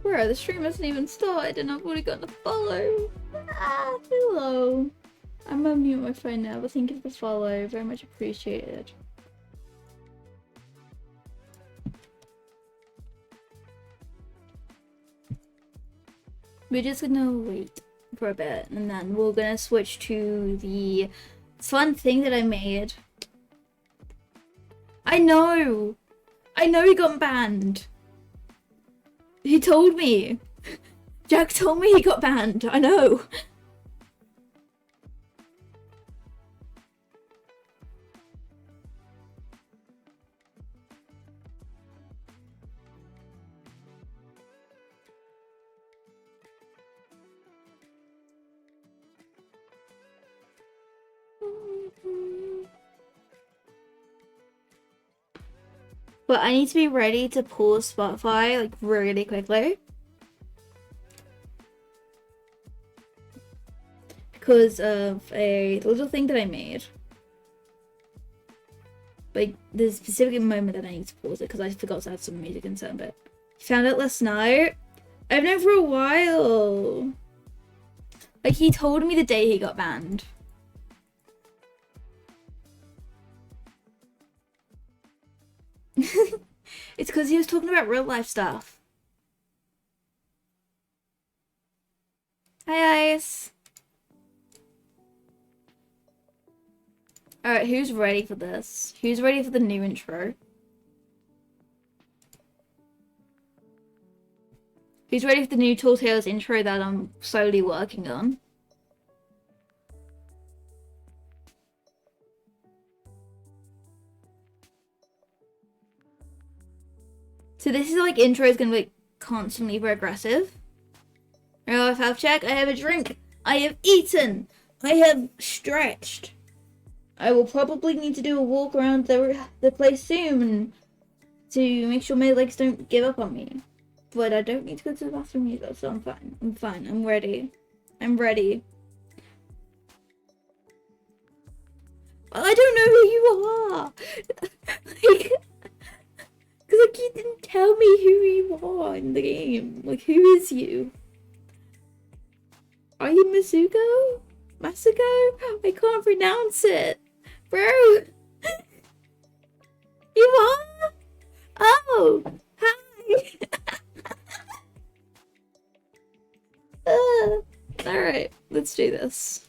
bro, the stream hasn't even started and I've already gotten a follow. Ah, hello. I'm gonna mute my phone now, but thank you for the follow. Very much appreciated. We're just gonna wait for a bit and then we're gonna switch to the fun thing that I made. I know he got banned. He told me. Jack told me he got banned. I know. But I need to be ready to pause Spotify like really quickly. Because of a little thing that I made. Like, there's a specific moment that I need to pause it because I forgot to add some music in some bit. Found out last night. I've known for a while. Like, he told me the day he got banned. It's because he was talking about real life stuff. Hi, Ice. Alright, who's ready for this? Who's ready for the new intro? Who's ready for the new TallTales intro that I'm slowly working on? So this is like intro is gonna be like constantly progressive. Real life health check. I have a drink. I have eaten. I have stretched. I will probably need to do a walk around the place soon to make sure my legs don't give up on me. But I don't need to go to the bathroom either, so I'm fine. I'm fine. I'm ready. I'm ready. I don't know who you are. Like, because like you didn't tell me who you are in the game. Like, who is you? Are you Masuko? Masuko? I can't pronounce it. Bro! You are? Oh! Hi! Alright, let's do this.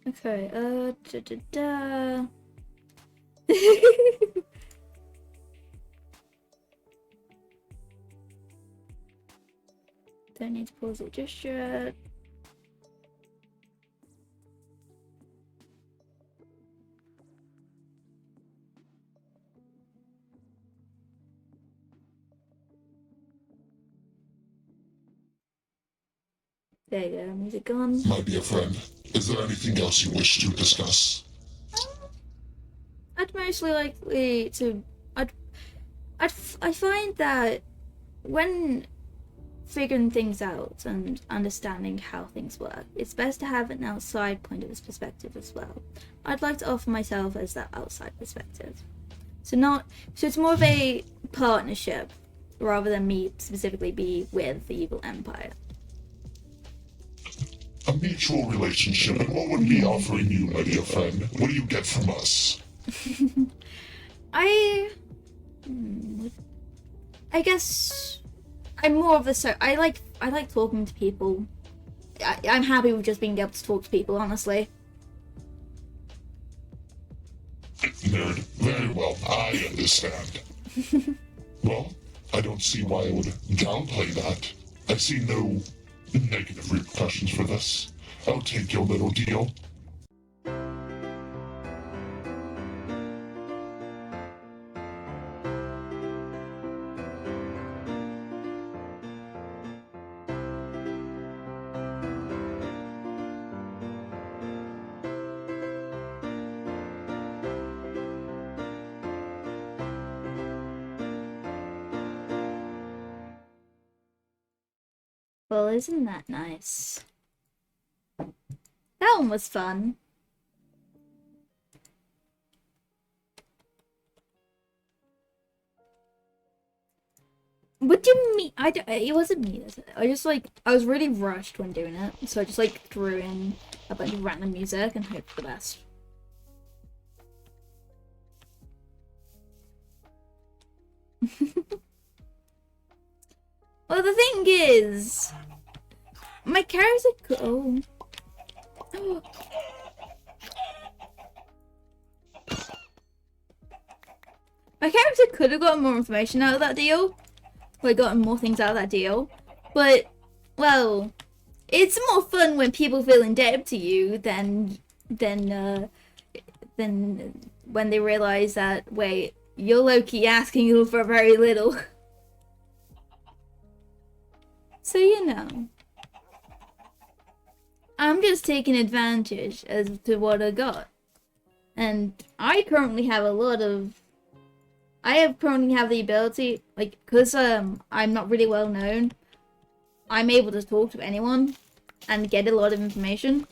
Okay, Don't need to pause it just yet. There you go, music gone. My dear friend, is there anything else you wish to discuss? I'd mostly likely to. I find that when figuring things out and understanding how things work, it's best to have an outside point of this perspective as well. I'd like to offer myself as that outside perspective. So it's more of a partnership rather than me specifically be with the evil empire. A mutual relationship, and what would be offering you, my dear friend? What do you get from us? I guess I'm more of a I like talking to people. I'm happy with just being able to talk to people, honestly. Nerd. Very well, I understand. Well, I don't see why I would downplay that. I see no negative repercussions for this. I'll take your little deal. Well, isn't that nice? That one was fun. What do you mean? It wasn't me. I just like, I was really rushed when doing it. So I just like threw in a bunch of random music and hoped for the best. Well, the thing is, my character oh. My character could have gotten more information out of that deal. Like, gotten more things out of that deal. But, well, it's more fun when people feel indebted to you than when they realize that, wait, you're low-key asking you for very little. So, you know. I'm just taking advantage as to what I got. And I currently have a lot of... currently have the ability, like, because I'm not really well known, I'm able to talk to anyone and get a lot of information.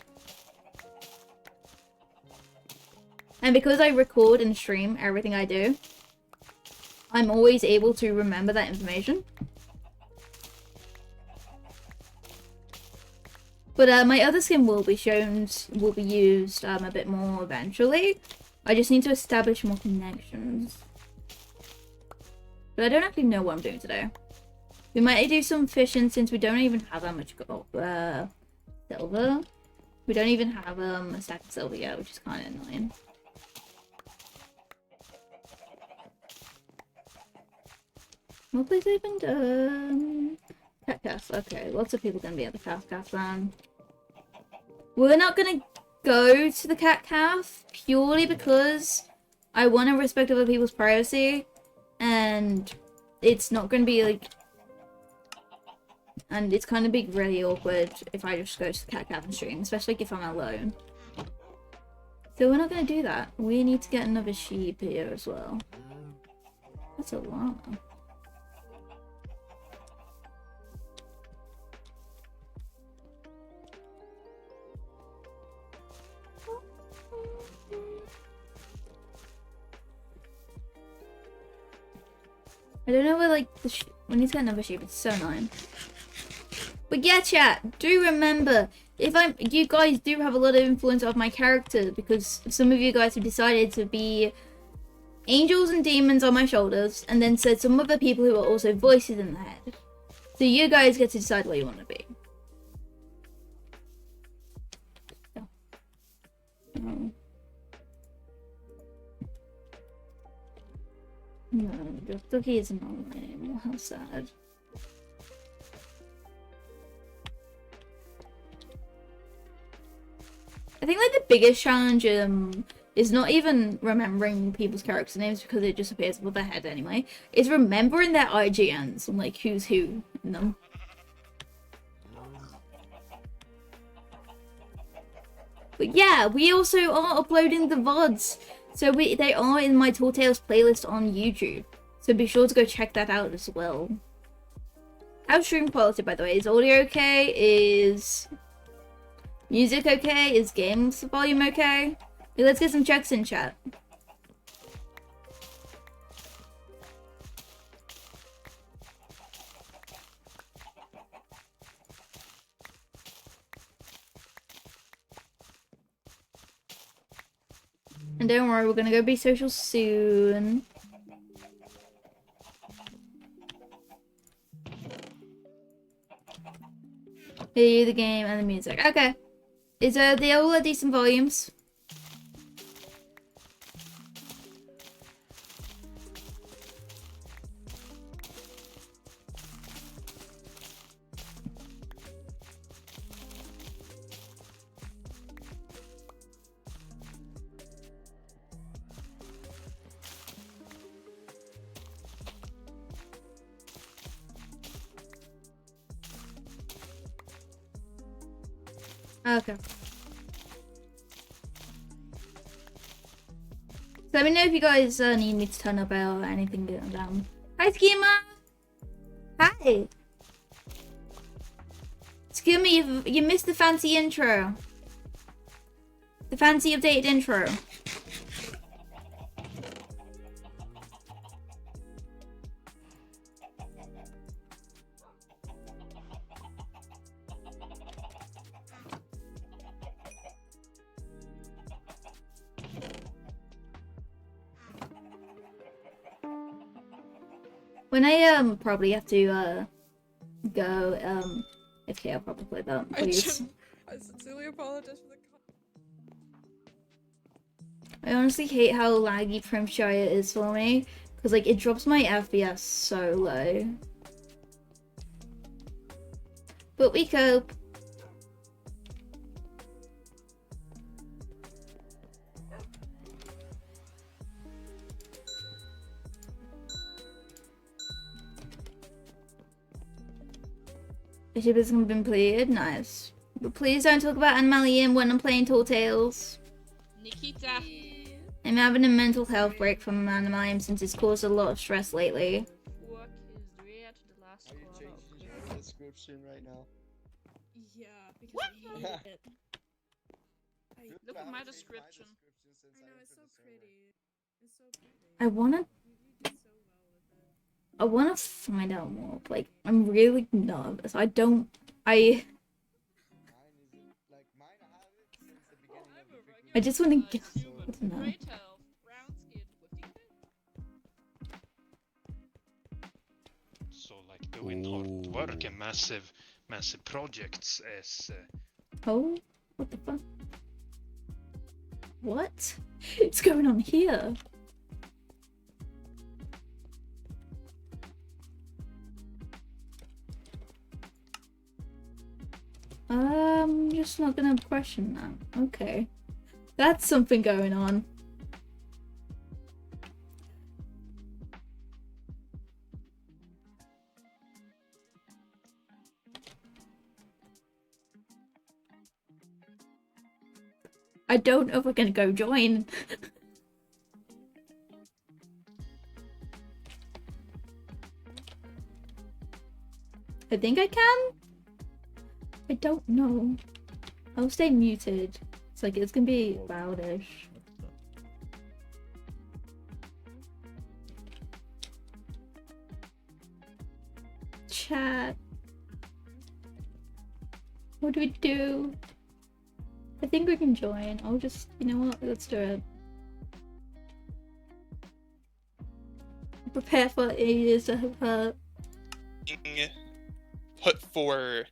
And because I record and stream everything I do, I'm always able to remember that information. But my other skin will be used a bit more eventually. I just need to establish more connections. But I don't actually know what I'm doing today. We might do some fishing since we don't even have that much silver. We don't even have a stack of silver yet, which is kind of annoying. What place opened? Cat cast. Okay, lots of people gonna be at the cat cast then. We're not gonna go to the cat caf purely because I want to respect other people's privacy, and it's not gonna be like, and it's kind of be really awkward if I just go to the cat caf and stream, especially if I'm alone. So we're not gonna do that. We need to get another sheep here as well. That's a llama. I don't know where, like, we need to get another sheep. It's so annoying. But yeah, chat, do remember, you guys do have a lot of influence of my character, because some of you guys have decided to be angels and demons on my shoulders, and then said some other people who are also voices in the head. So you guys get to decide what you want to be. Oh. No, the cookie is not anymore. How sad. I think like the biggest challenge is not even remembering people's character names because it just appears above their head anyway. It's remembering their IGNs and like who's who in them. But yeah, we also are uploading the VODs. So they are in my TallTales playlist on YouTube. So be sure to go check that out as well. How's stream quality, by the way? Is audio okay? Is music okay? Is games volume okay? Okay, let's get some checks in chat. And don't worry, we're gonna go be social soon. Hear the game and the music. Okay. Is they all at decent volumes? Okay. So let me know if you guys need me to turn up or anything down. Hi, Schema! Hi! Excuse me, you missed the fancy intro. The fancy updated intro. When I probably have to go okay, I'll probably play that, please. I sincerely apologize for the I honestly hate how laggy Primshire is for me, because like it drops my FPS so low. But we cope. The ship has been completed, nice. But please don't talk about Animalium when I'm playing TallTales. Nikita. I'm having a mental health break from Animalium since it's caused a lot of stress lately. Fuck his red, the last Are you call changing out. your description right now? Yeah, because I hated it. Good, Look I at my haven't changed description. since I know, it's so entered the server. pretty. It's so pretty. I wanna You did so well with it. I wanna find out more. Like I'm really nervous. I Mine isn't like mine. I have it since the beginning of the freaking. I just wanna get Human. to know. Great health. Brown skin. With So like doing hard work and massive projects is Oh, what the fuck? What? What's going on here? I'm just not gonna question that. Okay. That's something going on. I don't know if we're gonna go join. I think I can? I don't know. I'll stay muted. It's like, it's gonna be loudish. Chat. What do we do? I think we can join. I'll just, you know what? Let's do it. Prepare for ages to have hurt. Put for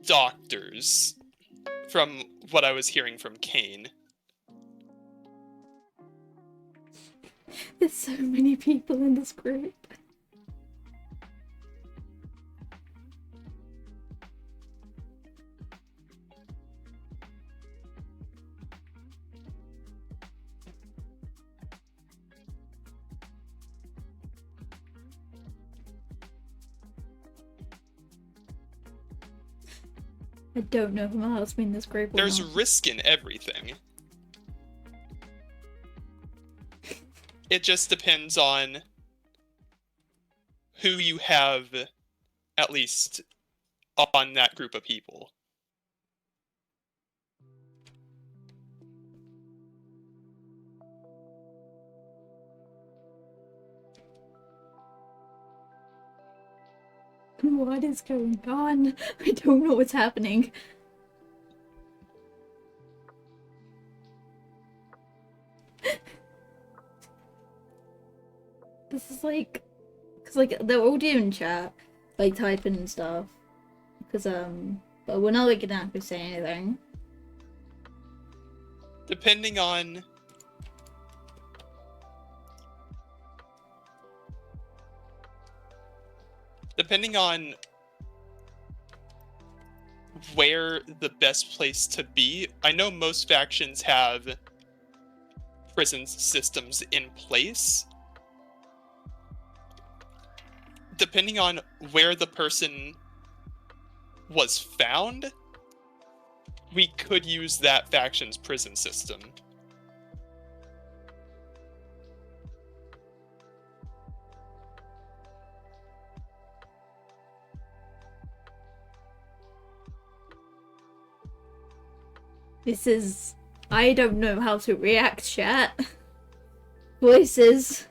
doctors from what I was hearing from Kane. There's so many people in this group. I don't know if I'm allowed to be in this group or There's not. risk in everything. It just depends on who you have, at least, on that group of people. What is going on? I don't know what's happening. This is like, cause like they're all doing chat, like typing and stuff. Cause but we're not like gonna actually say anything. Depending on where the best place to be, I know most factions have prison systems in place. Depending on where the person was found, we could use that faction's prison system. This is... I don't know how to react, chat. Voices.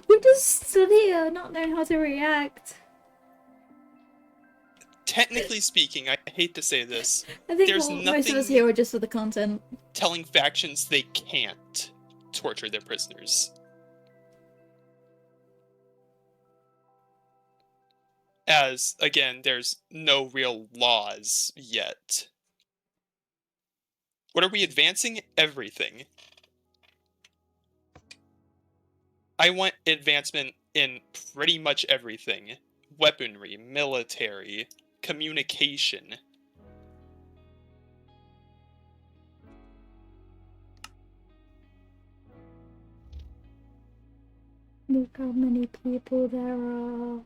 We just stood here not knowing how to react. Technically speaking, I hate to say this, I think there's most of us nothing here are just for the content. telling factions they can't torture their prisoners. As, again, there's no real laws yet. What are we advancing? Everything. I want advancement in pretty much everything. Weaponry, military, communication. Look how many people there are.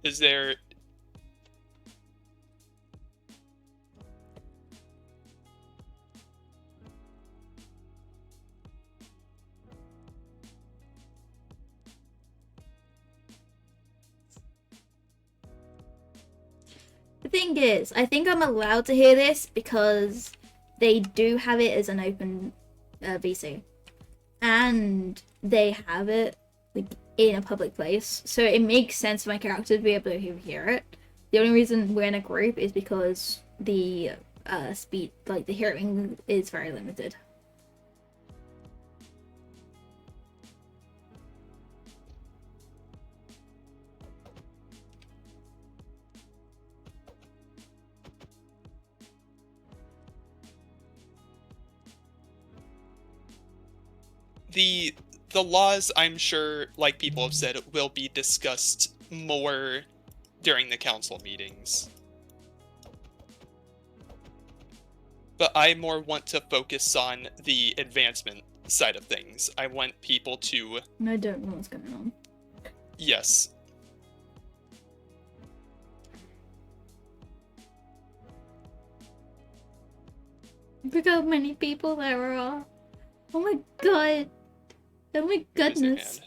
Is there... The thing is, I think I'm allowed to hear this because they do have it as an open VC. And they have it like in a public place. So it makes sense for my character to be able to hear it. The only reason we're in a group is because the speed, like the hearing is very limited. The laws, I'm sure, like people have said, will be discussed more during the council meetings. But I more want to focus on the advancement side of things. I want people to... I don't know what's going on. Yes. Look how many people there are. Oh my god. Oh my goodness.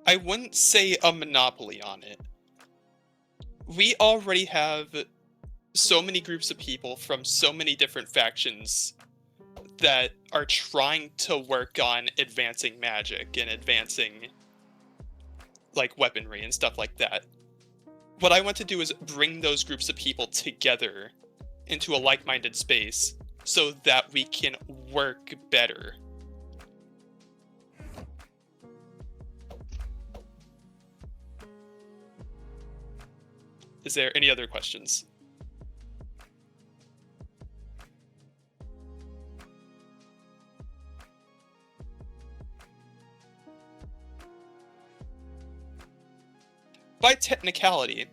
I wouldn't say a monopoly on it. We already have so many groups of people from so many different factions that are trying to work on advancing magic and advancing, like, weaponry and stuff like that. What I want to do is bring those groups of people together into a like-minded space so that we can work better. Is there any other questions? By technicality,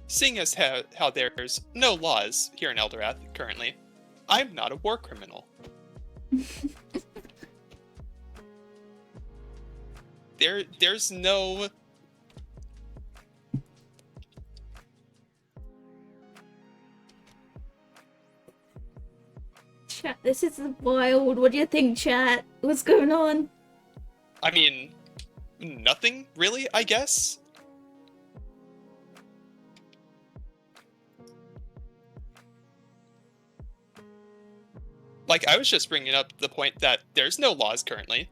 seeing as how there's no laws here in Eldorath currently, I'm not a war criminal. There's no... Chat, this is wild. What do you think, chat? What's going on? I mean, nothing really, I guess. Like, I was just bringing up the point that there's no laws currently.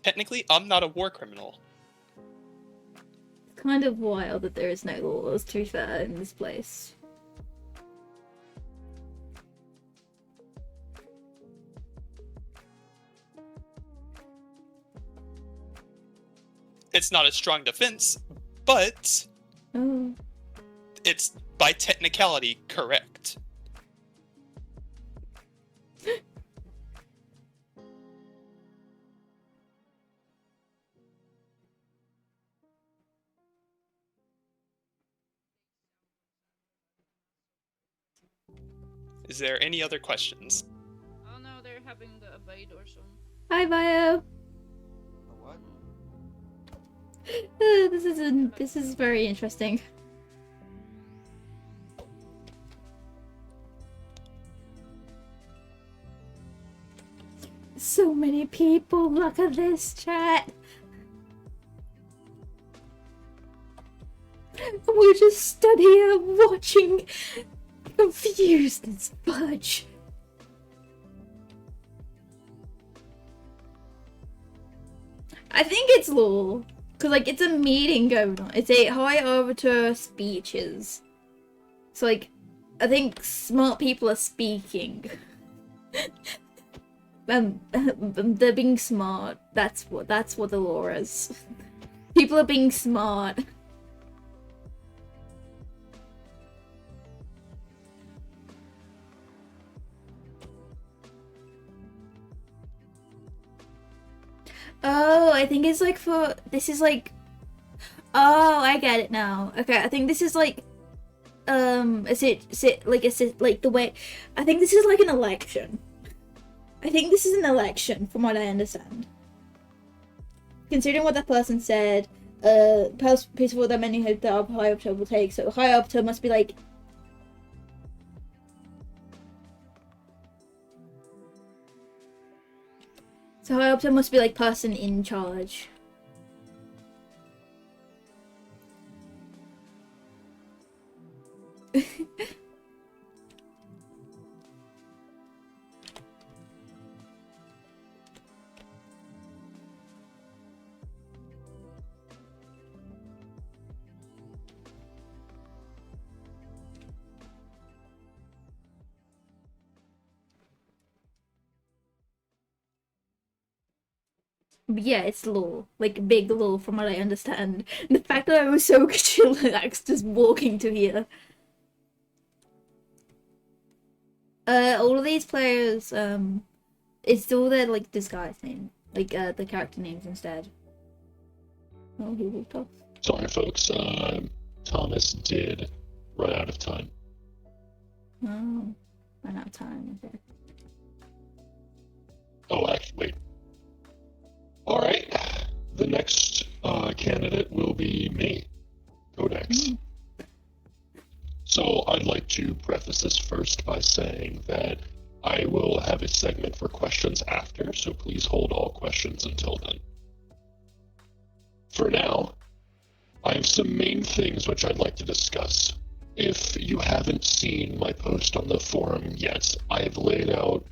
Technically, I'm not a war criminal. It's kind of wild that there is no laws, to be fair, in this place. it's not a strong defense, but Oh. it's by technicality correct. Is there any other questions? Oh no, they're having the evade or something. Hi, Bio. What? This is very interesting. So many people. Look at this chat. We're just stood here watching, confused as fudge. I think it's law. Cause like it's a meeting going on. It's a high arbiter speeches. So like I think smart people are speaking. They're being smart. That's what the law is. People are being smart. Oh, I think it's like for this is like. Oh, I get it now. Okay, I think this is like. Is it like the way? I think this is like an election. I think this is an election, from what I understand. Considering what that person said, peaceful that many hope that High Arbiter will take, so High Arbiter must be like. So High Arbiter must be like person in charge. But yeah, it's law. Like, big law from what I understand. The fact that I was so chillaxed just walking to here. All of these players, it's all their, like, this guy's name. Like, the character names instead. Oh, he walked off. Sorry, folks. Thomas did run out of time. Oh, ran out of time, okay. Oh, actually, wait. All right. The next candidate will be me, Codex. So I'd like to preface this first by saying that I will have a segment for questions after, so please hold all questions until then. For now, I have some main things which I'd like to discuss. If you haven't seen my post on the forum yet, I've laid out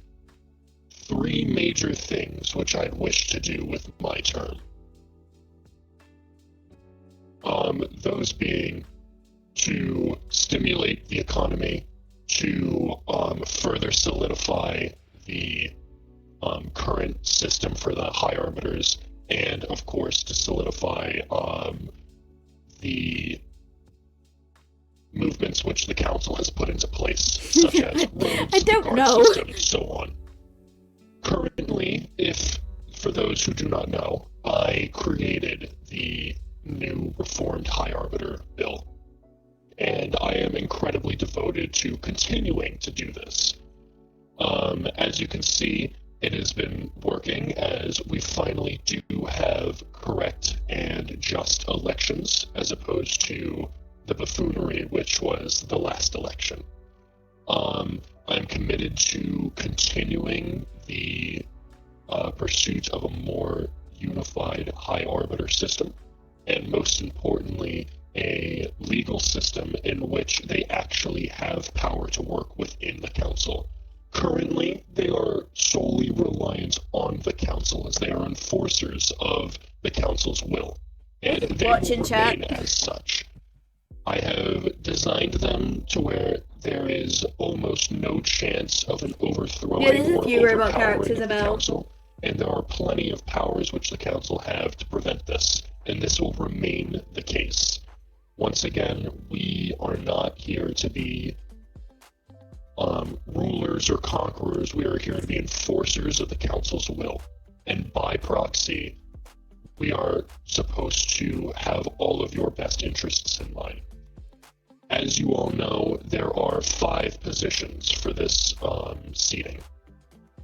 3 major things which I'd wish to do with my term. Those being to stimulate the economy, to further solidify the current system for the High Arbiters, and of course to solidify the movements which the council has put into place, such as roads, I don't guard know. system, so on. Currently, for those who do not know, I created the new reformed High Arbiter bill, and I am incredibly devoted to continuing to do this. As you can see, it has been working as we finally do have correct and just elections, as opposed to the buffoonery which was the last election. I'm committed to continuing the pursuit of a more unified High Arbiter system, and most importantly, a legal system in which they actually have power to work within the council. Currently, they are solely reliant on the council, as they are enforcers of the council's will, and they Watching will chat. remain as such. I have designed them to where there is almost no chance of an overthrowing Yeah, there's a or few robot overpowering characters of the about. council, and there are plenty of powers which the council have to prevent this, and this will remain the case. Once again, we are not here to be rulers or conquerors. We are here to be enforcers of the council's will. And by proxy, we are supposed to have all of your best interests in mind. As you all know, there are 5 positions for this seating.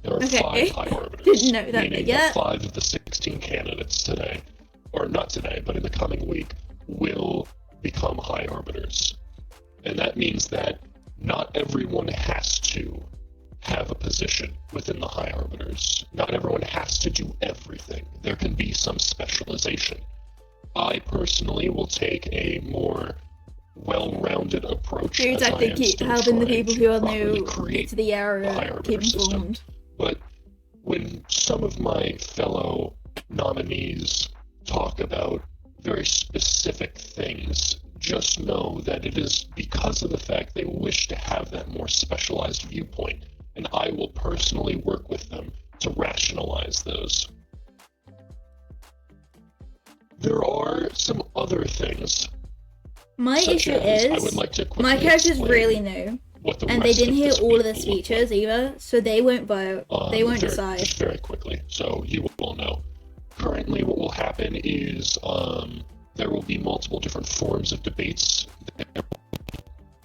There are Okay. 5 High Arbiters, Didn't know that meaning yet. that 5 of the 16 candidates today, or not today, but in the coming week, will become High Arbiters. And that means that not everyone has to have a position within the High Arbiters. Not everyone has to do everything. There can be some specialization. I personally will take a more well-rounded approach. You're as I exactly am still helping the trying people to who are properly new create to the the High area Arbiter keep system. informed. But when some of my fellow nominees talk about very specific things, just know that it is because of the fact they wish to have that more specialized viewpoint, and I will personally work with them to rationalize those. There are some other things. My such issue as, I would is like to quickly my character's explain really new, what the and they rest didn't of hear this all of the week will look speeches like. either, so they won't vote. They won't decide. Just very quickly, so you will know. Currently, what will happen is there will be multiple different forms of debates.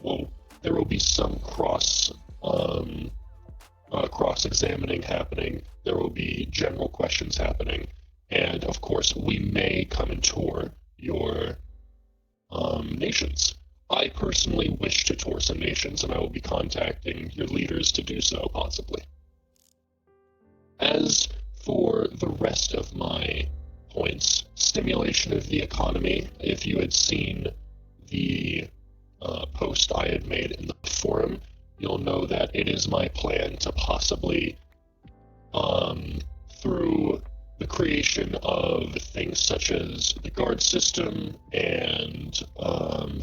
There will be some cross-examining happening. There will be general questions happening, and of course, we may come and tour your nations. I personally wish to tour some nations, and I will be contacting your leaders to do so, possibly. As for the rest of my points, stimulation of the economy, if you had seen the post I had made in the forum, you'll know that it is my plan to possibly, through the creation of things such as the guard system and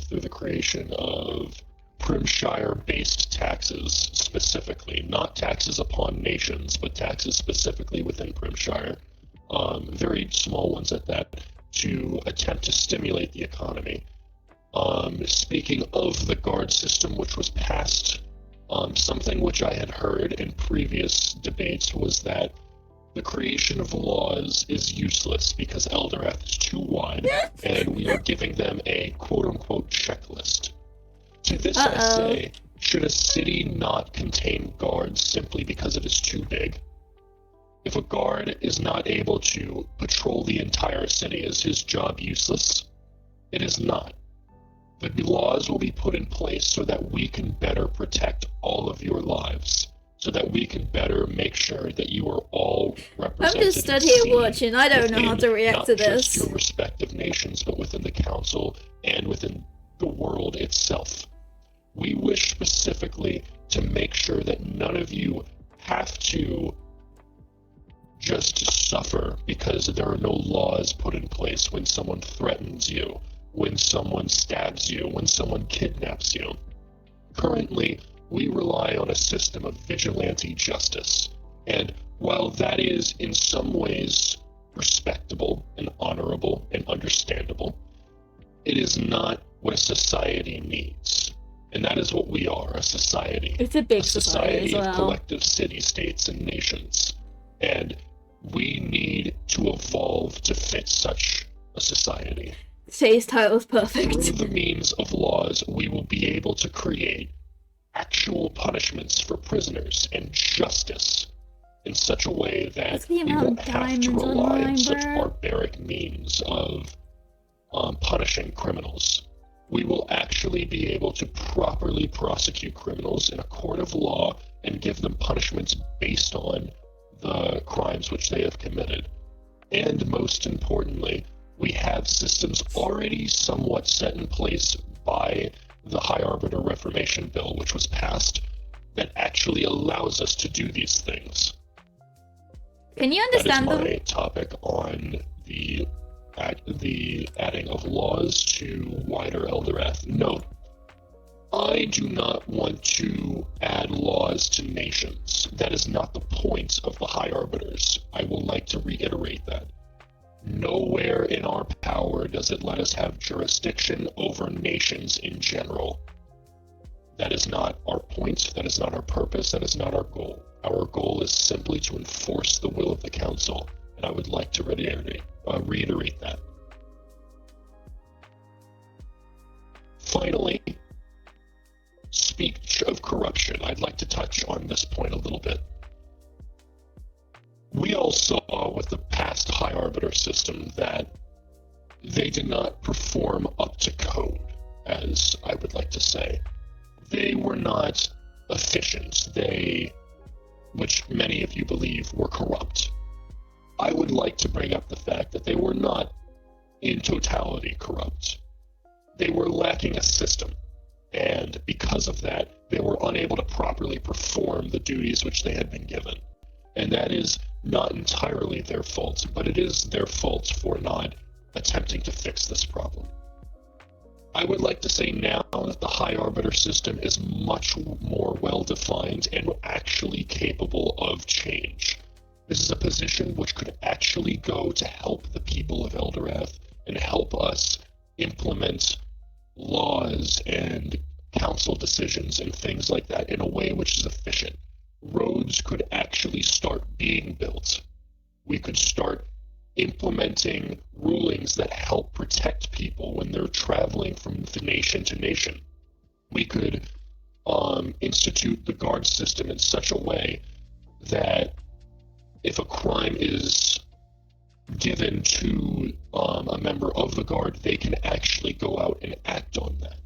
through the creation of Primshire-based taxes specifically, not taxes upon nations, but taxes specifically within Primshire, very small ones at that, to attempt to stimulate the economy. Speaking of the guard system, which was passed, something which I had heard in previous debates was that the creation of laws is useless because Eldorath is too wide, and we are giving them a quote-unquote checklist. To this I say, should a city not contain guards simply because it is too big? If a guard is not able to patrol the entire city, is his job useless? It is not. The laws will be put in place so that we can better protect all of your lives, so that we can better make sure that you are all represented. I'm just stood here watching. I don't know how to react to Not just this. your respective nations, but within the council and within the world itself. We wish specifically to make sure that none of you have to just suffer because there are no laws put in place when someone threatens you, when someone stabs you, when someone kidnaps you. Currently, we rely on a system of vigilante justice, and while that is in some ways respectable and honorable and understandable, it is not what a society needs. And that is what we are, a society. It's a big society as of well. collective city-states and nations. And we need to evolve to fit such a society. Today's title is Through perfect. the means of laws, we will be able to create actual punishments for prisoners and justice in such a way that What's the we amount won't of have to diamonds on rely on mine, such bro? barbaric means of punishing criminals. We will actually be able to properly prosecute criminals in a court of law and give them punishments based on the crimes which they have committed. And most importantly, we have systems already somewhat set in place by the High Arbiter Reformation Bill, which was passed, that actually allows us to do these things. Can you That is understand them? my topic on the adding of laws to wider Eldorath. Note, I do not want to add laws to nations. That is not the point of the High Arbiters. I will like to reiterate that. nowhere in our power does it let us have jurisdiction over nations in general. That is not our point, that is not our purpose, that is not our goal. Our goal is simply to enforce the will of the Council, and I would like to reiterate that. Finally, speak of corruption, I'd like to touch on this point a little bit. We all saw with the past High Arbiter system that they did not perform up to code, as I would like to say. They were not efficient. They, which many of you believe, were corrupt. I would like to bring up the fact that they were not in totality corrupt. They were lacking a system, and because of that, they were unable to properly perform the duties which they had been given. And that is not entirely their fault, but it is their fault for not attempting to fix this problem. I would like to say now that the High Arbiter system is much more well-defined and actually capable of change. This is a position which could actually go to help the people of Eldorath and help us implement laws and council decisions and things like that in a way which is efficient. Roads could actually start being built. We could start implementing rulings that help protect people when they're traveling from the nation to nation. We could institute the guard system in such a way that if a crime is given to a member of the guard, they can actually go out and act on that.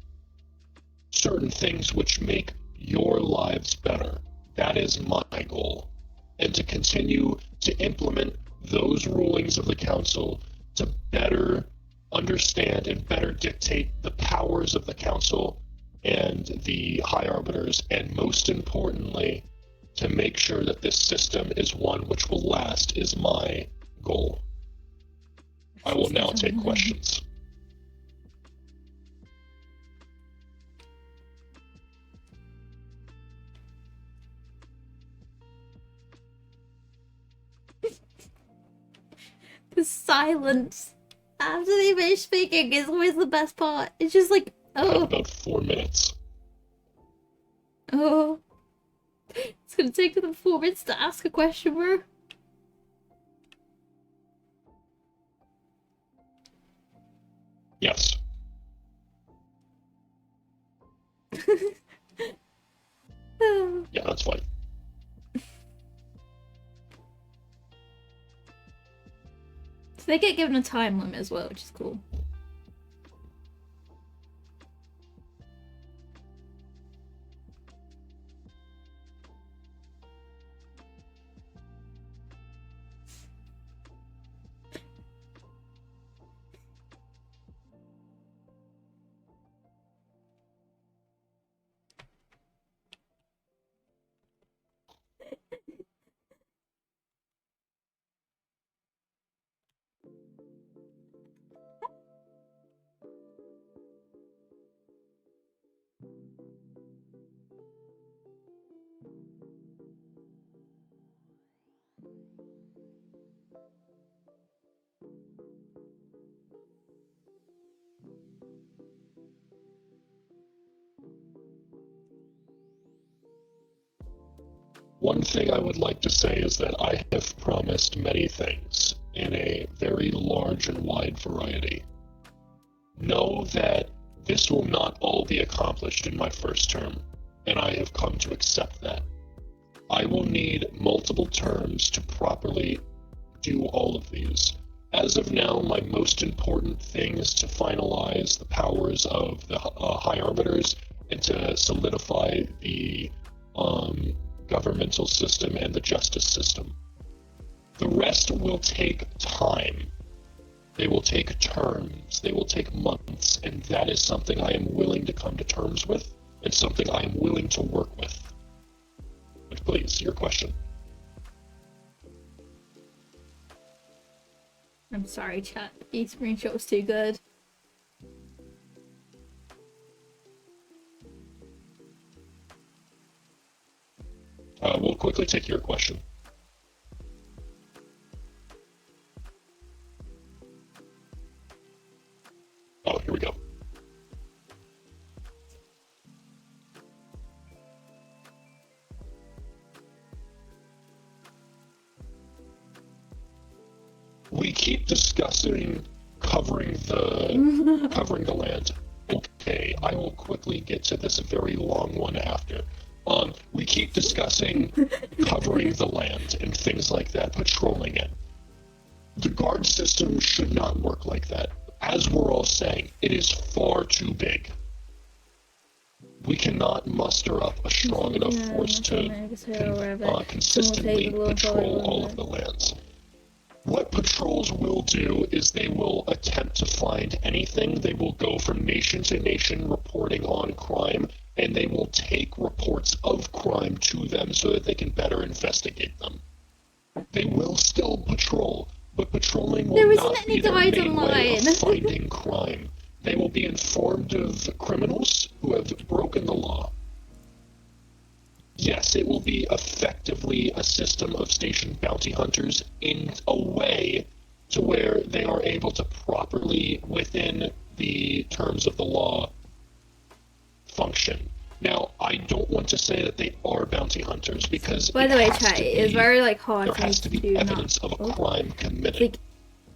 Certain things which make your lives better. That is my goal. And to continue to implement those rulings of the council to better understand and better dictate the powers of the council and the High Arbiters, and most importantly, to make sure that this system is one which will last is my goal. I will now take questions. The silence after they finish speaking is always the best part. It's just like, I have oh, about 4 minutes. oh. It's gonna take them 4 minutes to ask a question, bro. Yes. Yeah, that's fine. So they get given a time limit as well, which is cool. One thing I would like to say is that I have promised many things in a very large and wide variety. Know that this will not all be accomplished in my first term, and I have come to accept that. I will need multiple terms to properly do all of these. As of now, my most important thing is to finalize the powers of the High Arbiters and to solidify the governmental system and the justice system. The rest will take time. They will take terms, they will take months, and that is something I am willing to come to terms with, and something I am willing to work with. But please, your question. I'm sorry, chat. The screenshot was too good. We'll quickly take your question. keep discussing covering the land. Okay, I will quickly get to this very long one after. We keep discussing covering the land and things like that, patrolling it. The guard system should not work like that. As we're all saying, it is far too big. We cannot muster up a strong enough force to consistently patrol all of the lands. What patrols will do is they will attempt to find anything. They will go from nation to nation reporting on crime, and they will take reports of crime to them so that they can better investigate them. They will still patrol, but patrolling will not be their main way of finding crime. They will be informed of criminals who have broken the law. Yes, it will be effectively a system of stationed bounty hunters in a way to where they are able to properly, within the terms of the law, function. Now, I don't want to say that they are bounty hunters because by the way, chat, it's very hard there for me has to be do evidence not. of a crime committed. Like,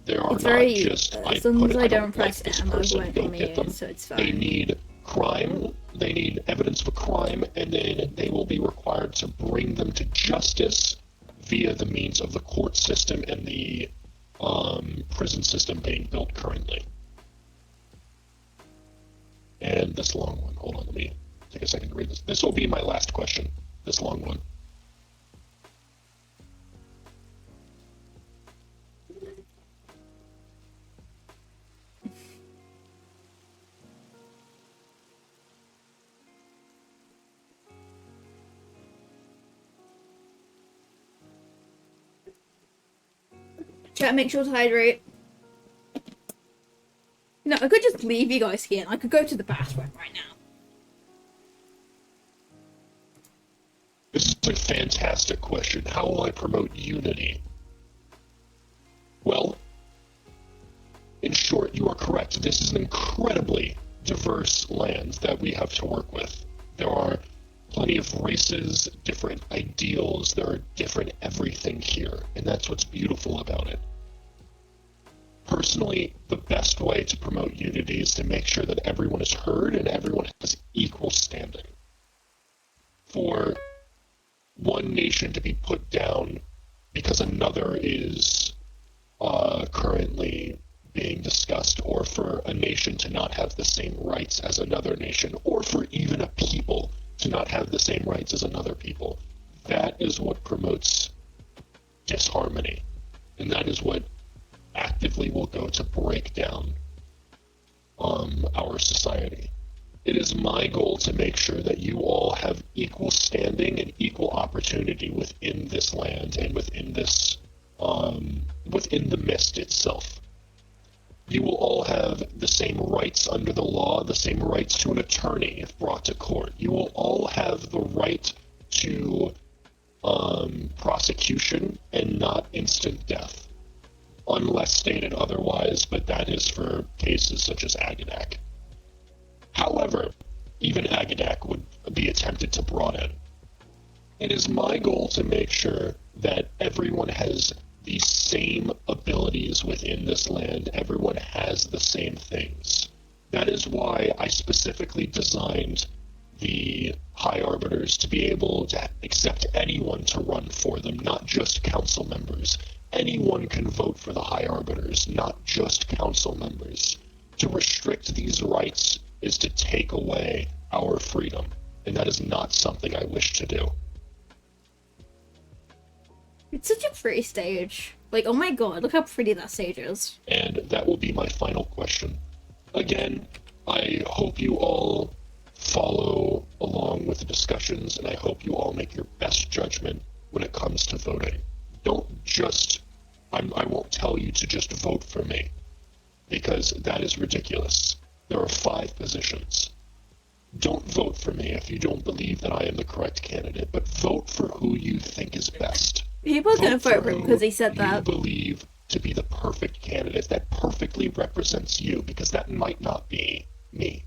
There are it's not very. just As long as I don't like press this M, I person, won't go let me get them. in, so it's They fine. need crime, they need evidence of a crime, and then they will be required to bring them to justice via the means of the court system and the prison system being built currently. And this long one, hold on, let me take a second to read this. This will be my last question, this long one. Chat, make sure to hydrate. No, I could just leave you guys here and I could go to the bathroom right now. This is a fantastic question. How will I promote unity? Well, in short, you are correct. This is an incredibly diverse land that we have to work with. There are plenty of races, different ideals, there are different everything here, and that's what's beautiful about it. Personally, the best way to promote unity is to make sure that everyone is heard and everyone has equal standing. For one nation to be put down because another is currently being discussed, or for a nation to not have the same rights as another nation, or for even a people to not have the same rights as another people, that is what promotes disharmony. And that is what actively will go to break down our society. It is my goal to make sure that you all have equal standing and equal opportunity within this land and within this, within the mist itself. You will all have the same rights under the law, the same rights to an attorney if brought to court. You will all have the right to prosecution and not instant death, unless stated otherwise, but that is for cases such as Agadak. However, even Agadak would be attempted to broaden. It is my goal to make sure that everyone has the same abilities within this land. Everyone has the same things. That is why I specifically designed the High Arbiters to be able to accept anyone to run for them, not just council members. Anyone can vote for the High Arbiters, not just council members. To restrict these rights is to take away our freedom, and that is not something I wish to do. It's such a pretty stage. Like, oh my god, look how pretty that stage is. And that will be my final question. Again, I hope you all follow along with the discussions, and I hope you all make your best judgment when it comes to voting. Don't just, I won't tell you to just vote for me, because that is ridiculous. There are 5 positions. Don't vote for me if you don't believe that I am the correct candidate, but vote for who you think is best. People are gonna vote for him because he said You that. believe to be the perfect candidate that perfectly represents you, because that might not be me.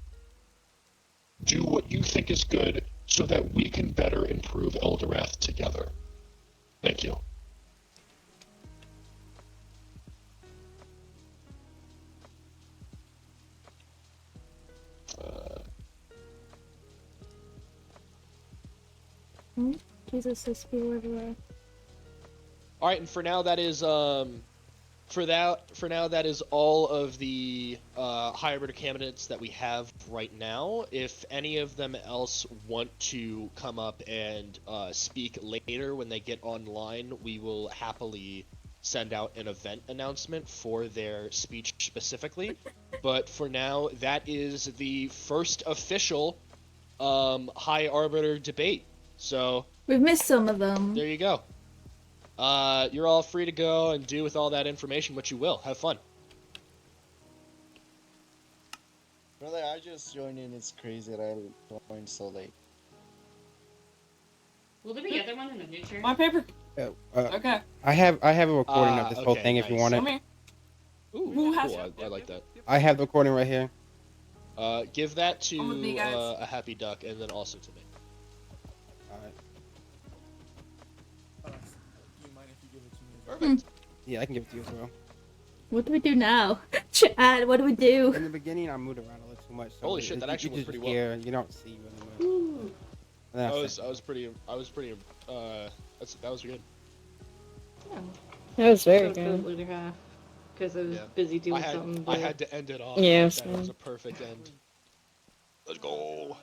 Do what you think is good so that we can better improve Eldorath together. Thank you. Jesus, there's people everywhere. All right, and for now that is that is all of the hybrid candidates that we have right now. If any of them else want to come up and speak later when they get online, we will happily send out an event announcement for their speech specifically. But for now, that is the first official High Arbiter debate. So We've missed some of them. there you go. You're all free to go and do with all that information what you will. Have fun. Brother, I just joined in. It's crazy that I joined so late. Will there be other ones in the future? My paper. Okay. I have a recording of this whole okay, thing if you want Come it. here. Ooh, Who has cool. it? I like that. I have the recording right here. Give that to I'm with you guys. a happy duck and then also to me. Alright. Do you mind if you give it to me? Perfect. Yeah, I can give it to you as well. What do we do now? Chad, what do we do? In the beginning, I moved around a little too much. So Holy shit, that actually you went just pretty well. hear, you don't see really much. And then I I was said- pretty that was good. That was very good. Because I was Yeah. busy doing something. I had to end it off. Yeah, like that. It was a perfect end. Let's go.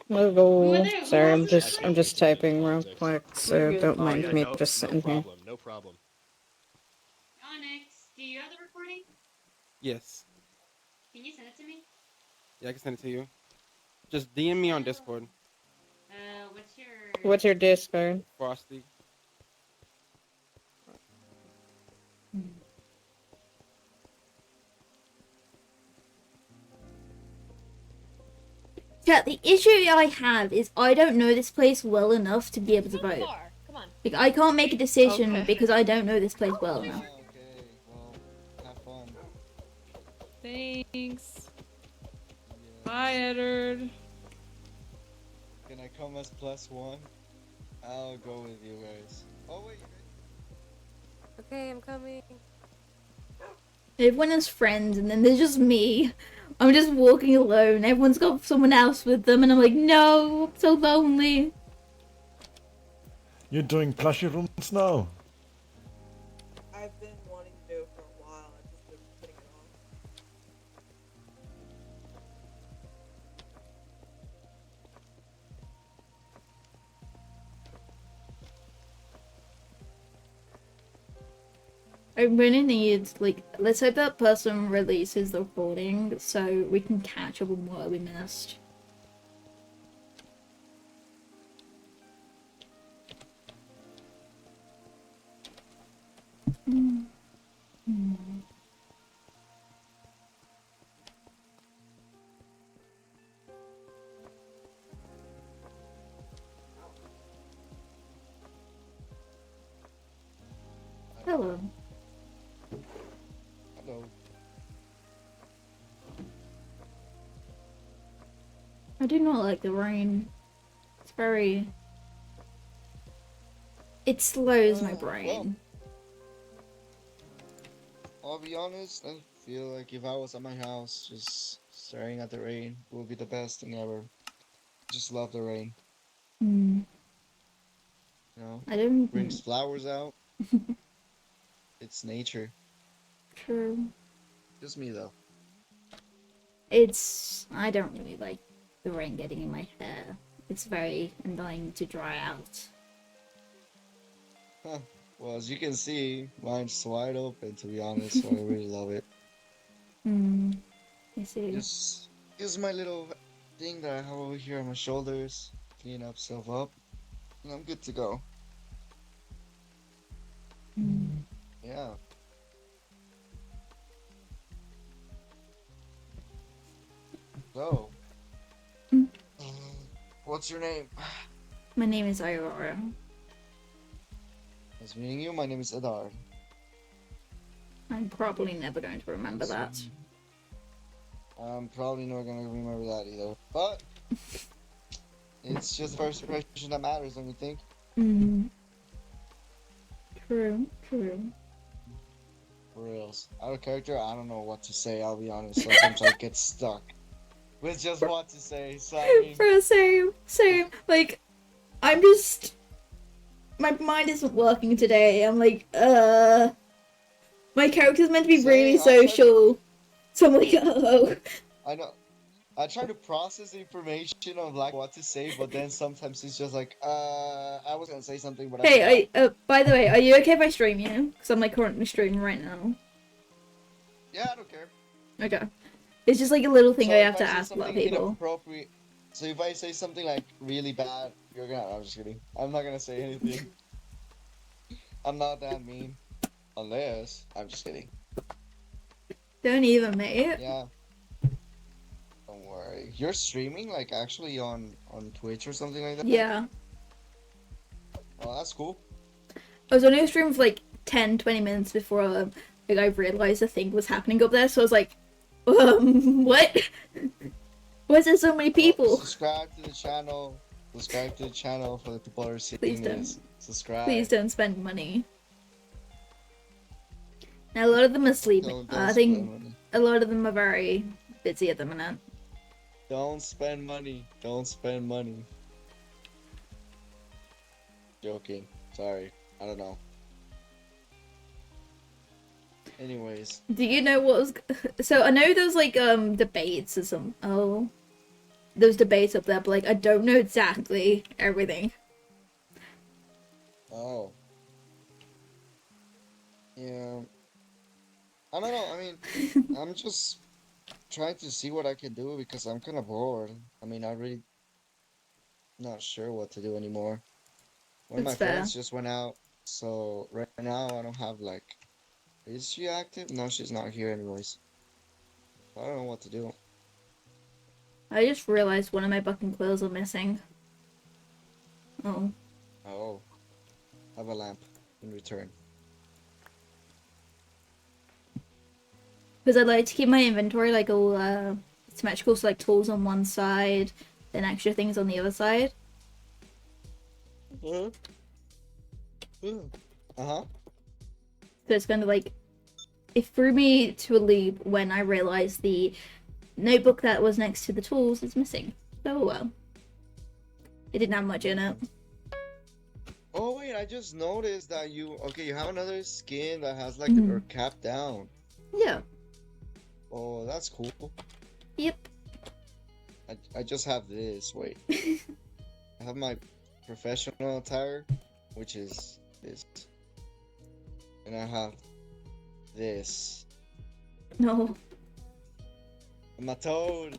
Let's go. Sorry, I'm just typing real quick, so You're good. don't Oh, mind yeah, me no, just sitting here. No problem. Onyx, do you have the recording? Yes. Can you send it to me? Yeah, I can send it to you. Just DM me on Discord. What's your Discord? Frosty. Chat, the issue I have is I don't know this place well enough to be able to vote. Come on. Like, I can't make a decision Okay. because I don't know this place well enough. Okay, well, have fun. Thanks. Yeah. Bye, Edward. Can I come as +1? I'll go with you guys. Oh wait, you guys. Okay, I'm coming. Everyone has friends, and then there's just me. I'm just walking alone. Everyone's got someone else with them, and I'm like, no, I'm so lonely. You're doing plushie rooms now? I've been wanting to do it for a while. I've just been putting it off. I really need, like, let's hope that person releases the recording so we can catch up on what we missed. Hello. Hello. I do not like the rain. It's very... It slows my brain. I'll be honest, I feel like if I was at my house just staring at the rain, it would be the best thing ever. Just love the rain. Mm. You know? I don't... Brings flowers out. It's nature. True. Just me though. It's... I don't really like the rain getting in my hair. It's very annoying to dry out. Huh. Well, as you can see, mine's wide open, to be honest, so I really love it. Hmm. I see. Just use my little thing that I have over here on my shoulders, clean up stuff up, and I'm good to go. Mm. Yeah. So, Mm. what's your name? My name is Aurora. Nice meeting you. My name is Adar. I'm probably never going to remember that. I'm probably not gonna remember that either, but it's just first impression that matters, don't you think? Hmm. True, true. For reals. Out of character, I don't know what to say, I'll be honest. Sometimes I get stuck with just what to say, so I mean... Bro, same. Like, I'm just... My mind isn't working today. I'm like, my character's meant to be really social. So I'm like, oh. I know. I try to process the information of like what to say, but then sometimes it's just like, I was gonna say something, but I forgot. Hey, by the way, are you okay if I stream you? Because I'm like currently streaming right now. Yeah, I don't care. Okay. It's just like a little thing So I if have to say ask a lot of something people. inappropriate, so if I say something like really bad, you're gonna. I'm just kidding. I'm not gonna say anything. I'm not that mean, unless I'm just kidding. Don't even, mate. Yeah. Don't worry. You're streaming like actually on Twitch or something like that? Yeah. Oh, that's cool. I was only streaming for like 10-20 minutes before like I realized a thing was happening up there, so I was like, what? Why is there so many people? Subscribe to the channel. Subscribe to the channel for the people who are seeing Please this. don't. Subscribe. Please don't spend money. Now a lot of them are sleeping. Don't I spend think money. a lot of them are very busy at the minute. Don't spend money. Don't spend money. Joking. Sorry. I don't know. Anyways. Do you know what was... So I know those like debates or some... Oh. Those debates up there, but like I don't know exactly everything. Oh. Yeah. I don't know. I mean, I'm just trying to see what I can do because I'm kind of bored. I mean, I really not sure what to do anymore. One of my That's fair. friends just went out, so right now I don't have like. Is she active? No, she's not here anyways. I don't know what to do. I just realized one of my bucking quills are missing. Oh. Oh. Have a lamp in return. Because I'd like to keep my inventory like all symmetrical, so like tools on one side, then extra things on the other side. Uh-huh. Uh-huh. So it's kind of like, it threw me to a loop when I realized the notebook that was next to the tools is missing. So well. It didn't have much in it. Oh wait, I just noticed that you have another skin that has like Mhm. her cap down. Yeah. Oh, that's cool. Yep. I just have this. Wait. I have my professional attire, which is this. And I have this. No. My toad.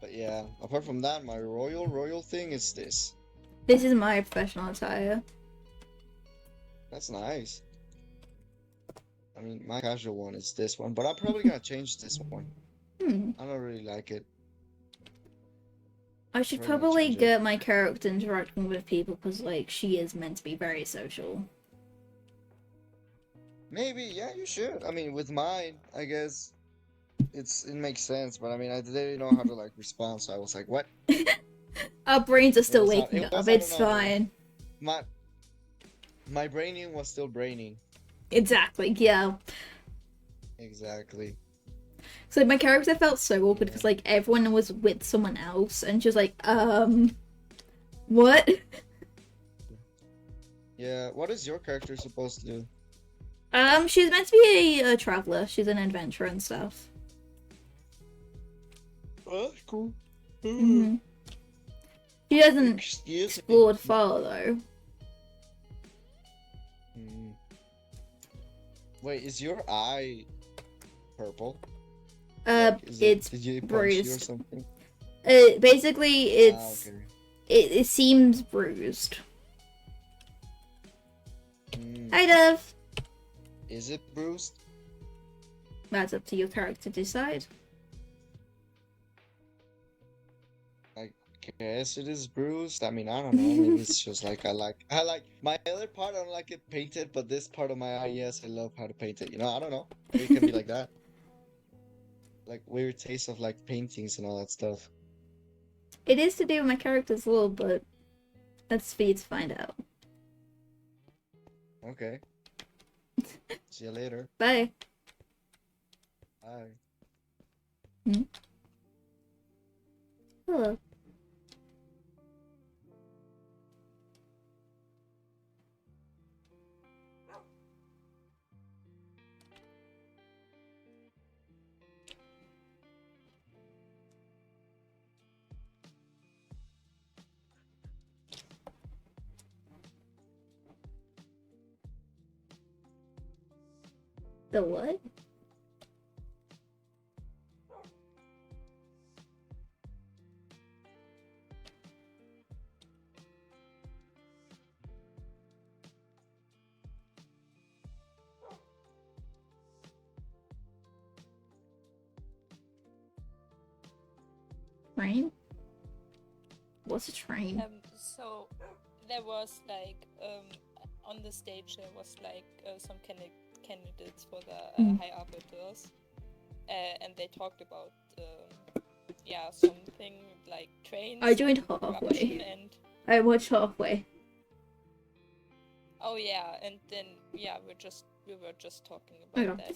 But yeah, apart from that, my royal thing is this. This is my professional attire. That's nice. I mean, my casual one is this one, but I'm probably gonna change this one. I don't really like it. I should We're gonna probably change it. get my character interacting with people because like she is meant to be very social. Maybe, yeah, you should. I mean, with mine, I guess it makes sense, but I mean, I didn't know how to like respond, so I was like, what? Our brains are It still was out- waking it up. was out of It's nowhere. fine. My braining was still braining. Exactly. Yeah. Exactly. So my character felt so awkward because like everyone was with someone else and she was like, what? Yeah, what is your character supposed to do? She's meant to be a traveler. She's an adventurer and stuff. Oh, that's cool. Mhm. She hasn't Excuse me. explored far though. Wait, is your eye purple? It's did you punch you or bruised. something? Basically, it's okay. it seems bruised. Hi, Dev. Is it bruised? That's up to your character to decide. I guess it is bruised. I mean, I don't know. Maybe it's just like I like my other part. I don't like it painted, but this part of my eye, yes, I love how to paint it. You know, I don't know. Maybe it can be like that. Like weird taste of like paintings and all that stuff. It is to do with my character's lore, but that's for you to find out. Okay. See you later. Bye. Bye. Hello. The what? Train? What's a train? So there was like on the stage there was like some candidates for the high arbiters, and they talked about something like trains. I joined and halfway. corruption and I watched halfway. oh yeah, and then we were just talking about that.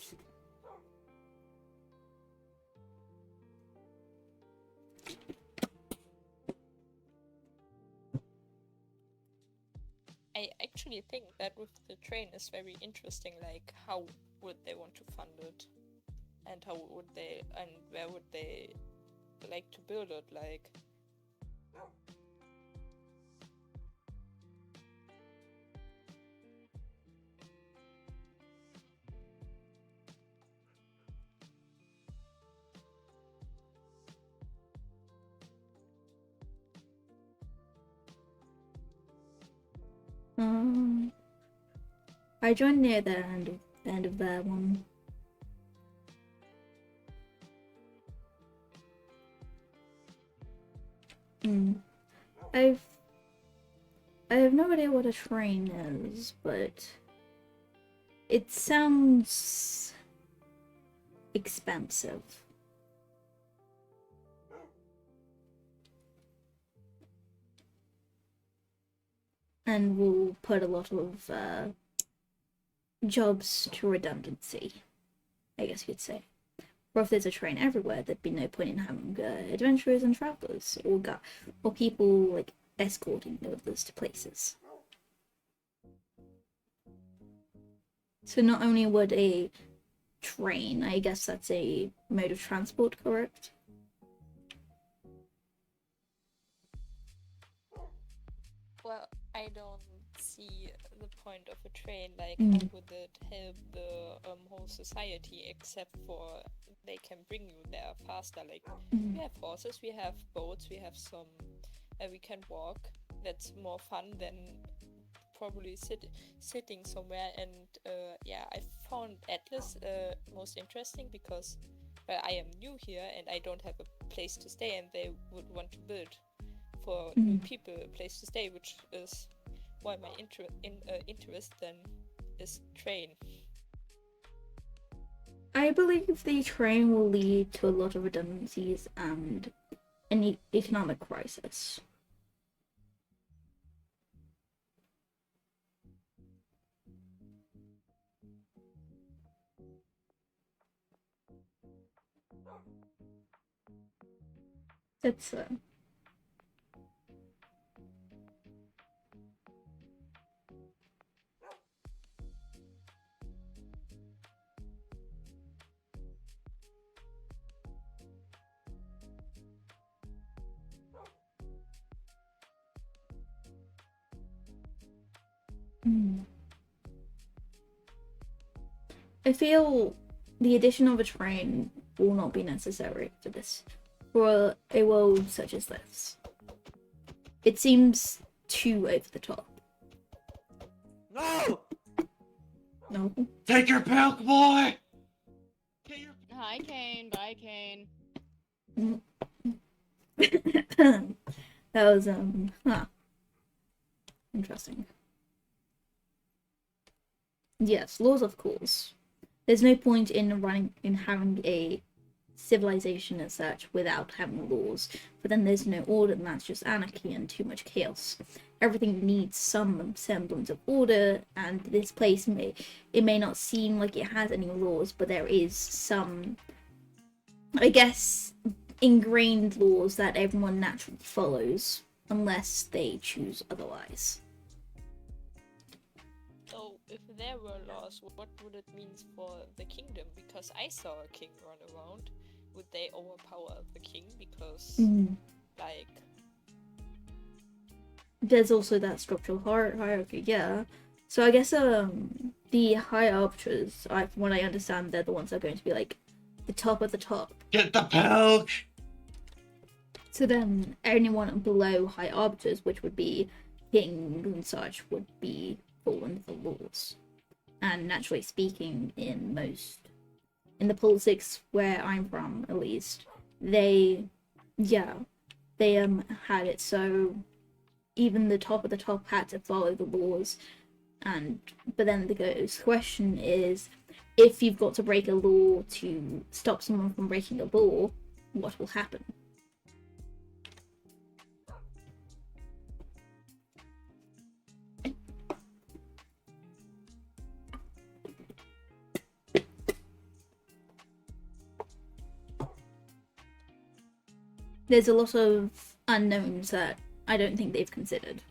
I actually think that with the train is very interesting, like how would they want to fund it, and where would they like to build it, like. I joined near the end of that one. I have no idea what a train is, but it sounds expensive. And will put a lot of jobs to redundancy, I guess you'd say. Or if there's a train everywhere, there'd be no point in having adventurers and travelers, or people like escorting others to places. So not only would a train, I guess that's a mode of transport, correct? Well, I don't see the point of a train, like how would it help the whole society, except for they can bring you there faster. Like we have horses, we have boats, we have some we can walk. That's more fun than probably sitting somewhere. And I found Atlas most interesting because I am new here and I don't have a place to stay, and they would want to build for new people a place to stay, which is why my interest then is train. I believe the train will lead to a lot of redundancies and an economic crisis. It's I feel the addition of a train will not be necessary for a world such as this. It seems too over the top. No! No. Take your milk, boy! Hi, Kane. Bye, Kane. That was interesting. Yes, laws of course. There's no point in having a civilization as such without having laws, but then there's no order, and that's just anarchy and too much chaos. Everything needs some semblance of order, and this place may not seem like it has any laws, but there is some, I guess, ingrained laws that everyone naturally follows, unless they choose otherwise. So, if there were laws, what would it mean for the kingdom? Because I saw a king run around. Would they overpower the king? Because, like... There's also that structural hierarchy, yeah. So I guess, the high arbiters, from what I understand, they're the ones that are going to be like the top of the top. Get the pilk! So then anyone below high arbiters, which would be kings and such, would be fall under the laws. And naturally speaking, in the politics where I'm from, at least, they had it so even the top of the top had to follow the laws. But then the question is, if you've got to break a law to stop someone from breaking a law, what will happen? There's a lot of unknowns that I don't think they've considered.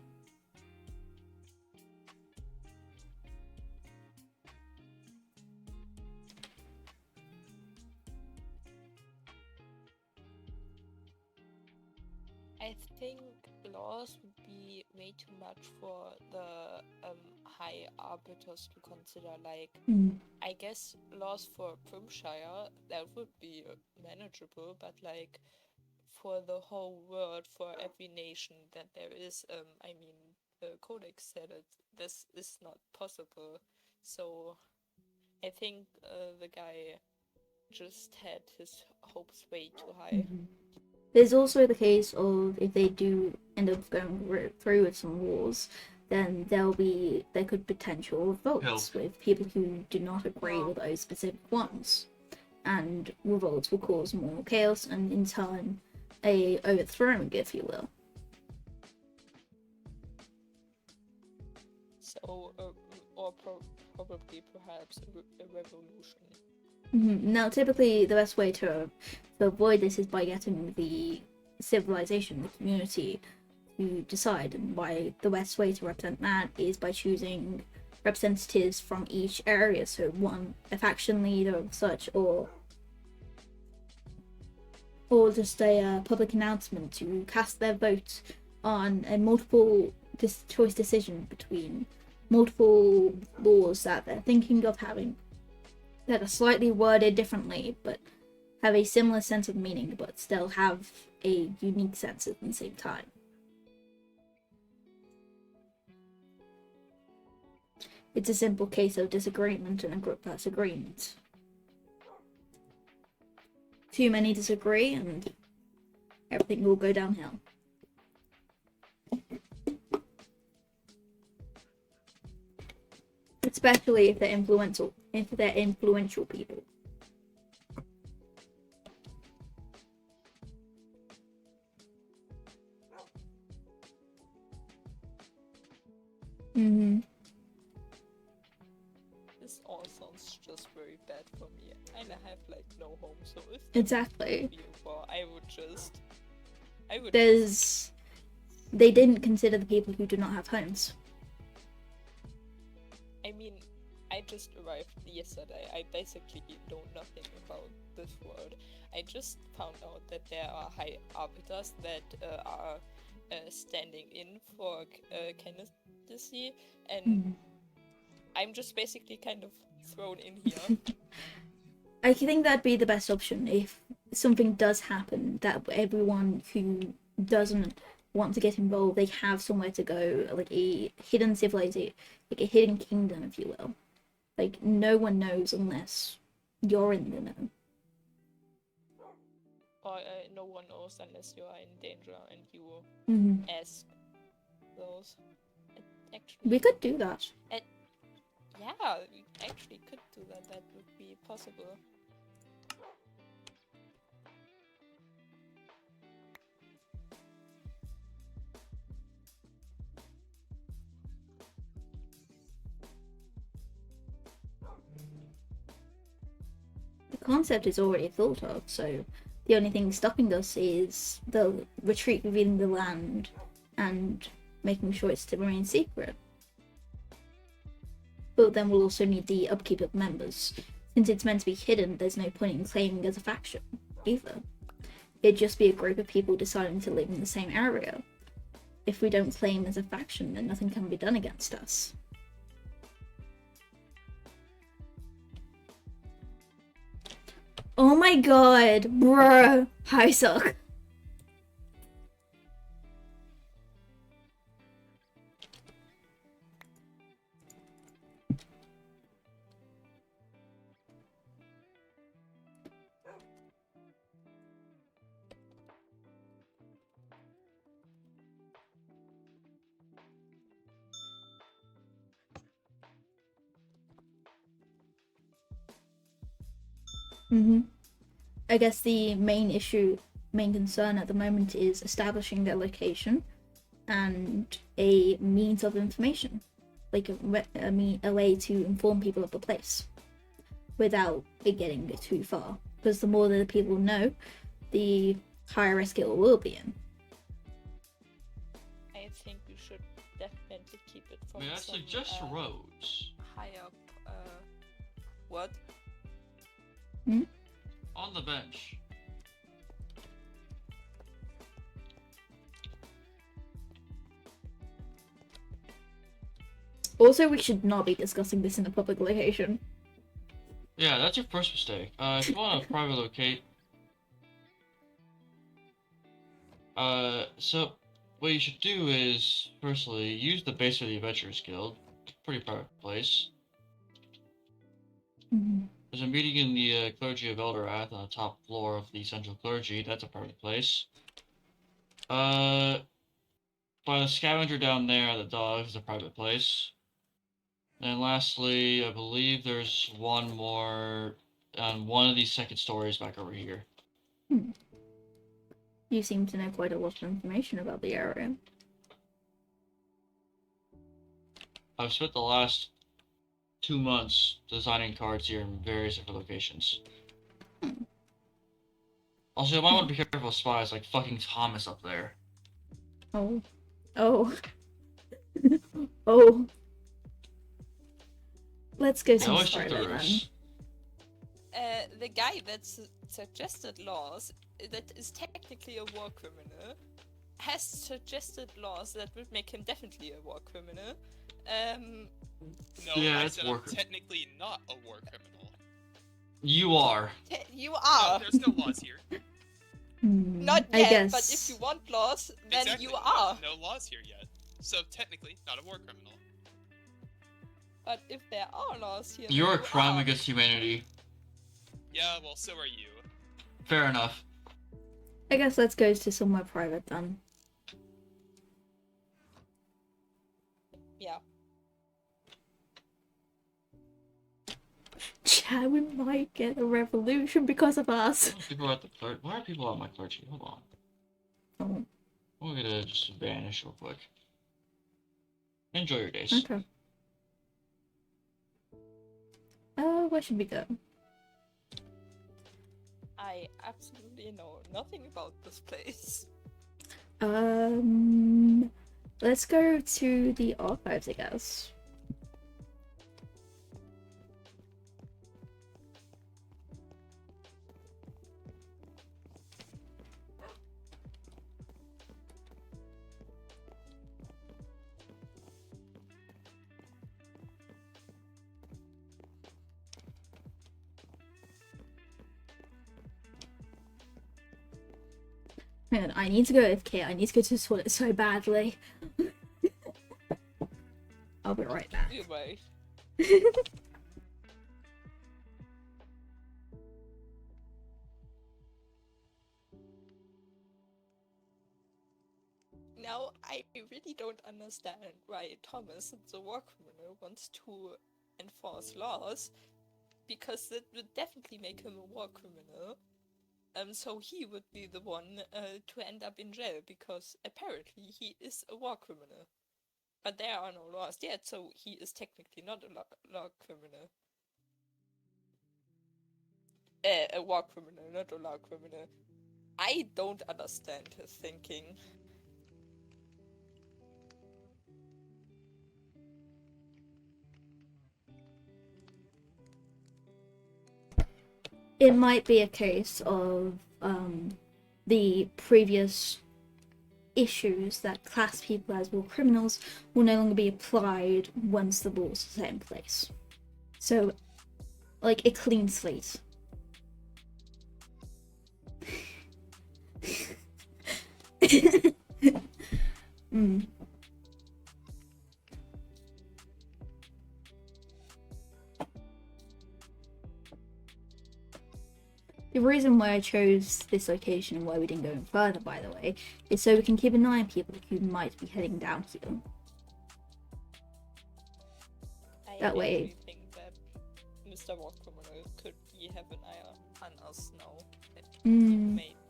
I think laws would be way too much for the high arbiters to consider. Like, I guess laws for Primshire, that would be manageable, but like for the whole world, for every nation that there is, I mean, the Codex said that this is not possible. So I think the guy just had his hopes way too high. There's also the case of if they do end up going through with some wars, then there could potential revolts with people who do not agree with those specific ones, and revolts will cause more chaos and in turn a overthrowing, if you will. So, or probably perhaps a revolution. Now, typically, the best way to avoid this is by getting the civilization, the community, to decide. And why the best way to represent that is by choosing representatives from each area. So, a faction leader of such, or just a public announcement to cast their vote on a multiple choice decision between multiple laws that they're thinking of having, that are slightly worded differently, but have a similar sense of meaning, but still have a unique sense at the same time. It's a simple case of disagreement and a group that's agreement. Too many disagree and everything will go downhill. Especially if they're influential people. This all sounds just very bad for me. And I have like no home, so if Exactly. They didn't consider the people who do not have homes. I mean, I just arrived yesterday. I basically know nothing about this world. I just found out that there are high arbiters that are standing in for candidacy, and I'm just basically kind of thrown in here. I think that'd be the best option if something does happen, that everyone who doesn't want to get involved, they have somewhere to go, like a hidden civilization, like a hidden kingdom, if you will. Like, no one knows unless you're in the know. Or no one knows unless you are in danger and you ask those. Actually, We could do that. Yeah, we actually could do that. That would be possible. The concept is already thought of, so the only thing stopping us is the retreat within the land and making sure it's to remain secret. But then we'll also need the upkeep of members. Since it's meant to be hidden, there's no point in claiming as a faction, either. It'd just be a group of people deciding to live in the same area. If we don't claim as a faction, then nothing can be done against us. my god, bruh, I suck. I guess the main concern at the moment is establishing their location and a means of information, like a way to inform people of the place without it getting too far. Because the more that the people know, the higher risk it will be in. I think we should definitely keep it from May I some, suggest roads? high up, what? On the bench. Also, we should not be discussing this in a public location. Yeah, that's your first mistake. If you want to private locate, so what you should do is, firstly, use the base of the Adventurers Guild. Pretty private place. There's a meeting in the clergy of Eldorath on the top floor of the central clergy. That's a private place. By the scavenger down there at the dogs is a private place. And lastly, I believe there's one more on one of these second stories back over here. You seem to know quite a lot of information about the area. I've spent the last 2 months designing cards here in various different locations. Also, you might want to be careful of spies like fucking Thomas up there. Oh. Oh. Oh. Let's go to private then. The guy that suggested laws that is technically a war criminal has suggested laws that would make him definitely a war criminal. No, Yeah, I it's said war I'm criminal. technically not a war criminal. You are. You No, are. there's no laws here. Not I yet, guess. but if you want laws, then Exactly, you are. No laws here yet. So technically, not a war criminal. But if there are laws here, You're a you crime are. against humanity. Yeah, well, so are you. Fair enough. I guess let's go to somewhere private then. Yeah. Chad, we might get a revolution because of us. People are at the clergy. Why are people at my clergy? Hold on. Oh. We're gonna just vanish real quick. Enjoy your days. Okay. Where should we go? I absolutely know nothing about this place. Let's go to the archives, I guess. Man, I need to go AFK. I need to go to the toilet so badly. I'll be right back. You might. Now, I really don't understand why Thomas, the war criminal, wants to enforce laws, because that would definitely make him a war criminal. So he would be the one to end up in jail, because apparently he is a war criminal. But there are no laws yet, so he is technically not a law criminal. A war criminal, not a law criminal. I don't understand his thinking. It might be a case of the previous issues that class people as war criminals will no longer be applied once the laws are set in place. So, like a clean slate. Mm. The reason why I chose this location and why we didn't go any further, by the way, is so we can keep an eye on people who might be heading down here. That way. I think that Mr. Walkcriminal could have an eye on us now. That he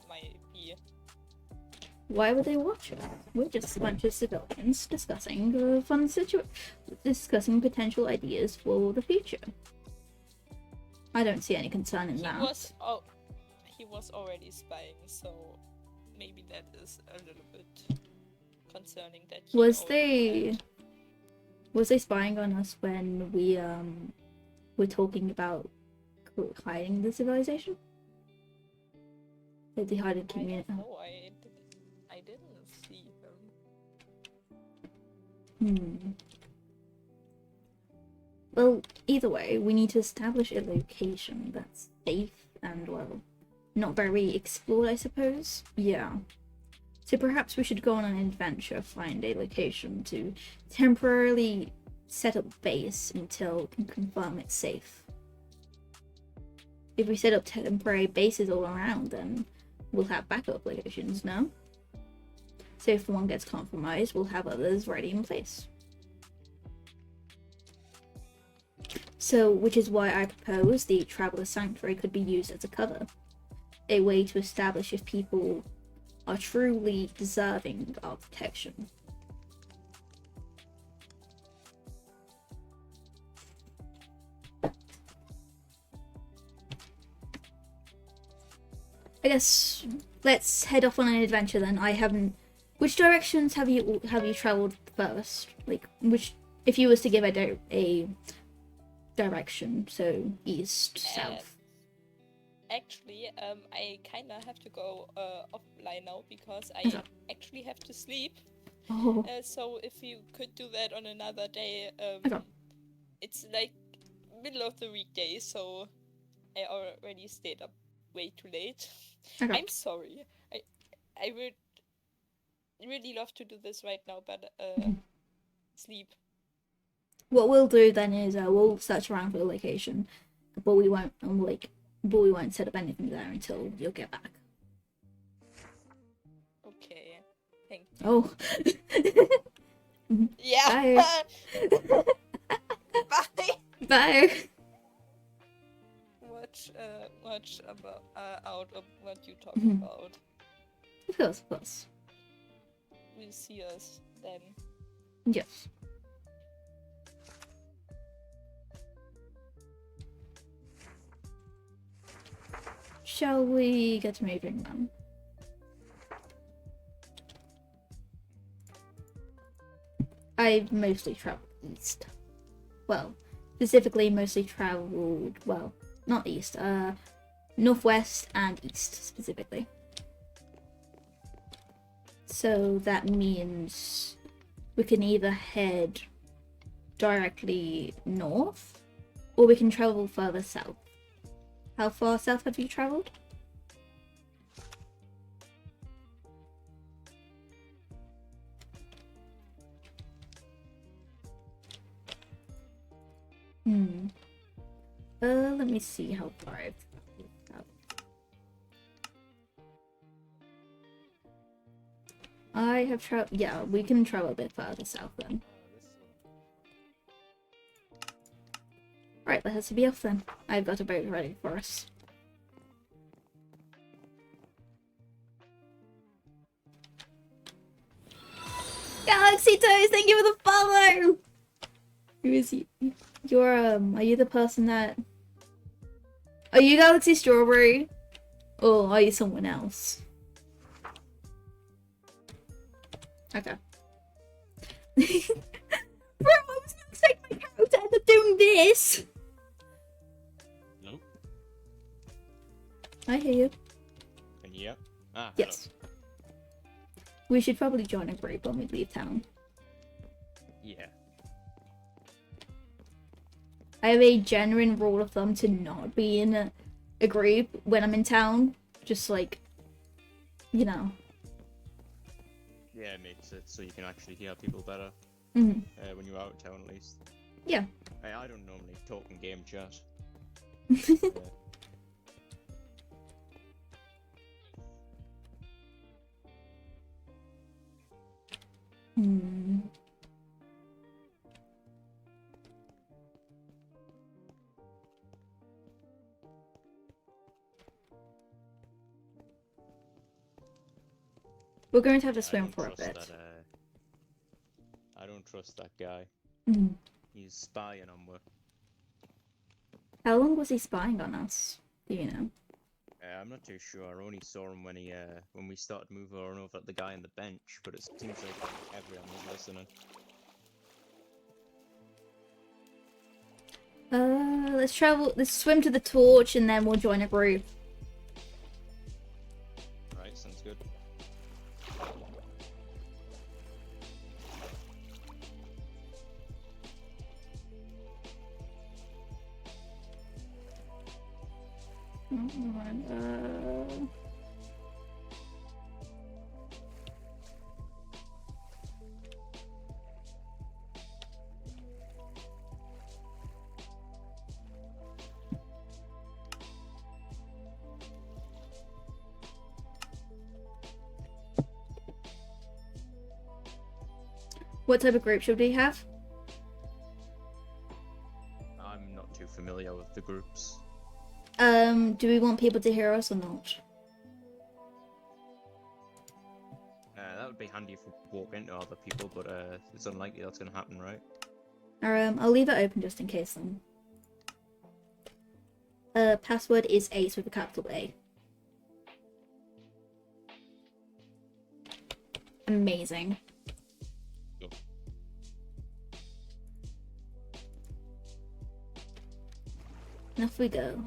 might be. Why would they watch us? We're just a bunch of civilians discussing discussing potential ideas for the future. I don't see any concern in that. He was already spying, so maybe that is a little bit concerning. That he Was already they spying on us when we were talking about hiding the civilization? Did they hide in community? No, I didn't see him. Well, either way, we need to establish a location that's safe and, well, not very explored, I suppose. Yeah. So perhaps we should go on an adventure, find a location to temporarily set up base until we can confirm it's safe. If we set up temporary bases all around, then we'll have backup locations, no? So if one gets compromised, we'll have others ready in place. So, which is why I propose the Traveler Sanctuary could be used as a cover. A way to establish if people are truly deserving of protection. I guess let's head off on an adventure then. I haven't. Which directions have you traveled first? Like, which, if you was to give a direction, so east, south. Actually, I kinda have to go offline now because I actually have to sleep. Oh. So if you could do that on another day, Okay. it's like middle of the weekday, so I already stayed up way too late. Okay. I'm sorry. I would really love to do this right now, but sleep. What we'll do then is we'll search around for the location, but we won't set up anything there until you'll get back. Okay. Thank you. Oh. Yeah. Bye. Bye. Bye. Much about out of what you talk Mhm. about. Of course, of course. We'll see us then. Yes. Shall we get moving then? I've mostly traveled east. Well, specifically mostly traveled, well, not east, northwest and east specifically. So that means we can either head directly north or we can travel further south. How far south have you traveled? Let me see how far I've traveled south. I have traveled, yeah, we can travel a bit further south then. Right, that has to be off then. I've got a boat ready for us. Galaxy Toes, thank you for the follow! Who is you? You're, are you the person that... Are you Galaxy Strawberry? Or are you someone else? Okay. Bro, I was gonna take my character and I'm doing this! Nope. I hear you. Yeah. Ah. Yes. We should probably join a group when we leave town. Yeah. I have a genuine rule of thumb to not be in a group when I'm in town. Just like, you know. Yeah, it makes it so you can actually hear people better Mhm. when you're out of town, at least. Yeah. I don't normally talk in game chat. Hmm. We're going to have to swim for a bit. I don't trust that guy. Mhm. He's spying on me. How long was he spying on us? Do you know? I'm not too sure. I only saw him when we started moving on over at the guy on the bench, but it seems like everyone was listening. Let's swim to the torch and then we'll join a group. Right, sounds good. What type of group should we have? I'm not too familiar with the groups. Do we want people to hear us or not? That would be handy if we walk into other people, but it's unlikely that's gonna happen, right? I'll leave it open just in case then. Password is Ace with a capital A. Amazing. Cool. And off we go.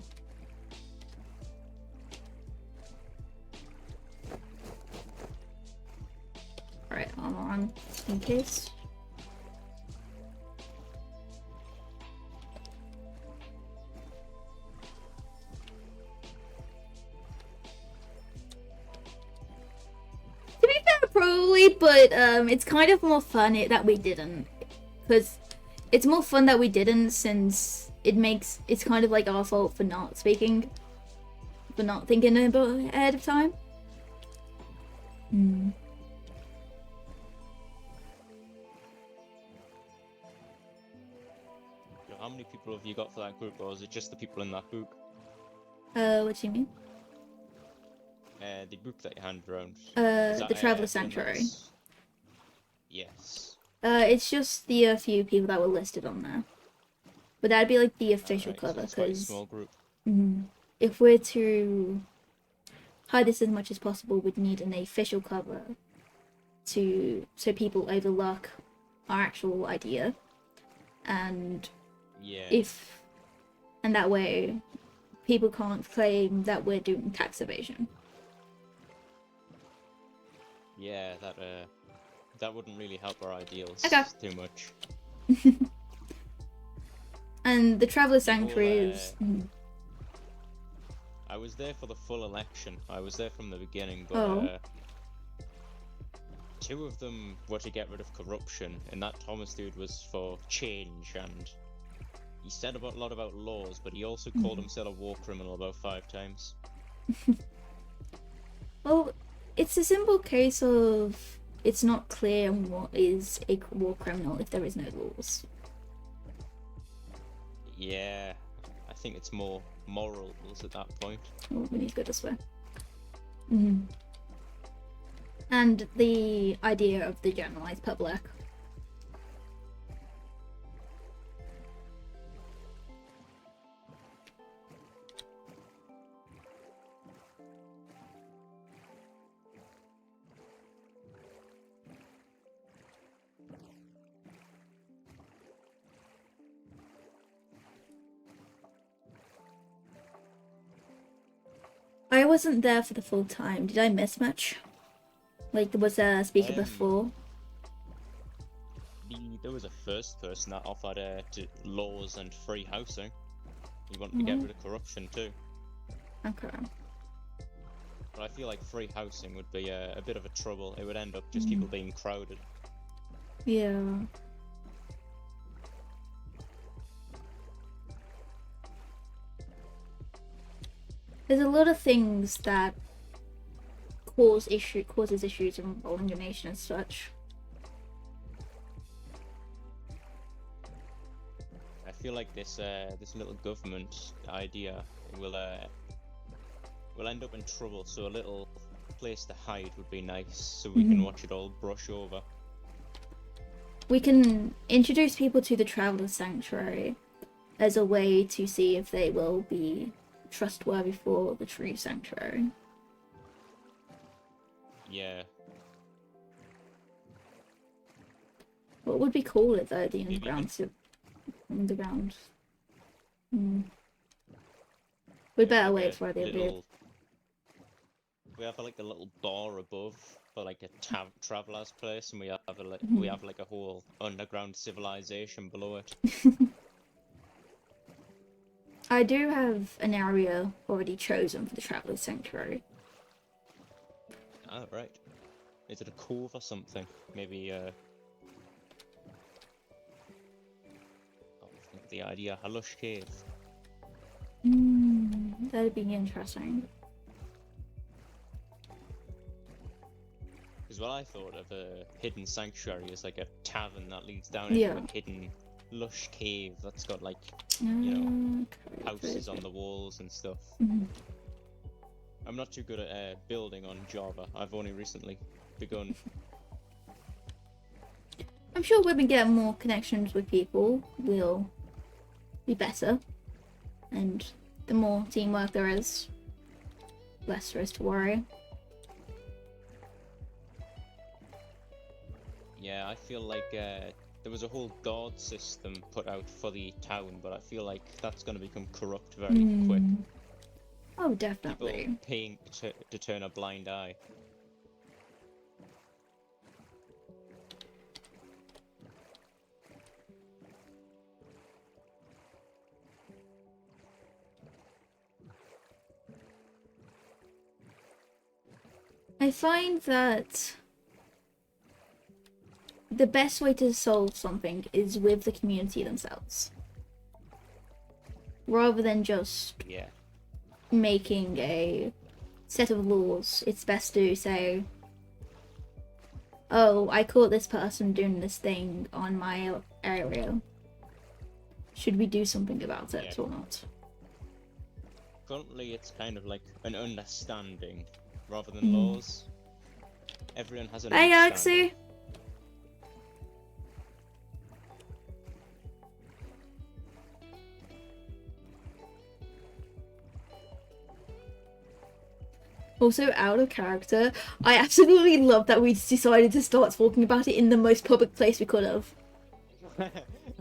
Alright, I'm on in case. To be fair, probably, but it's kind of more fun that we didn't. Because it's more fun that we didn't since it's kind of like our fault for not speaking. For not thinking about it ahead of time. Hmm. How many people have you got for that group, or is it just the people in that book? What do you mean? The book that you hand around. The Traveler Sanctuary. Yes. It's just the few people that were listed on there. But that'd be like the official Alright, so cover, it's quite a because small group. if we're to hide this as much as possible, we'd need an official cover so people overlook our actual idea, and Yeah. and that way people can't claim that we're doing tax evasion. Yeah, that wouldn't really help our ideals Okay. too much. And the Traveler People, Sanctuary is. I was there for the full election. I was there from the beginning, but Oh. two of them were to get rid of corruption, and that Thomas dude was for change, and he said a lot about laws, but he also called himself a war criminal about 5 times. Well, it's a simple case of it's not clear what is a war criminal if there is no laws. Yeah, I think it's more morals at that point. Oh, we need to go this way. And the idea of the generalized public. I wasn't there for the full time. Did I miss much? Like, was there a speaker before? There was a first person that offered laws and free housing. He wanted to get rid of corruption too. Okay. But I feel like free housing would be a bit of a trouble. It would end up just people being crowded. Yeah. There's a lot of things that causes issues in rolling donation and such. I feel like this little government idea will end up in trouble. So a little place to hide would be nice, so we can watch it all brush over. We can introduce people to the Traveler Sanctuary as a way to see if they will be trustworthy for the true sanctuary. Yeah. What would be cooler though, the underground. We better wait for the little... We have like a little bar above for like a traveler's place, and we have like a whole underground civilization below it. I do have an area already chosen for the Traveler Sanctuary. Oh, right. Is it a cove or something? Maybe, the idea, a lush cave. That'd be interesting. Because what I thought of a hidden sanctuary is like a tavern that leads down into a hidden lush cave that's got like, you know, houses on the walls and stuff. I'm not too good at building on Java. I've only recently begun. I'm sure when we get more connections with people, we'll be better. And the more teamwork there is, less there is to worry. Yeah, I feel like there was a whole guard system put out for the town, but I feel like that's going to become corrupt very quick. Oh, definitely. People paying to turn a blind eye. I find that the best way to solve something is with the community themselves. Rather than just making a set of laws, it's best to say, oh, I caught this person doing this thing on my area. Should we do something about it or not? Currently, it's kind of like an understanding rather than laws. Everyone has an Hey, understanding. Axie! Also, out of character, I absolutely love that we decided to start talking about it in the most public place we could have.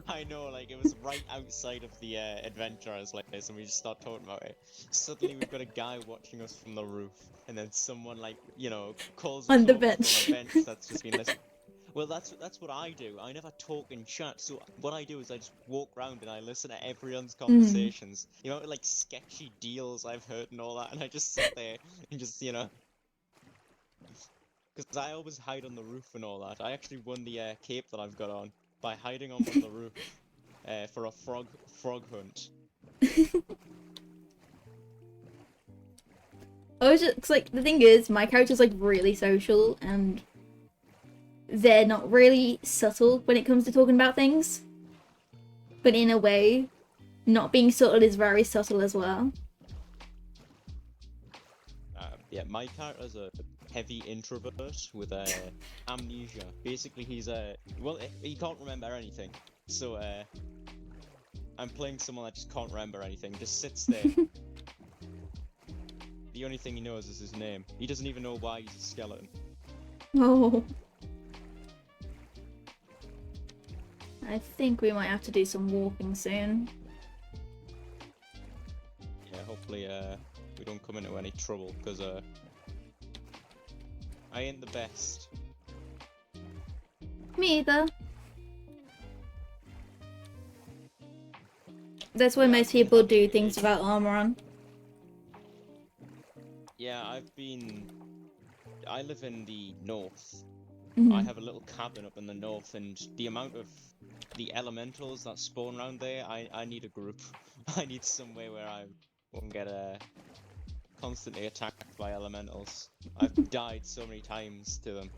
I know, like, it was right outside of the adventurers place, and we just start talking about it. Suddenly, we've got a guy watching us from the roof, and then someone, like, you know, calls us On the over bench. from a bench that's just been listening. Well, that's what I do. I never talk in chat, so what I do is I just walk around and I listen to everyone's conversations. You know, like sketchy deals I've heard and all that, and I just sit there and just, you know. Because I always hide on the roof and all that. I actually won the cape that I've got on by hiding on one of the roof for a frog hunt. I was just, 'cause, like, the thing is, my character's, like, really social, and they're not really subtle when it comes to talking about things. But in a way, not being subtle is very subtle as well. Yeah, my character's a heavy introvert with amnesia. Basically, he's well, he can't remember anything. So I'm playing someone that just can't remember anything, just sits there. The only thing he knows is his name. He doesn't even know why he's a skeleton. Oh. I think we might have to do some walking soon. Yeah, hopefully we don't come into any trouble, because I ain't the best. Me either. That's why most people do things without armor on. Yeah, I live in the north. Mhm. I have a little cabin up in the north, and the amount of the elementals that spawn around there, I need a group. I need somewhere where I won't get constantly attacked by elementals. I've died so many times to them.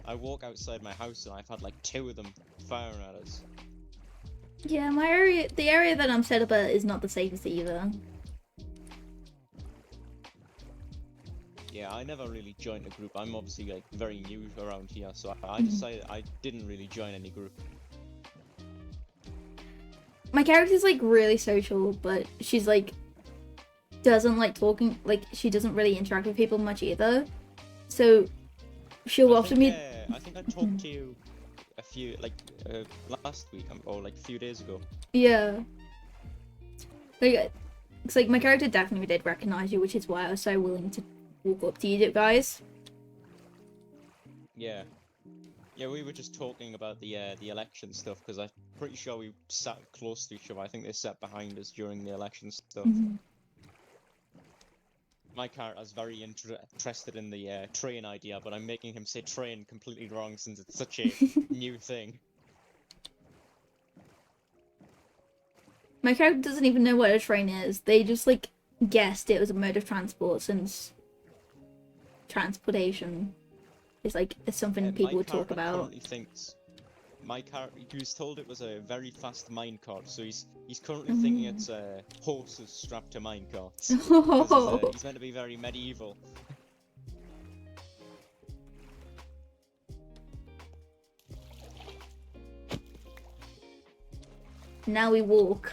I walk outside my house and I've had like 2 of them firing at us. Yeah, my area, the area that I'm set up at is not the safest either. Yeah, I never really joined a group. I'm obviously like very new around here, so I decided I didn't really join any group. My character's like really social, but she's like doesn't like talking, like she doesn't really interact with people much either. So she'll often be. I think I talked to you a few last week or like a few days ago. Yeah. Like, it's like my character definitely did recognize you, which is why I was so willing to walk up to you guys. Yeah. Yeah, we were just talking about the election stuff because I'm pretty sure we sat close to each other. I think they sat behind us during the election stuff. My character's very interested in the train idea, but I'm making him say train completely wrong since it's such a new thing. My character doesn't even know what a train is. They just like guessed it was a mode of transport since transportation is like something people would talk about. Currently thinks my character, he was told it was a very fast minecart, so he's currently thinking it's horses strapped to minecarts. He's meant to be very medieval. Now we walk.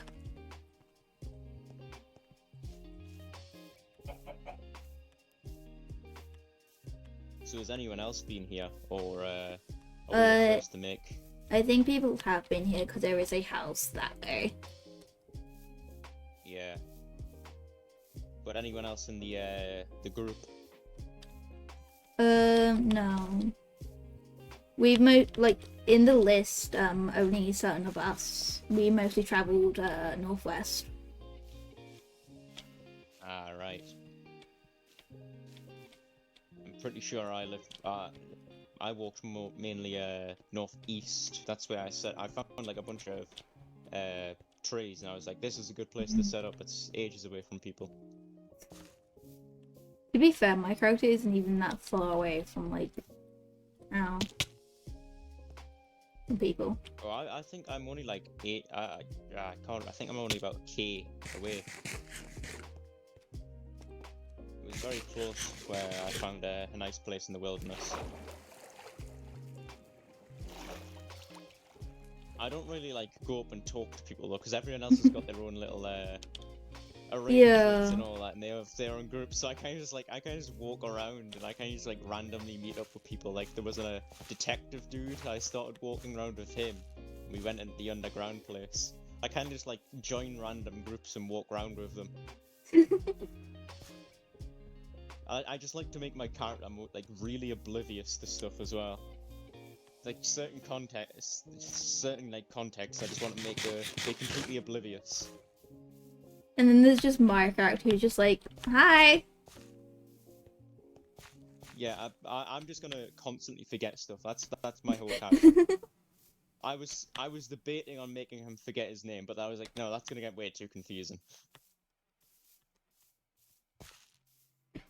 So has anyone else been here, or are we the first to make? I think people have been here because there is a house that way. Yeah. But anyone else in the group? No. We've like in the list, only certain of us. We mostly travelled northwest. Ah, right. I'm pretty sure I live. I walked mainly northeast. That's where I found like a bunch of trees, and I was like, this is a good place to set up. It's ages away from people. To be fair, my character isn't even that far away from like, from people. Oh, I think I'm only like 8. I think I'm only about K away. It was very close where I found a nice place in the wilderness. I don't really like go up and talk to people though, because everyone else has got their own little arrangements and all that, and they have their own groups. So I kind of just walk around, and I kind of just like randomly meet up with people. Like there was a detective dude. I started walking around with him. We went into the underground place. I kind of just like join random groups and walk around with them. I just like to make my character like really oblivious to stuff as well. Like certain contexts, I just want to make they're completely oblivious. And then there's just my character who's just like, hi. Yeah, I'm just gonna constantly forget stuff. That's my whole character. I was debating on making him forget his name, but I was like, no, that's gonna get way too confusing.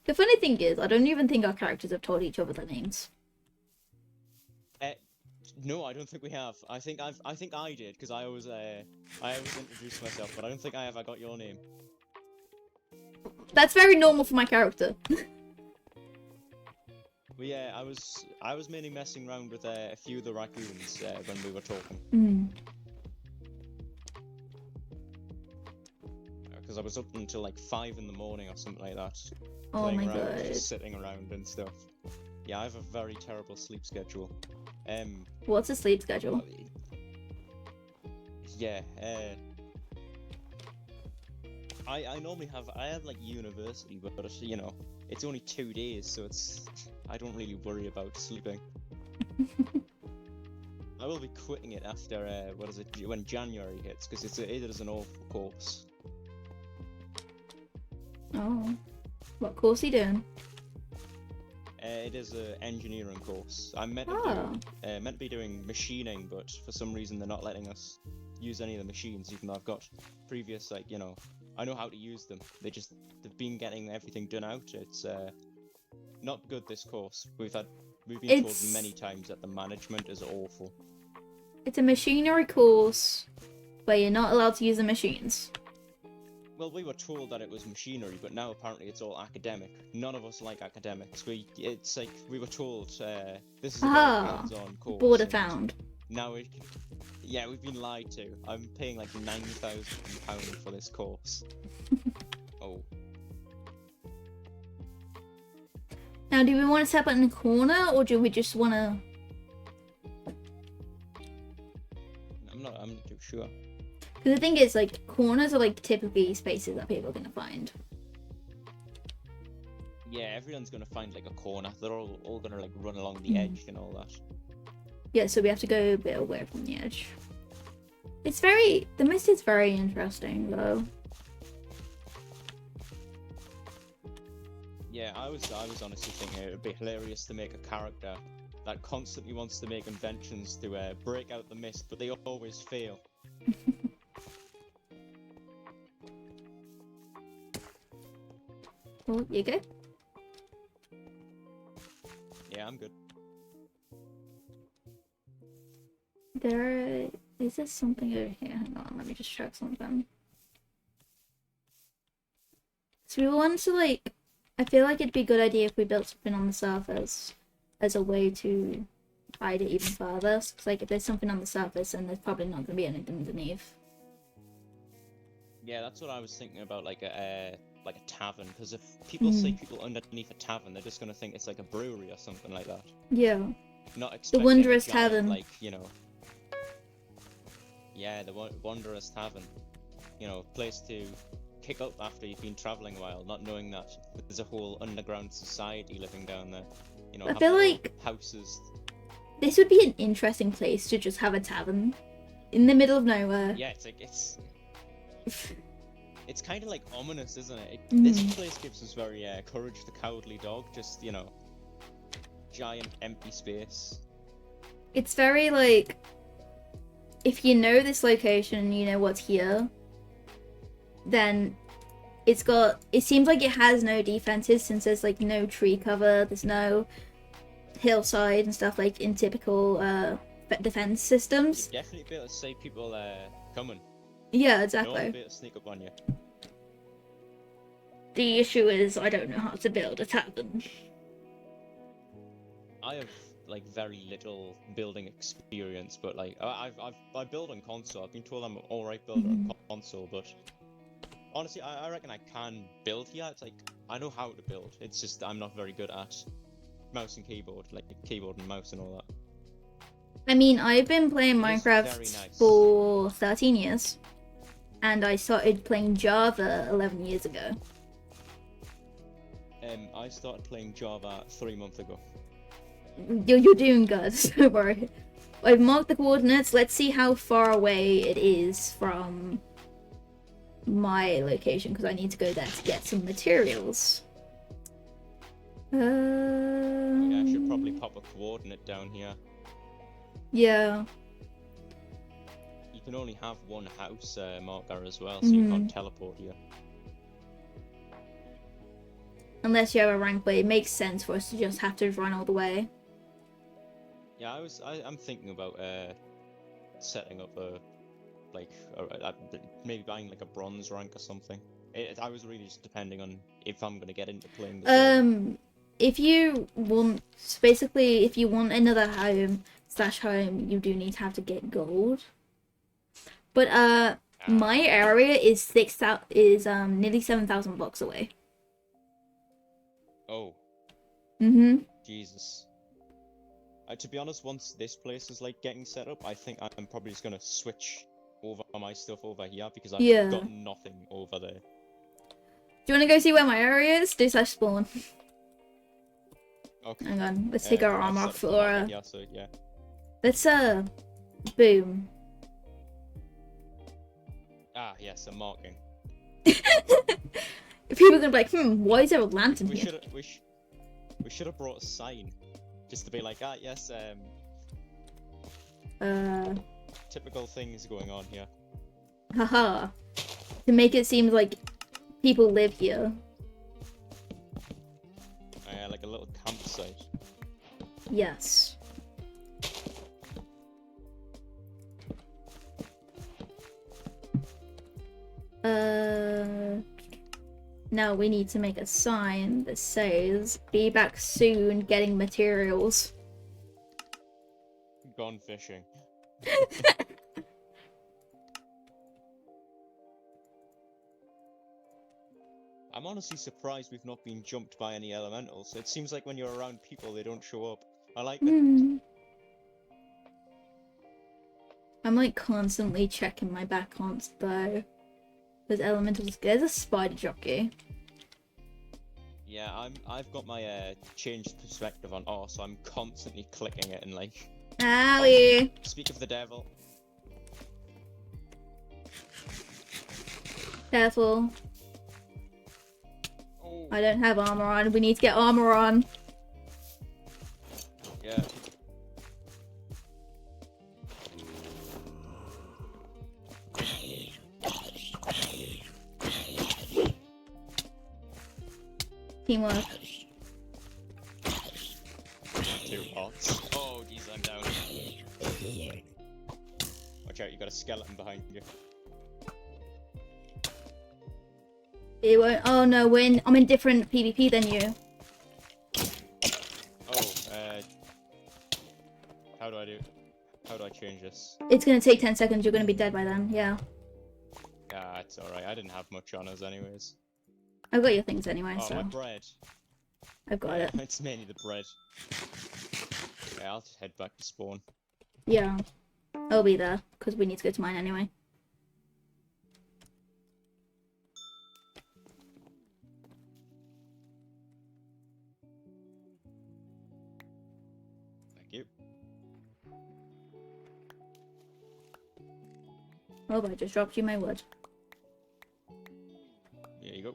The funny thing is, I don't even think our characters have told each other their names. No, I don't think we have. I think I did because I always introduced myself, but I don't think I ever got your name. That's very normal for my character. Well, yeah, I was mainly messing around with a few of the raccoons when we were talking. Because I was up until like 5 in the morning or something like that. Oh my around, god. just sitting around and stuff. Yeah, I have a very terrible sleep schedule. What's a sleep schedule? Yeah, I normally have like university, but you know, it's only 2 days, so I don't really worry about sleeping. I will be quitting it after when January hits, because it is an awful course. Oh. What course are you doing? It is an engineering course. I'm meant to be doing machining, but for some reason they're not letting us use any of the machines, even though I've got previous, like, you know, I know how to use them. They've been getting everything done out. It's not good, this course. We've been told many times that the management is awful. It's a machinery course where you're not allowed to use the machines. Well, we were told that it was machinery, but now apparently it's all academic. None of us like academics. It's like we were told this is a very hands-on course. Border found. Now yeah, we've been lied to. I'm paying like £9,000 for this course. Oh. Now, do we want to set up in the corner, or do we just want to? I'm not too sure. Because the thing is, like, corners are like typically spaces that people are gonna find. Yeah, everyone's gonna find like a corner. They're all gonna like run along the edge and all that. Yeah, so we have to go a bit away from the edge. The mist is very interesting, though. Yeah, I was honestly thinking it would be hilarious to make a character that constantly wants to make inventions to break out the mist, but they always fail. Oh, you good? Yeah, I'm good. Is there something over here? Hang on, let me just check something. So we want to, like, I feel like it'd be a good idea if we built something on the surface as a way to hide it even further. Because, like, if there's something on the surface, then there's probably not going to be anything underneath. Yeah, that's what I was thinking about, like a tavern. Because if people see people underneath a tavern, they're just gonna think it's like a brewery or something like that. Yeah. Not expecting the Wondrous a giant, Tavern. like, you know. Yeah, the Wondrous Tavern. You know, place to kick up after you've been traveling a while, not knowing that there's a whole underground society living down there. You know, I feel like houses. this would be an interesting place to just have a tavern in the middle of nowhere. Yeah, it's kind of like ominous, isn't it? This place gives us very Courage the Cowardly Dog. Just, you know, giant empty space. It's very like, if you know this location, you know what's here, then it seems like it has no defenses, since there's like no tree cover, there's no hillside and stuff like in typical defense systems. You'd definitely be able to see people coming. Yeah, exactly. No one will be able to sneak up on you. The issue is I don't know how to build a tavern. I have like very little building experience, but like I build on console. I've been told I'm an alright builder on console, but honestly, I reckon I can build here. It's like I know how to build. It's just I'm not very good at mouse and keyboard, like keyboard and mouse and all that. I mean, I've been playing Minecraft for 13 years, and I started playing Java 11 years ago. I started playing Java 3 months ago. You're doing good, don't worry. I've marked the coordinates. Let's see how far away it is from my location, because I need to go there to get some materials. Yeah, I should probably pop a coordinate down here. Yeah. You can only have one house marker as well, so you can't teleport here. Unless you have a rank where it makes sense for us to just have to run all the way. Yeah, I'm thinking about setting up maybe buying like a bronze rank or something. I was really just depending on if I'm gonna get into playing this game. If you want, basically, if you want another home, you do need to have to get gold. But my area is nearly 7,000 blocks away. Oh. Jesus. To be honest, once this place is like getting set up, I think I'm probably just gonna switch over my stuff over here, because I've got nothing over there. Do you want to go see where my area is? Do / spawn. Okay. Hang on, let's take our armor off for yeah, so, yeah. Let's boom. Ah, yes, a marking. People are gonna be like, why is there a lantern We here? should have brought a sign, just to be like, yes, typical things going on here. Haha. To make it seem like people live here. Like a little campsite. Yes. Now we need to make a sign that says, "Be back soon, getting materials." Gone fishing. I'm honestly surprised we've not been jumped by any elementals. It seems like when you're around people, they don't show up. I like that. I'm like constantly checking my back haunts though. There's elementals. There's a spider jockey. Yeah, I've got my changed perspective on R, so I'm constantly clicking it and like. Owie! Speak of the devil. Careful. Oh. I don't have armor on. We need to get armor on. Yeah. Teamwork. Two hearts. Oh, geez, I'm down. Watch out, you got a skeleton behind you. It won't. Oh no, I'm in different PvP than you. Oh, how do I change this? It's gonna take 10 seconds. You're gonna be dead by then. Yeah. Ah, it's alright. I didn't have much on us anyways. I've got your things anyway, Oh, so. my bread. I've got it. It's mainly the bread. Yeah, I'll just head back to spawn. Yeah. I'll be there, because we need to go to mine anyway. Thank you. Oh, I just dropped you my wood. Here you go.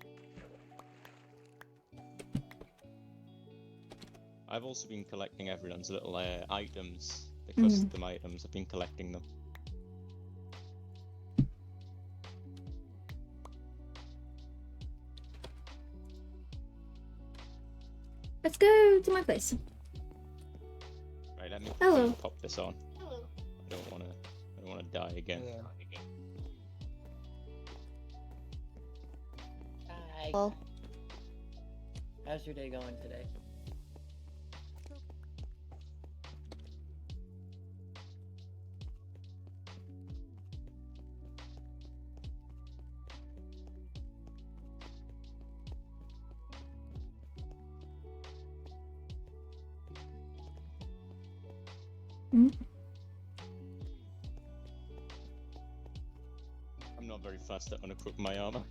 I've also been collecting everyone's little items, the custom items. I've been collecting them. Let's go to my place. Right, let me Hello. pop this on. Hello. I don't wanna die again. Hi. Well, How's your day going today? I'm not very fast at unequipping my armor.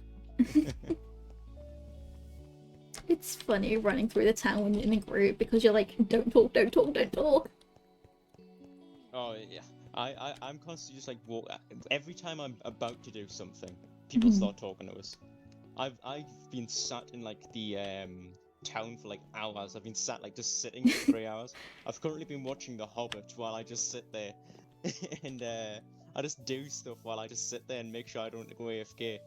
It's funny running through the town when you're in a group because you're like, don't talk, don't talk, don't talk. Oh yeah, I'm constantly just like, well, every time I'm about to do something, people start talking to us. I've been sat in like the town for like hours. I've been sat like just sitting for 3 hours. I've currently been watching The Hobbit while I just sit there, and I just do stuff while I just sit there and make sure I don't go AFK.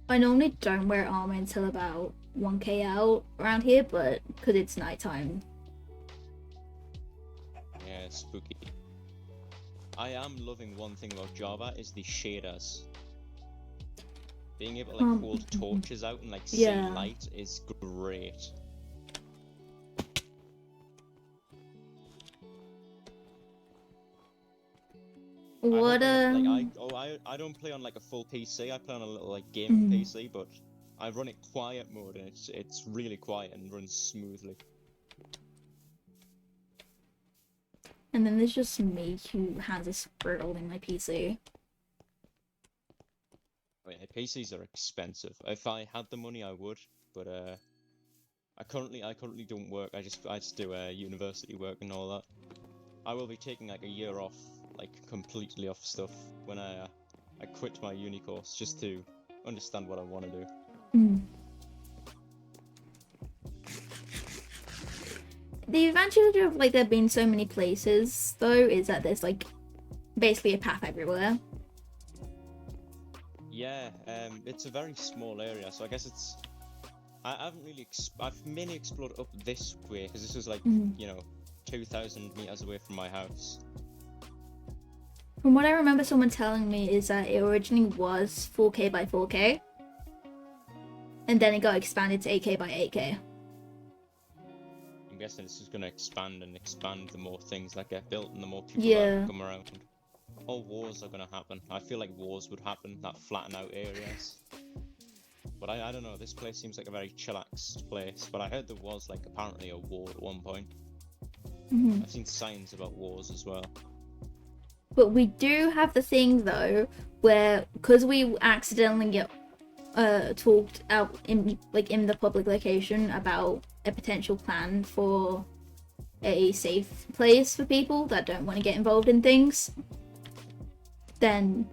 I normally don't wear armor until about 1k out around here, but because it's nighttime. Yeah, spooky. I am loving one thing about Java is the shaders. Being able to like hold torches out and like see light is great. What I don't play on like a full PC. I play on a little like gaming PC, but I run it quiet mode and it's really quiet and runs smoothly. And then there's just me who has a squirrel in my PC. I mean, PCs are expensive. If I had the money, I would, but I currently don't work. I just do university work and all that. I will be taking like a year off, like completely off stuff when I quit my uni course just to understand what I want to do. The advantage of like there being so many places though is that there's like basically a path everywhere. Yeah, it's a very small area, so I guess it's. I haven't really. I've mainly explored up this way because this was like 2,000 meters away from my house. From what I remember someone telling me is that it originally was 4K by 4K. And then it got expanded to 8K by 8K. I'm guessing this is going to expand and expand the more things that get built and the more people that come around. All wars are going to happen. I feel like wars would happen that flatten out areas. But I don't know, this place seems like a very chillaxed place. But I heard there was like apparently a war at one point. I've seen signs about wars as well. But we do have the thing though, where because we accidentally get talked out in the public location about a potential plan for a safe place for people that don't want to get involved in things, then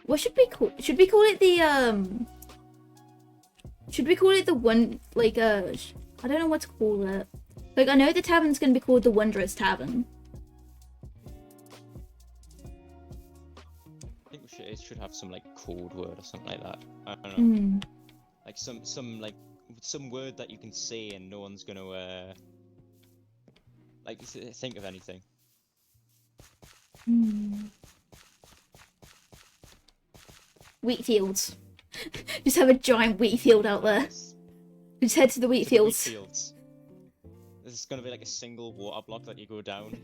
what should we call? Should we call it the Should we call it the one I don't know what to call it. Like I know the tavern's gonna be called the Wondrous Tavern. It should have some like code word or something like that. I don't know. Like some word that you can say and no one's gonna think of anything. Wheat fields. Just have a giant wheat field out there. Just head to the wheat fields. This is gonna be like a single water block that you go down.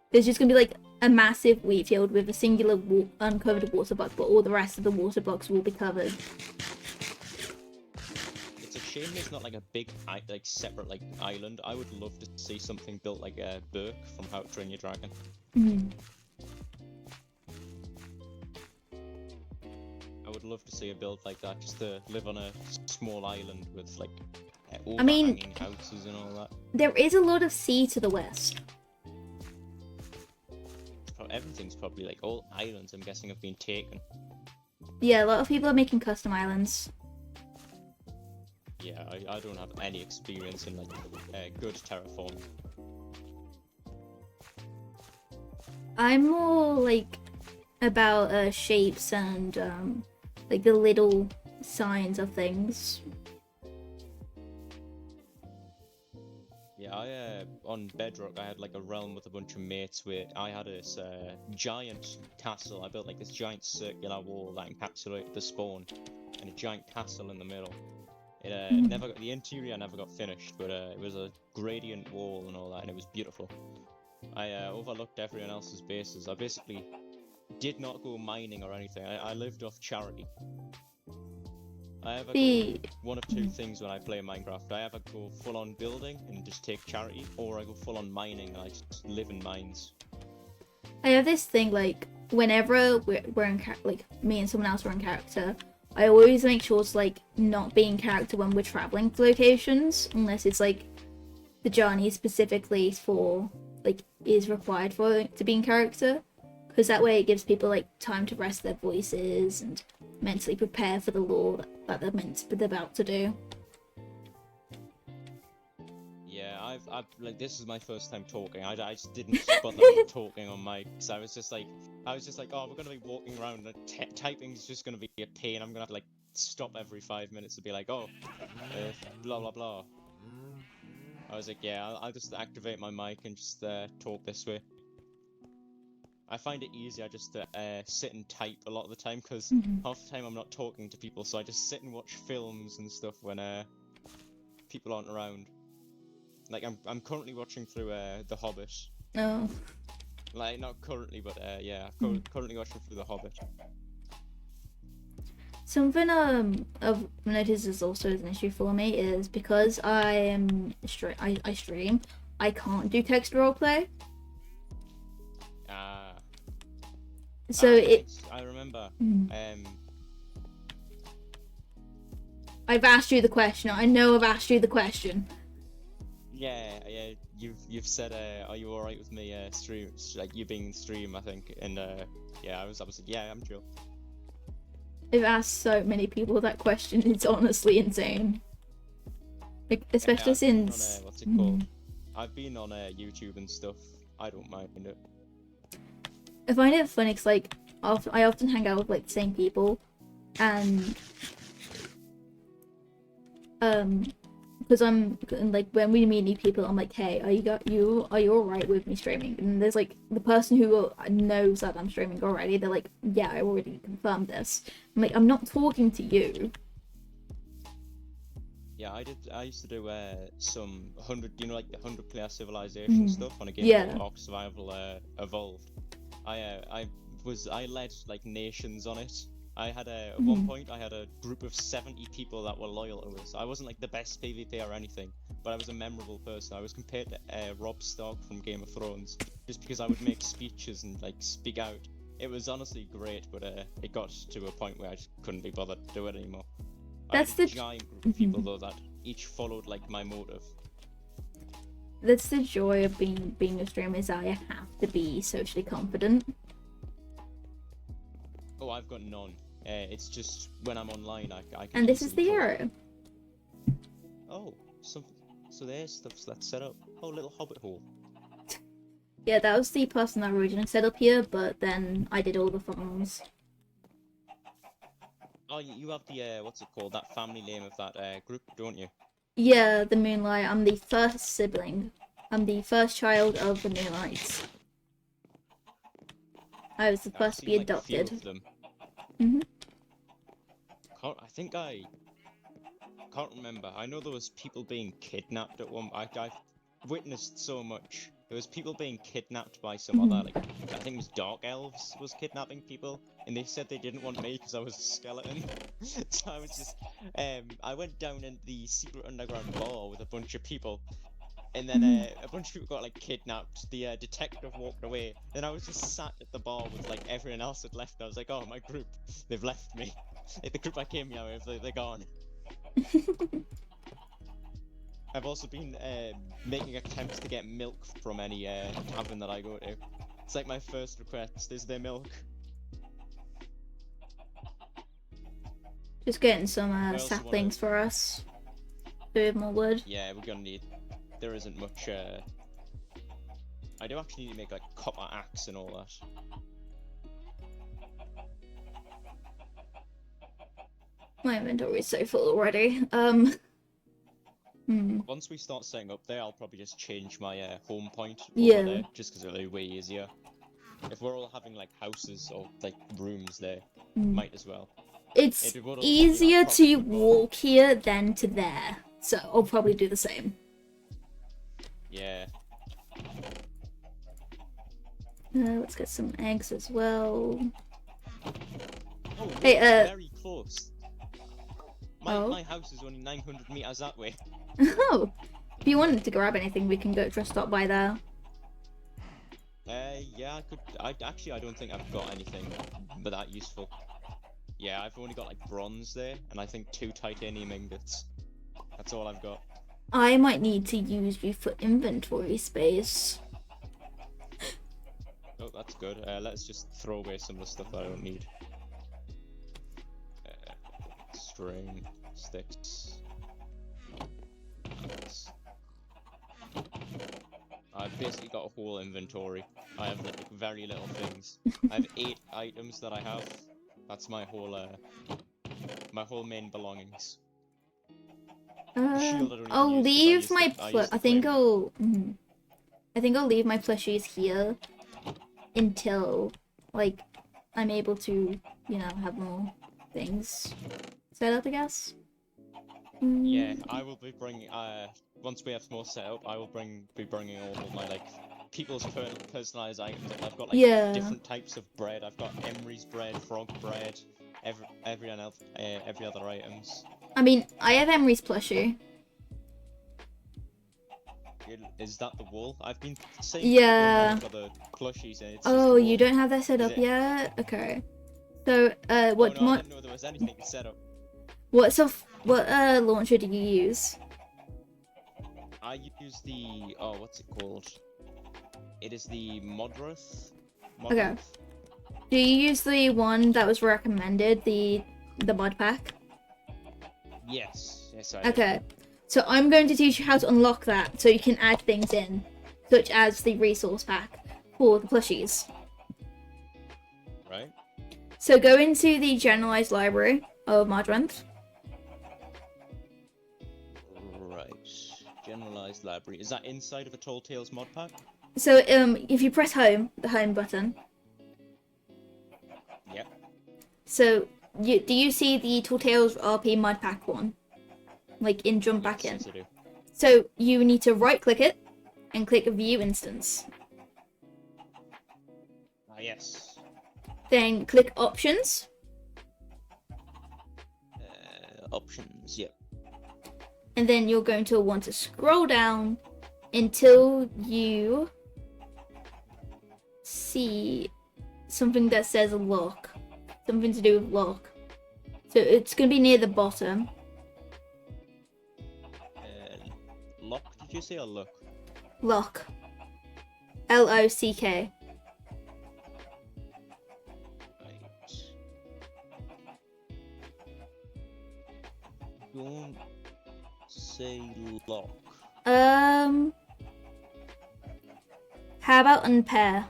There's just gonna be like a massive wheat field with a singular uncovered water block, but all the rest of the water blocks will be covered. It's a shame there's not like a big separate island. I would love to see something built like a Burke from How to Train Your Dragon. I would love to see a build like that, just to live on a small island with like overhanging houses and all that. There is a lot of sea to the west. Everything's probably like all islands. I'm guessing have been taken. Yeah, a lot of people are making custom islands. Yeah, I don't have any experience in good terraforming. I'm more about shapes and the little signs of things. Yeah, on Bedrock I had like a realm with a bunch of mates where I had this giant castle. I built like this giant circular wall that encapsulated the spawn and a giant castle in the middle. It the interior never got finished, but it was a gradient wall and all that, and it was beautiful. I overlooked everyone else's bases. I basically did not go mining or anything. I lived off charity. I either go one of two things when I play Minecraft. I either go full on building and just take charity, or I go full on mining and I just live in mines. I have this thing whenever we're in me and someone else are in character, I always make sure to not be in character when we're traveling to locations, unless it's the journey specifically for is required for to be in character, because that way it gives people time to rest their voices and mentally prepare for the lore that they're about to do. Yeah, I've this is my first time talking. I just didn't bother talking on mic, so I was just like, oh, we're gonna be walking around and typing's just gonna be a pain. I'm gonna have to stop every 5 minutes to be like, oh, blah blah blah. I was like, yeah, I'll just activate my mic and just talk this way. I find it easier just to sit and type a lot of the time, because half the time I'm not talking to people, so I just sit and watch films and stuff when people aren't around. I'm currently watching through The Hobbit. Oh. Not currently, but yeah, currently watching through The Hobbit. Something I've noticed is also an issue for me is because I stream, I can't do text roleplay. So I remember. I've asked you the question. I know I've asked you the question. Yeah, you've said, are you alright with me stream, like you being in stream, I think, and yeah, I was like, yeah, I'm chill. I've asked so many people that question. It's honestly insane. Like, especially I've been since. on, what's it called? I've been on YouTube and stuff. I don't mind it. I find it funny because like I often hang out with like the same people, and because I'm like when we meet new people, I'm like, hey, are you alright with me streaming? And there's like the person who knows that I'm streaming already. They're like, yeah, I already confirmed this. I'm like, I'm not talking to you. Yeah, I used to do some 100, you know, like the 100-player civilization stuff on a game called Ark Survival Evolved. I led like nations on it. I had at one point I had a group of 70 people that were loyal to us. I wasn't like the best PvP or anything, but I was a memorable person. I was compared to Robb Stark from Game of Thrones just because I would make speeches and like speak out. It was honestly great, but it got to a point where I just couldn't be bothered to do it anymore. That's I had a giant group of people though that each followed like my motive. That's the joy of being a streamer, is that I have to be socially confident. Oh, I've got none. It's just when I'm online, I can. And this is the arrow. Oh, so there's stuff that's set up. Oh, little hobbit hole. Yeah, that was the person that originally set up here, but then I did all the farms. Oh, you have the what's it called? That family name of that group, don't you? Yeah, the Moonlight. I'm the first sibling. I'm the first child of the Moonlights. I was the first to be adopted. I think I can't remember. I know there was people being kidnapped at one. I've witnessed so much. There was people being kidnapped by some other, like, I think it was Dark Elves was kidnapping people, and they said they didn't want me because I was a skeleton. So I was just, I went down in the secret underground bar with a bunch of people, and then a bunch of people got like kidnapped. The detective walked away, and I was just sat at the bar with like everyone else had left. I was like, oh, my group, they've left me. Like, the group I came here with, they're gone. I've also been making attempts to get milk from any tavern that I go to. It's like my first request is their milk. Just getting some saplings for us. Do we have more wood? Yeah, we're gonna need. There isn't much. I do actually need to make like copper axe and all that. My inventory is so full already. Once we start setting up there, I'll probably just change my home point Yeah. over there, just because it'll be way easier. If we're all having like houses or like rooms there, might as well. It's easier to walk here than to there, so I'll probably do the same. Yeah. Let's get some eggs as well. Oh, hey, very close. My house is only 900 meters that way. Oh, if you wanted to grab anything, we can go just stop by there. Yeah, I could. I don't think I've got anything but that useful. Yeah, I've only got like bronze there, and I think 2 titanium ingots. That's all I've got. I might need to use you for inventory space. Oh, that's good. Let's just throw away some of the stuff that I don't need. String, sticks. I've basically got a whole inventory. I have like very little things. I have 8 items that I have. That's my whole main belongings. I'll leave my I think I'll leave my plushies here until like I'm able to, you know, have more things set up, I guess. Yeah, I will be bringing. Once we have more set up, I will be bringing all of my like people's personalized items. I've got like different types of bread. I've got Emery's bread, frog bread, every other items. I mean, I have Emery's plushie. Is that the wool? I've been saying for the plushies, and it's oh, you don't have that set up yet? Okay. So, what? Oh, no, I didn't know there was anything set up. What's What launcher do you use? I use the what's it called? It is the Modroth. Okay. Do you use the one that was recommended, the mod pack? Yes, I do. Okay. So I'm going to teach you how to unlock that so you can add things in, such as the resource pack for the plushies. Right. So go into the generalized library of Modrunth. Right. Generalized library. Is that inside of a TallTales mod pack? So if you press home, the home button. Yep. So do you see the TallTales RP mod pack one? Like in jump back in. Yes, I do. So you need to right click it and click view instance. Ah, yes. Then click options. Options, yep. And then you're going to want to scroll down until you see something that says lock. Something to do with lock. So it's going to be near the bottom. Lock, did you say, or look? Lock. L-O-C-K. Don't say lock. How about unpair?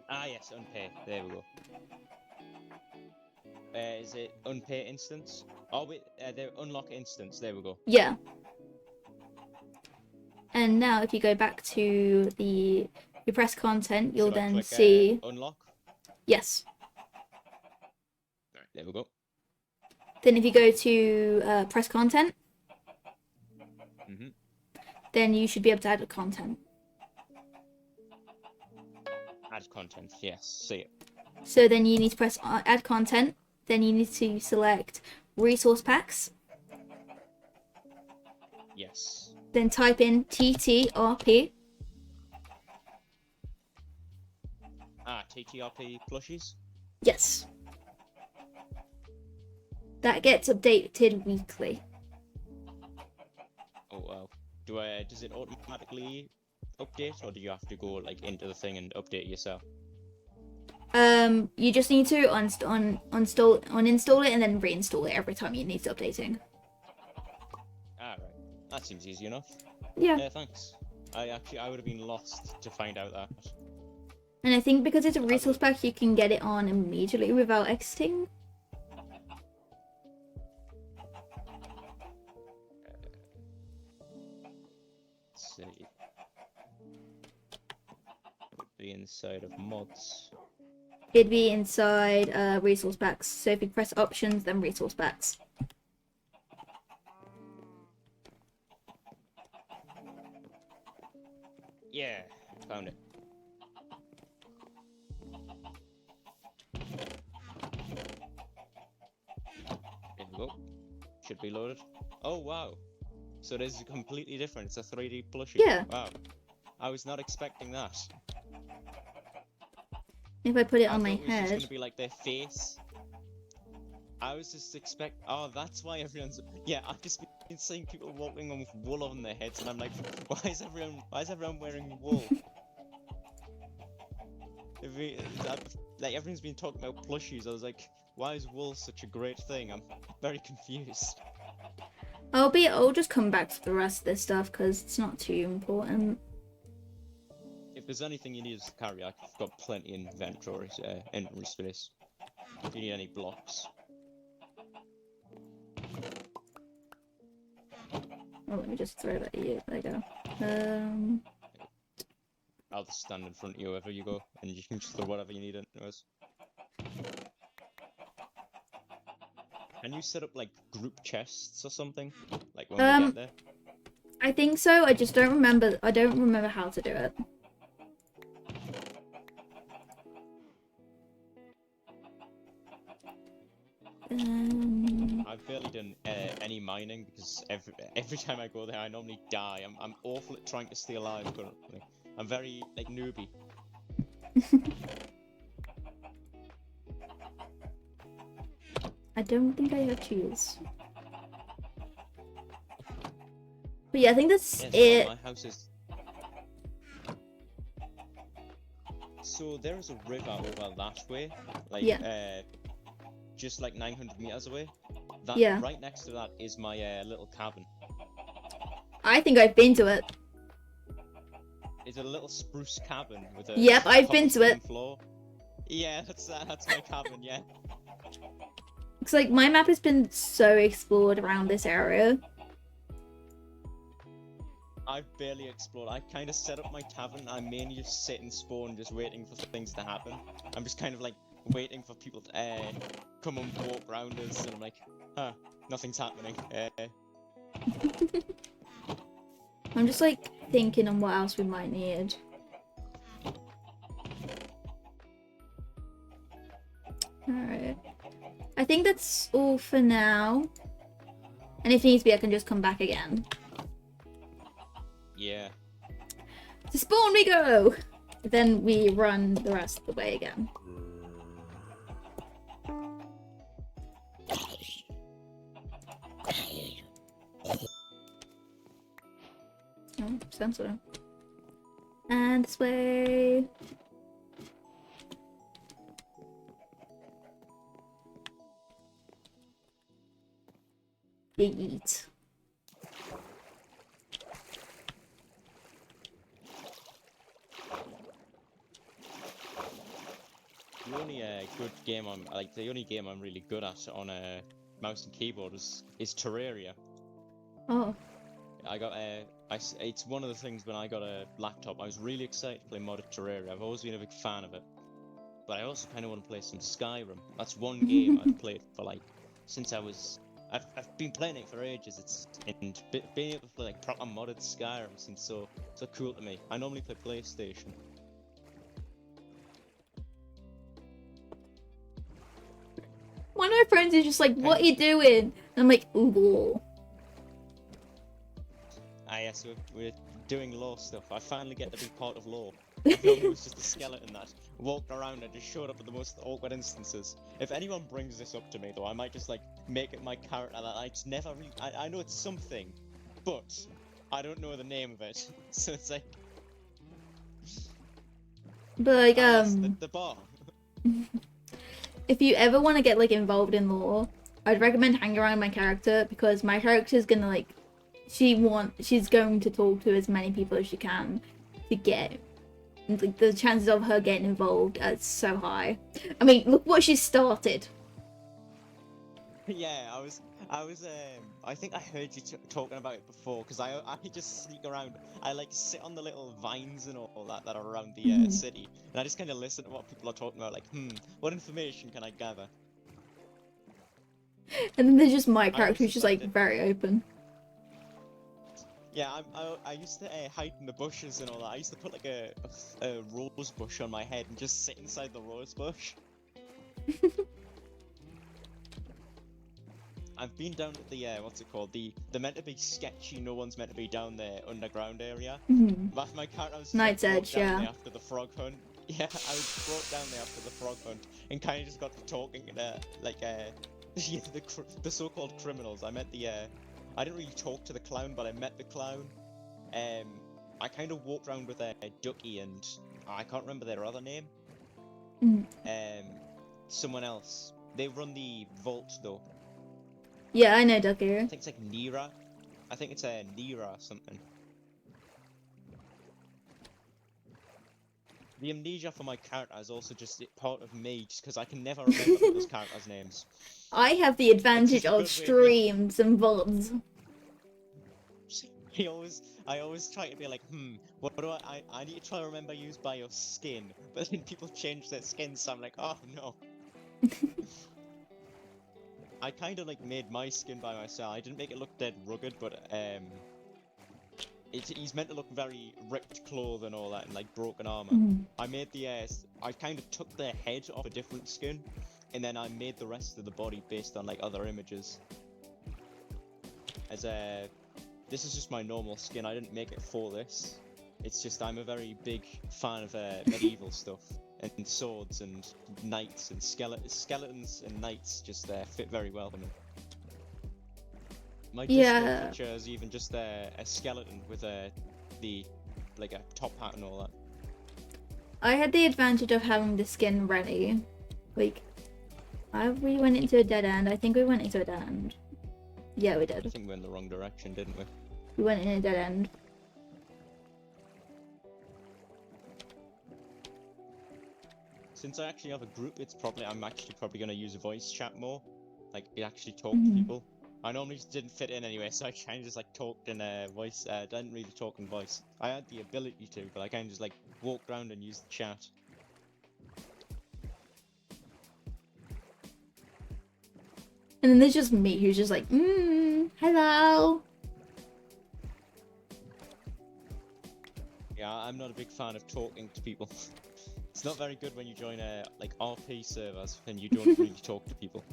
Ah, yes, unpair. There we go. Is it unpair instance? Oh, wait, there, unlock instance. There we go. Yeah. And now if you go back to your press content, you'll Should I then click, see... unlock? Yes. Right, there we go. Then if you go to press content, then you should be able to add the content. Add content, yes, see it. So then you need to press add content, then you need to select resource packs, Yes. then type in TTRP, Ah, TTRP plushies? yes. That gets updated weekly. Oh, wow. Does it automatically update, or do you have to go, like, into the thing and update yourself? You just need to uninstall it and then reinstall it every time it needs updating. Ah, right. That seems easy enough. Yeah. Thanks. I would have been lost to find out that. And I think because it's a resource pack, you can get it on immediately without exiting. Let's see. Would be inside of mods. It'd be inside resource packs. So if you press options, then resource packs. Yeah, found it. There we go. Should be loaded. Oh wow. So this is completely different. It's a 3D plushie. Yeah. Wow. I was not expecting that. If I put it on my I thought it was just head. gonna be like their face. I was just oh, that's why everyone's. Yeah, I've just been seeing people walking with wool on their heads, and I'm like, why is everyone wearing wool? Like everyone's been talking about plushies. I was like, why is wool such a great thing? I'm very confused. I'll just come back to the rest of this stuff because it's not too important. If there's anything you need to carry, I've got plenty in inventory space. If you need any blocks. Oh, let me just throw that at you. There you go. I'll just stand in front of you wherever you go, and you can just throw whatever you need into us. Can you set up like group chests or something? Like when we get there? I think so. I just don't remember. I don't remember how to do it. I've barely done any mining because every time I go there, I normally die. I'm awful at trying to stay alive currently. I'm very like newbie. I don't think I have cheese. But yeah, I think that's it. My house is. So there is a river over that way, like just like 900 meters away. That right next to that is my little cabin. I think I've been to it. It's a little spruce cabin with a Yep, I've been to it. Floor. Yeah, that's my cabin. Yeah. It's like my map has been so explored around this area. I've barely explored. I kind of set up my tavern. I mainly just sit and spawn, just waiting for things to happen. I'm just kind of like waiting for people to come and walk around us, and I'm like, huh, nothing's happening. I'm just like thinking on what else we might need. Alright. I think that's all for now. And if needs be, I can just come back again. Yeah. To spawn we go! Then we run the rest of the way again. Oh, sensor. And this way. Yeet. The only good game the only game I'm really good at on a mouse and keyboard is Terraria. Oh. I got it's one of the things when I got a laptop. I was really excited to play modded Terraria. I've always been a big fan of it, but I also kind of want to play some Skyrim. That's one game I've played for like since I was. I've been playing it for ages. Being able to play like proper modded Skyrim seems so cool to me. I normally play PlayStation. One of my friends is just like, "What are you doing?" And I'm like, "Ooh." Yes, we're doing law stuff. I finally get to be part of law. I thought it was just a skeleton that walked around and just showed up at the most awkward instances. If anyone brings this up to me, though, I might just like make it my character that I just never really. I know it's something, but I don't know the name of it. So it's like. But like the bar. If you ever want to get like involved in lore, I'd recommend hanging around my character because my character's gonna like. She's going to talk to as many people as she can to get. Like, the chances of her getting involved are so high. I mean, look what she started. Yeah, I think I heard you talking about it before, because I just sneak around. I like sit on the little vines and all that are around the city, and I just kind of listen to what people are talking about, like, what information can I gather? And then there's just my character who's just like very open. Yeah, I used to hide in the bushes and all that. I used to put like a rose bush on my head and just sit inside the rose bush. I've been down at the what's it called? The meant to be sketchy. No one's meant to be down there underground area. My character was Night's Edge, down there after the frog hunt. Yeah, I was brought down there after the frog hunt and kind of just got to talking to the so-called criminals. I met the I didn't really talk to the clown, but I met the clown. I kind of walked around with a Ducky and I can't remember their other name. Someone else. They run the vault though. Yeah, I know Ducky. I think it's like Nira. I think it's a Nira or something. The amnesia for my character is also just part of me, just because I can never remember those characters' names. I have the advantage of streams and VODs. I always try to be like, what do I need to try to remember you by your skin, but then people change their skin, so I'm like, oh no. I kind of like made my skin by myself. I didn't make it look dead rugged, but he's meant to look very ripped clothes and all that, and like broken armor. I made I kind of took the head off a different skin, and then I made the rest of the body based on like other images. This is just my normal skin. I didn't make it for this. It's just I'm a very big fan of medieval stuff, and swords and knights and skeletons and knights just fit very well for me. My Discord picture is even just a skeleton with a top hat and all that. I had the advantage of having the skin ready. Like, we went into a dead end. I think we went into a dead end. Yeah, we did. I think we went in the wrong direction, didn't we? We went in a dead end. Since I actually have a group, I'm actually probably gonna use voice chat more. Like, actually talk to people. I normally just didn't fit in anyway, so I kind of just like talked in voice. Didn't really talk in voice. I had the ability to, but I kind of just like walked around and used the chat. And then there's just me who's just like, hello. Yeah, I'm not a big fan of talking to people. It's not very good when you join like RP servers and you don't really talk to people.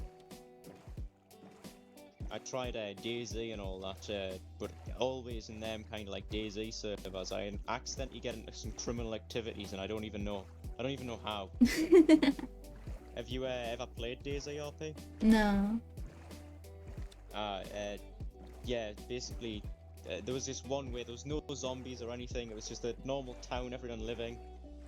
I tried DayZ and all that, but always in them kind of like DayZ servers, I accidentally get into some criminal activities and I don't even know how. Have you ever played DayZ RP? No. Yeah, basically, there was this one where there was no zombies or anything, it was just a normal town, everyone living.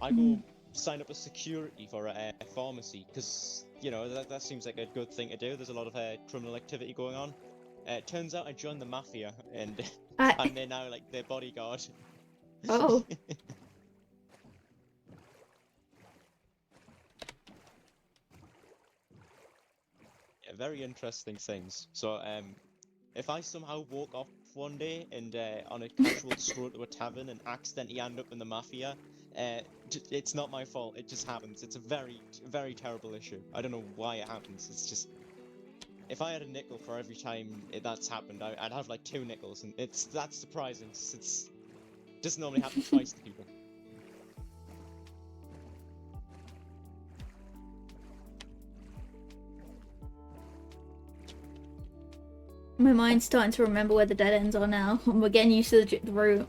I go sign up as security for a pharmacy, because, you know, that seems like a good thing to do. There's a lot of criminal activity going on. Turns out I joined the mafia, and I'm there now, like, their bodyguard. Oh. Yeah, very interesting things. So, if I somehow walk off one day and on a casual stroll to a tavern and accidentally end up in the mafia, it's not my fault. It just happens. It's a very, very terrible issue. I don't know why it happens. It's just, if I had a nickel for every time that's happened, I'd have like 2 nickels, and that's surprising. It doesn't normally happen twice to people. My mind's starting to remember where the dead ends are now. I'm getting used to the route.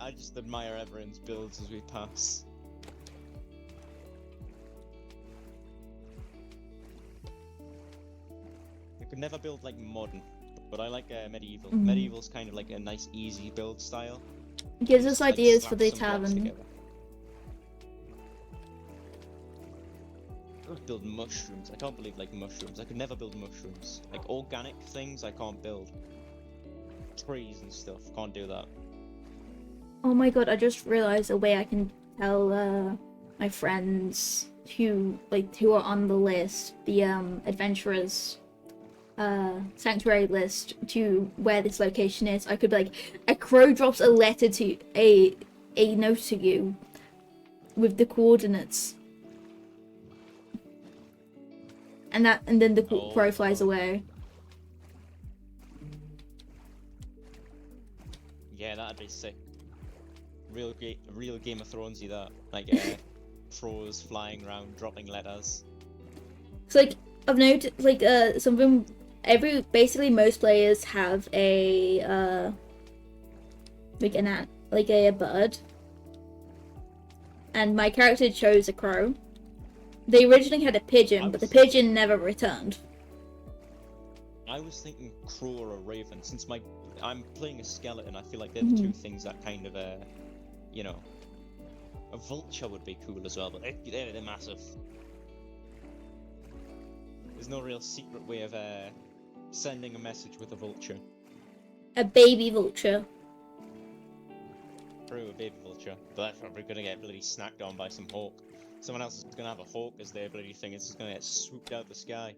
I just admire everyone's builds as we pass. I could never build like modern, but I like medieval. Medieval's kind of like a nice, easy build style. Gives us ideas for the tavern. Build mushrooms. I can't believe like mushrooms. I could never build mushrooms. Like organic things I can't build. Trees and stuff, can't do that. Oh my god, I just realized a way I can tell my friends who are on the list, the adventurers sanctuary list, to where this location is. I could be like, a crow drops a letter to a note to you with the coordinates. And then the crow flies away. Yeah, that'd be sick. Real Game of Thronesy that. Like crows flying around dropping letters. It's like I've noticed something. Basically most players have a a bird. And my character chose a crow. They originally had a pigeon, but the pigeon never returned. I was thinking crow or a raven. Since I'm playing a skeleton, I feel like they're the two things that kind of you know, a vulture would be cool as well, but they're massive. There's no real secret way of sending a message with a vulture. A baby vulture. True, a baby vulture, but that's probably gonna get bloody snacked on by some hawk. Someone else is gonna have a hawk as their bloody thing. It's just gonna get swooped out the sky.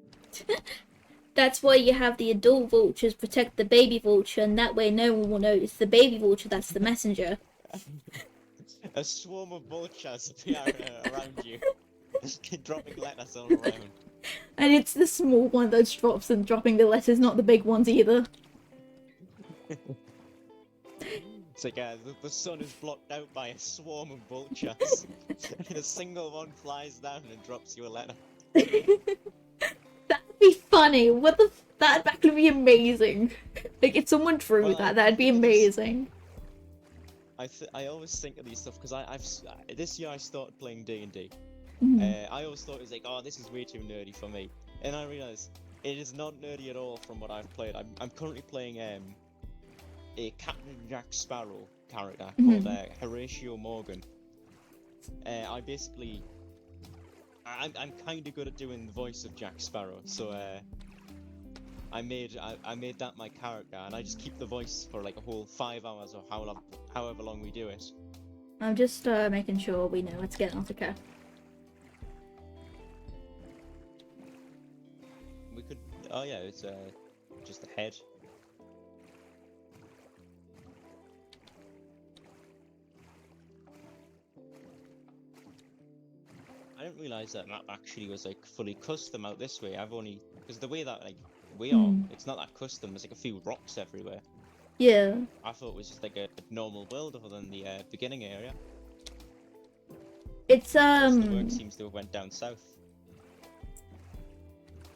That's why you have the adult vultures protect the baby vulture, and that way no one will know it's the baby vulture that's the messenger. A swarm of vultures appear around you, dropping letters all around. And it's the small one that dropping the letters, not the big ones either. It's like the sun is blocked out by a swarm of vultures, and a single one flies down and drops you a letter. That'd be funny. That'd actually be amazing. Like if someone drew that'd be amazing. I always think of these stuff because this year I started playing D&D. I always thought it was like, oh, this is way too nerdy for me, and I realized it is not nerdy at all from what I've played. I'm currently playing a Captain Jack Sparrow character called Horatio Morgan. I'm kind of good at doing the voice of Jack Sparrow, so I made that my character, and I just keep the voice for like a whole 5 hours or however long we do it. I'm just making sure we know what's getting off okay. We could. Oh yeah, it's just the head. I didn't realize that map actually was like fully custom out this way. I've only because the way that like we are, it's not that custom. There's like a few rocks everywhere. Yeah. I thought it was just like a normal world other than the beginning area. It's The work seems to have went down south.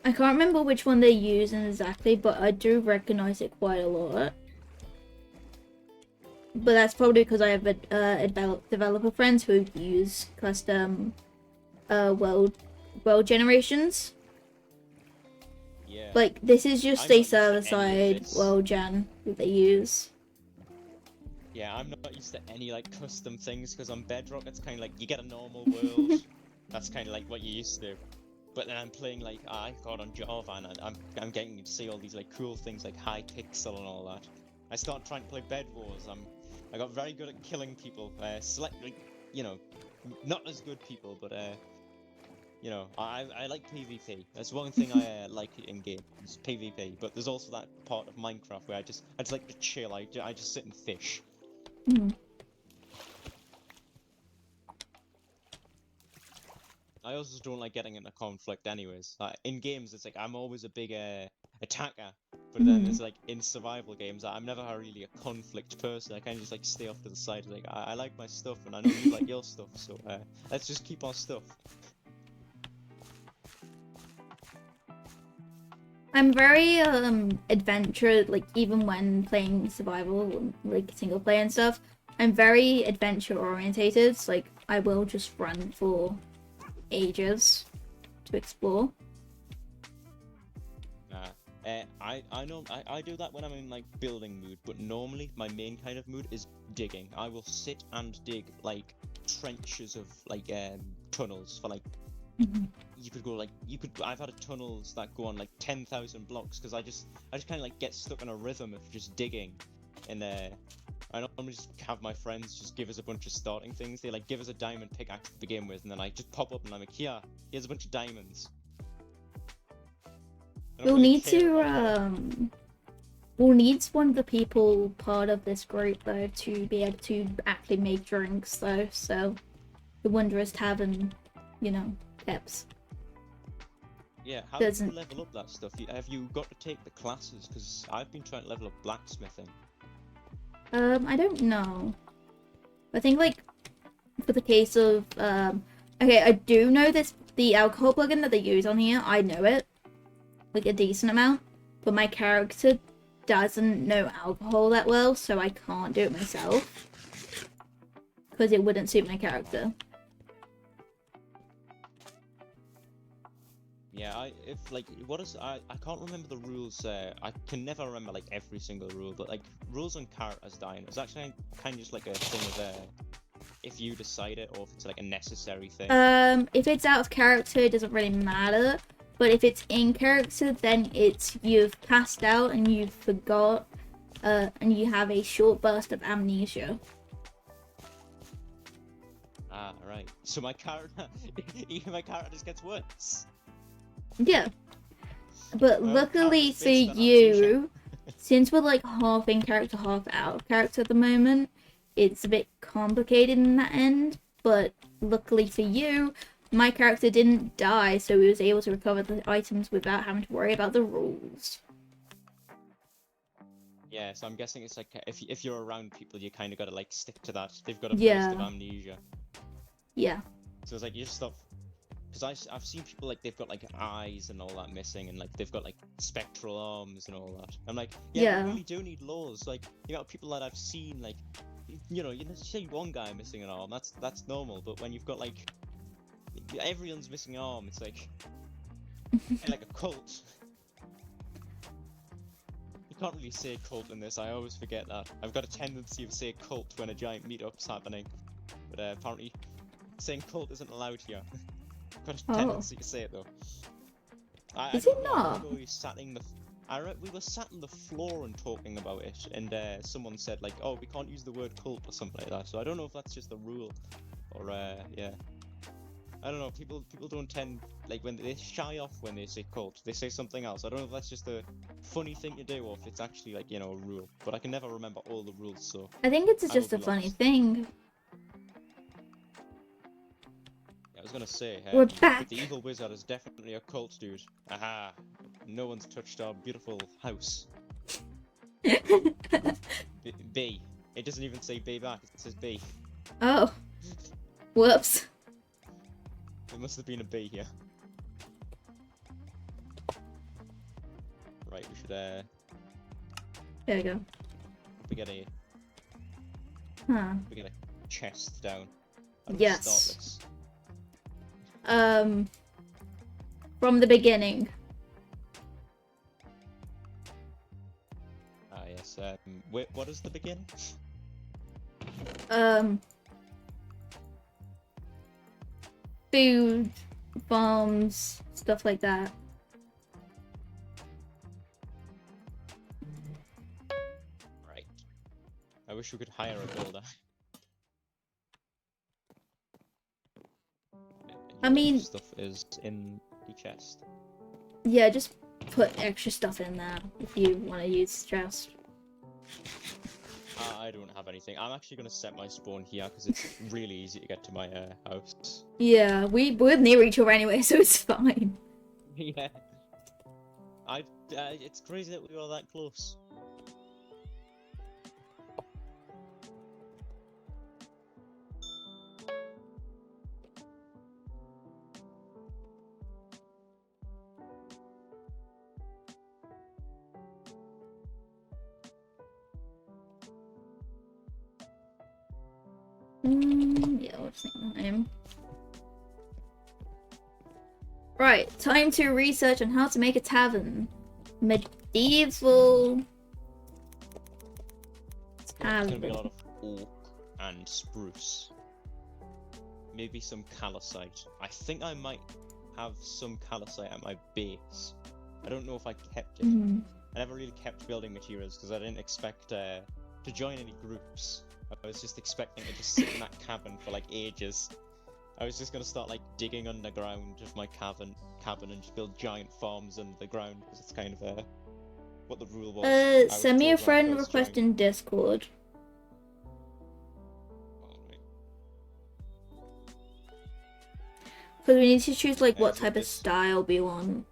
I can't remember which one they're using exactly, but I do recognize it quite a lot. But that's probably because I have developer friends who use custom world generations. Yeah. Like this is just a server-side world gen that they use. Yeah, I'm not used to any like custom things because on Bedrock it's kind of like you get a normal world. That's kind of like what you're used to. But then I'm playing like I got on Java and I'm getting to see all these like cool things like high pixel and all that. I started trying to play Bed Wars. I got very good at killing people. Like, you know, not as good people, but you know, I like PvP. That's one thing I like in games, PvP. But there's also that part of Minecraft where I just like to chill. I just sit and fish. I also don't like getting into conflict anyways. In games, it's like I'm always a big attacker, but then it's like in survival games, I'm never really a conflict person. I kind of just like stay off to the side. Like I like my stuff, and I know you like your stuff, so let's just keep our stuff. I'm very adventure, like even when playing survival, like single player and stuff. I'm very adventure orientated. Like I will just run for ages to explore. I know I do that when I'm in like building mood, but normally my main kind of mood is digging. I will sit and dig like trenches of like tunnels for like I've had tunnels that go on like 10,000 blocks because I just kind of like get stuck in a rhythm of just digging, and I normally just have my friends just give us a bunch of starting things. They like give us a diamond pickaxe to begin with, and then I just pop up and I'm like, here's a bunch of diamonds. We'll need one of the people part of this group though to be able to actually make drinks though, so the Wondrous Tavern, you know, tips. Yeah, how do you level up that stuff? Have you got to take the classes? Because I've been trying to level up blacksmithing. I don't know. I think like for the case of okay, I do know the alcohol plugin that they use on here. I know it like a decent amount, but my character doesn't know alcohol that well, so I can't do it myself because it wouldn't suit my character. Yeah, I can't remember the rules. I can never remember like every single rule, but like rules on characters dying. It's actually kind of just like a thing of if you decide it or if it's like a necessary thing. If it's out of character, it doesn't really matter. But if it's in character, then it's you've passed out and you forgot, and you have a short burst of amnesia. Ah, right. So my character, even my character just gets worse. Yeah. But luckily for you, since we're like half in character, half out of character at the moment, it's a bit complicated in that end. But luckily for you, my character didn't die, so he was able to recover the items without having to worry about the rules. Yeah, so I'm guessing it's like if you're around people, you kind of got to like stick to that. They've got a burst of amnesia. Yeah. So it's like you just stop. Because I've seen people like they've got like eyes and all that missing, and like they've got like spectral arms and all that. I'm like, yeah, we really do need laws. Like, you got people that I've seen like you see one guy missing an arm, that's normal. But when you've got like everyone's missing an arm, it's like like a cult. You can't really say cult in this. I always forget that. I've got a tendency of saying cult when a giant meetup's happening, but apparently saying cult isn't allowed here. I've got a tendency to say it though. I Is don't it know. I not? remember we sat in the. We were sat on the floor and talking about it, and someone said like, "Oh, we can't use the word cult" or something like that. So I don't know if that's just a rule, or yeah. I don't know. People don't tend like when they shy off when they say cult. They say something else. I don't know if that's just a funny thing to do or if it's actually like a rule. But I can never remember all the rules, so. I think it's I will just a be funny lost. thing. Yeah, I was gonna say. We're back. The evil wizard is definitely a cult, dude. Aha! No one's touched our beautiful house. B. It doesn't even say B back. It says B. Oh. Whoops. There must have been a B here. Right, we should There we go. we get a Huh. chest down. How do we Yes. start this? From the beginning. Ah yes. Wait, what is the beginning? Food, farms, stuff like that. Right. I wish we could hire a builder. I mean, stuff is in the chest. yeah, just put extra stuff in there if you want to use chest. I don't have anything. I'm actually gonna set my spawn here because it's really easy to get to my house. Yeah, we're near each other anyway, so it's fine. Yeah. It's crazy that we were that close. Yeah, what's the name? Right, time to research on how to make a tavern. Medieval It's gonna be a tavern. lot of oak and spruce. Maybe some calcite. I think I might have some calcite at my base. I don't know if I kept it. I never really kept building materials because I didn't expect to join any groups. I was just expecting to just sit in that cabin for like ages. I was just gonna start like digging underground of my cabin and just build giant farms under the ground because it's kind of what the rule was. I was Send me a told when I friend first request joined. in Discord. Because we need to choose like what Is your type of style we want.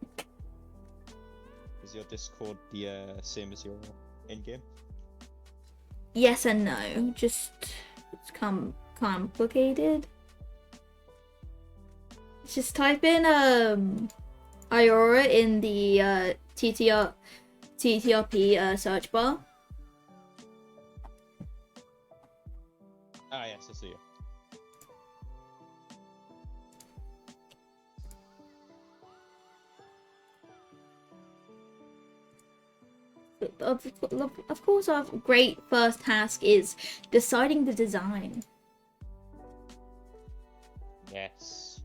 Is your Discord the same as your in-game? Yes and no. Just it's complicated. Just type in Iora in the TTRP search bar. Ah yes, I see you. Of course, our great first task is deciding the design. Yes.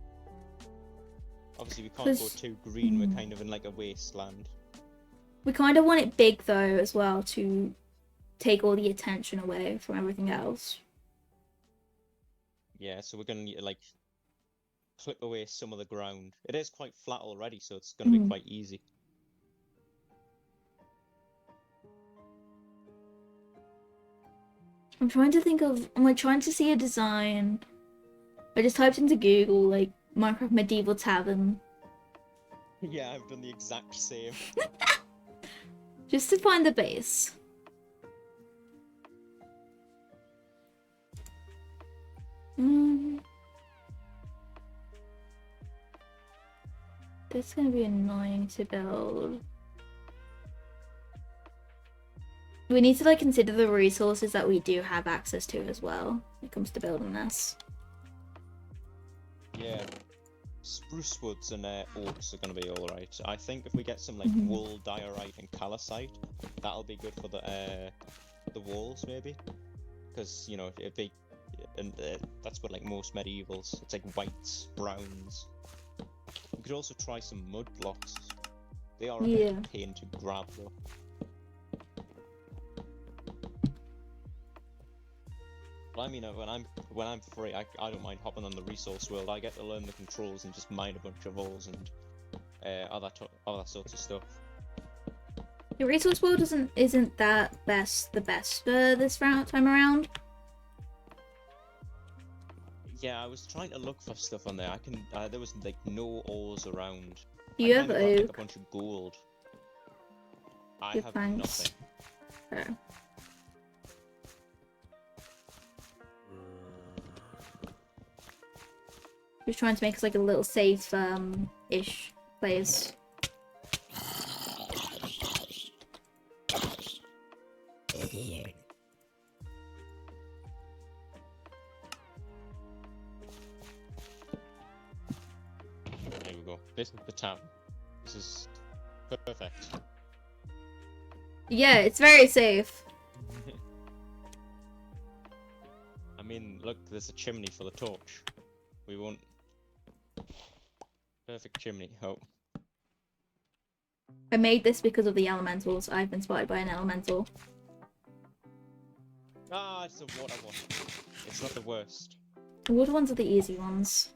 Obviously we can't go too green, we're kind of in like a wasteland. We kind of want it big though as well to take all the attention away from everything else. Yeah, so we're gonna need to like clip away some of the ground. It is quite flat already, so it's gonna be quite easy. I'm trying to think of, I'm like trying to see a design. I just typed into Google like Minecraft medieval tavern Yeah, I've done the exact same. just to find the base. This is gonna be annoying to build. we need to like consider the resources that we do have access to as well when it comes to building this. Yeah. Spruce woods and oaks are gonna be alright. I think if we get some like Mhm. wool, diorite, and calcite, that'll be good for the walls maybe. Because you know it'd be, and that's what like most medievals. It's like whites, browns. We could also try some mud blocks. They are a bit of a pain to grab though. But I mean, when I'm free, I don't mind hopping on the resource world. I get to learn the controls and just mine a bunch of holes and other sorts of stuff. The resource world isn't that the best for this time around. Yeah, I was trying to look for stuff on there. There was like no ores around. You I have kinda got, like, a oak. bunch of gold. I Good, have thanks. nothing. Oh. Just trying to make us like a little safe ish place. There we go. This is the town. This is perfect. Yeah, it's very safe. I mean, look, there's a chimney for the torch. We won't. Perfect chimney. Oh. I made this because of the elementals. I've been spotted by an elemental. Ah, it's a water one. It's not the worst. The wood ones are the easy ones.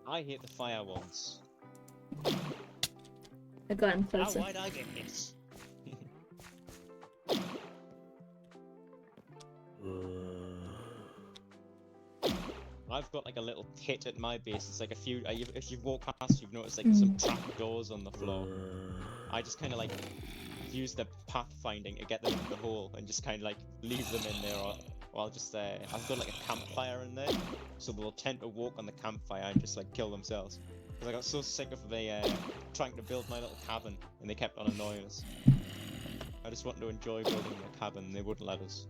I hate the fire ones. I got him How closer. why'd I get this? I've got like a little pit at my base. It's like a few. If you've walked past, you've noticed like some trap doors on the floor. I just kind of like use the pathfinding to get them in the hole and just kind of like leave them in there. Or I'll just I've got like a campfire in there, so they'll tend to walk on the campfire and just like kill themselves. Because I got so sick of the trying to build my little cabin and they kept on annoying us. I just wanted to enjoy building my cabin and they wouldn't let us.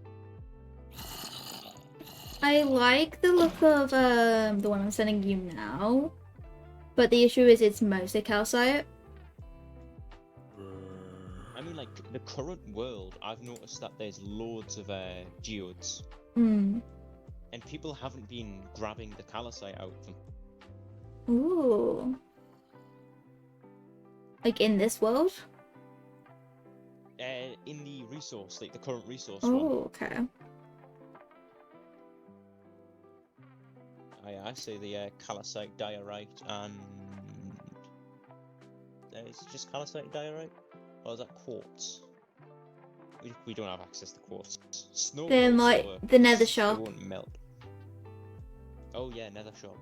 I like the look of the one I'm sending you now, but the issue is it's mostly calcite. I mean, like the current world, I've noticed that there's loads of geodes, Hmm. and people haven't been grabbing the calcite out of them. Ooh. Like in this world? In the resource, like the current resource Oh, one. okay. I say the calcite, diorite, and is it just calcite and diorite, or is that quartz? We don't have access to quartz. Snow Then will like work, the nether it shop. won't melt. Oh yeah, nether shop.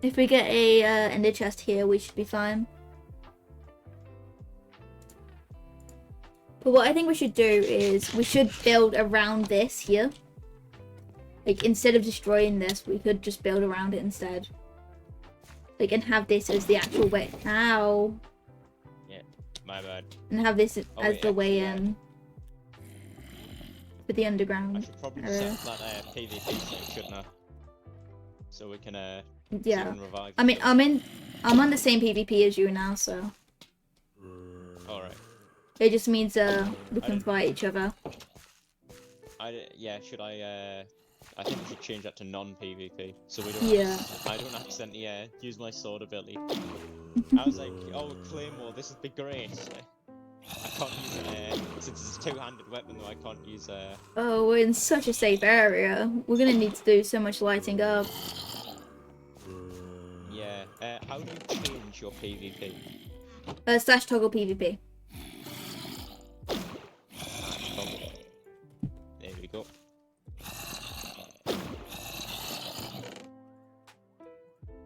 If we get a ender chest here, we should be fine. But what I think we should do is we should build around this here. Like instead of destroying this, we could just build around it instead. Like and have this as the actual way. Ow. Yeah, my bad. And have this Oh, as wait, the way actually, in. For the underground. I should probably set that PvP thing, shouldn't I? So we can so we Yeah. can revive. I mean I'm on the same PvP as you now, so Alright. it just means we I can didn't- fight each other. Yeah, should I think we should change that to non-PvP, so we don't. Yeah. I don't accidentally use my sword ability. I was like, oh Claymore, this would be great. I can't use it since it's a two-handed weapon, though. I can't use Oh, we're in such a safe area. We're gonna need to do so much lighting up. Yeah. How do you change your PvP? Slash toggle PvP. There we go.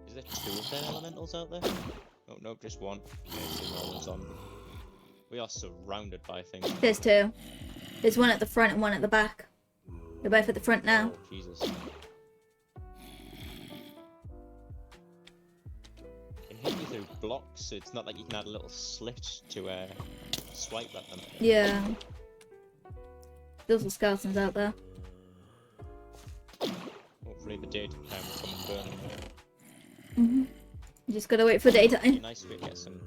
Is there two of them elementals out there? Oh no, just one. Yeah, so no one's on them. We are surrounded by things. There's two. There's one at the front and one at the back. They're both at the front now. Oh, Jesus. Can hit you through blocks, so it's not like you can add a little slit to swipe at them. Yeah. There's some skeletons out there. Hopefully the daytime will come and burn them. Mm-hmm. You just gotta wait for Be a daytime. nice way to get some.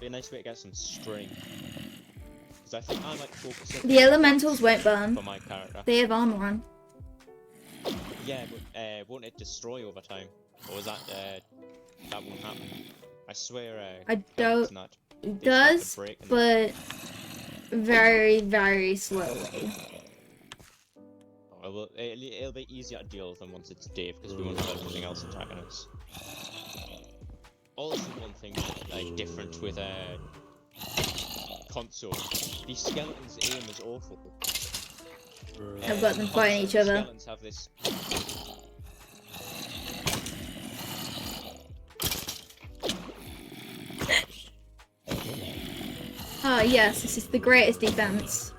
Be a nice way to get some string. Because I think I might focus on The elementals won't burn. for my character. They have armor on. Yeah, but won't it destroy over time? Or is that that won't happen? I swear. I Goblins don't. and It they started does, breaking it. but very, very slowly. Oh, well, it'll be easier to deal with them once it's day because we won't have everything else attacking us. Also, one thing like different with console, these skeletons' aim is awful. I've got them fighting each other. Skeletons have this. Oh yes, this is the greatest defense.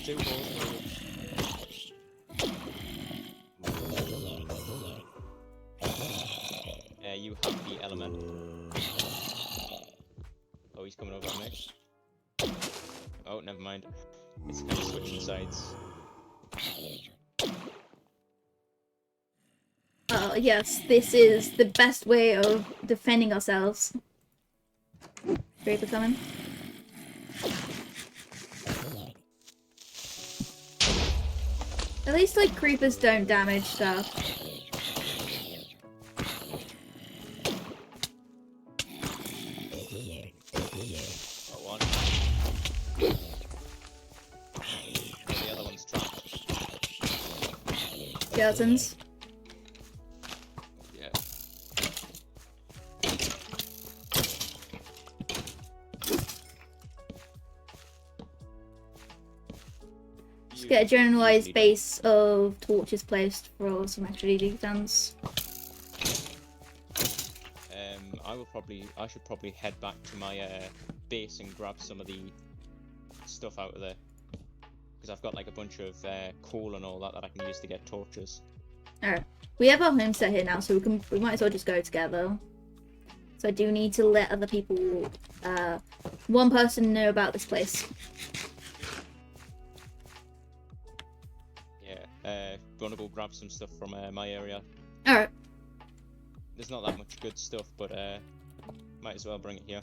Two balls. You have the element. Oh, he's coming over on me. Oh, never mind. It's kind of switching sides. Oh yes, this is the best way of defending ourselves. Creeper coming. At least like creepers don't damage stuff. The other one's trapped. Skeletons. Yeah. Just get a generalized base of torches placed for some extra defense. I should probably head back to my base and grab some of the stuff out of there. Because I've got like a bunch of coal and all that I can use to get torches. Alright. We have our homestead here now, so we might as well just go together. So I do need to let other people, one person know about this place. Yeah, gonna go grab some stuff from my area. Alright. There's not that much good stuff, but might as well bring it here.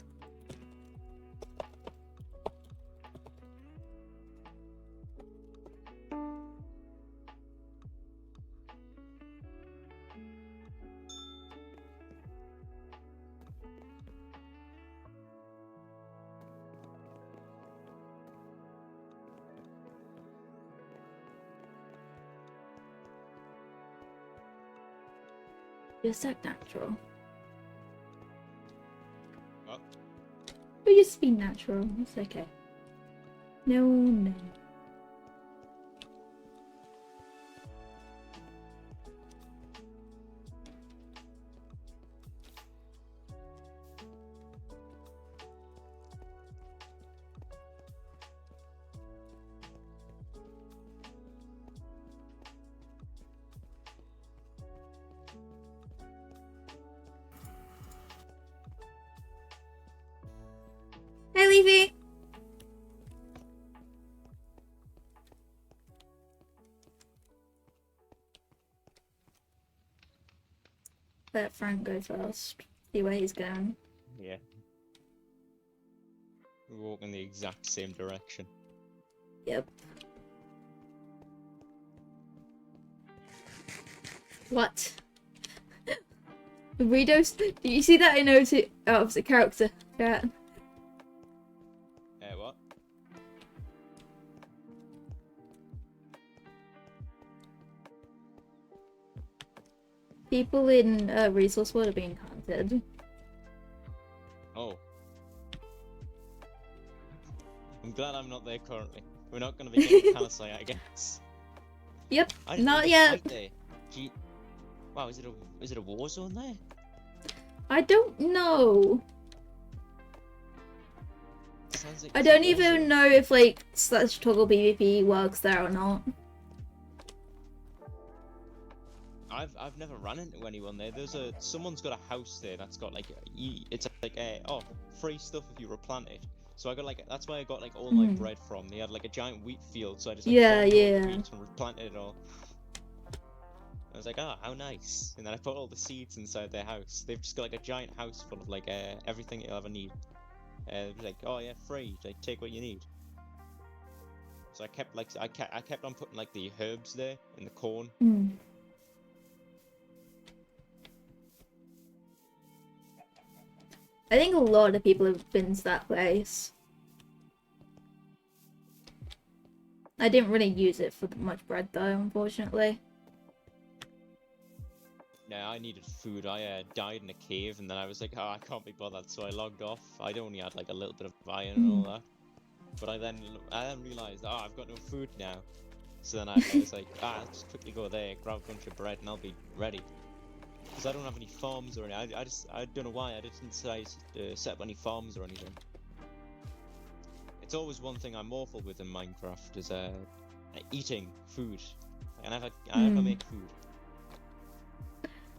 You're so natural. What? You just be natural. It's okay. No, no. Hey, Leafy! Let Frank go first. See where he's going. Yeah. We walk in the exact same direction. Yep. What? Redos? Did you see that in opposite character? Yeah. What? People in Resource World are being hunted. Oh. I'm glad I'm not there currently. We're not gonna be getting Panacea, I guess. Yep, I didn't not think yet. fight there. Wow, is it a war zone there? I don't know. Sounds like I it's a don't war even zone. know if like /toggle PvP works there or not. I've never run into anyone there. Someone's got a house there that's got like it's like free stuff if you replant it. So I got like that's where I got like all my bread from. They had like a giant wheat field, so I just like farmed all the wheat and replanted it all. I was like, oh, how nice. And then I put all the seeds inside their house. They've just got like a giant house full of like everything you'll ever need. Like, oh yeah, free. Like, take what you need. So I kept on putting like the herbs there and the corn. I think a lot of people have been to that place. I didn't really use it for much bread though, unfortunately. No, I needed food. I died in a cave, and then I was like, oh, I can't be bothered, so I logged off. I only had like a little bit of iron and all that. But I then realized, oh, I've got no food now. So then I was like, I'll just quickly go there, grab a bunch of bread, and I'll be ready. Because I don't have any farms or anything. I don't know why I didn't decide to set up any farms or anything. It's always one thing I'm awful with in Minecraft is eating food. I never make food.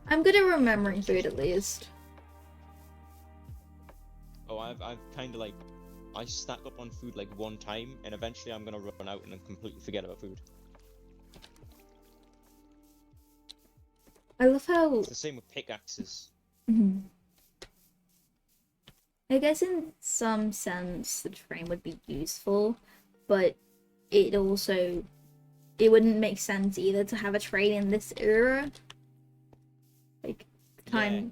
I'm good at remembering food at least. Oh, I've kind of like I stack up on food like one time, and eventually I'm gonna run out and then completely forget about food. I love how it's the same with pickaxes. I guess in some sense the train would be useful, but it wouldn't make sense either to have a train in this era. Like time,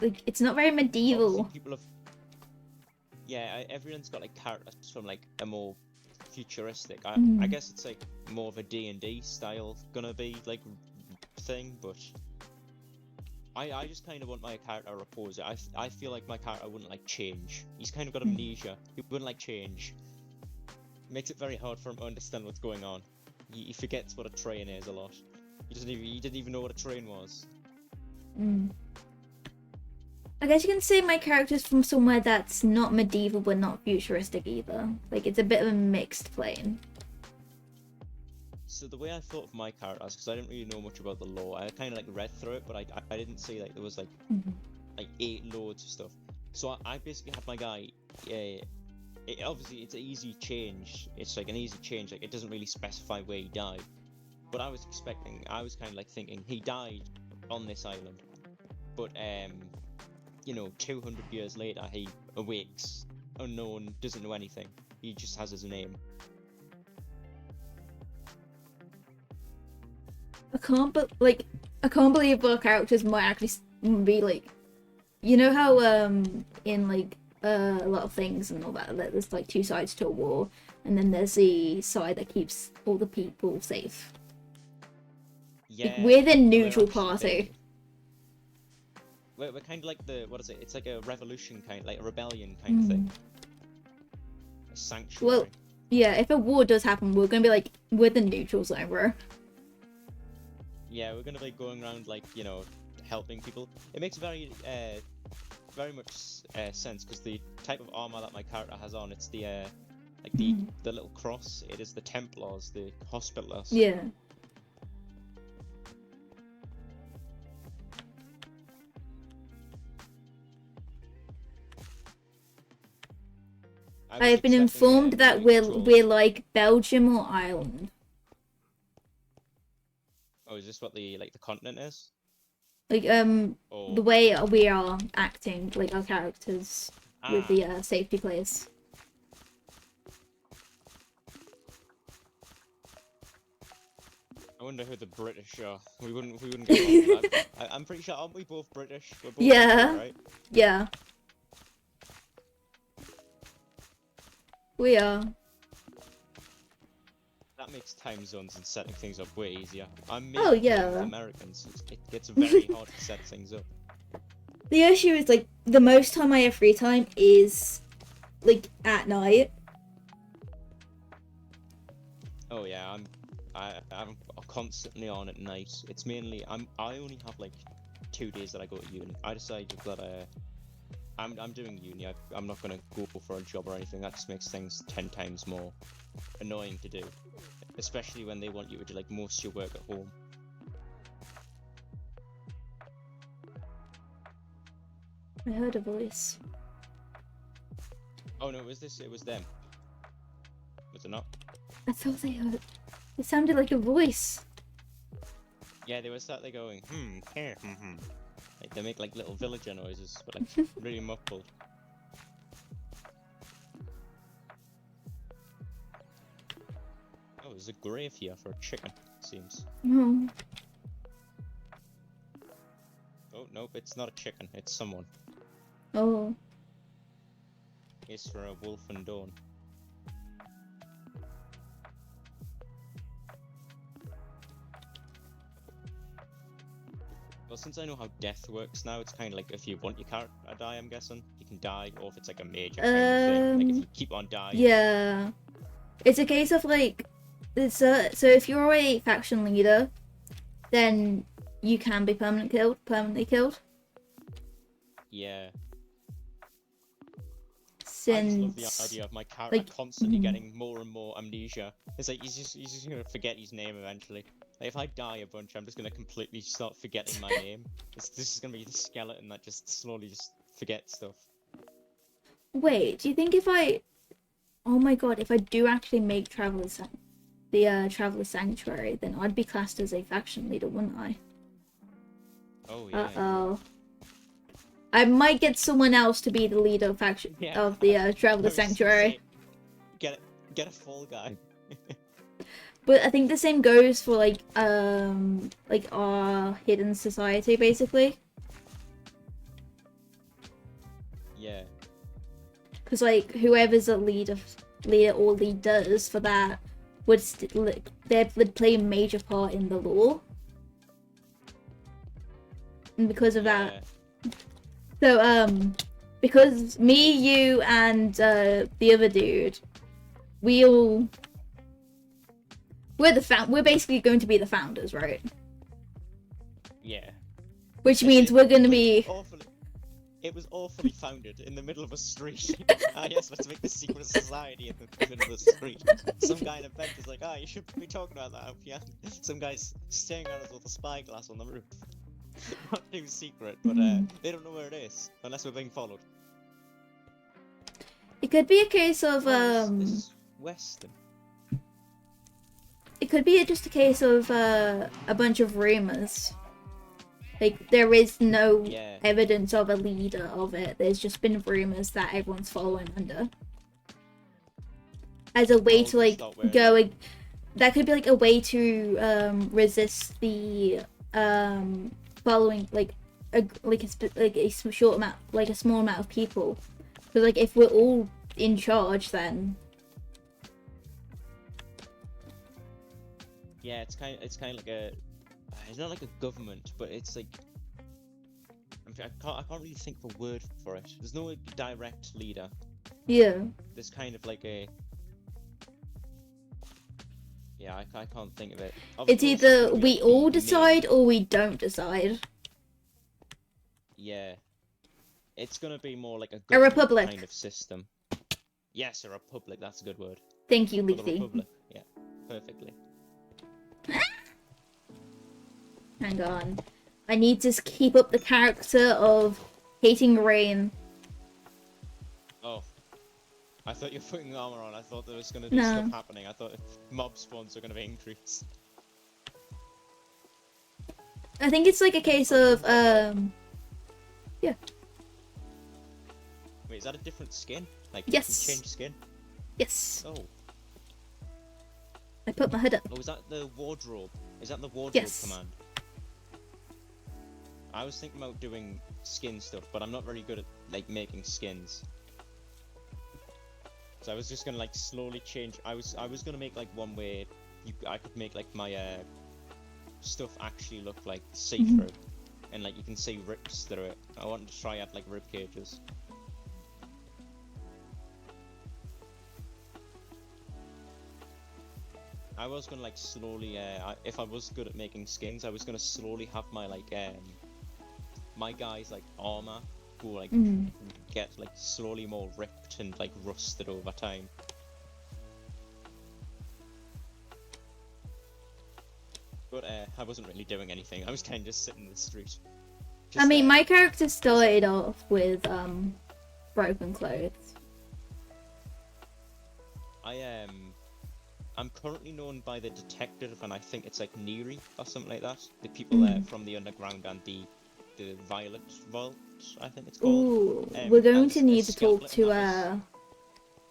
like it's not very medieval. People have, everyone's got like characters from like a more futuristic. I guess it's like more of a D&D style gonna be like thing, but I just kind of want my character reposed. I feel like my character wouldn't like change. He's kind of got amnesia. He wouldn't like change. It makes it very hard for him to understand what's going on. He forgets what a train is a lot. He didn't even know what a train was. I guess you can say my character's from somewhere that's not medieval but not futuristic either. Like it's a bit of a mixed plane. So the way I thought of my characters, because I didn't really know much about the lore, I kind of like read through it, but I didn't see like there was like 8 loads of stuff. So I basically had my guy. Obviously it's an easy change. It's like an easy change. Like it doesn't really specify where he died. But I was kind of like thinking he died on this island, but 200 years later he awakes, unknown, doesn't know anything. He just has his name. I can't believe our characters might actually be like, you know how in like a lot of things and all that, there's like 2 sides to a war, and then there's the side that keeps all the people safe. Yeah, like, we're the neutral party. We're kind of like it's like a revolution kind, like a rebellion kind of thing. A sanctuary. Well, yeah, if a war does happen, we're gonna be like, we're the neutral zone, bro. Yeah, we're gonna be going around like, helping people. It makes very much sense, because the type of armor that my character has on, it's the the little cross. It is the Templars, the Hospitallers. Yeah. I have been informed that we're like Belgium or Ireland. Oh, is this what the continent is? Like the way we are acting, like our characters with the safety place. I wonder who the British are. We wouldn't get along. I'm pretty sure, aren't we both British? We're both Yeah. British, right? Yeah. We are. That makes time zones and setting things up way easier. I'm Oh, yeah. Americans. It gets very hard to set things up. The issue is like the most time I have free time is like at night. Oh yeah, I'm constantly on at night. It's mainly I only have like 2 days that I go to uni. I decided that I'm doing uni. I'm not gonna go for a job or anything. That just makes things 10 times more annoying to do, especially when they want you to do like most of your work at home. I heard a voice. Oh no, it was them. Was it not? I thought they heard. It sounded like a voice. Yeah, they were sat there going, here, Like, they make like little villager noises, but like, really muffled. Oh, there's a grave here for a chicken, it seems. Oh. Oh, nope, it's not a chicken, it's someone. Oh. It's for a wolf and dawn. Well, since I know how death works now, it's kind of like if you want your character to die, I'm guessing, you can die, or if it's like a major kind of thing, like if you keep on dying. Yeah. It's a case of like, so if you're a faction leader, then you can be permanently killed. Yeah. Since, I just love the idea of my character like, constantly getting more and more amnesia. It's like he's just gonna forget his name eventually. Like if I die a bunch, I'm just gonna completely start forgetting my name. This is gonna be the skeleton that just slowly just forgets stuff. Wait, do you think if I... Oh my god, if I do actually make the Traveler Sanctuary, then I'd be classed as a faction leader, wouldn't I? Oh yeah. Uh-oh. I might get someone else to be the leader of faction of the Traveler Sanctuary. Get a fall guy. But I think the same goes for like our hidden society, basically. Yeah. Because like whoever's a leader or leaders for that would they'd play a major part in the lore. And because of that, so because me, you, and the other dude, we're basically going to be the founders, right? Yeah. Which means we're going to be... It was awfully founded in the middle of a street. Yes, let's make the secret society in the middle of the street. Some guy in a bench is like, you should be talking about that up here. Some guy's staring at us with a spyglass on the roof. Not too secret, but they don't know where it is, unless we're being followed. It could be a case of, This is Western. It could be just a case of, a bunch of rumors. Like, there is no evidence of a leader of it. There's just been rumors that everyone's following under. As a way to, like, that could be, like, a way to, resist the, following, like, a short amount, like, a small amount of people. Because, like, if we're all in charge, then... Yeah, it's kind of like a... It's not like a government, but it's like... I can't really think of a word for it. There's no direct leader. Yeah. There's kind of like a... Yeah, I can't think of it. It's either we all decide or we don't decide. Yeah. It's gonna be more like a republic kind of system. Yes, a republic, that's a good word. Thank you, For the Leafy. republic, yeah, perfectly. Hang on. I need to keep up the character of hating rain. Oh. I thought you were putting armor on. I thought there was gonna be No. stuff happening. I thought mob spawns are gonna be increased. I think it's like a case of, yeah. Wait, is that a different skin? Like, Yes. you can change skin? Yes. Oh. I put my hood up. Oh, is that the wardrobe? Is that the wardrobe Yes. command? I was thinking about doing skin stuff, but I'm not very good at, like, making skins. So I was just gonna, like, slowly change. I was gonna make, like, one where I could make, like, my, stuff actually look, like, see-through. And, like, you can see rips through it. I wanted to try out, like, rib cages. I was gonna, like, slowly, if I was good at making skins, I was gonna slowly have my, like, my guys, like, armor will, like, get, like, slowly more ripped and, like, rusted over time. But, I wasn't really doing anything. I was kind of just sitting in the street. I mean, my character started off with broken clothes. I'm currently known by the detective, and I think it's like Neary or something like that. The people from the underground and the Violet Vault, I think it's called. Ooh, we're going to as need to talk skeleton to hatters.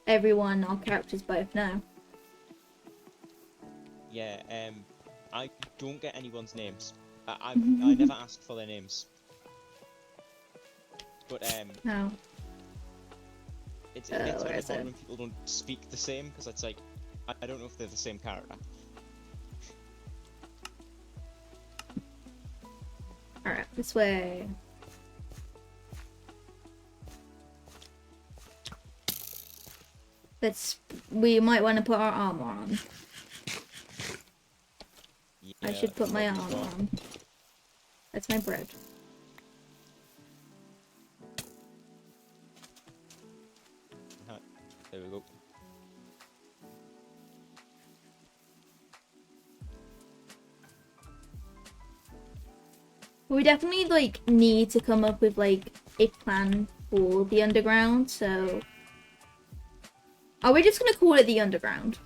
everyone our characters both know. Yeah, I don't get anyone's names. I never asked for their names. But No. it gets where really is hard it? when people don't speak the same, because it's like I don't know if they're the same character. Alright, this way. We might want to put our armor on. I should put my armor on. That's my bread. There we go. We definitely like need to come up with like a plan for the underground, so are we just gonna call it the underground?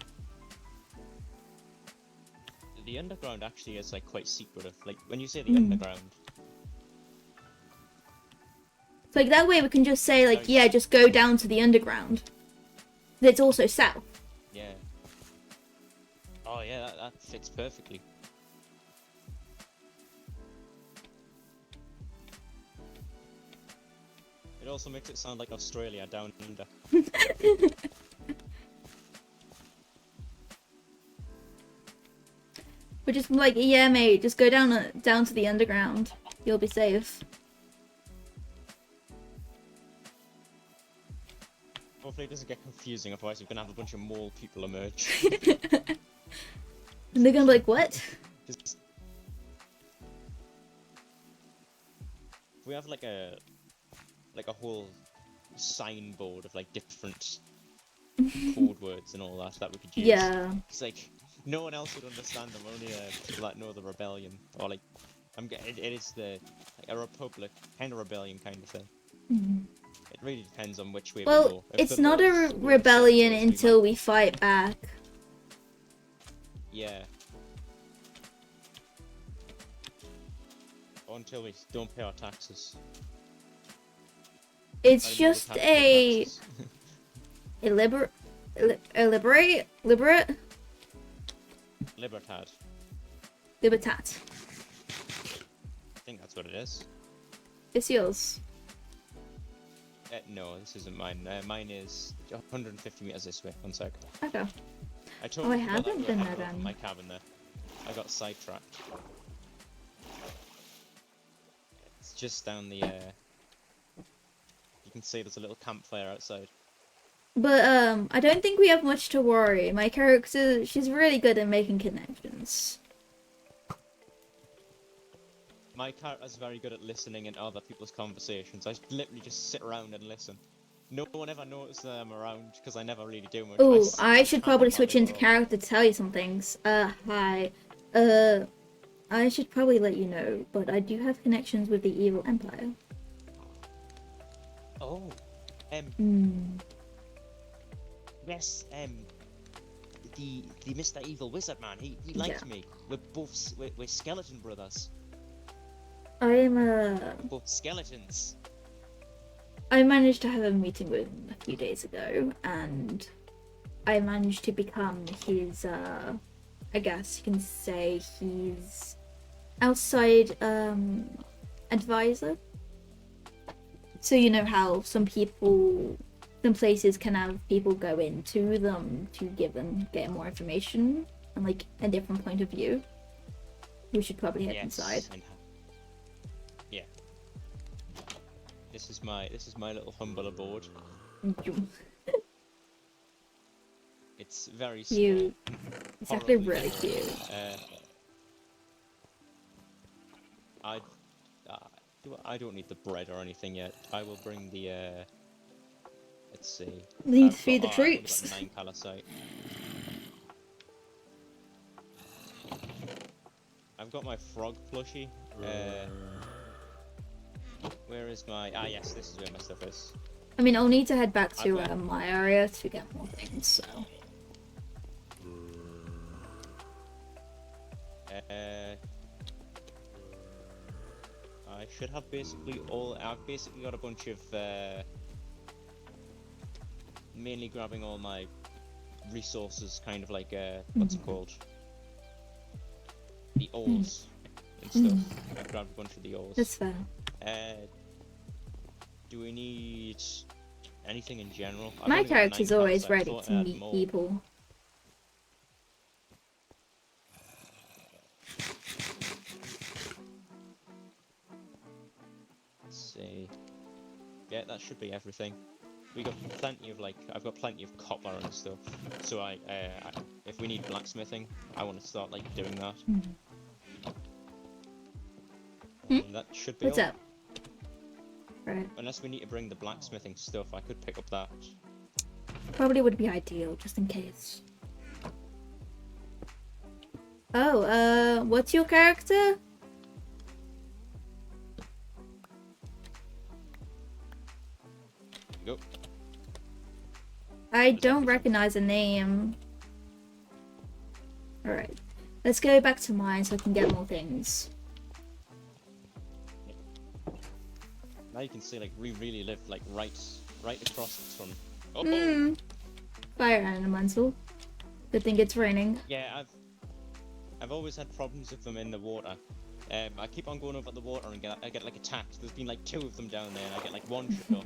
The underground actually is like quite secretive. Like when you say the underground, So, like that way we can just say like, yeah, just go down to the underground. It's also south. yeah. Oh yeah, that fits perfectly. It also makes it sound like Australia down under. We're just like, yeah, mate, just go down to the underground. You'll be safe. Hopefully it doesn't get confusing, otherwise we're gonna have a bunch of mole people emerge. And they're gonna be like, what? Just... If we have like a whole signboard of like different code words and all that we could use. Yeah. It's like no one else would understand them. Only people that know the rebellion, or like it is the like a republic kind of rebellion kind of thing. It really depends on which way we Well, go. If it's the not a Lords go rebellion sectors, until we fight back. Yeah. Or until we don't pay our taxes. It's just a liberate. Libertad. Libertat. I think that's what it is. It's yours. No, this isn't mine. Mine is 150 meters this way. 1 sec. Okay. I totally forgot haven't that been we there were then. my cabin there. I got sidetracked. It's just down the. You can see there's a little campfire outside. But I don't think we have much to worry. My character, she's really good at making connections. My character's very good at listening in other people's conversations. I literally just sit around and listen. No one ever notices that I'm around because I never really do much. Oh, I sit should and probably chat switch while into they character to tell you some things. Hi. I should probably let you know, but I do have connections with the evil empire. Oh. Yes, the Mr. Evil Wizard man, he liked me. We're both we're skeleton brothers. I'm Both skeletons. I managed to have a meeting with him a few days ago, and I managed to become his I guess you can say he's outside advisor. So you know how some places can have people go into them to get more information and like a different point of view. We should probably head inside. Yeah. This is my little humble abode. It's very small. It's actually really cute. I don't need the bread or anything yet. I will bring the let's see. Need to feed the I've only got troops. 9 calcite. I've got my frog plushie. Where is my... Ah, yes, this is where my stuff is. I mean, I'll need to head back to Okay. my area to get more things, so... I should have basically all... I've basically got a bunch of, mainly grabbing all my resources, kind of like, what's it called? The ores and stuff. I've grabbed a bunch of the ores. That's fair. Do we need anything in general? I've My only got character's 9 always cards, I ready thought to I had meet more. people. Let's see. Yeah, that should be everything. We got plenty of I've got plenty of copper and stuff. So if we need blacksmithing, I want to start doing that. And that should be What's all. up? Right. Unless we need to bring the blacksmithing stuff, I could pick up that. Probably would be ideal, just in case. Oh, what's your character? Go. I don't recognize a name. Alright. Let's go back to mine so I can get more things. Now you can see we really live right across from. Oh. Fire elemental. Good thing it's raining. Yeah, I've always had problems with them in the water. I keep on going over the water and I get attacked. There's been 2 of them down there, and I get one shot.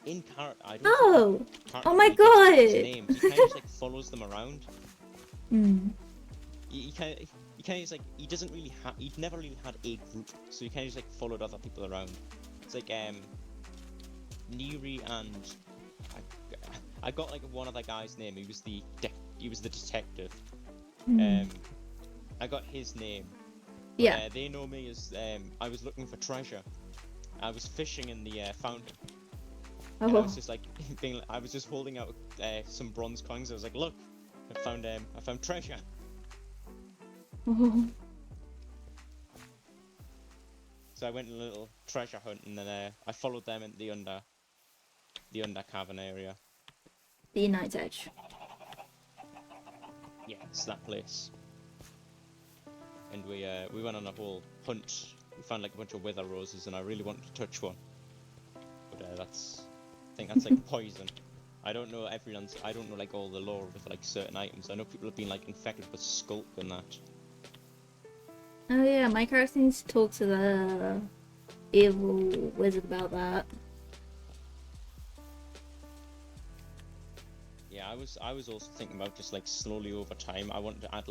In character, I don't. Oh! Character Oh my really gets his god! names. He kind of follows them around. He kind of he doesn't really have. He'd never really had a group, so he kind of followed other people around. It's Neri and I got one other guy's name. He was the detective. I got his name. Yeah. They know me as I was looking for treasure. I was fishing in the fountain. And I was just I was just holding out some bronze coins. I was like, look, I found treasure. So I went on a little treasure hunt, and then I followed them into the under cavern area. The Night's Edge. Yeah, it's that place. And we went on a whole hunt. We found a bunch of wither roses, and I really wanted to touch one. But I think that's poison. I don't know I don't know all the lore with certain items. I know people have been infected with skulk and that. Oh yeah, my character needs to talk to the evil wizard about that. Yeah, I was also thinking about just slowly over time. I wanted to add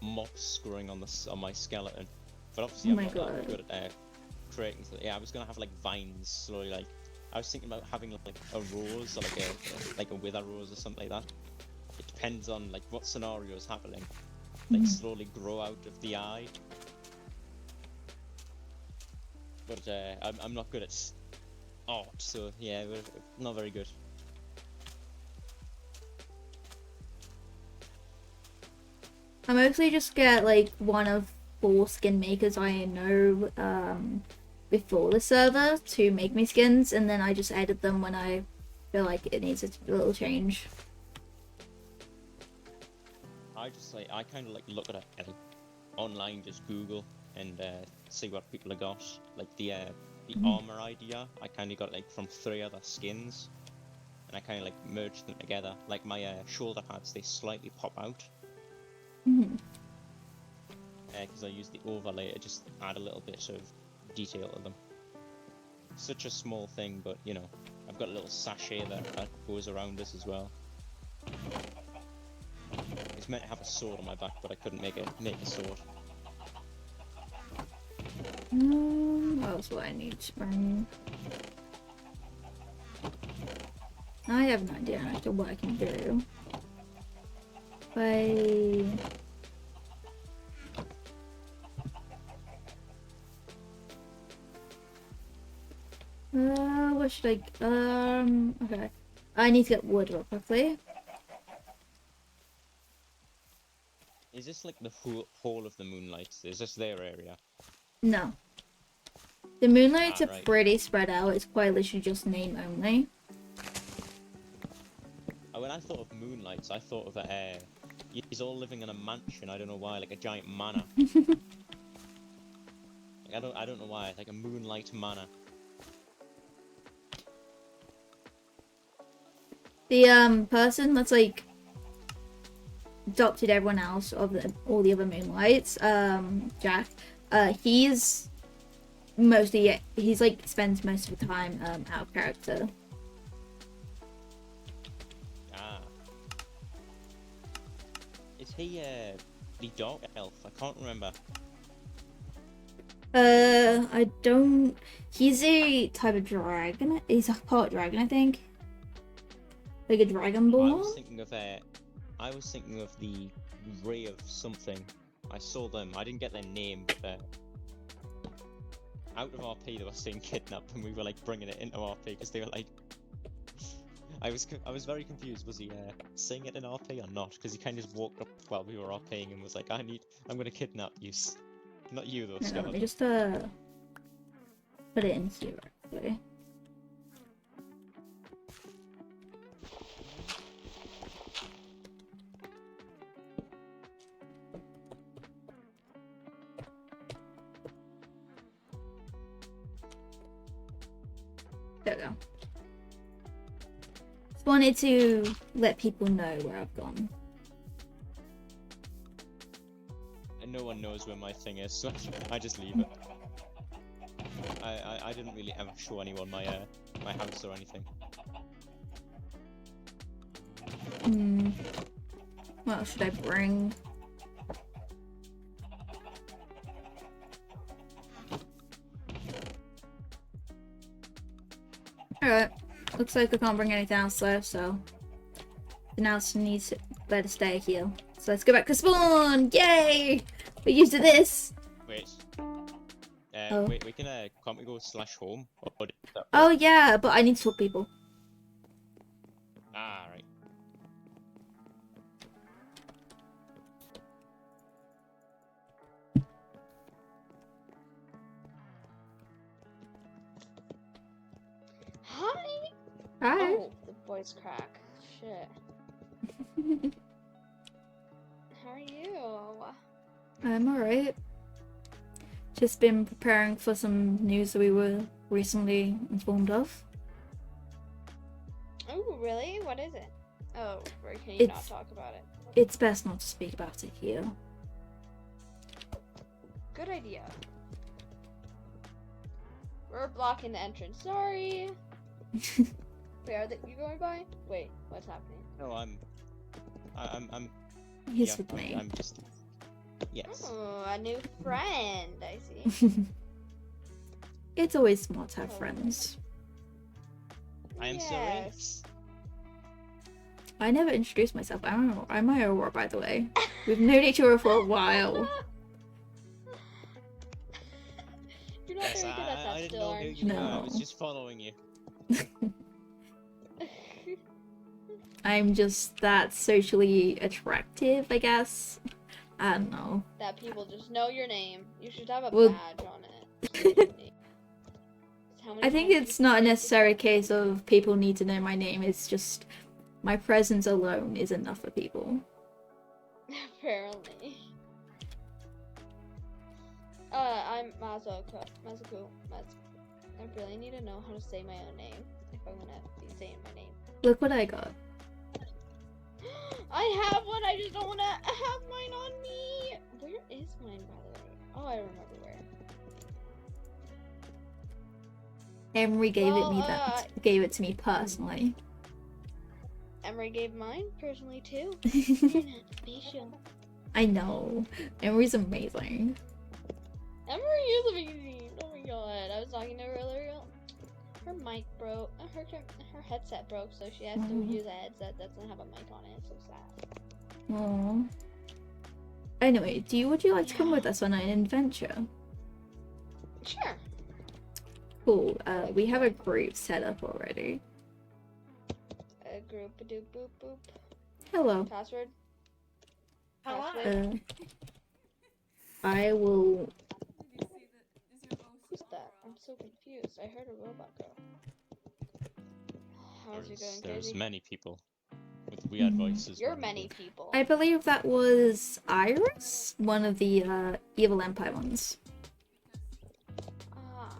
moss growing on my skeleton, but obviously I'm not that good at creating. Yeah, I was gonna have vines slowly. I was thinking about having a rose or a wither rose or something like that. It depends on what scenario is happening. Slowly grow out of the eye. But I'm not good at art, so yeah, we're not very good. I mostly just get one of 4 skin makers I know before the server to make me skins, and then I just edit them when I feel like it needs a little change. I kind of look at it online, just Google and see what people have got. The armor idea, I kind of got from 3 other skins, and I kind of merged them together. My shoulder pads, they slightly pop out. Because I use the overlay to just add a little bit of detail to them. Such a small thing, but I've got a little sachet that goes around this as well. It's meant to have a sword on my back, but I couldn't make a sword. What else do I need to bring? I have an idea as to what I can do. What should okay. I need to get wood real quickly. Is this like the whole of the Moonlights? Is this their area? No. The Moonlights are right. pretty spread out. It's quite literally just name only. When I thought of Moonlights, I thought of he's all living in a mansion. I don't know why, like a giant manor. Like, I don't know why, like a Moonlight manor. The person that's like adopted everyone else of all the other Moonlights, Jack, he's like spends most of the time out of character. Ah. Is he the dark elf? I can't remember. I don't. He's a type of dragon. He's a part dragon, I think. Like a dragonborn. I was thinking of the Ray of something. I saw them. I didn't get their name, but out of RP they were saying kidnap, and we were like bringing it into RP because they were like. I was very confused. Was he saying it in RP or not? Because he kind of just walked up while we were RPing and was like, I'm gonna kidnap you. Not you though, Scott. Let me just put it in here actually. There we go. Just wanted to let people know where I've gone. And no one knows where my thing is, so I just leave it. I didn't really ever show anyone my my house or anything. What else should I bring? Alright. Looks like I can't bring anything else though, so the else needs to better stay here. So let's go back to spawn! Yay! We're used to this! Wait. Oh. Wait, we can can't we go /home? Oh yeah, but I need to talk to people. Ah, right. Hi! Hi. Oh, the voice crack. Shit. How are you? I'm alright. Just been preparing for some news that we were recently informed of. Oh, really? What is it? Oh, or can you not talk about it? It's best not to speak about it here. Good idea. We're blocking the entrance. Sorry. Wait, are you going by? Wait, what's happening? No, I'm. He's yeah, with me. I'm just. Yes. Oh, a new friend. I see. It's always smart to have friends. I am yes. I never introduced myself. I don't know. I'm Aurora, by the way. We've known each other for a while. You're not Yes, very good at that I didn't still, know who aren't you you? were. I was just following you. I'm just that socially attractive, I guess. I don't know. That people just know your name. You should have a Well- badge on it. I think it's not a necessary case of people need to know my name. It's just my presence alone is enough for people. Apparently. I'm Mazuko. I really need to know how to say my own name if I'm gonna be saying my name. Look what I got. I have one, I just don't wanna have mine on me! Where is mine, by the way? Oh, I remember where. Emery gave it to me personally. Emery gave mine personally too. You're not special. I know. Emery's amazing. Emery is amazing. Oh my god. I was talking to her earlier. Her mic broke. Her headset broke, so she has to use a headset that doesn't have a mic on it. It's so sad. Aww. Anyway, would you like to come with us on an adventure? Sure. Cool. We have a group set up already. A group a doop boop boop. Hello. Password? Uh, I will. Who's that? I'm so confused. I heard a robot girl. How's it going, There's Casey? many people with weird Hmm. voices. You're many people. I believe that was Iris, one of the Evil Empire ones. Ah.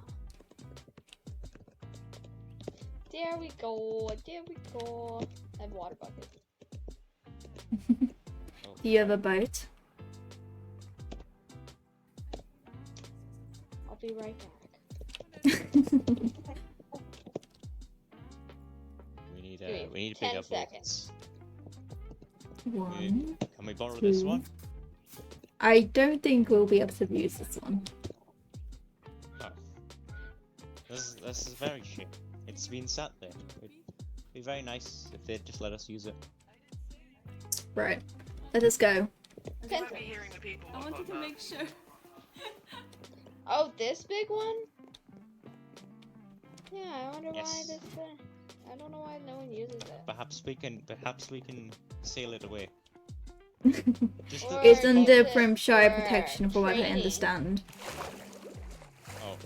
There we go. There we go. I have a water bucket. Do you have a boat? I'll be right back. We need 10 bigger seconds. boats. One. Can we borrow this two. one? I don't think we'll be able to use this one. No. This is very shit. It's been sat there. It'd be very nice if they'd just let us use it. Right. Let us go. I wanted to make sure. Oh, this big one? Yeah, I wonder why Yes. this. I don't know why no one uses it. Perhaps we can sail it away. Just Or It's use under it Primshire for protection, from what I training. understand. Oh.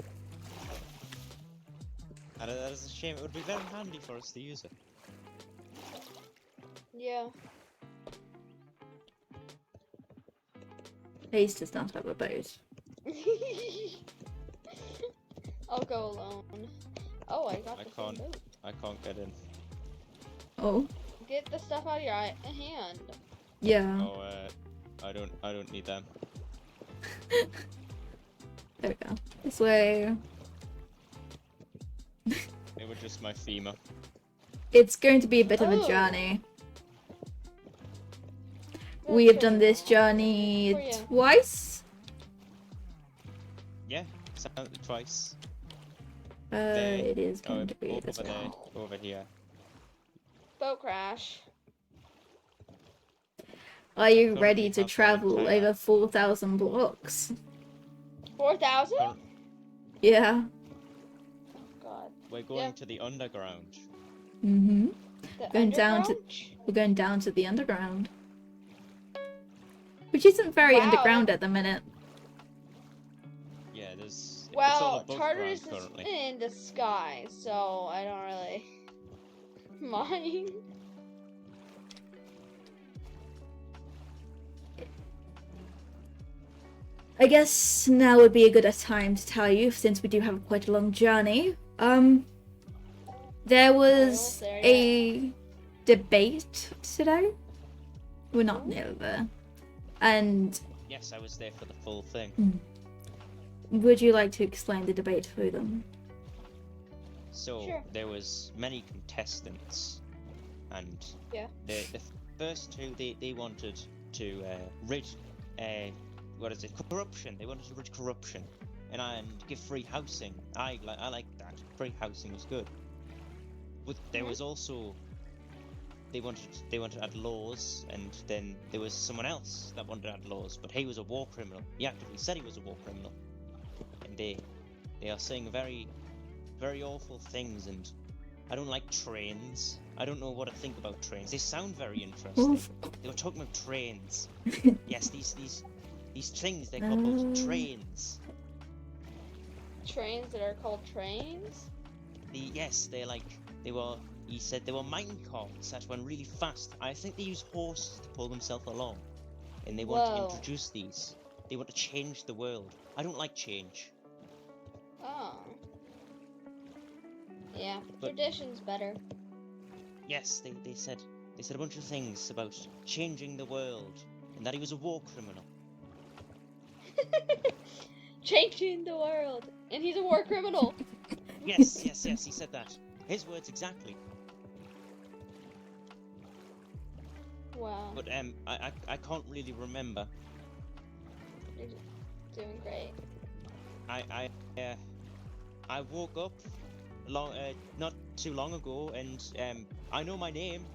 That is a shame. It would be very handy for us to use it. Yeah. Ace does not have a boat. I'll go alone. Oh, I got I the can't. boat. I can't get in. Oh. Get the stuff out of your hand. Yeah. Oh, I don't need them. There we go. This way. They were just my femur. It's going to be a bit of a Oh. journey. We have done this journey For you. twice. Yeah, twice. It is going to be over this there, way. over here. Boat crash. Are you currently ready to have an travel entire- over 4,000 blocks? 4,000? Yeah. God. We're going to the underground. Mm-hmm. The Going down to underground? we're going down to the underground. Which isn't very Wow, underground at the minute. Yeah, it's all Well, above Tartarus ground is currently. in the sky, so I don't really mind. I guess now would be a good time to tell you, since we do have quite a long journey. There was there a debate today. We're not near there. And Yes, I was there for the full thing. would you like to explain the debate for them? So Sure. there was many contestants, and Yeah. the first two they wanted to rid what is it, corruption. They wanted to rid corruption and give free housing. I like that. Free housing was good. But there was also they wanted to add laws, and then there was someone else that wanted to add laws, but he was a war criminal. He actively said he was a war criminal, and they are saying very awful things, and I don't like trains. I don't know what to think about trains. They sound very interesting. They were talking about trains. Yes, these things, they're called trains. Trains that are called trains? Yes, he said they were mine carts that went really fast. I think they use horses to pull themselves along. And they want to Whoa. introduce these. They want to change the world. I don't like change. Oh. Yeah, But- tradition's better. Yes, they said a bunch of things about changing the world, and that he was a war criminal. Changing the world. And he's a war criminal. Yes, he said that. His words exactly. Wow. But I can't really remember. You're doing great. I woke up not too long ago, and I know my name.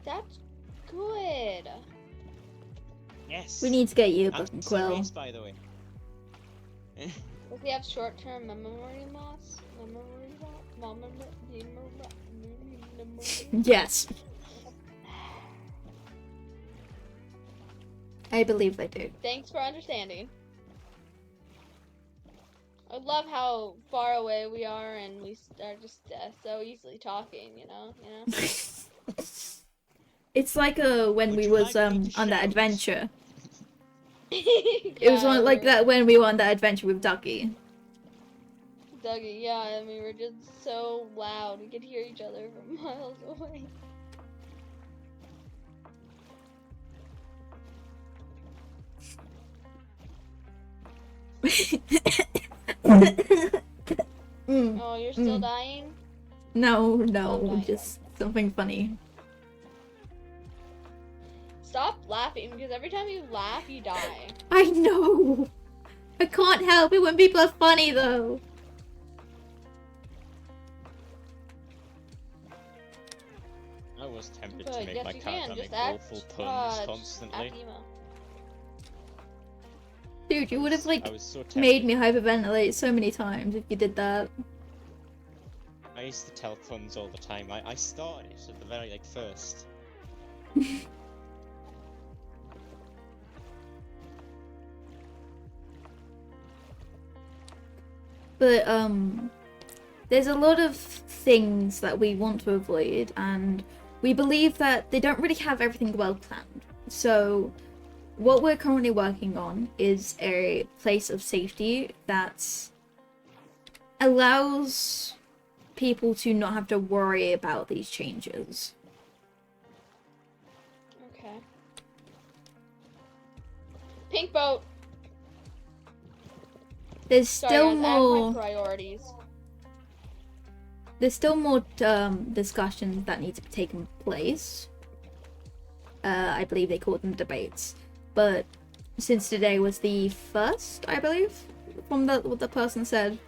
That's good. Yes. We need to get you a I'm book and quill. serious, by the way. Does he have short-term memory loss? I believe they do. Thanks for understanding. I love how far away we are, and we are just so easily talking. You know. It's like when we was on that adventure. It was Yeah, like that when we were on that adventure with Ducky. Dougie, yeah, I mean, we're just so loud. We could hear each other from miles away. Oh, you're still dying? No, just something funny. Stop laughing, because every time you laugh, you die. I know! I can't help it when people are funny, though. I was tempted But to make yes, my you character can. make Just awful puns constantly. act emo. Dude, you would have, like, I was so made tempted. me hyperventilate so many times if you did that. I used to tell puns all the time. I started it at the very, like, first. But, there's a lot of things that we want to avoid, and we believe that they don't really have everything well planned. So, what we're currently working on is a place of safety that allows people to not have to worry about these changes. Okay. Pink boat! There's Sorry, still guys, I have more. my priorities. There's still more discussions that need to be taking place. I believe they call them debates, but since today was the first, I believe, from what the person said.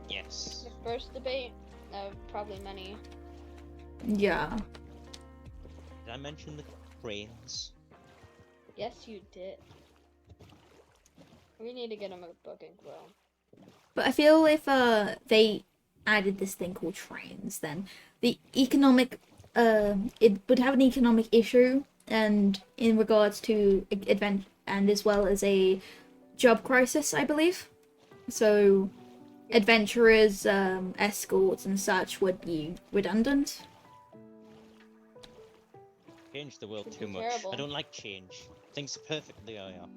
Yes. The first debate of probably many. Yeah. Did I mention the cranes? Yes, you did. We need to get him a booking quill. But I feel if they added this thing called trains, then the economic it would have an economic issue, and in regards to advent and as well as a job crisis, I believe. So adventurers, escorts and such would be redundant. Change the world too much. terrible. I don't like change. Things are perfect the way they are.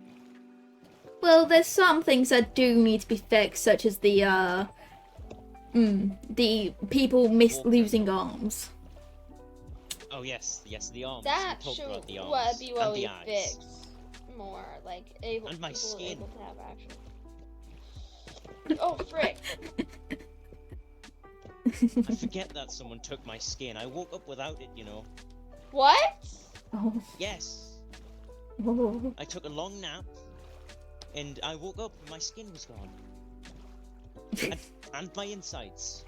Well, there's some things that do need to be fixed, such as the people losing arms. Oh yes, the arms. That We talked should about the arms be what and the we eyes. fix more. Like, And my people skin. able to have action. Oh, frick! I forget that someone took my skin. I woke up without it, you know. What? Oh. Yes. Oh. I took a long nap, and I woke up and my skin was gone. and my insides.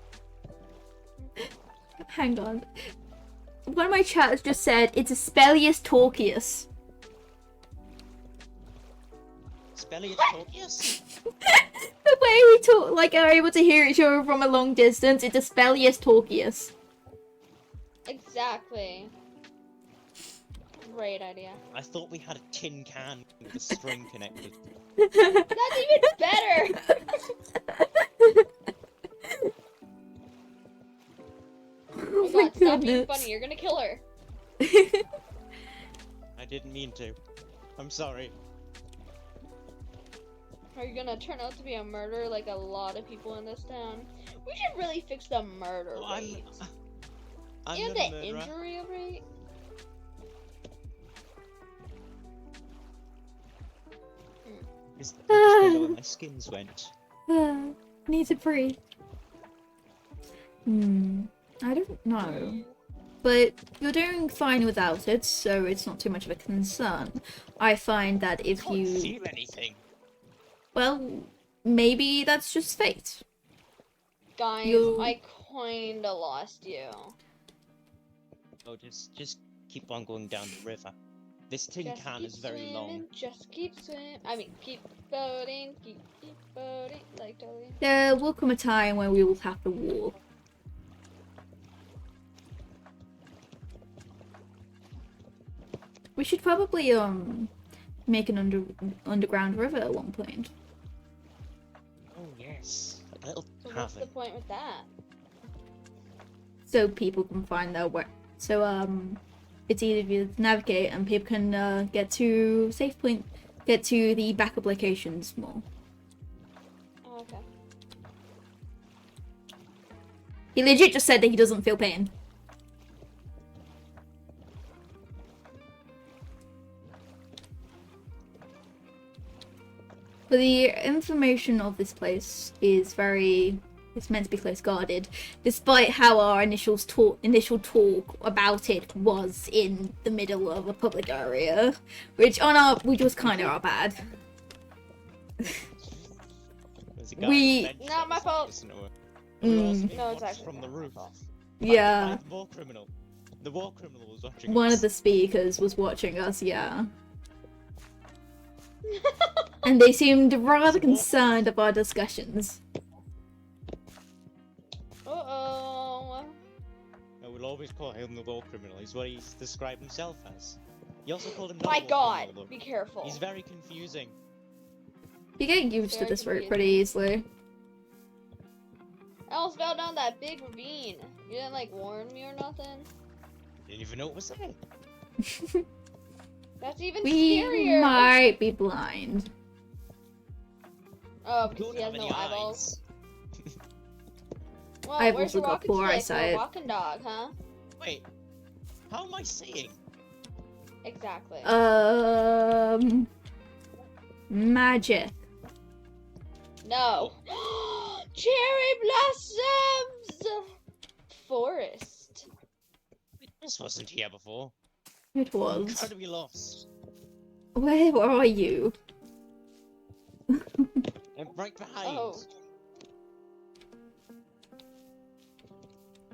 Hang on. One of my chats just said it's Aspelius Torquius. Spellius Torquius? The way we talk, like, are able to hear each other from a long distance, it's Aspelius Torquius. Exactly. Great idea. I thought we had a tin can with a string connected. That's even better! Oh my god, stop being goodness. funny, you're gonna kill her. I didn't mean to. I'm sorry. Are you gonna turn out to be a murderer like a lot of people in this town? We should really fix the murder rate. I'm and not a the murderer. injury rate. I just don't know where my skins went. Need to breathe. I don't know. But you're doing fine without it, so it's not too much of a concern. I find that if I you... can't feel anything. Well, maybe that's just fate. Guys, You- I kinda lost you. Oh, just keep on going down the river. This tin Just can keep is very swimming, long. just keep swimming. I mean, keep boating, keep boating. Like, totally. There will come a time when we will have to walk. We should probably make an underground river at one point. Oh yes, a little So what's the tavern. point with that? So people can find their way. So it's easier to navigate, and people can get to get to the backup locations more. Oh, okay. He legit just said that he doesn't feel pain. But the information of this place is it's meant to be close guarded, despite how our initial talk about it was in the middle of a public area, which was kind of bad. There's a guy We- with a bench Not my that was fault. listening to her. We were all being No, it's watched actually from the not my roof. fault. Yeah. By the war criminal. The war criminal was watching One us. of the speakers was watching us, yeah. And they seemed rather concerned of our discussions. Uh-oh. I will always call him the war criminal. He's what he's described himself as. He also called him My the war God, criminal, though. be careful. He's very confusing. You get used to Very this route confusing. pretty easily. I almost fell down that big ravine. You didn't like warn me or nothing? Didn't even know it was there. That's even We scarier. might be blind. Oh, You because don't he has have no any eyeballs. Well, I've where's also your got walking poor stick? eyesight. Or walking dog, huh? Wait, how am I seeing? Exactly. Magic. No. Cherry blossoms! Forest. This wasn't here before. It I'm was. incredibly lost. Where are you? I'm right behind. Oh.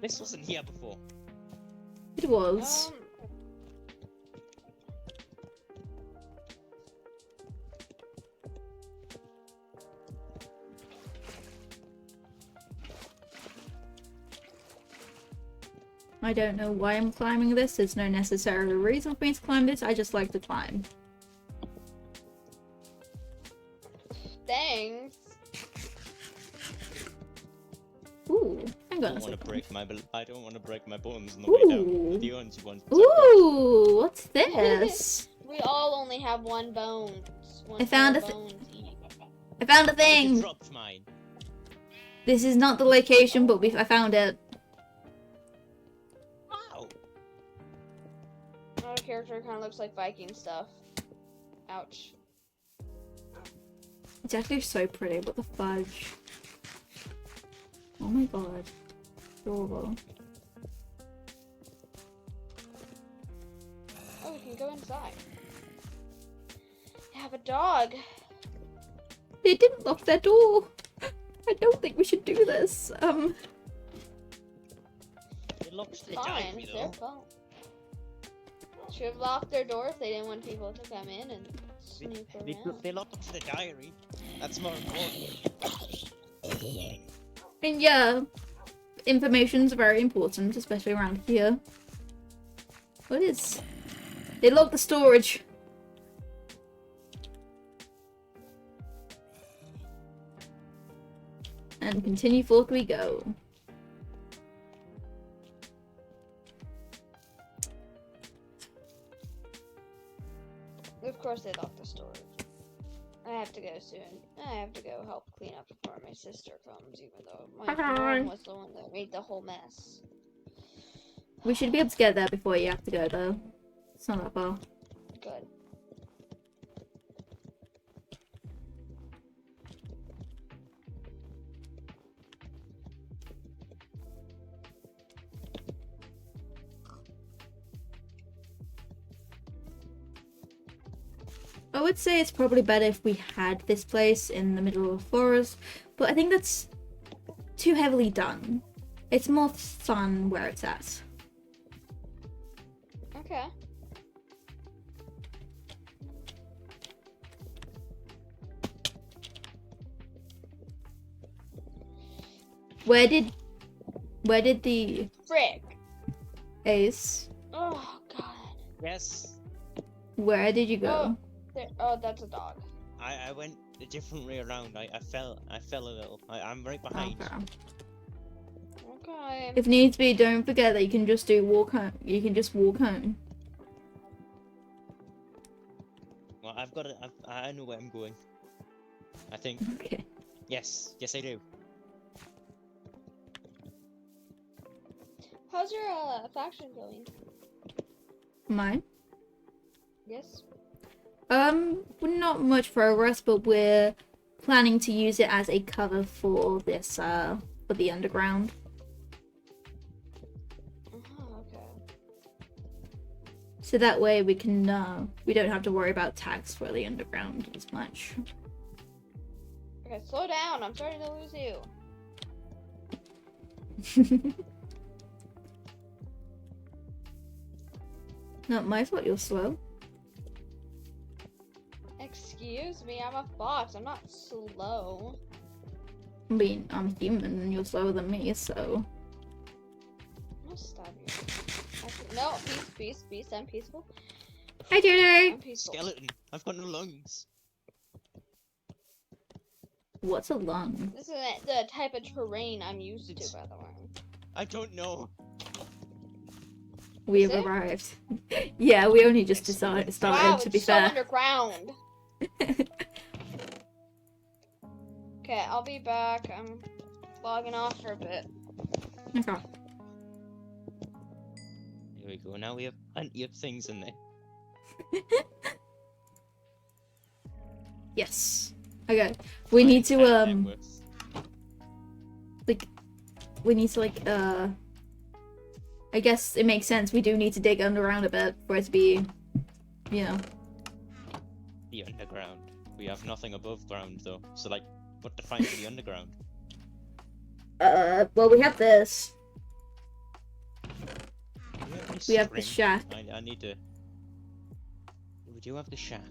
This wasn't here before. It was. I don't know why I'm climbing this. There's no necessary reason for me to climb this. I just like to climb. Thanks. Ooh, hang I on a don't want to second. break my. I don't want to break my bones on the way down. Ooh. The only ones. Ooh, what's this? We all only have one bone. I found a bones each. I found a I thing. dropped mine. This is not the location, but I found it. Wow. Our character kind of looks like Viking stuff. Ouch. It's actually so pretty. What the fudge? Oh my god. Adorable. Oh, we can go inside. I have a dog. They didn't lock their door. I don't think we should do this. It locks the Fine, diary it's their though. fault. Should have locked their door if they didn't want people to come in and snoop around. They locked the diary. That's more important. And yeah, information's very important, especially around here. What is? They locked the storage. And continue forth we go. Of course they locked the storage. I have to go soon. I have to go help clean up before my sister comes, even though my mom was the one that made the whole mess. We should be able to get there before you have to go, though. It's not that far. Good. I would say it's probably better if we had this place in the middle of a forest, but I think that's too heavily done. It's more fun where it's at. Okay. Where did the Frick. Ace? Oh god. Yes. Where did you go? There. Oh, that's a dog. I went a different way around. I fell a little. I'm right behind. Okay. Okay. If needs be, don't forget that you can just walk home. You can just walk home. Well, I know where I'm going. I think. Okay. Yes, I do. How's your faction going? Mine? Yes. Not much progress, but we're planning to use it as a cover for this, for the underground. Okay. So that way we can, we don't have to worry about tags for the underground as much. Okay, slow down. I'm starting to lose you. Not my fault you're slow. Excuse me, I'm a fox. I'm not slow. I mean, I'm human and you're slower than me, so... I'll stab you. Actually, no, peace. I'm peaceful. Hi, Juno! I'm peaceful. Skeleton. I've got no lungs. What's a lung? This isn't the type of terrain I'm used to, by the way. I don't know. We've arrived. Yeah, we only just started, Wow, to it's be so fair. underground. Okay, I'll be back. I'm logging off for a bit. Okay. Here we go. Now we have plenty of things in there. Yes. Okay. We need to, I guess it makes sense. We do need to dig underground a bit for it to be, you know. The underground. We have nothing above ground though. So like, what defines the underground? Well, we have this. We have the String. shack. I need to. We do have the shack.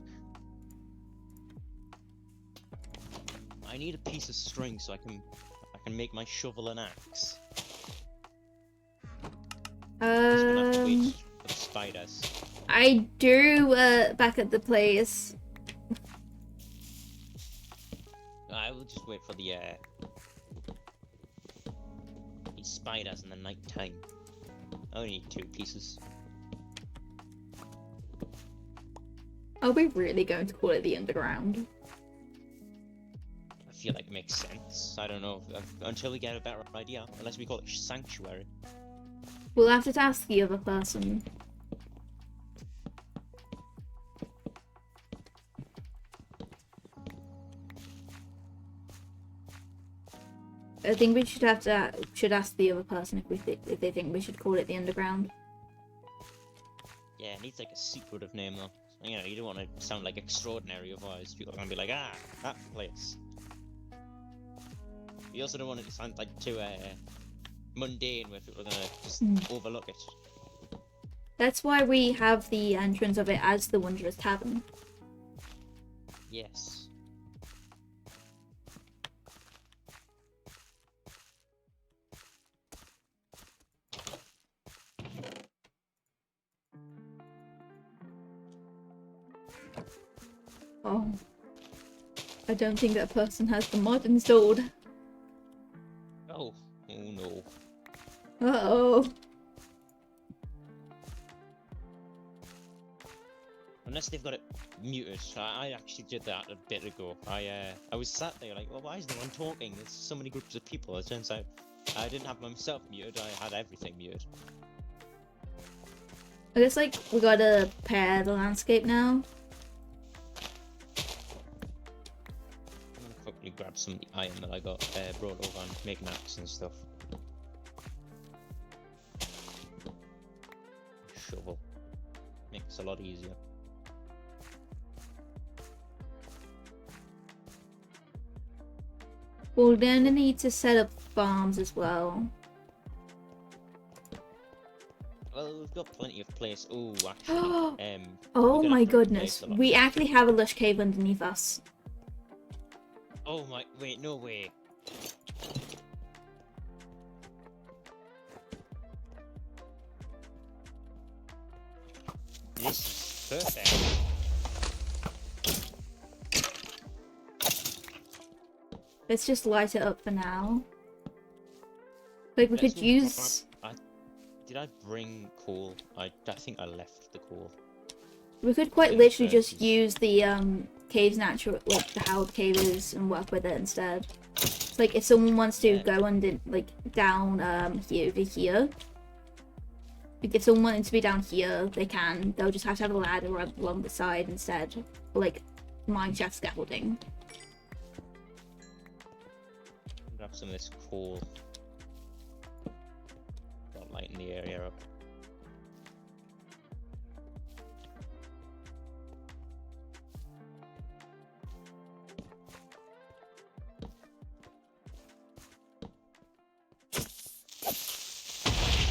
I need a piece of string so I can make my shovel and axe. Just gonna have to wait for the spiders. I do, back at the place. I will just wait for the these spiders in the night time. I only need 2 pieces. Are we really going to call it the underground? I feel like it makes sense. I don't know until we get a better idea. Unless we call it sanctuary. We'll have to ask the other person. I think we should ask the other person if they think we should call it the underground. Yeah, it needs like a secretive name though. You know, you don't want to sound like extraordinary, otherwise people are gonna be like, ah, that place. You also don't want it to sound like too mundane, where people are gonna just overlook it. That's why we have the entrance of it as the Wondrous Tavern. Yes. Oh. I don't think that person has the mod installed. Oh. Oh no. Uh-oh. Unless they've got it muted. I actually did that a bit ago. I was sat there like, well, why is no one talking? There's so many groups of people. It turns out I didn't have myself muted. I had everything muted. I guess, like, we gotta pair the landscape now. I'm gonna quickly grab some of the iron that I got brought over and make an axe and stuff. Shovel. Makes it a lot easier. We're gonna need to set up farms as well. Well, we've got plenty of place. Oh, actually, Oh my goodness. We actually have a lush cave underneath us. Oh my, wait, no way. This is perfect. Let's just light it up for now. Like, we could use... Did I bring coal? I think I left the coal. We could quite literally just use the cave's natural, like the how the cave is, and work with it instead. It's like if someone wants to go under, like down here over here. Like if someone wanted to be down here, they can. They'll just have to have a ladder along the side instead, or like mineshaft scaffolding. Grab some of this coal. Got lighten the area up.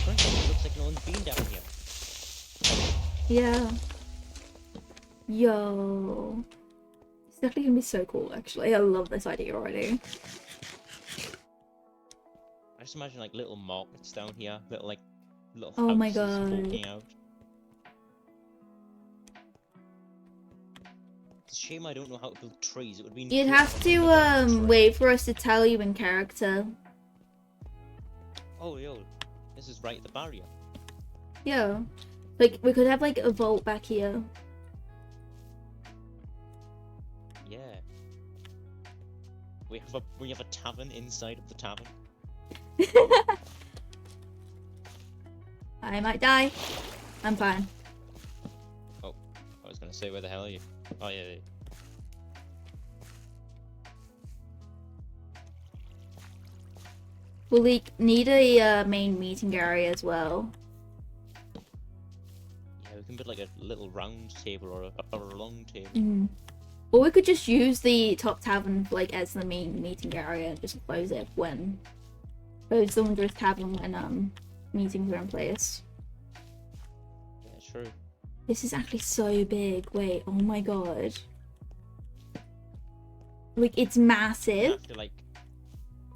Looks like no one's been down here. Yeah. Yo. It's definitely gonna be so cool, actually. I love this idea already. I just imagine like little markets down here, little houses Oh my god. poking out. It's a shame I don't know how to build trees. It would be. You'd have to wait for us to tell you in character. Oh yo, this is right at the barrier. Yeah. Like we could have like a vault back here. Yeah. We have a tavern inside of the tavern. I might die. I'm fine. Oh, I was gonna say, where the hell are you? Oh yeah. We'll need a main meeting area as well. Yeah, we can build like a little round table or a long table. Mm. Or we could just use the top tavern like as the main meeting area and just close it when close the Wondrous Tavern when meetings are in place. Yeah, true. This is actually so big. Wait, oh my god. Like it's massive. Have to, like,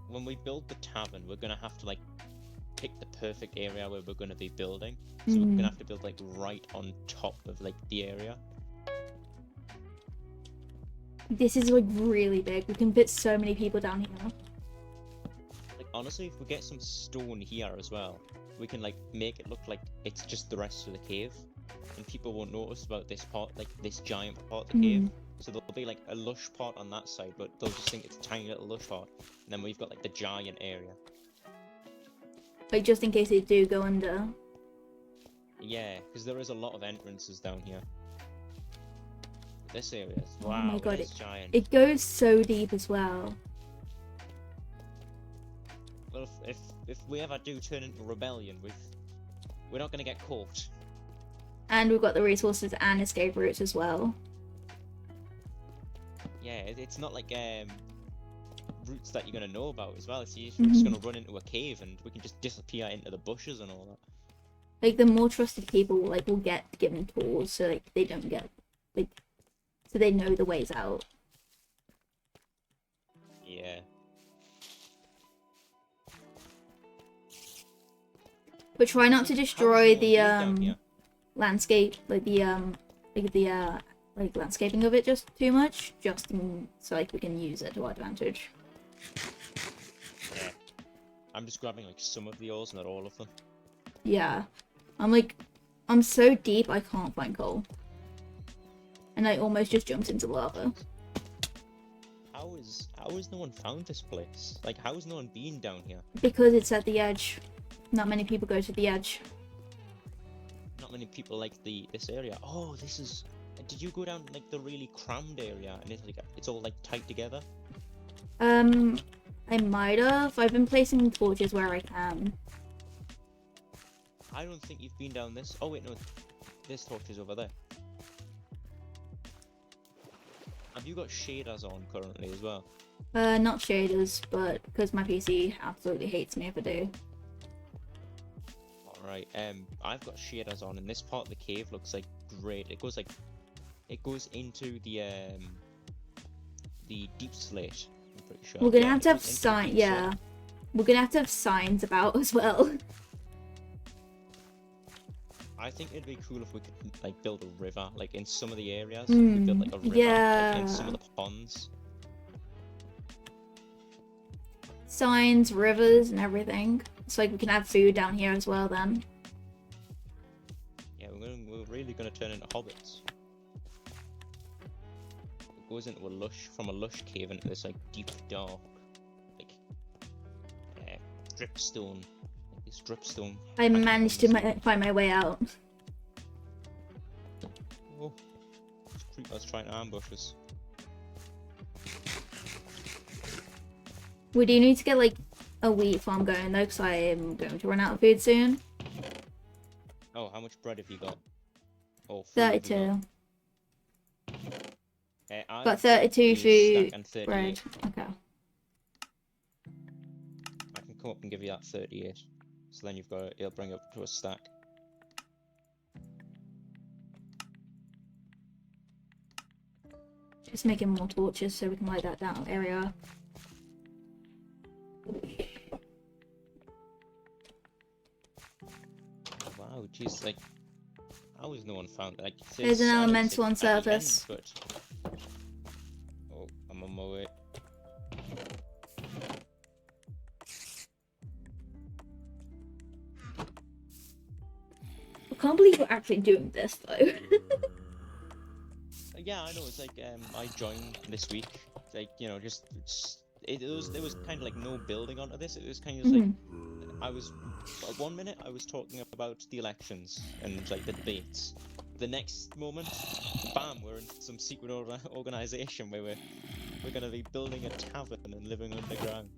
when we build the tavern, we're gonna have to like pick the perfect area where we're gonna be building. So we're gonna have to build like right on top of like the area. This is like really big. We can fit so many people down here. Like honestly, if we get some stone here as well, we can like make it look like it's just the rest of the cave, and people won't notice about this part, like this giant part of the cave. So there'll be like a lush part on that side, but they'll just think it's a tiny little lush part. And then we've got like the giant area. Like just in case they do go under. Yeah, because there is a lot of entrances down here. This area is, wow, Oh my god, it's giant. it goes so deep as well. Well, if we ever do turn into rebellion, we're not gonna get caught. And we've got the resources and escape routes as well. Yeah, it's not like routes that you're gonna know about as well. See, we're just gonna run into a cave and we can just disappear into the bushes and all that. Like the more trusted people like will get given tools so like they don't get like so they know the ways out. Yeah. But try not to destroy the landscape, like the like landscaping of it just too much, so like we can use it to our advantage. Yeah. I'm just grabbing like some of the ores, not all of them. Yeah. I'm so deep I can't find coal. And I almost just jumped into lava. How has no one found this place? Like, how has no one been down here? Because it's at the edge. Not many people go to the edge. Not many people like this area. Oh, this is. Did you go down like the really crammed area and it's all like tight together? I might have. I've been placing torches where I can. I don't think you've been down this. Oh wait, no, this torch is over there. Have you got shaders on currently as well? Not shaders, but because my PC absolutely hates me if I do. Alright, I've got shaders on, and this part of the cave looks like great. It goes into the deep slate, I'm pretty sure. We're gonna have to have signs, yeah. We're gonna have to have signs about as well. I think it'd be cool if we could like build a river, like in some of the areas. We could build like a river, like in some of the ponds. signs, rivers, and everything. So like we can have food down here as well then. Yeah, we're really gonna turn into hobbits. It goes into from a lush cave into this like deep dark, like dripstone. Like this dripstone. I managed to find my way out. Oh, this creeper's trying to ambush us. We do need to get like a wheat farm going though, because I am going to run out of food soon. Oh, how much bread have you got? Oh, 32. I've Got 32 stack food and 38. bread. Okay. I can come up and give you that 38. So then you've got it'll bring up to a stack. Just making more torches so we can light that down area. Wow, jeez, like, how has no one found it? Like, There's an elemental on surface. But... Oh, I'm on my way. I can't believe we're actually doing this though. Yeah, I know. It's like I joined this week. Like it was kind of like no building onto this. It was kind of just like I was at 1 minute I was talking about the elections and like the debates. The next moment, bam, we're in some secret organization where we're gonna be building a tavern and living underground.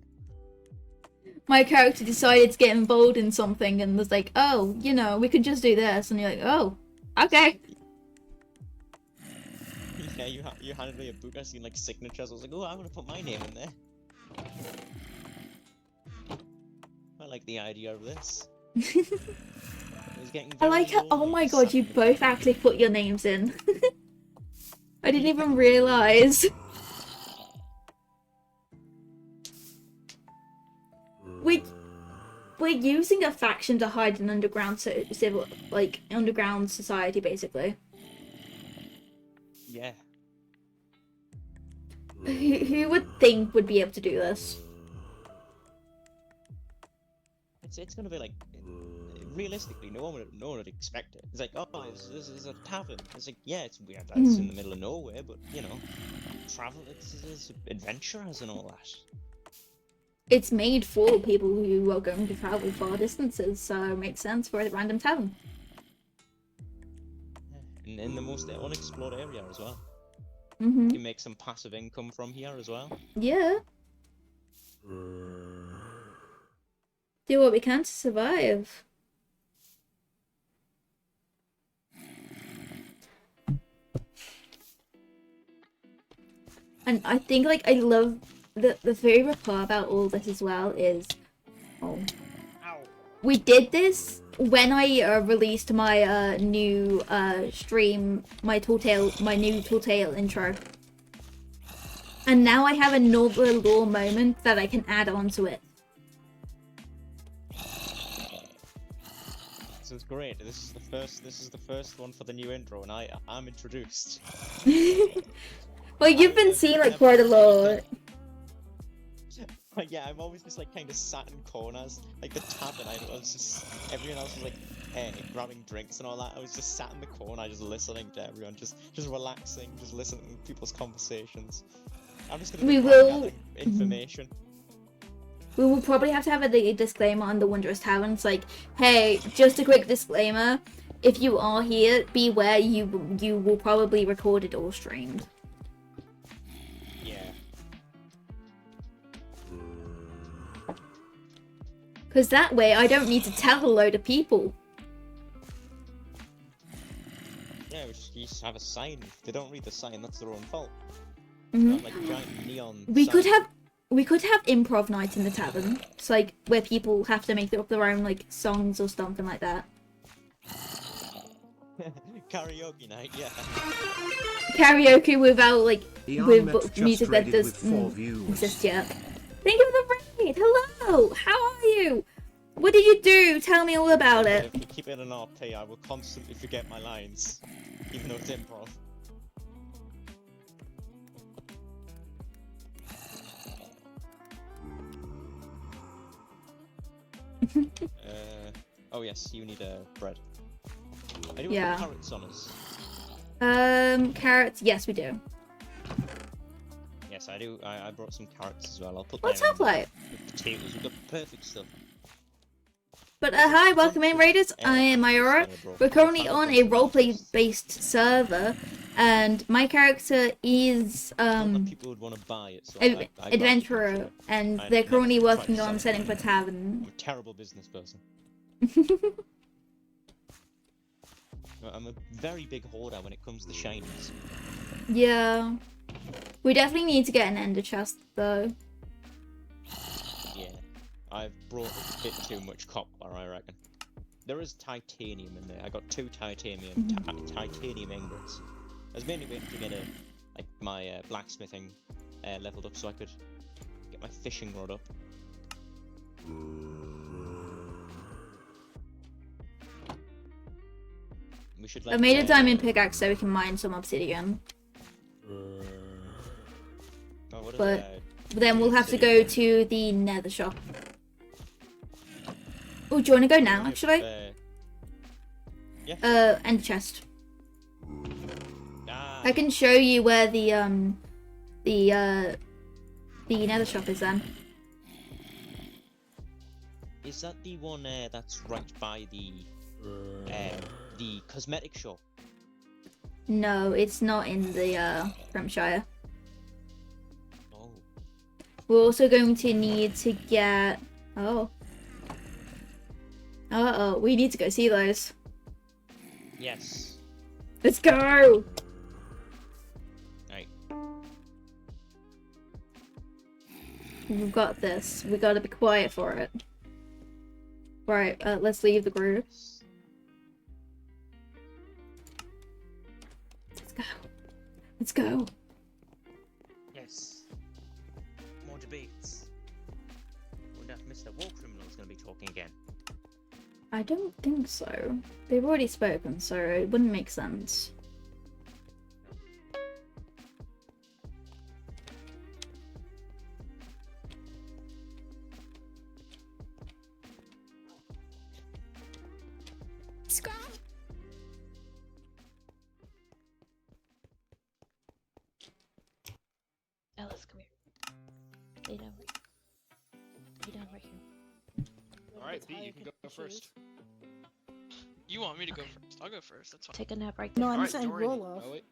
My character decided to get involved in something and was like, oh, you know, we could just do this, and you're like, oh, okay. Yeah, you handed me a book. I seen like signatures. I was like, oh, I'm gonna put my name in there. I like the idea of this. I like how, oh my god, you both actually put your names in. I didn't even realize. We're using a faction to hide an underground civil, like underground society, basically. Yeah. Who would think would be able to do this? It's gonna be like realistically, no one would expect it. It's like, oh, this is a tavern. It's like, yeah, it's weird. It's in the middle of nowhere, but you know, travel. It's adventurers and all that. It's made for people who are going to travel far distances, so it makes sense for a random tavern. In the most unexplored area as well. You make some passive income from here as well. Yeah. Do what we can to survive. And I think, like, I love the favorite part about all this as well is, we did this when I released my new stream, my new TallTale intro. And now I have another lore moment that I can add on to it. This is great. This is the first one for the new intro, and I'm introduced. Well, you've been seeing like quite a lot. Yeah, I'm always just like kind of sat in corners, like the tavern. I was just everyone else was like grabbing drinks and all that. I was just sat in the corner, just listening to everyone, just relaxing, just listening to people's conversations. I'm just gonna be gathering information. We will probably have to have a disclaimer on the Wondrous Tavern. It's like, hey, just a quick disclaimer: if you are here, beware. You will probably record it or streamed. Because that way I don't need to tell a load of people. Yeah, you just have a sign. If they don't read the sign, that's their own fault. Mm-hmm. Like a giant neon We sign. could have improv night in the tavern. It's like where people have to make up their own like songs or something like that. Karaoke night, yeah. Karaoke without like with music that doesn't exist yet. Thank you for the raid! Hello! How are you? What did you do? Tell me all about it. If we keep it an RP, I will constantly forget my lines, even though it's improv. Oh yes, you need bread. Anyone Yeah. put carrots on us? Carrots. Yes, we do. Yes, I do. I brought some carrots as well. I'll put What's them up, like? with potatoes. We've got perfect stuff. But hi, welcome in, Raiders. I am Mayora. We're currently on a roleplay-based server, and my character is People would want to buy it, so I adventurer, and they're currently working on setting up a tavern. I'm a terrible business person. I'm a very big hoarder when it comes to shinies. Yeah, we definitely need to get an ender chest though. Yeah, I've brought a bit too much copper, I reckon. There is titanium in there. I got 2 titanium ingots. I was mainly waiting to get my blacksmithing leveled up so I could get my fishing rod up. We should. I made a diamond pickaxe so we can mine some obsidian. But then we'll have to go to the nether shop. Oh, do you want to go now, actually? Yeah. End chest. I can show you where the nether shop is then. Is that the one that's right by the cosmetic shop? No, it's not in the Hampshire. Oh. We're also going to need to get. Oh. Uh-oh, we need to go see those. Yes. Let's go! Right. We've got this. We gotta be quiet for it. Right, let's leave the group. Let's go. Let's go. Yes. More debates. Wonder if Mr. War Criminal is going to be talking again. I don't think so. They've already spoken, so it wouldn't make sense. Ellis, come here. Lay down right here. Lay down right here. Alright, B, you can go first. You want me to go first? I'll go first. That's fine. Take a nap right No, there. I'm Alright, saying Dorian. roll off. Oh, wait.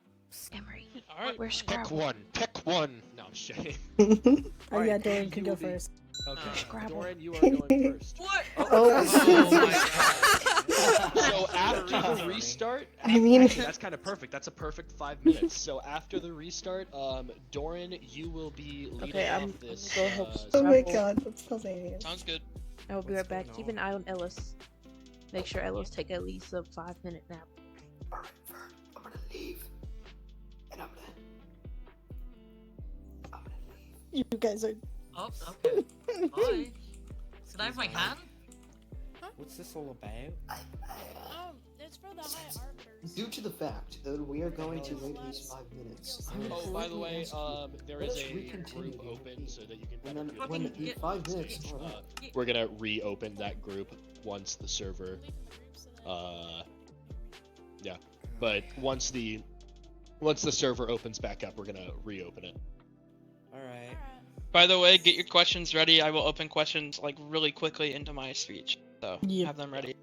Emery. Alright. Where's Pick Sprout? one. Pick one. No, I'm just kidding. Oh yeah, Dorian can go first. Okay, Scrabble. Dorian, you are going first. What? Oh. my god. So after the restart, I actually, that's kind of perfect. That's a perfect 5 minutes. So after the restart, Doran, you will be leading off this. Go help. Oh my god, that's so hilarious. Sounds good. I will be right back. Keep an eye on Ellis. Make sure Ellis take at least a 5-minute nap. Alright, I'm gonna leave. And I'm gonna leave. You guys are. Oh, okay. Bye. Can I have my hand? What's this all about? It's for the high arbiters. Due to the fact that we are going to wait these 5 minutes. Oh, by the way, there is Let's a recontinue group the open so that you can And better then do it. when the 5 minutes are up, We're gonna reopen that group once the server, yeah. But once the server opens back up, we're gonna reopen it. Alright. By the way, get your questions ready. I will open questions like really quickly into my speech. So Yep. have them ready.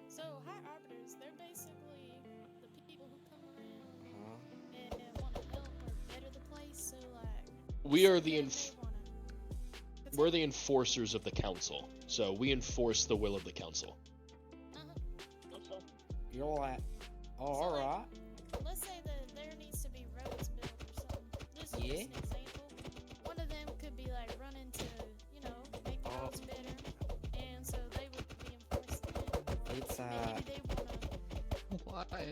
So high arbiters, they're basically the people who come around and want to help or better the place. So like. We are we're the enforcers of the council, so we enforce the will of the council. You're like, oh, alright. Let's say that there needs to be roads built or something. This is just an example. One of them could be like running to, make the roads better, and so they would be enforcing it. It's Maybe they wanna. Why?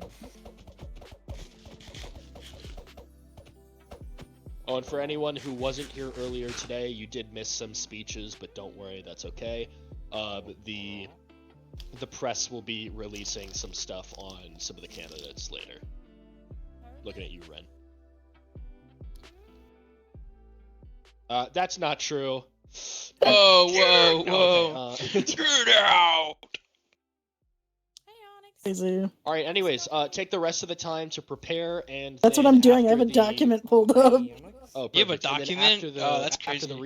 Oh, and for anyone who wasn't here earlier today, you did miss some speeches, but don't worry, that's okay. The press will be releasing some stuff on some of the candidates later. Looking at you, Ren. That's not true. Whoa, whoa. Okay, Get out! Crazy. all right. Anyways, take the rest of the time to prepare, and That's what then I'm doing. I have after a document pulled up. Oh, You have a perfect. And then document? after the, Oh, that's After the crazy.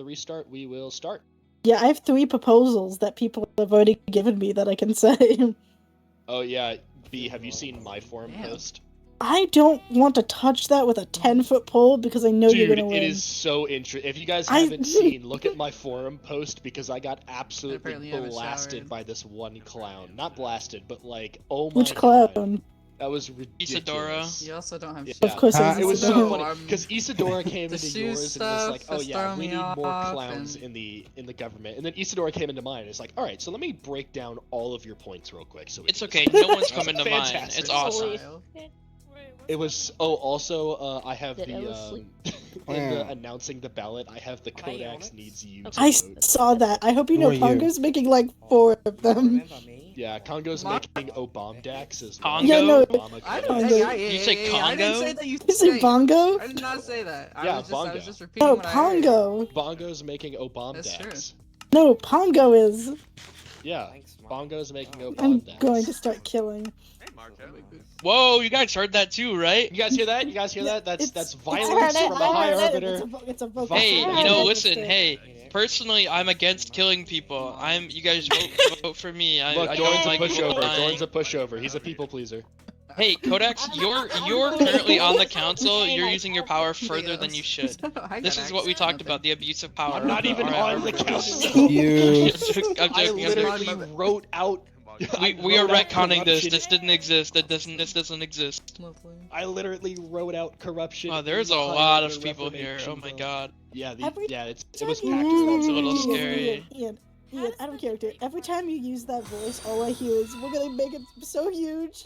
restart, we will start. Yeah, I have 3 proposals that people have already given me that I can say. Oh yeah, B, have you seen my forum post? I don't want to touch that with a 10-foot pole because I know you're Dude, gonna win. it is so interesting. If you guys I- haven't seen, look at my forum post because I got absolutely Apparently you haven't blasted showered. by this one clown. Not blasted, but like, oh my Which god. clown? That was ridiculous. You also don't have Yeah. Of course I It was so Isadora. funny because Isadora came The into shoe yours and was like, stuff "Oh is yeah, throwing we me need more off, clowns and- in the government." And then Isadora came into mine. And it's like, "All right, so let me break down all of your points real quick." So It's okay, no one's coming to mine. Fantastic. It's awesome. It was. Oh, also, I have Did the Ella sleep? in the announcing the ballot. I have the Codex needs you to I vote. saw that. I hope you know Who are you? Pongo's making like 4 of them. Yeah, Congo's making Obamdax as well. Congo? Yeah, no. Obama I Codex. didn't, You say I didn't Congo? say that you You said Bongo? I did not say that. Yeah, I was Bongo. just repeating No, what I heard. Pongo. Bongo's making That's Obamdax. No, Pongo is. Yeah, Bongo's making I'm Obamdax. going to start killing. Whoa, you guys heard that too, right? You guys hear that? You guys hear that? That's I violence heard it, from a I high heard it. arbiter. It's a vocal. Hey, I you know, heard listen, it. hey. Personally, I'm against killing people. You guys vote for me. Look, I Dorn's don't a like people pushover. dying. Dorn's a pushover. He's a people pleaser. Hey, Codex, you're currently on the council. You're using your power further than you should. This is what we talked about, the abuse of power. I'm not even Alright, on the I'm council. You. I'm I joking. literally wrote out. We are wrote out retconning this. corruption. This didn't exist. This doesn't exist. I literally wrote out corruption. Oh, there's in a the high lot order of people here. reformation Oh my bill. god. Yeah, Every it time was you packed. use It's a that little voice- scary. Ian, out of character. Every time you use that voice, all I hear is, "We're gonna make it so huge."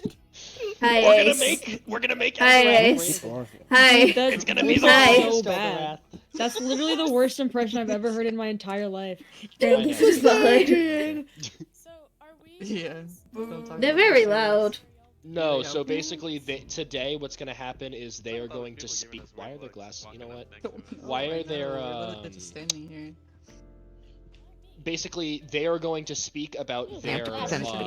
Hi, We're gonna Ace. make Hi, Eldorath Ace. great. Hi. That's It's gonna be the Hi. biggest so bad. That's literally the worst impression I've ever heard in my entire life. Dude, this is valid. Yeah. They're very loud. No, so basically, today what's gonna happen is they are going to speak. Why are their glasses? You know what? Why are their just standing here. basically they are going to speak about their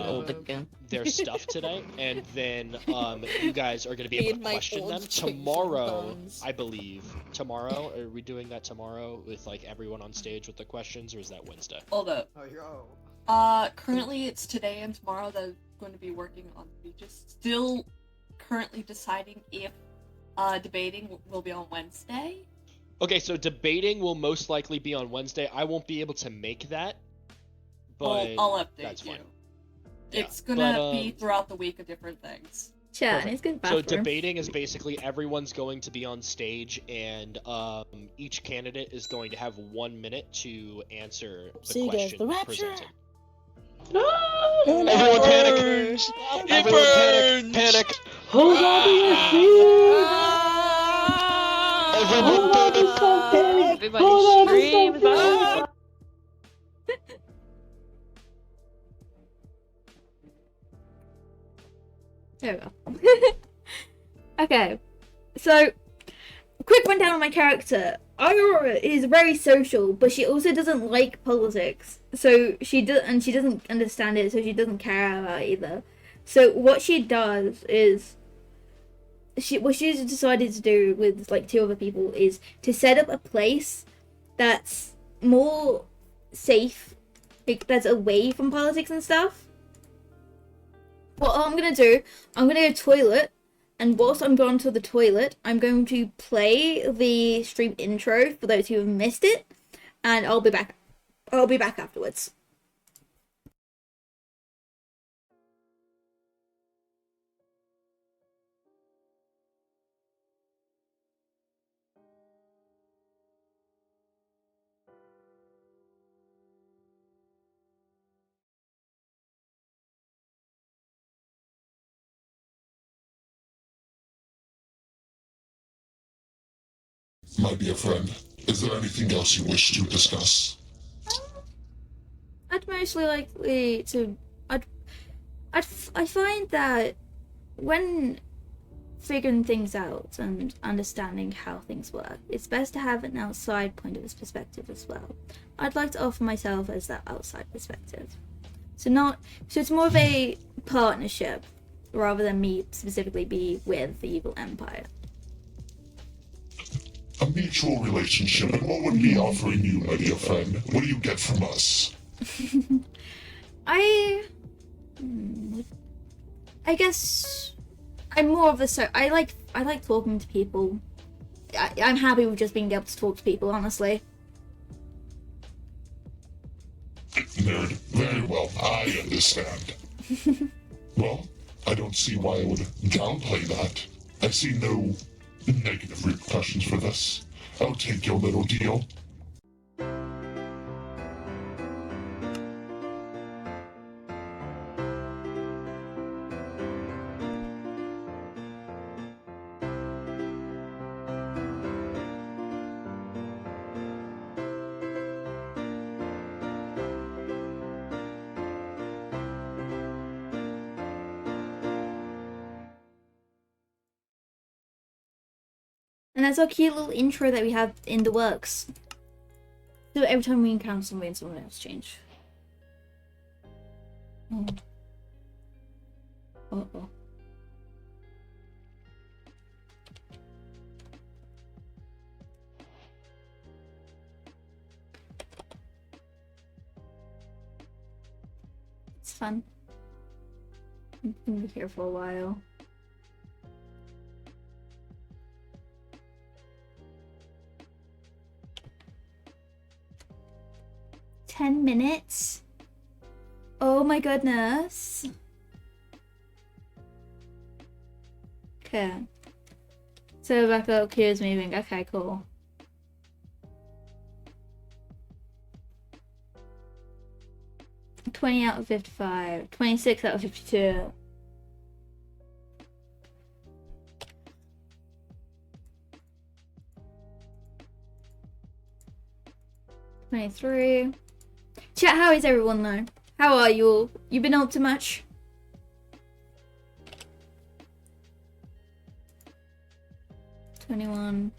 old again. their stuff today, and then you guys are gonna be able In to my question old them changing tomorrow. buns. I believe tomorrow. Are we doing that tomorrow with like everyone on stage with the questions, or is that Wednesday? Hold up. Currently it's today and tomorrow that I'm going to be working on speeches. Still currently deciding if debating will be on Wednesday. Okay, so debating will most likely be on Wednesday. I won't be able to make that, but I'll update that's you. fine. It's gonna but, be throughout the week of different things. Chat, it's good So bathroom. debating is basically everyone's going to be on stage, and each candidate is going to have 1 minute to answer the See you guys. question The rapture. presented. Everyone panic! Everyone panic! Hold on to your seat. Everyone panic! Everybody screams. There we go. Okay, so quick rundown on my character. Aurora is very social, but she also doesn't like politics. So she doesn't understand it, so she doesn't care about it either. So what she does is what she's decided to do with like 2 other people is to set up a place that's more safe, like that's away from politics and stuff. What I'm gonna do, I'm gonna go toilet, and whilst I'm going to the toilet, I'm going to play the stream intro for those who have missed it, and I'll be back. I'll be back afterwards. My dear friend, is there anything else you wish to discuss? I'd mostly likely to. I find that when figuring things out and understanding how things work, it's best to have an outside point of his perspective as well. I'd like to offer myself as that outside perspective. So it's more of a partnership rather than me specifically be with the evil empire. A mutual relationship, and what would be offering you, my dear friend? What do you get from us? I guess I'm more of the I like talking to people. I'm happy with just being able to talk to people, honestly. Nerd, very well, I understand. Well, I don't see why I would downplay that. I see no negative repercussions for this. I'll take your little deal. And that's our cute little intro that we have in the works. So every time we encounter somebody and someone else change. Oh. Uh-oh. It's fun. I'm gonna be here for a while. $10? Oh my goodness. Okay. So back up, queue's moving. Okay, cool. $20 out of 55. 26 out of 52. $23. Chat, how is everyone though? How are you all? You been up to much? $21.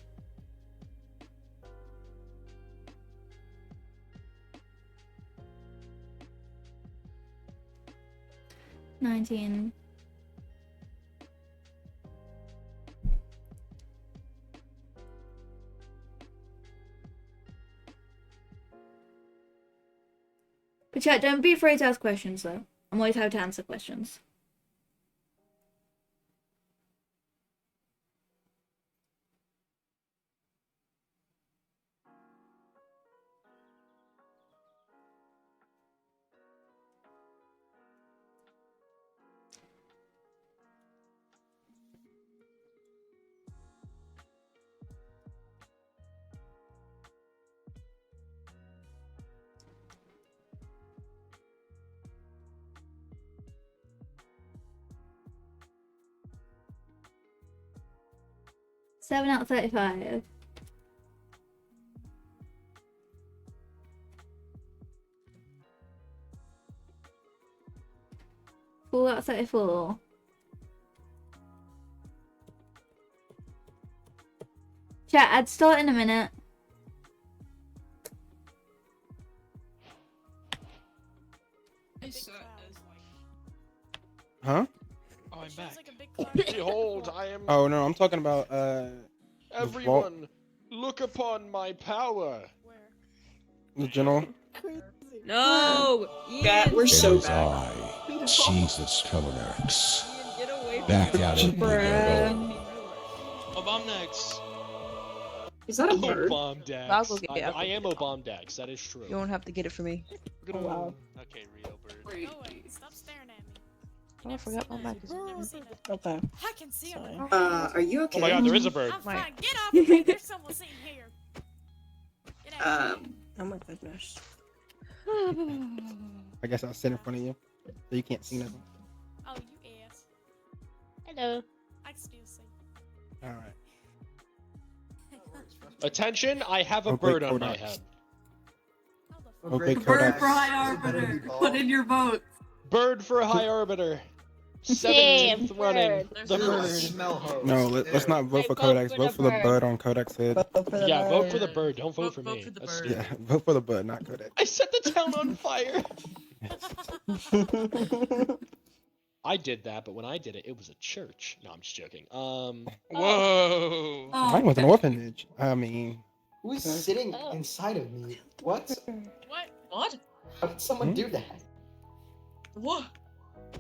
$19. But chat, don't be afraid to ask questions though. I'm always happy to answer questions. $7 out of 35. $4 out of 34. Chat, I'd start in a minute. Huh? Oh, I'm back. Behold, I am. Oh no, I'm talking about the vault. Everyone, look upon my power. The general. No! That we're It so is bad. I, Jesus Telerex. Back at it again. Obamnex. Is that a bird? Obamdax. I'll go get it. I am Obamdax, that is true. You won't have to get it for me. Oh, wow. Okay, real bird. Stop staring at me. Oh, I forgot my mic is Okay. I can see him. Are you okay? Oh my god, there is a bird. I'm fine. Get off of me. There's someone sitting here. Get out. Oh my goodness. I guess I'll sit in front of you, so you can't see nothing. Oh, you ass. Hello. I can still see. All right. Attention, I have a Oh, great bird on my Kodak. head. Okay, Bird Kodak. for High Arbiter. Put in your vote. Bird for High Arbiter. 17th running. The There's a bird. smell hose. No, let's not vote for Codex. Vote for the bud on Codex head. Yeah, vote for the bird. Don't vote for Vote me. for the That's bird. Yeah, stupid. vote for the bud, not Codex. I set the town on fire. I did that, but when I did it, it was a church. No, I'm just joking. Whoa. Mine was an orphanage. I mean, Who's sitting inside of me? What? What? How did someone do that? What?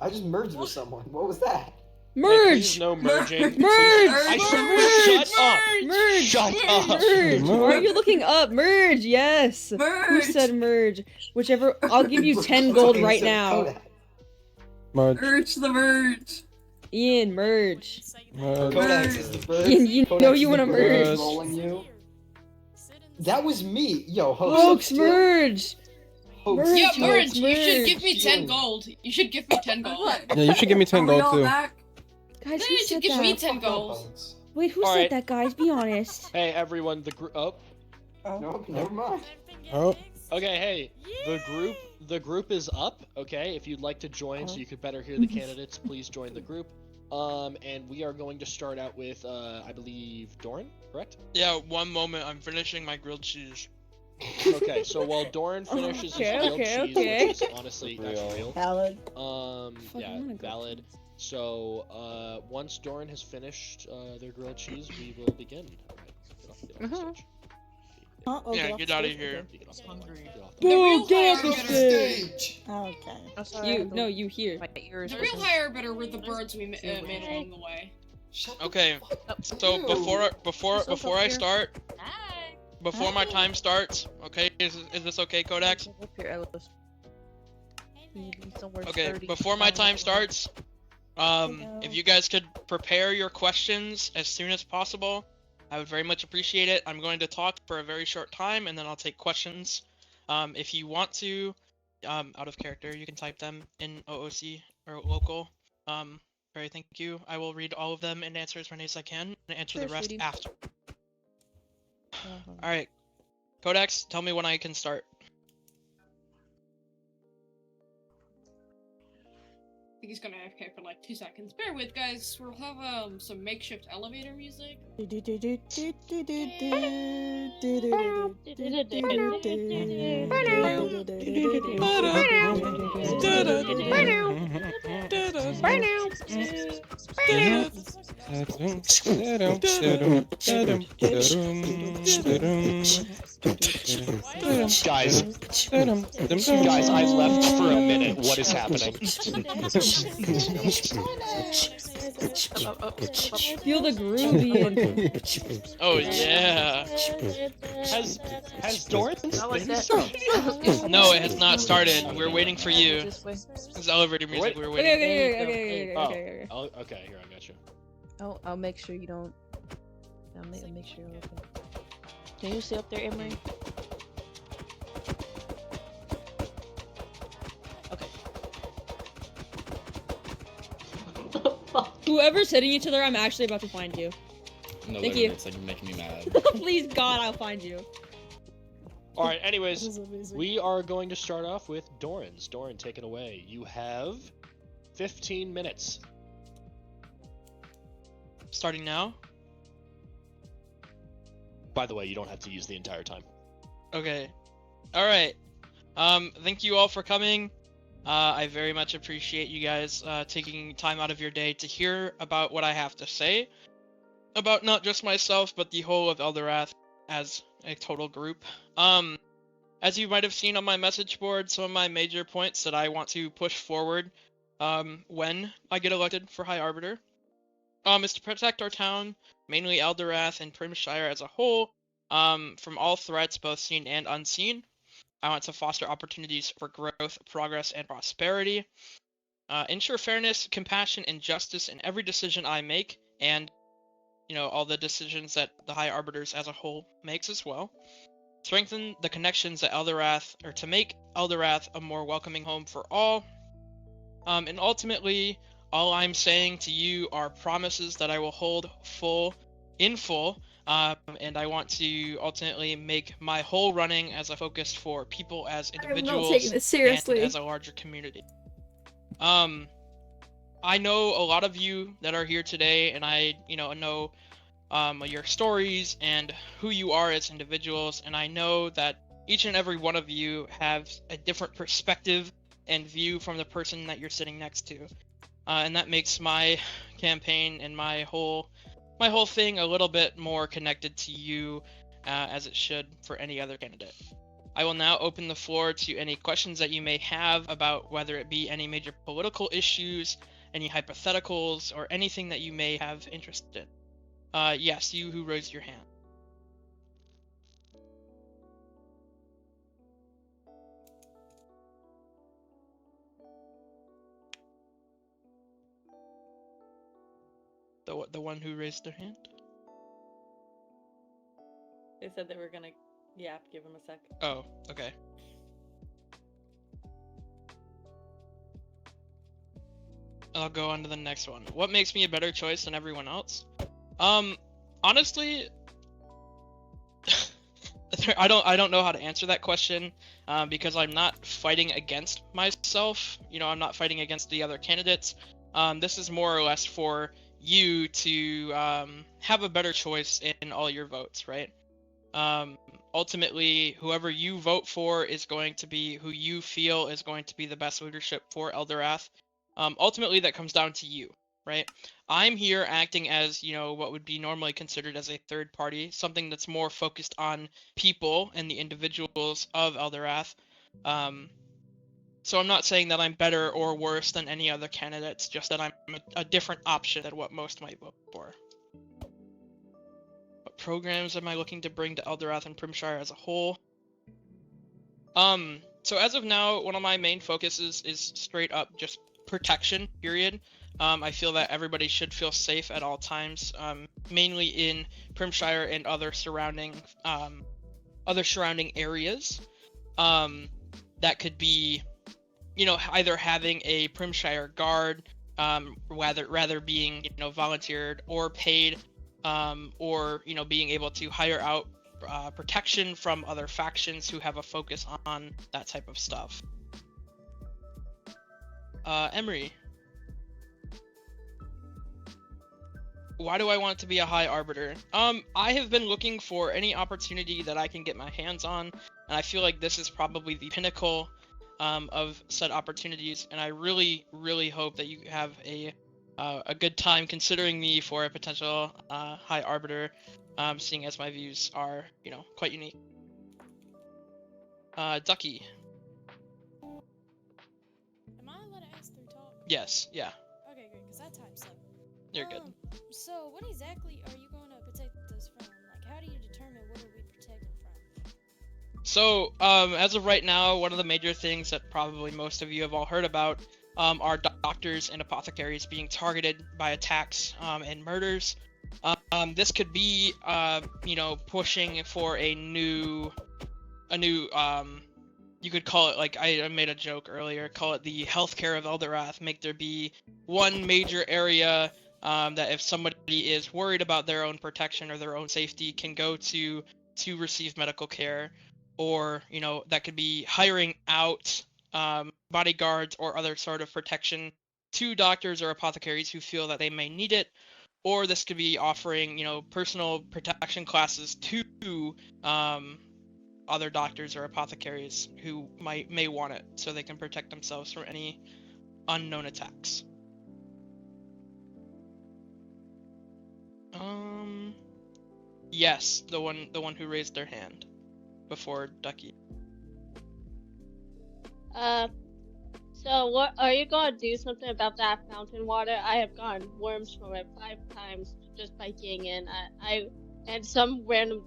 I just merged with someone. What was that? Hey, Merge! please no merging. Merge! I shut up. Merge! Why are you looking up? Merge! Yes! Who Merge! said merge? Whichever. I'll give you 10 gold right now. merge. Merge the merge. Ian, merge. Codex is the bird. Ian, you Codex know is you the want to bird merge. rolling you. That was me. Yo, Folks, merge! Hoax. Merge, Yeah, folks, merge. You should merge. give me 10 gold. You should give me 10 gold. Yeah, you should give me 10 gold too. Guys, who You should said give me that? 10 gold. Wait, who All said right. that, guys? Be honest. Hey, everyone, the group. Oh. No, never mind. Oh. Okay, hey, the group is up. Okay, if you'd like to join, so you could better hear the candidates, please join the group. And we are going to start out with, I believe, Doran, correct? Yeah, one moment. I'm finishing my grilled cheese. Okay, so while Doran finishes his grilled cheese, which is honestly that's real. Valid. Yeah, valid. So, once Doran has finished their grilled cheese, we will begin. Alright, get off the stage. Yeah, get out of here. Boom, get off the stage. stage! Okay. You, no, you here. The real hire better were the birds we made along the way. Okay, so before I start, before my time starts, okay, is this okay, Codex? Okay, before my time starts, if you guys could prepare your questions as soon as possible, I would very much appreciate it. I'm going to talk for a very short time, and then I'll take questions. If you want to, out of character, you can type them in OOC or local. Very thank you. I will read all of them and answer as many as I can, and answer the rest after. Alright. Codex, tell me when I can start. I think he's gonna AFK for like 2 seconds. Bear with, guys. We'll have some makeshift elevator music. Guys, I left for a minute. What is happening? Feel the groove, Ian. Oh yeah. Has Doran started? No, it has not started. We're waiting for you. It's elevator music. We're waiting. Okay. Oh, okay. Here, I got you. I'll make sure you don't. I'll make sure you're okay. Can you stay up there, Emery? Whoever's hitting each other, I'm actually about to find you. No, Thank literally, you. it's like making me mad. Please, God, I'll find you. Alright, anyways, we are going to start off with Doran's. Doran, take it away. You have 15 minutes. Starting now? By the way, you don't have to use the entire time. Okay. Alright. Thank you all for coming. I very much appreciate you guys taking time out of your day to hear about what I have to say. About not just myself, but the whole of Eldorath as a total group. As you might have seen on my message board, some of my major points that I want to push forward when I get elected for High Arbiter is to protect our town, mainly Eldorath and Primshire as a whole, from all threats, both seen and unseen. I want to foster opportunities for growth, progress, and prosperity. Ensure fairness, compassion, and justice in every decision I make, and all the decisions that the High Arbiters as a whole makes as well. Strengthen the connections at Eldorath, or to make Eldorath a more welcoming home for all. And ultimately, all I'm saying to you are promises that I will hold in full. And I want to ultimately make my whole running as a focus for people as individuals taking this seriously. and as a larger community. I I know a lot of you that are here today, and I, know your stories and who you are as individuals, and I know that each and every one of you have a different perspective and view from the person that you're sitting next to, and that makes my campaign and my whole thing a little bit more connected to you, as it should for any other candidate. I will now open the floor to any questions that you may have about whether it be any major political issues, any hypotheticals, or anything that you may have interest in. Yes, you who raised your hand. The one who raised their hand? They said they were gonna, give him a sec. Oh, okay. I'll go on to the next one. What makes me a better choice than everyone else? Honestly, I don't know how to answer that question, because I'm not fighting against myself. I'm not fighting against the other candidates. This is more or less for you to have a better choice in all your votes, right? Ultimately, whoever you vote for is going to be who you feel is going to be the best leadership for Eldorath. Ultimately, that comes down to you, right? I'm here acting as, what would be normally considered as a third party, something that's more focused on people and the individuals of Eldorath. So I'm not saying that I'm better or worse than any other candidates, just that I'm a different option than what most might vote for. What programs am I looking to bring to Eldorath and Primshire as a whole? So as of now, one of my main focuses is straight up just protection, period. I feel that everybody should feel safe at all times, mainly in Primshire and other surrounding areas. That could be, either having a Primshire guard, rather being, volunteered or paid, or, being able to hire out protection from other factions who have a focus on that type of stuff. Emery, why do I want to be a High Arbiter? I have been looking for any opportunity that I can get my hands on, and I feel like this is probably the pinnacle of said opportunities, and I really, really hope that you have a good time considering me for a potential High Arbiter, seeing as my views are, quite unique. Ducky. Am I allowed to ask through talk? Yes, yeah. Okay, great, because that time's up. You're good. So what exactly are you going to protect us from? Like, how do you determine what are we protecting from? So, as of right now, one of the major things that probably most of you have all heard about are doctors and apothecaries being targeted by attacks and murders. This could be, pushing for a new, you could call it, like I made a joke earlier, call it the healthcare of Eldorath. Make there be one major area that if somebody is worried about their own protection or their own safety can go to receive medical care, or, that could be hiring out bodyguards or other sort of protection to doctors or apothecaries who feel that they may need it, or this could be offering, personal protection classes to other doctors or apothecaries who may want it, so they can protect themselves from any unknown attacks. Yes, the one who raised their hand before Ducky. So what are you gonna do something about that fountain water? I have gotten worms from it 5 times just by getting in. And some random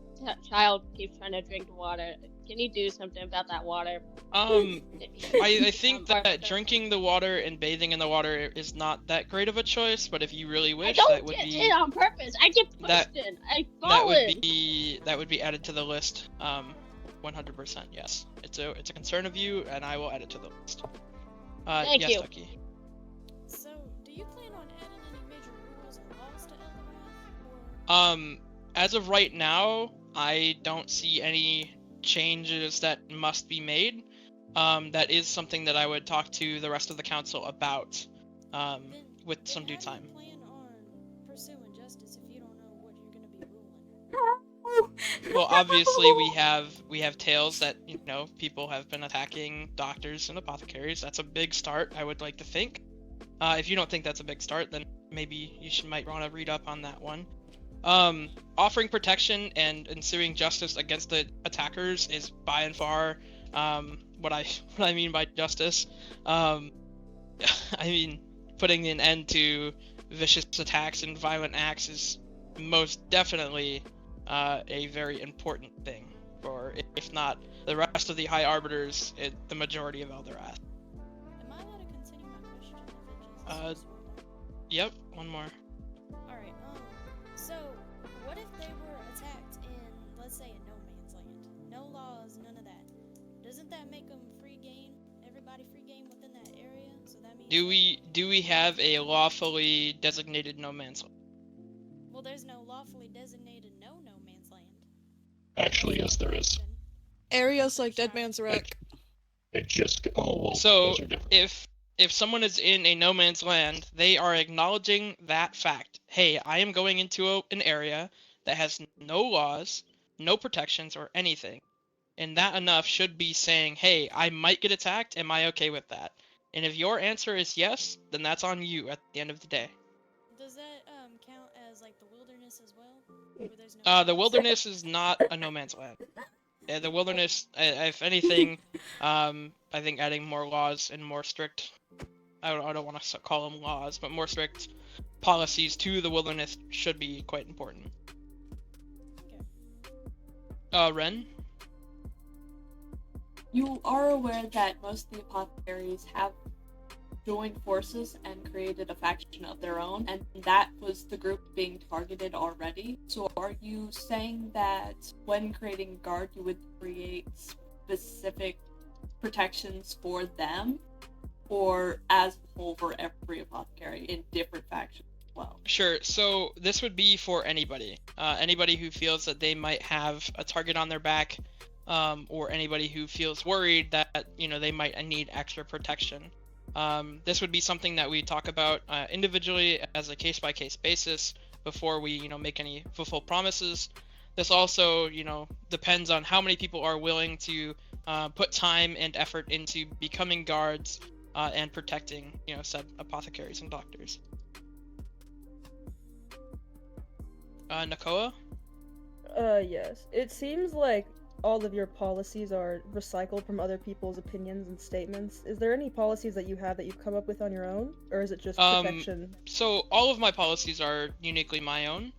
child keeps trying to drink the water. Can you do something about that water? I think that drinking the water and bathing in the water is not that great of a choice, but if you really wish, that would be in on purpose. I get pushed in. I fall in. That would be added to the list. 100%. Yes, it's a concern of you, and I will add it to the list. Thank yes, you. Ducky. So, do you plan on adding any major rules and laws to Eldorath? As of right now, I don't see any changes that must be made. That is something that I would talk to the rest of the council about with some due time. Plan on pursuing justice if you don't know what you're gonna be ruling. Well, obviously we have tales that, you know, people have been attacking doctors and apothecaries. That's a big start, I would like to think. If you don't think that's a big start, then maybe you might want to read up on that one. Offering protection and ensuing justice against the attackers is by and far what I mean by justice. I mean, putting an end to vicious attacks and violent acts is most definitely a very important thing for, if not the rest of the High Arbiters, the majority of Eldorath. Am I allowed to continue my question if it just Yep, one more. Alright, so what if they were attacked in, let's say, a no man's land? No laws, none of that. Doesn't that make them free game? Everybody free game within that area? So that means Do we have a lawfully designated no man's land? well, there's no lawfully designated no man's land. Actually, yes, there is. Areas like Dead Man's Wreck. It just well, So those are different. if someone is in a no man's land, they are acknowledging that fact. Hey, I am going into an area that has no laws, no protections, or anything. And that enough should be saying, hey, I might get attacked, am I okay with that? And if your answer is yes, then that's on you at the end of the day. Does that count as like the wilderness as well? Where there's no The wilderness is not a no man's land. The wilderness, if anything, I think adding more laws and more strict, I don't want to call them laws, but more strict policies to the wilderness should be quite important. Ren? You are aware that most of the apothecaries have joined forces and created a faction of their own, and that was the group being targeted already. So are you saying that when creating guard you would create specific protections for them, or as a whole for every apothecary in different factions as well? Sure, so this would be for anybody. Anybody who feels that they might have a target on their back, or anybody who feels worried that, you know, they might need extra protection. This would be something that we talk about individually as a case-by-case basis before we, you know, make any full promises. This also, you know, depends on how many people are willing to put time and effort into becoming guards and protecting, you know, said apothecaries and doctors. Nakoa? Yes. It seems like all of your policies are recycled from other people's opinions and statements. Is there any policies that you have that you've come up with on your own, or is it just protection? So all of my policies are uniquely my own.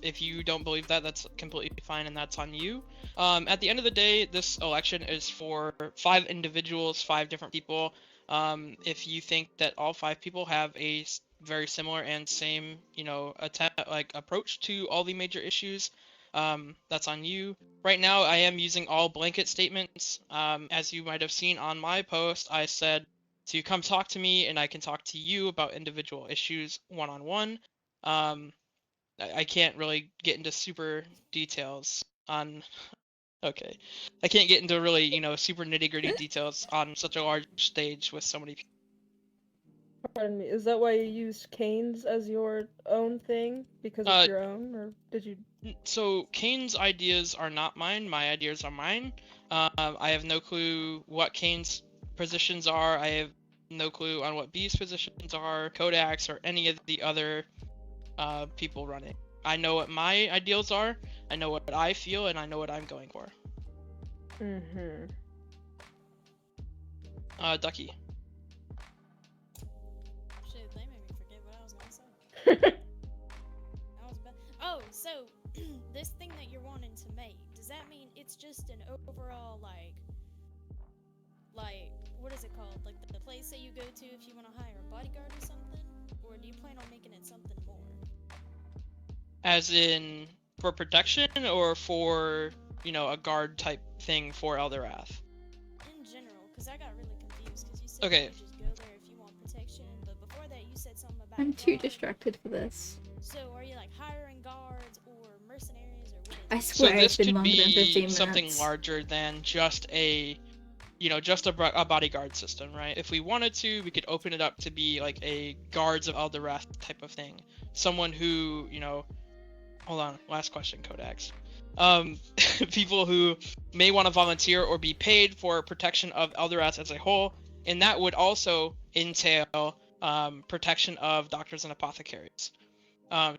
If you don't believe that, that's completely fine, and that's on you. At the end of the day, this election is for 5 individuals, 5 different people. If you think that all 5 people have a very similar and same, you know, approach to all the major issues, that's on you. Right now, I am using all blanket statements. As you might have seen on my post, I said to come talk to me, and I can talk to you about individual issues one-on-one. I can't really get into super details on. Okay, I can't get into really, you know, super nitty-gritty details on such a large stage with so many people. Pardon me, is that why you used Kane's as your own thing? Because it's your own, or did you? So Kane's ideas are not mine. My ideas are mine. I have no clue what Kane's positions are. I have no clue on what B's positions are, Kodak's, or any of the other people running. I know what my ideals are. I know what I feel, and I know what I'm going for. Mm-hmm. Ducky. Shit, they made me forget what I was gonna say. That was bad. Oh, so this thing that you're wanting to make, does that mean it's just an overall like what is it called? Like the place that you go to if you want to hire a bodyguard or something? Or do you plan on making it something more? As in for protection, or for, you know, a guard type thing for Eldorath? In general, because I got really confused because you said Okay. you just go there if you want protection, but before that you said something about I'm too guards. distracted for this. So are you like hiring guards or mercenaries or what? I So swear this it's been could longer than 15 be something minutes. larger than just a just a bodyguard system, right? If we wanted to, we could open it up to be like a guards of Eldorath type of thing. Someone who, hold on, last question, Codex. People who may want to volunteer or be paid for protection of Eldorath as a whole, and that would also entail protection of doctors and apothecaries.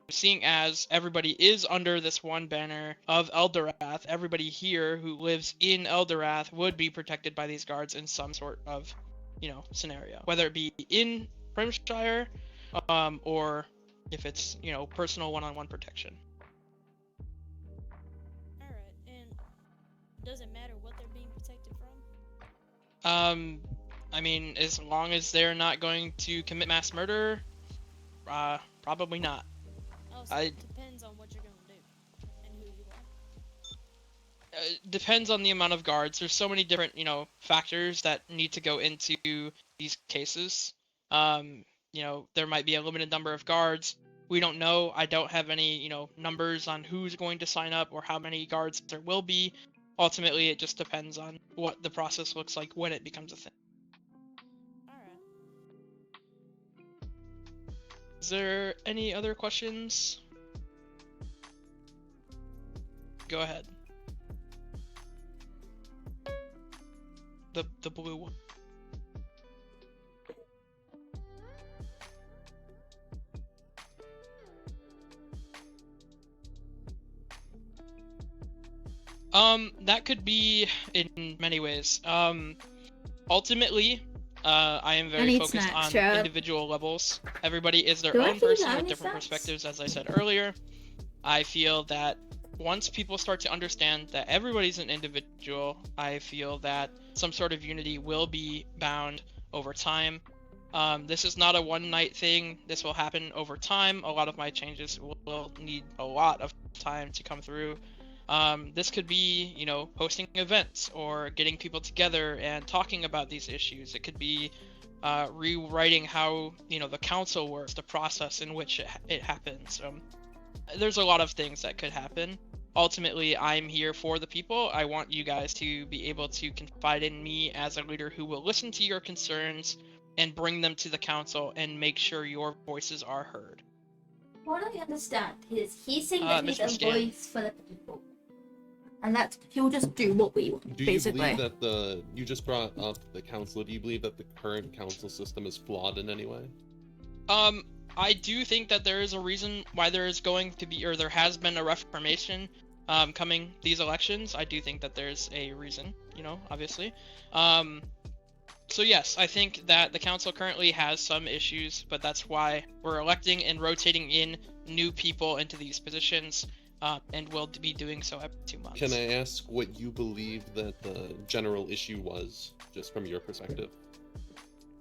Seeing as everybody is under this one banner of Eldorath, everybody here who lives in Eldorath would be protected by these guards in some sort of, scenario. Whether it be in Brimshire, or if it's, personal one-on-one protection. Alright, and does it matter what they're being protected from? I mean, as long as they're not going to commit mass murder, probably not. Oh, so it depends on what you're gonna do and who you are. Depends on the amount of guards. There's so many different, factors that need to go into these cases. There might be a limited number of guards. We don't know. I don't have any, numbers on who's going to sign up or how many guards there will be. Ultimately, it just depends on what the process looks like when it becomes a thing. Alright. Is there any other questions? Go ahead. The blue one. That could be in many ways. Ultimately, I am very focused on individual levels. Everybody is their own person with different perspectives, as I said earlier. I feel that once people start to understand that everybody's an individual, I feel that some sort of unity will be bound over time. This is not a one-night thing. This will happen over time. A lot of my changes will need a lot of time to come through. This could be, hosting events or getting people together and talking about these issues. It could be rewriting how, the council works, the process in which it happens. There's a lot of things that could happen. Ultimately, I'm here for the people. I want you guys to be able to confide in me as a leader who will listen to your concerns and bring them to the council and make sure your voices are heard. What I understand is he's saying that he's Mr. a Scan. voice for the people. And that he'll just do what we want, Do you basically. believe that you just brought up the council, do you believe that the current council system is flawed in any way? I do think that there is a reason why there is going to be, or there has been a reformation coming these elections. I do think that there's a reason, obviously. So yes, I think that the council currently has some issues, but that's why we're electing and rotating in new people into these positions, and we'll be doing so every 2 months. Can I ask what you believe that the general issue was, just from your perspective?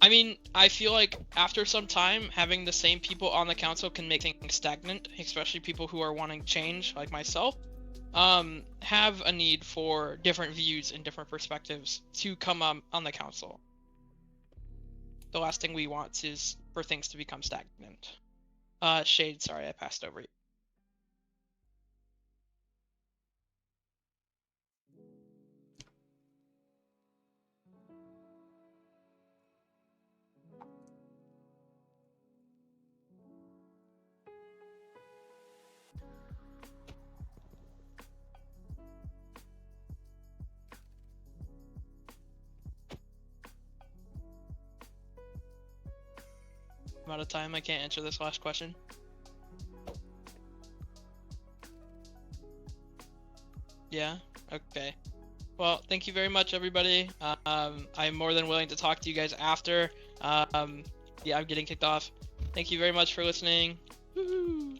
I mean, I feel like after some time, having the same people on the council can make things stagnant, especially people who are wanting change, like myself, have a need for different views and different perspectives to come on the council. The last thing we want is for things to become stagnant. Shade, sorry, I passed over you. I'm out of time. I can't answer this last question. Yeah? Okay. Well, thank you very much, everybody. I'm more than willing to talk to you guys after. Yeah, I'm getting kicked off. Thank you very much for listening. Woo-hoo.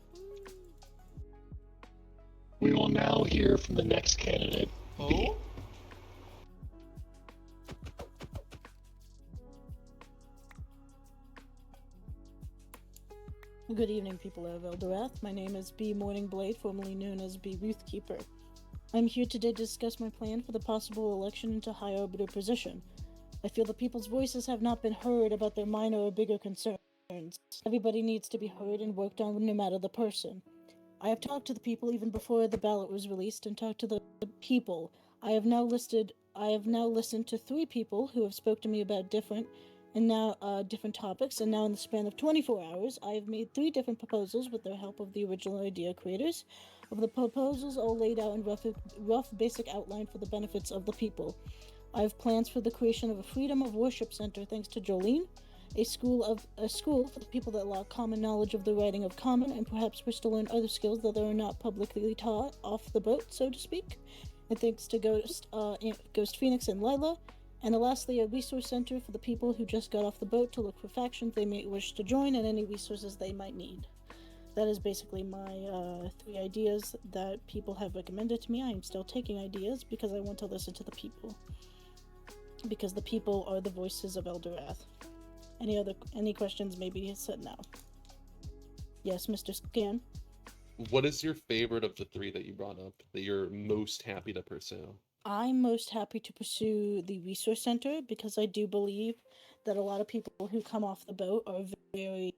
We will now hear from the next candidate. B. Good evening, people of Eldorath. My name is B. Morningblade, formerly known as B. Ruthkeeper. I'm here today to discuss my plan for the possible election into high orbiter position. I feel the people's voices have not been heard about their minor or bigger concerns. Everybody needs to be heard and worked on, no matter the person. I have talked to the people even before the ballot was released and talked to the people. I have now listened to 3 people who have spoke to me about different topics, and now in the span of 24 hours, I have made 3 different proposals with the help of the original idea creators. Of the proposals, all laid out in rough basic outline for the benefits of the people. I have plans for the creation of a freedom of worship center, thanks to Jolene, a school for the people that lack common knowledge of the writing of Common, and perhaps wish to learn other skills that are not publicly taught off the boat, so to speak. And thanks to Ghost Phoenix and Lila. And lastly, a resource center for the people who just got off the boat to look for factions they may wish to join and any resources they might need. That is basically my 3 ideas that people have recommended to me. I am still taking ideas because I want to listen to the people. Because the people are the voices of Eldorath. Any questions may be said now. Yes, Mr. Scan? What is your favorite of the 3 that you brought up that you're most happy to pursue? I'm most happy to pursue the resource center because I do believe that a lot of people who come off the boat are very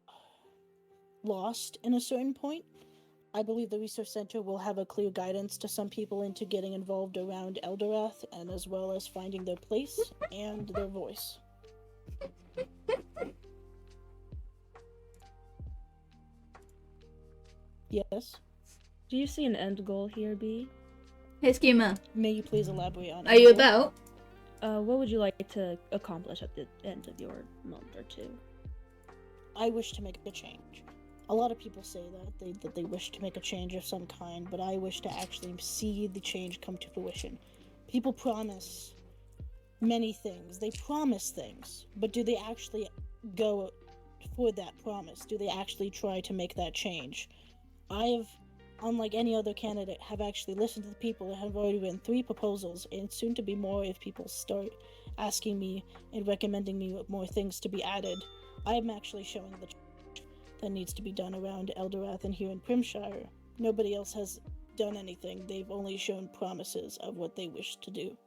lost in a certain point. I believe the resource center will have a clear guidance to some people into getting involved around Eldorath, and as well as finding their place and their voice. Yes? Do you see an end goal here, B? Hey, Schema. May you please elaborate on it? Are you about? What would you like to accomplish at the end of your month or 2? I wish to make a change. A lot of people say that they wish to make a change of some kind, but I wish to actually see the change come to fruition. People promise many things. They promise things, but do they actually go for that promise? Do they actually try to make that change? I have, unlike any other candidate, have actually listened to the people and have already written 3 proposals, and soon to be more if people start asking me and recommending me more things to be added. I am actually showing the change that needs to be done around Eldorath and here in Primshire. Nobody else has done anything. They've only shown promises of what they wish to do.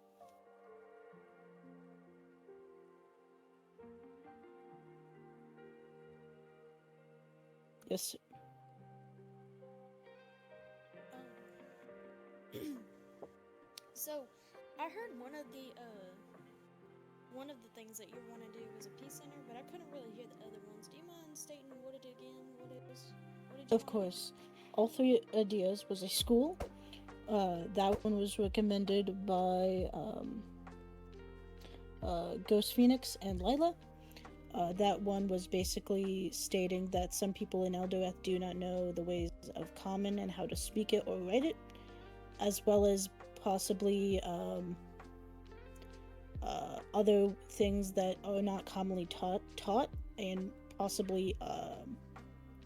Yes. So, I heard one of the things that you want to do was a peace center, but I couldn't really hear the other ones. Do you mind stating what it again? What it is? What did you Of course. All 3 ideas was a school. That one was recommended by Ghost Phoenix and Lila. That one was basically stating that some people in Eldorath do not know the ways of Common and how to speak it or write it, as well as possibly other things that are not commonly taught and possibly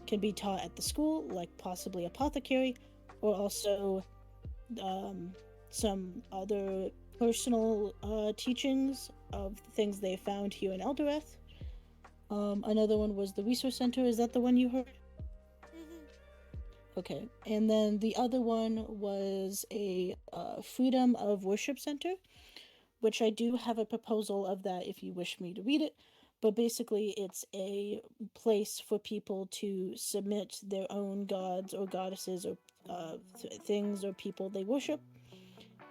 can be taught at the school, like possibly apothecary, or also some other personal teachings of things they found here in Eldorath. Another one was the resource center. Is that the one you heard? Okay. And then the other one was a freedom of worship center, which I do have a proposal of that if you wish me to read it. But basically, it's a place for people to submit their own gods or goddesses or things or people they worship,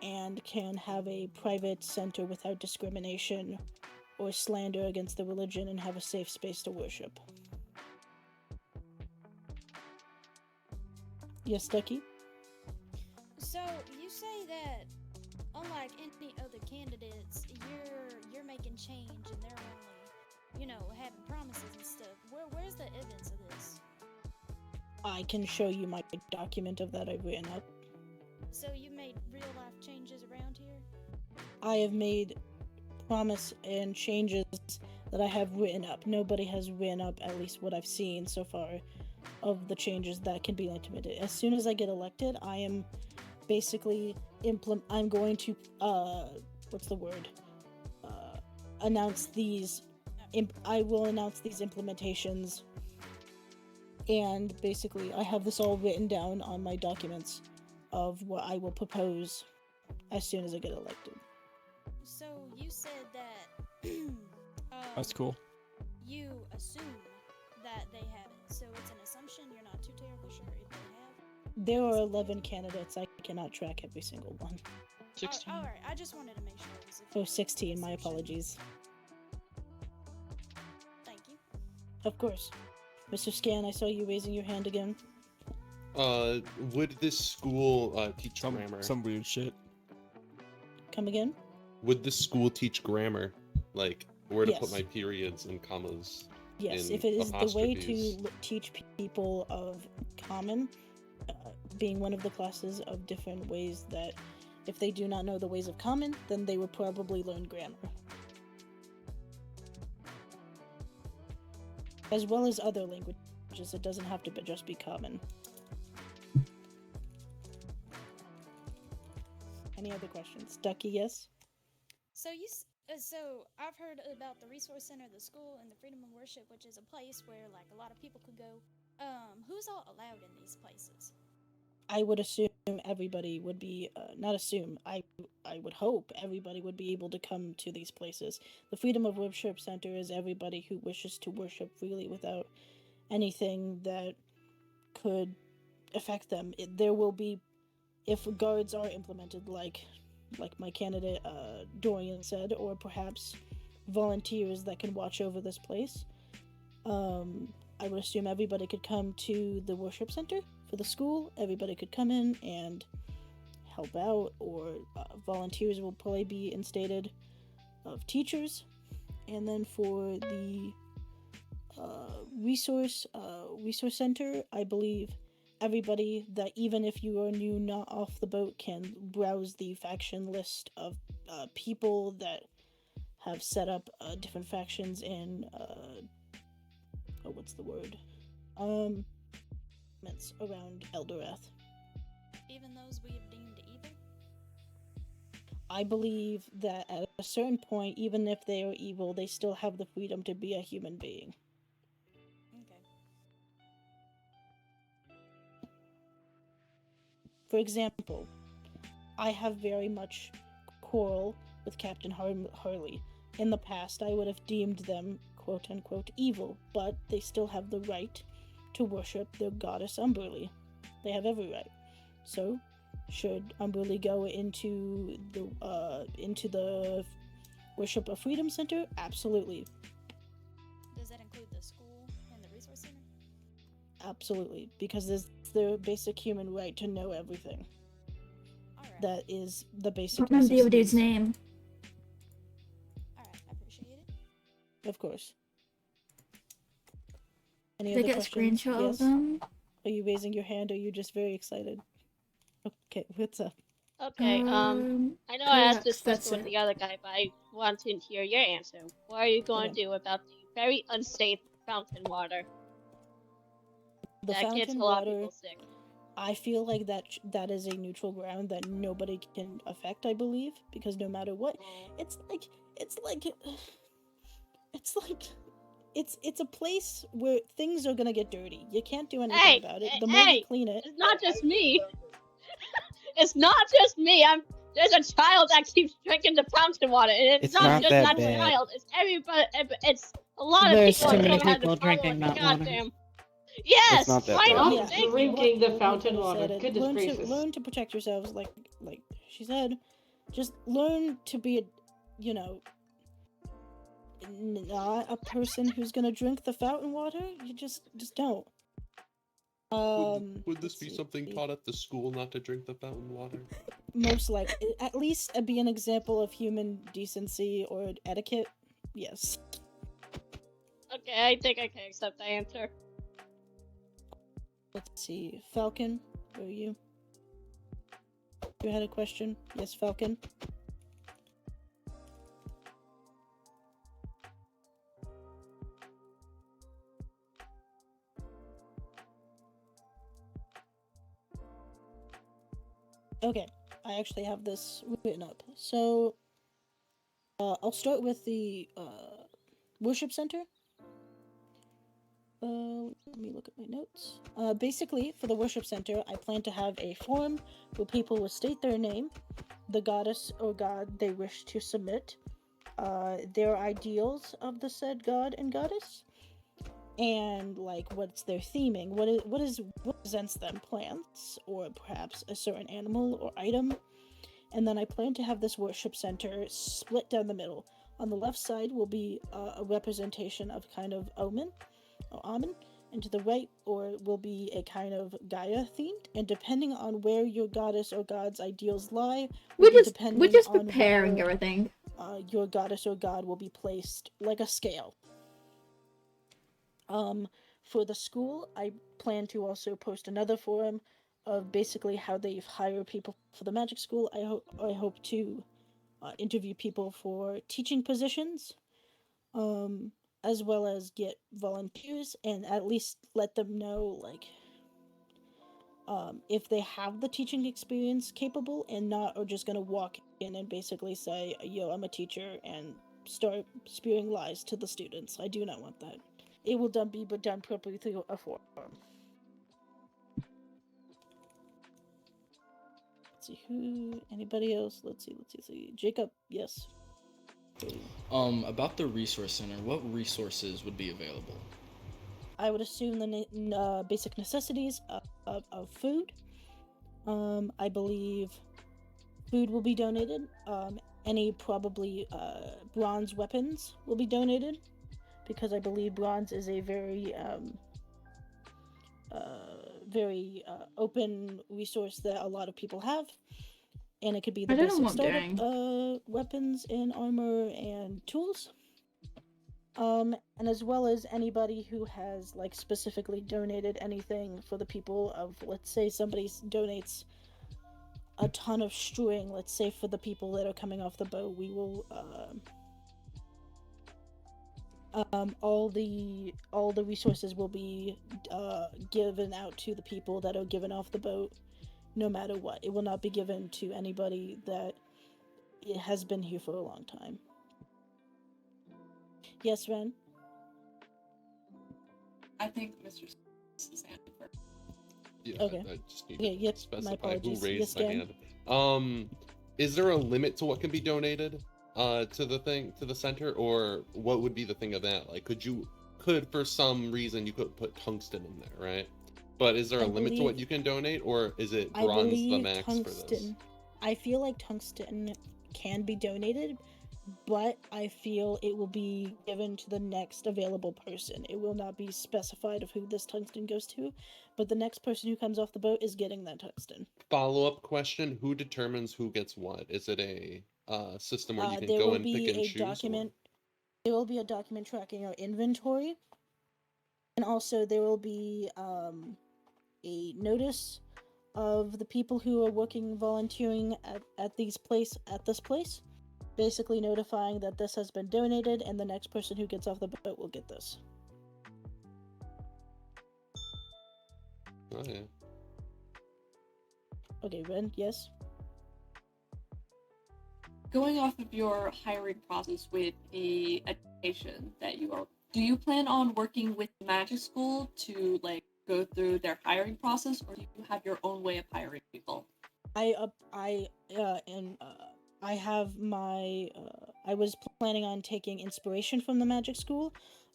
and can have a private center without discrimination or slander against the religion, and have a safe space to worship. Yes, Ducky? So, you say that unlike any other candidates, you're making change and they're only, having promises and stuff. Where's the evidence of this? I can show you my document of that I've written up. So you made real life changes around here? I have made promise and changes that I have written up. Nobody has written up, at least what I've seen so far, of the changes that can be implemented. As soon as I get elected, I am basically I'm going to announce these. I will announce these implementations, and basically I have this all written down on my documents of what I will propose as soon as I get elected. So you said that That's cool. you assume that they have it. So it's an assumption. You're not too terribly sure if they have. There are 11 candidates. I cannot track every single one. 16. Alright, I just wanted to make sure it was Oh, 16, my apologies. Thank you. Of course. Mr. Scan, I saw you raising your hand again. Would this school teach grammar? Some weird shit. Come again? Would this school teach grammar? Like, where to put Yes. my periods and commas? Yes, and if it is the way apostrophes? to teach people of common, being one of the classes of different ways that if they do not know the ways of common, then they would probably learn grammar. As well as other languages, it doesn't have to just be common. Any other questions? Ducky, yes? So so I've heard about the resource center, the school, and the freedom of worship, which is a place where like a lot of people could go. Who's all allowed in these places? I would assume everybody would be, not assume, I would hope everybody would be able to come to these places. The Freedom of Worship Center is everybody who wishes to worship freely without anything that could affect them. There will be, if guards are implemented, like my candidate Dorian said, or perhaps volunteers that can watch over this place, I would assume everybody could come to the worship center for the school. Everybody could come in and help out, or volunteers will probably be instated of teachers. And then for the resource center, I believe everybody that, even if you are new, not off the boat, can browse the faction list of people that have set up different factions in what's the word? Around Eldorath. Even those we have deemed evil? I believe that at a certain point, even if they are evil, they still have the freedom to be a human being. Okay. For example, I have very much quarrel with Captain Harley. In the past, I would have deemed them quote-unquote evil, but they still have the right to worship their goddess Umberly. They have every right. So, should Umberly go into the Worship of Freedom Center? Absolutely. Does that include the school and the resource center? Absolutely, because it's their basic human right to know everything. Alright. That is the I basic don't remember the other dude's necessities. name. Alright, I appreciate it. Of course. Any Did I other get a questions? screenshot of Yes? them? Are you raising your hand, or are you just very excited? Okay, what's up? Okay, I know I asked this Correct, that's question with it. the other guy, but I want to hear your answer. What are you going to do about the very unsafe fountain water? The That gets a fountain lot of water, people sick. I feel like that is a neutral ground that nobody can affect, I believe, because no matter what, it's a place where things are gonna get dirty. You can't do anything about it. The more you clean it, It's not just me. It's not just me. There's a child that keeps drinking the fountain water, and it's not just that child. It's everybody. It's a lot of There's people too that many don't have the people power drinking of that water. goddamn. Yes, It's not that finally, bad. thank you. Drinking the What fountain Nicole water. said, Goodness learn gracious. learn to protect yourselves, like she said. Just learn to be not a person who's gonna drink the fountain water. You just don't. Would this be something taught at the school, not to drink the fountain water? Most likely, at least be an example of human decency or etiquette. Yes. Okay, I think I can accept that answer. Let's see, Falcon, where are you? You had a question? Yes, Falcon. Okay, I actually have this written up. So, I'll start with the worship center. Let me look at my notes. Basically, for the worship center, I plan to have a form where people will state their name, the goddess or god they wish to submit, their ideals of the said god and goddess, and like what's their theming, what presents them, plants or perhaps a certain animal or item. And then I plan to have this worship center split down the middle. On the left side will be a representation of kind of Omen or Amen, and to the right or will be a kind of Gaia themed. And depending on where your goddess or god's ideals lie, will be depending we're just on preparing where everything. Your goddess or god will be placed, like a scale. For the school, I plan to also post another forum of basically how they hire people for the magic school. I hope to interview people for teaching positions, as well as get volunteers and at least let them know like if they have the teaching experience capable and not are just gonna walk in and basically say, "Yo, I'm a teacher," and start spewing lies to the students. I do not want that. It will be done properly through a forum. Let's see who. Anybody else? Let's see. Jacob, yes. About the resource center, what resources would be available? I would assume the basic necessities of food. I believe food will be donated. Any probably bronze weapons will be donated, because I believe bronze is a very open resource that a lot of people have, and it could be the basic startup weapons and armor and tools. And as well as anybody who has like specifically donated anything for the people of, let's say somebody donates a ton of string, let's say for the people that are coming off the boat, we will all the resources will be given out to the people that are given off the boat, no matter what. It will not be given to anybody that it has been here for a long time. Yes, Ren? I think Mr. is answered. Yeah, Okay. I just need Okay, to yep, my specify who apologies. raised Yes, my Dan? hand. Is there a limit to what can be donated to the center, or what would be the thing of that? Like, could for some reason you could put tungsten in there, right? But is there a limit to what you can donate, or is it I bronze the believe max for this? tungsten. I feel like tungsten can be donated, but I feel it will be given to the next available person. It will not be specified of who this tungsten goes to, but the next person who comes off the boat is getting that tungsten. Follow-up question: who determines who gets what? Is it a system where you can There go will and be pick and a choose? document. There will be a document tracking our inventory, and also there will be a notice of the people who are working volunteering at this place, basically notifying that this has been donated and the next person who gets off the boat will get this. Oh yeah. Okay, Ren, yes? Going off of your hiring process with the education that you are, do you plan on working with the magic school to like go through their hiring process, or do you have your own way of hiring people? I have my I was planning on taking inspiration from the magic school.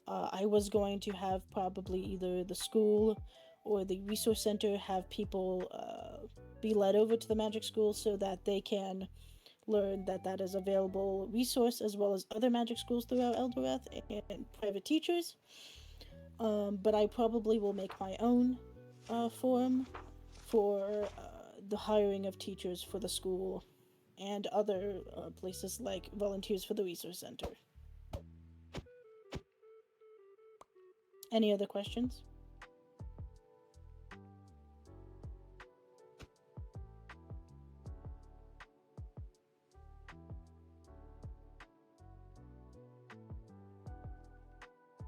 I was going to have probably either the school or the resource center have people be led over to the magic school so that they can learn that is available resource, as well as other magic schools throughout Eldorath and private teachers. But I probably will make my own forum for the hiring of teachers for the school and other places like volunteers for the resource center. Any other questions?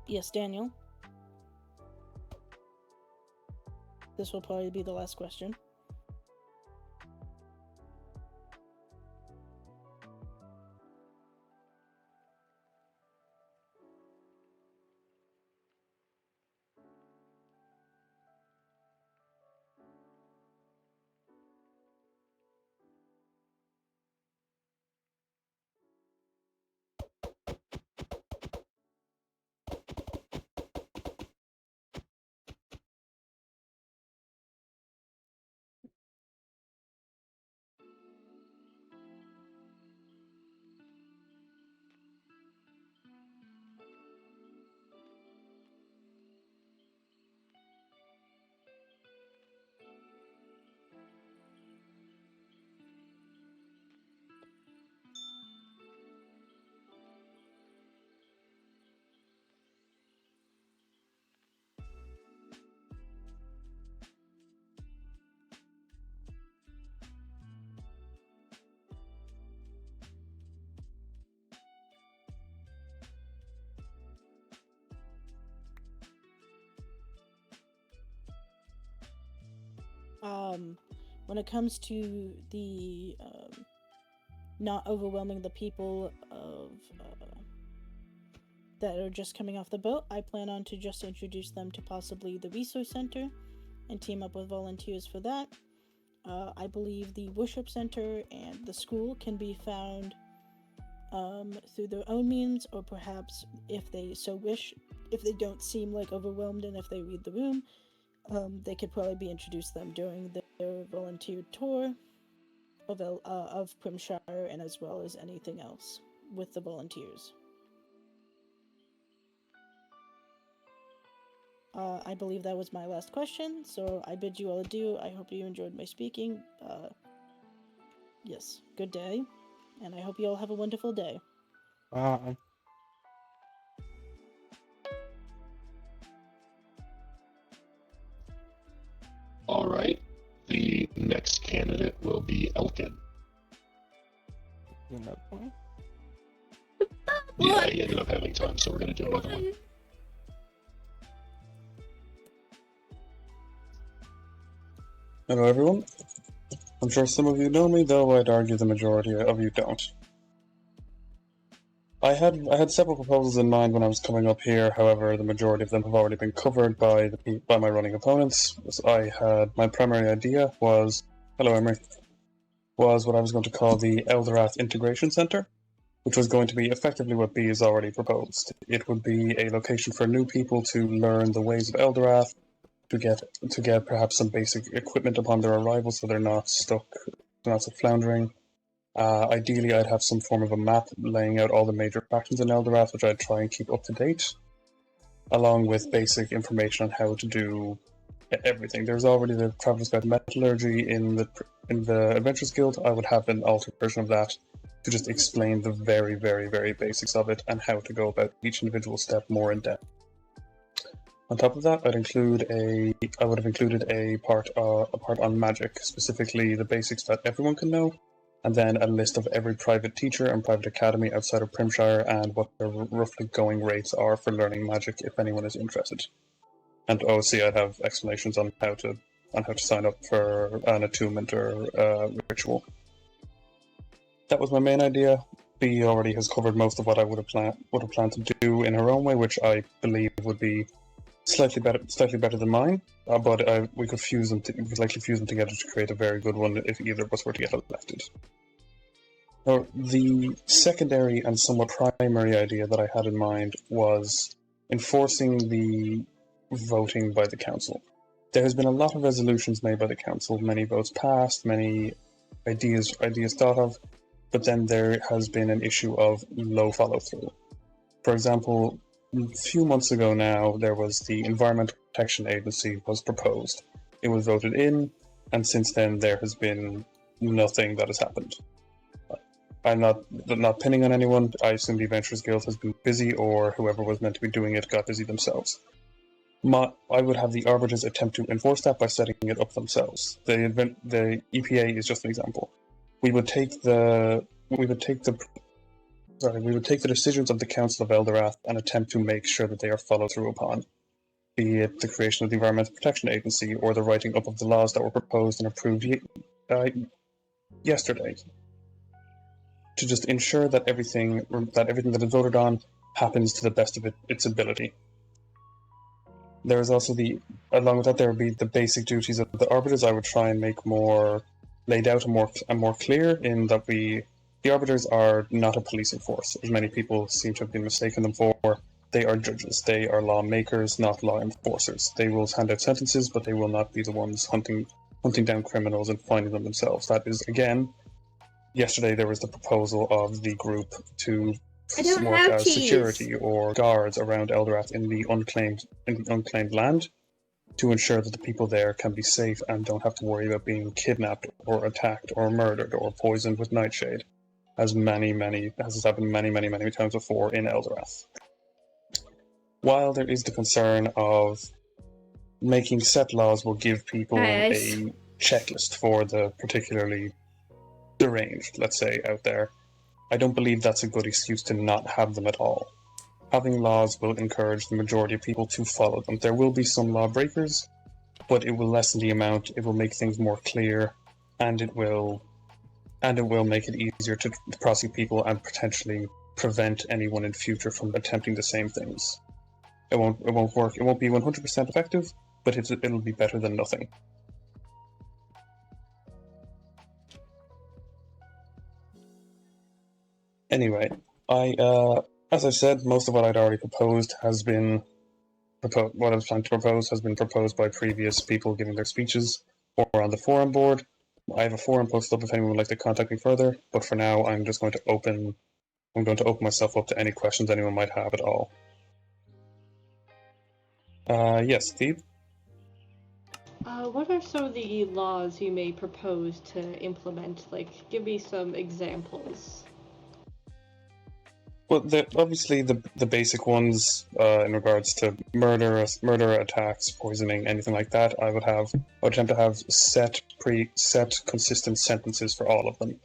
Yes, Daniel. This will probably be the last question. when it comes to the not overwhelming the people of that are just coming off the boat, I plan on to just introduce them to possibly the resource center and team up with volunteers for that. I believe the worship center and the school can be found through their own means, or perhaps if they so wish, if they don't seem like overwhelmed and if they read the room, they could probably be introduced to them during their volunteer tour of Primshire, and as well as anything else with the volunteers. I believe that was my last question, so I bid you all adieu. I hope you enjoyed my speaking. Yes, good day, and I hope you all have a wonderful day. Alright, the next candidate will be Elkin. Yeah, he ended up having time, so we're gonna do another one. Hello everyone. I'm sure some of you know me, though I'd argue the majority of you don't. I had several proposals in mind when I was coming up here, however the majority of them have already been covered by my running opponents. My primary idea was, hello Emery, was what I was going to call the Eldorath Integration Center, which was going to be effectively what B has already proposed. It would be a location for new people to learn the ways of Eldorath, to get perhaps some basic equipment upon their arrival so they're not stuck floundering. Ideally, I'd have some form of a map laying out all the major factions in Eldorath, which I'd try and keep up to date, along with basic information on how to do everything. There's already the Traveler's Guide to Metallurgy in the Adventurers Guild. I would have an altered version of that to just explain the very, very, very basics of it and how to go about each individual step more in depth. On top of that, I would have included a part on magic, specifically the basics that everyone can know, and then a list of every private teacher and private academy outside of Primshire and what their roughly going rates are for learning magic if anyone is interested. And obviously I'd have explanations on how to sign up for an attunement or ritual. That was my main idea. B already has covered most of what I would have planned to do in her own way, which I believe would be slightly better than mine. But we could likely fuse them together to create a very good one if either of us were to get elected. Now, the secondary and somewhat primary idea that I had in mind was enforcing the voting by the council. There has been a lot of resolutions made by the council, many votes passed, many ideas thought of, but then there has been an issue of low follow-through. For example, a few months ago now, there was the Environmental Protection Agency was proposed. It was voted in, and since then there has been nothing that has happened. I'm not pinning on anyone. I assume the Adventurers Guild has been busy, or whoever was meant to be doing it got busy themselves. I would have the Arbiters attempt to enforce that by setting it up themselves. The EPA is just an example. We would take the decisions of the Council of Eldorath and attempt to make sure that they are followed through upon, be it the creation of the Environmental Protection Agency or the writing up of the laws that were proposed and approved yesterday, to just ensure that everything that is voted on happens to the best of its ability. There is also along with that, there would be the basic duties of the Arbiters. I would try and make more laid out and more clear in that the Arbiters are not a policing force, as many people seem to have been mistaken them for. They are judges. They are lawmakers, not law enforcers. They will hand out sentences, but they will not be the ones hunting down criminals and finding them themselves. That is, again, yesterday there was the proposal of the group to work as security or guards around Eldorath in the unclaimed land, to ensure that the people there can be safe and don't have to worry about being kidnapped or attacked or murdered or poisoned with nightshade, as has happened many times before in Eldorath. While there is the concern of making set laws will give people a checklist for the particularly deranged, let's say, out there, I don't believe that's a good excuse to not have them at all. Having laws will encourage the majority of people to follow them. There will be some lawbreakers, but it will lessen the amount. It will make things more clear, and it will make it easier to prosecute people and potentially prevent anyone in future from attempting the same things. It won't work. It won't be 100% effective, but it'll be better than nothing. Anyway, as I said, most of what I'd already proposed has been what I was planning to propose has been proposed by previous people giving their speeches or on the forum board. I have a forum posted up if anyone would like to contact me further, but for now I'm just going to open myself up to any questions anyone might have at all. Yes, Steve? What are some of the laws you may propose to implement? Like, give me some examples. Well, obviously the basic ones in regards to murder, attacks, poisoning, anything like that. I would attempt to have set consistent sentences for all of them.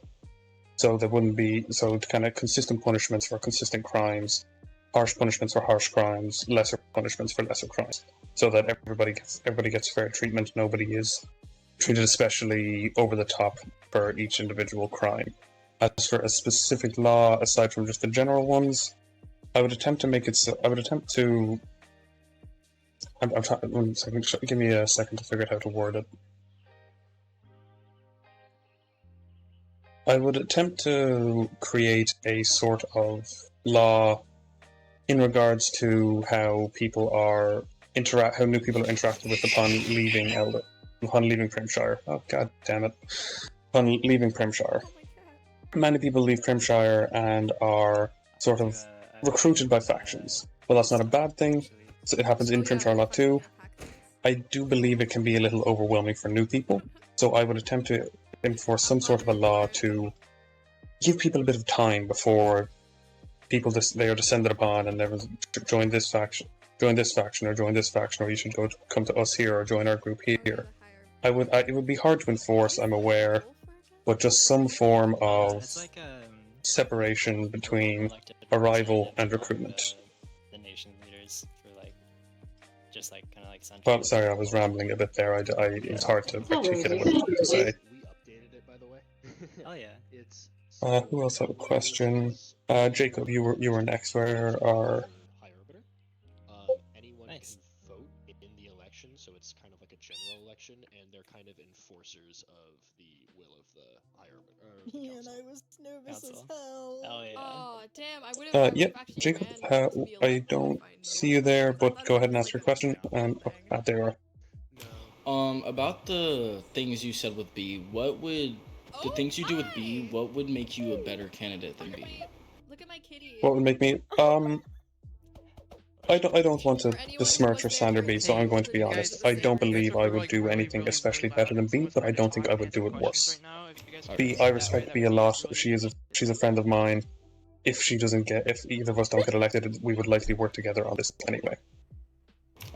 So there wouldn't be kind of consistent punishments for consistent crimes, harsh punishments for harsh crimes, lesser punishments for lesser crimes, so that everybody gets fair treatment. Nobody is treated especially over the top for each individual crime. As for a specific law, aside from just the general ones, I would attempt to make it so. I'm trying. 1 second. Give me a second to figure out how to word it. I would attempt to create a sort of law in regards to how people are how new people are interacted with upon leaving Primshire. Oh, god damn it! Upon leaving Primshire. Many people leave Primshire and are sort of recruited by factions. Well, that's not a bad thing. So it happens in Primshire a lot too. I do believe it can be a little overwhelming for new people, so I would attempt to enforce some sort of a law to give people a bit of time before they are descended upon and never join this faction, or you should come to us here or join our group here. It would be hard to enforce, I'm aware, but just some form of separation between arrival and recruitment. The nation leaders for just kind of central. Well, sorry, I was rambling a bit there. It's hard to articulate what I was to say. We updated it, by the way. Oh yeah. It's who else had a question? Jacob, you were next. Where are? High Orbiter. Anyone can vote in the election, so it's kind of like a general election, and they're kind of enforcers of the will of the High Orbiter. Yeah, and I was nervous as hell. Oh yeah. Oh damn! I would have. Yep, Jacob. I don't see you there, but go ahead and ask your question. And there you are. About the things you said with B, what would the things you do with B? What would make you a better candidate than B? Look at my kitty. What would make me? I don't want to besmirch or slander B, so I'm going to be honest. I don't believe I would do anything especially better than B, but I don't think I would do it worse. B, I respect B a lot. She's a friend of mine. If either of us don't get elected, we would likely work together on this anyway.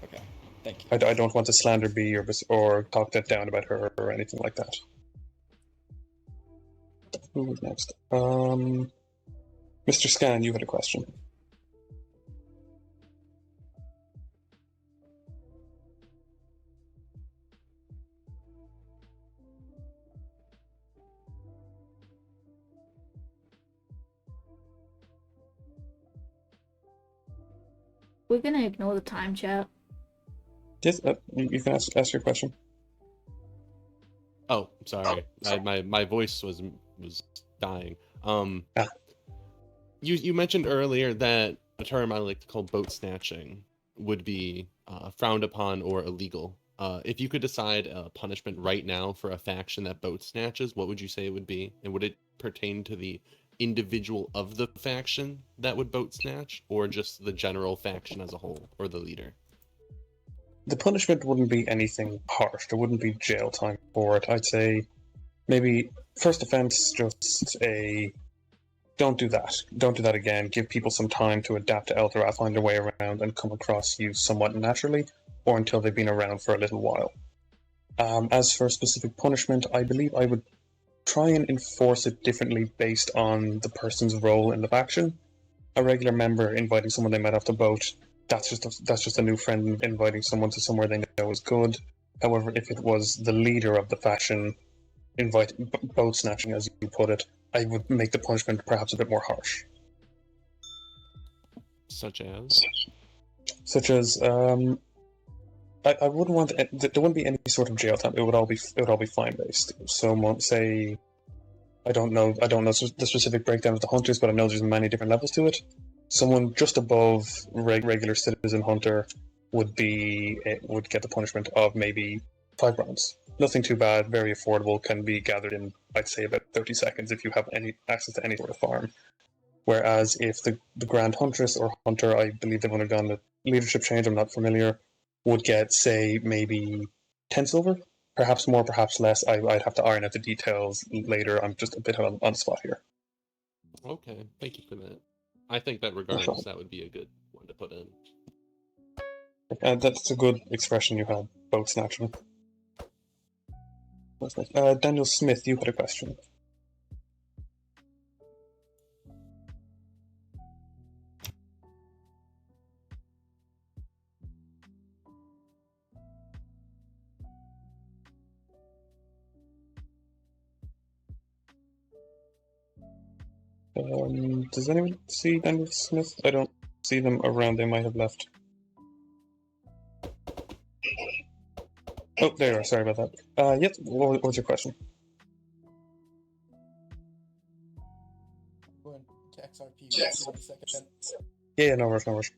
Okay, thank you. I don't want to slander B or talk that down about her or anything like that. Who was next? Mr. Scan, you had a question. We're gonna ignore the time chat. Yes, you can ask your question. Oh, sorry. My voice was dying. You mentioned earlier that a term I like to call boat snatching would be frowned upon or illegal. If you could decide a punishment right now for a faction that boat snatches, what would you say it would be? And would it pertain to the individual of the faction that would boat snatch, or just the general faction as a whole, or the leader? The punishment wouldn't be anything harsh. There wouldn't be jail time for it. I'd say maybe first offense, just don't do that. Don't do that again. Give people some time to adapt to Eldorath, find their way around, and come across you somewhat naturally, or until they've been around for a little while. As for specific punishment, I believe I would try and enforce it differently based on the person's role in the faction. A regular member inviting someone they met off the boat, that's just a new friend inviting someone to somewhere they know is good. However, if it was the leader of the faction boat snatching, as you put it, I would make the punishment perhaps a bit more harsh. Such as? Such as, I wouldn't want there wouldn't be any sort of jail time. It would all be fine based. So say, I don't know the specific breakdown of the hunters, but I know there's many different levels to it. Someone just above regular citizen hunter would get the punishment of maybe 5 rounds. Nothing too bad, very affordable, can be gathered in, I'd say, about 30 seconds if you have any access to any sort of farm. Whereas if the Grand Huntress or Hunter, I believe they've undergone a leadership change, I'm not familiar, would get, say, maybe 10 silver? Perhaps more, perhaps less. I'd have to iron out the details later. I'm just a bit on the spot here. Okay, thank you for that. I think that regardless, that would be a good one to put in. That's a good expression you had, boat snatching. Daniel Smith, you had a question. Does anyone see Daniel Smith? I don't see them around. They might have left. Oh, there you are. Sorry about that. Yep. What was your question? Going to XRP. Yes. Give me a second. Yeah, no worries, no worries.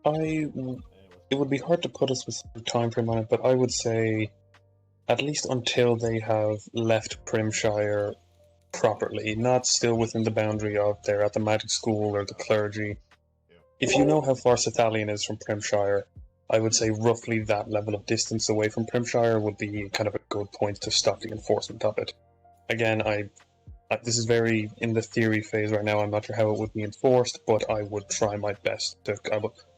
It would be hard to put a specific time frame on it, but I would say at least until they have left Primshire properly, not still within the boundary of they're at the magic school or the clergy. If you know how far Sethalion is from Primshire, I would say roughly that level of distance away from Primshire would be kind of a good point to stop the enforcement of it. Again, this is very in the theory phase right now. I'm not sure how it would be enforced, but I would try my best to.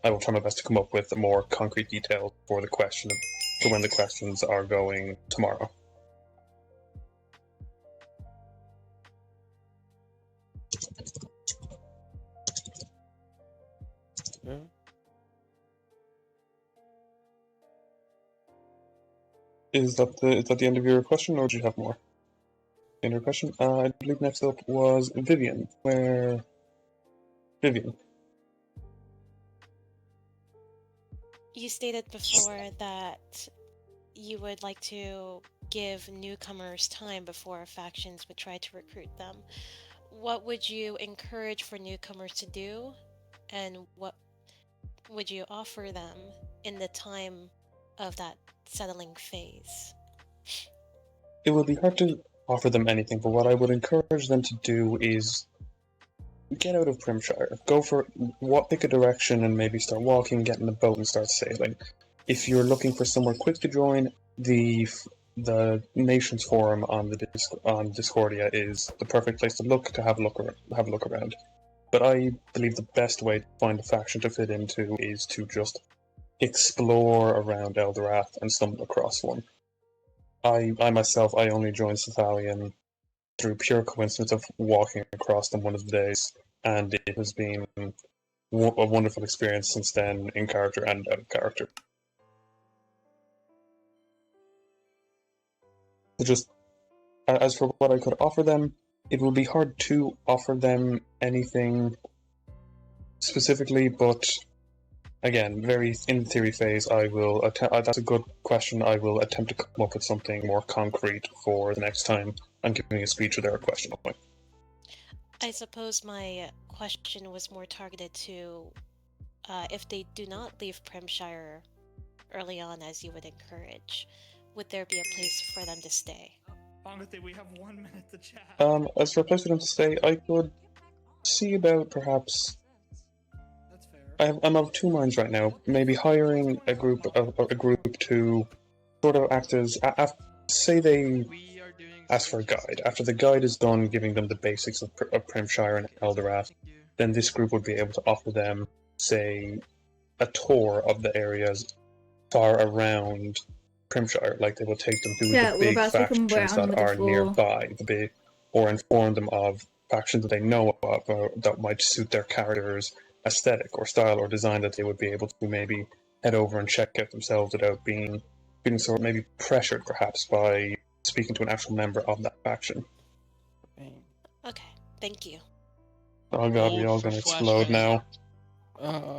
I will try my best to come up with a more concrete detail for the question for when the questions are going tomorrow. Yeah. Is that the end of your question, or do you have more? End of your question? I believe next up was Vivian. Vivian. You stated before that you would like to give newcomers time before factions would try to recruit them. What would you encourage for newcomers to do, and what would you offer them in the time of that settling phase? It would be hard to offer them anything, but what I would encourage them to do is get out of Primshire. Pick a direction and maybe start walking, get in a boat and start sailing. If you're looking for somewhere quick to join, the Nations Forum on Discordia is the perfect place to have a look around. But I believe the best way to find a faction to fit into is to just explore around Eldorath and stumble across one. I myself, I only joined Cephalion through pure coincidence of walking across them one of the days, and it has been a wonderful experience since then, in character and out of character. So just as for what I could offer them, it will be hard to offer them anything specifically, but again, very in the theory phase, I will attempt. That's a good question. I will attempt to come up with something more concrete for the next time I'm giving a speech or there a question point. I suppose my question was more targeted to if they do not leave Primshire early on as you would encourage, would there be a place for them to stay? Honestly, we have 1 minute to chat. As for a place for them to stay, I could see about perhaps. I'm of two minds right now. Maybe hiring a group to sort of act as say they ask for a guide. After the guide is done, giving them the basics of Primshire and Eldorath, then this group would be able to offer them, say, a tour of the areas far around Primshire. Like they will take them through Yeah, the we're big about to become factions brown that with the are floor. nearby, or inform them of factions that they know of that might suit their characters' aesthetic or style or design that they would be able to maybe head over and check out themselves without feeling sort of maybe pressured perhaps by speaking to an actual member of that faction. Okay, thank you. Oh god, we all gonna explode now.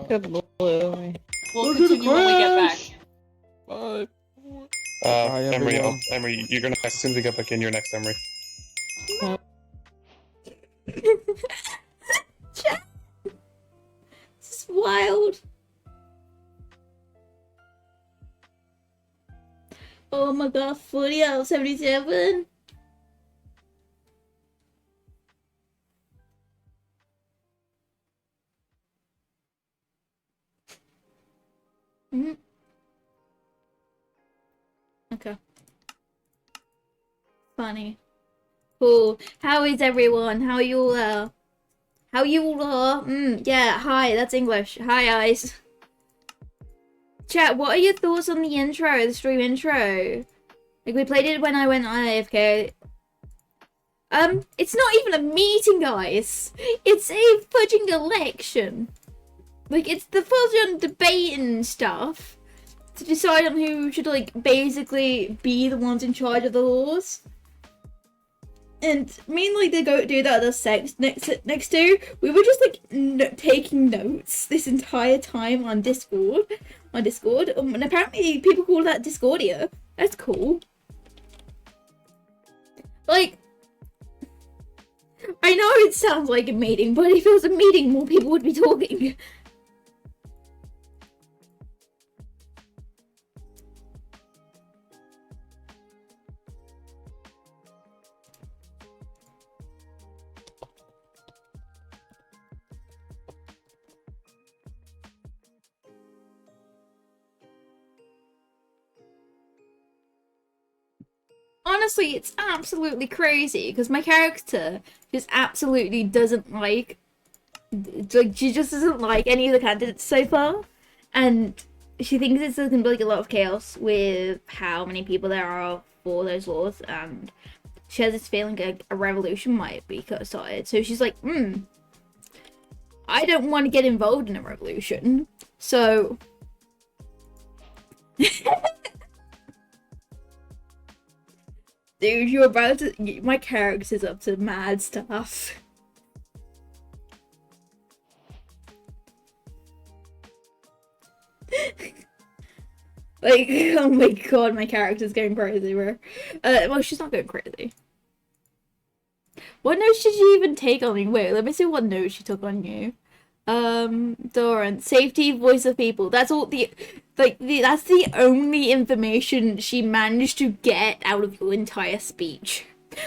Good lord. We'll continue when we get back. Bye. Bye, Emery, everyone. Emery, you're gonna as soon as we get back in, you're next, Emery. This is wild. Oh my god, 40 out of 77. Mm-hmm. Okay. Funny. Cool. How is everyone? How are you all? How you all are? Yeah, hi, that's English. Hi, guys. Chat, what are your thoughts on the intro, the stream intro? Like, we played it when I went on AFK. It's not even a meeting, guys. It's a fudging election. Like, it's the fudging debate and stuff to decide on who should, like, basically be the ones in charge of the laws. And mainly they go do that other sex next to. We were just like taking notes this entire time on Discord. And apparently people call that Discordia. That's cool. Like, I know it sounds like a meeting, but if it was a meeting, more people would be talking. Honestly, it's absolutely crazy because my character just absolutely doesn't like she just doesn't like any of the candidates so far, and she thinks it's going to be like a lot of chaos with how many people there are for those laws, and she has this feeling like a revolution might be started. So she's like, I don't want to get involved in a revolution, so. Dude, you're about to. My character's up to mad stuff. Like, oh my god, my character's going crazy, bro. Well, she's not going crazy. What notes did you even take on me? Wait, let me see what notes she took on you. Doran, safety, voice of people. That's all that's the only information she managed to get out of your entire speech.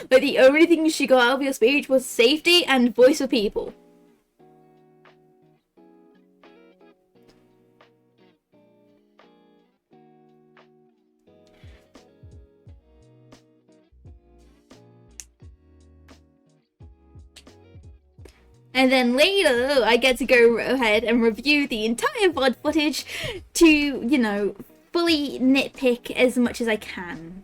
Like, the only thing she got out of your speech was safety and voice of people. And then later, I get to go ahead and review the entire VOD footage to, you know, fully nitpick as much as I can.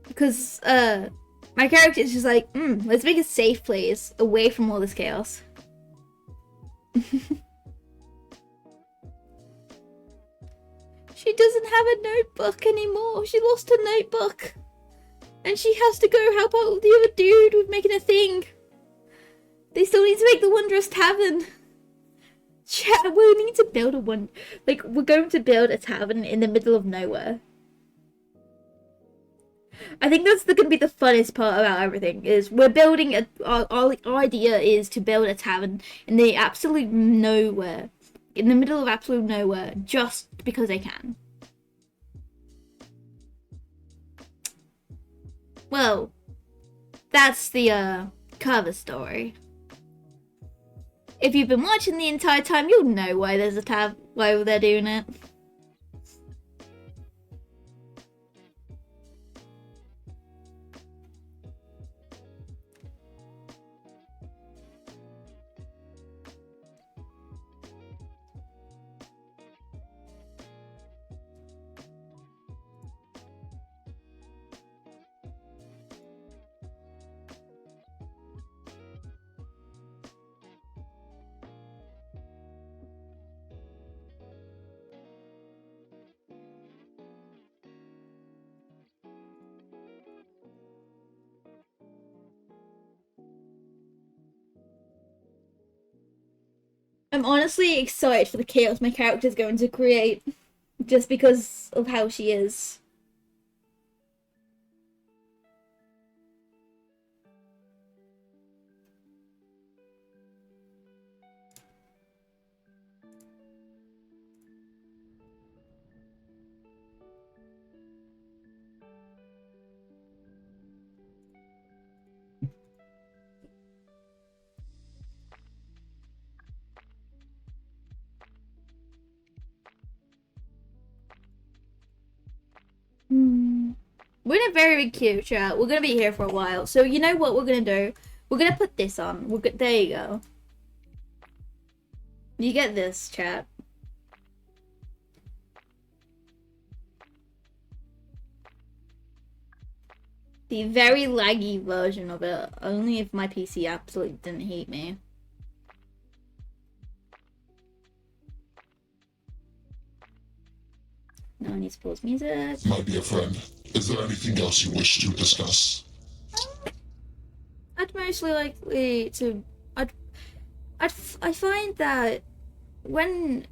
Because, my character is just like, let's make a safe place away from all this chaos. She doesn't have a notebook anymore. She lost her notebook. And she has to go help out the other dude with making a thing. They still need to make the Wondrous Tavern. Chat, we need to build we're going to build a tavern in the middle of nowhere. I think that's going to be the funnest part about everything, is we're building our idea is to build a tavern in the absolute nowhere. In the middle of absolute nowhere, just because they can. Well, that's the cover story. If you've been watching the entire time, you'll know why there's a why they're doing it. I'm honestly excited for the chaos my character's going to create, just because of how she is. We're in a very big queue, chat. We're gonna be here for a while. So you know what we're gonna do? We're gonna put this on. There you go. You get this, chat. The very laggy version of it. Only if my PC absolutely didn't hate me. No, I need to pause music. My dear friend, is there anything else you wish to discuss? I'd mostly likely to. I find that when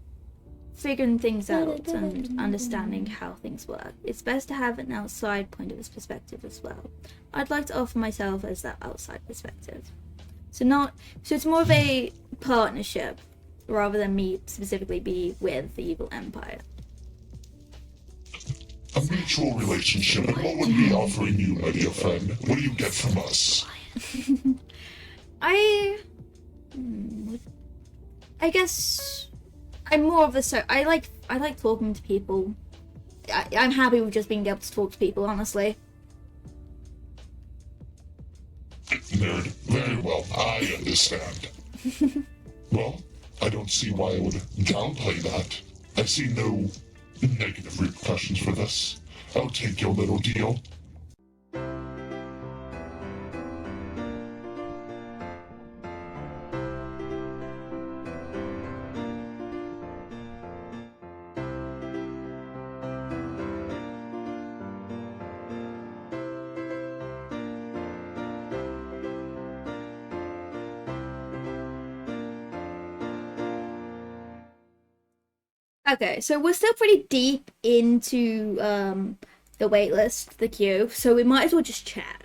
figuring things out and understanding how things work, it's best to have an outside point of perspective as well. I'd like to offer myself as that outside perspective. So it's more of a partnership rather than me specifically be with the evil empire. A mutual relationship, and what would we be offering you, my dear friend? What do you get from us? I guess I'm more of the I like talking to people. I'm happy with just being able to talk to people, honestly. Nerd, very well, I understand. Well, I don't see why I would downplay that. I see no negative repercussions for this. I'll take your little deal. Okay, so we're still pretty deep into the waitlist, the queue, so we might as well just chat.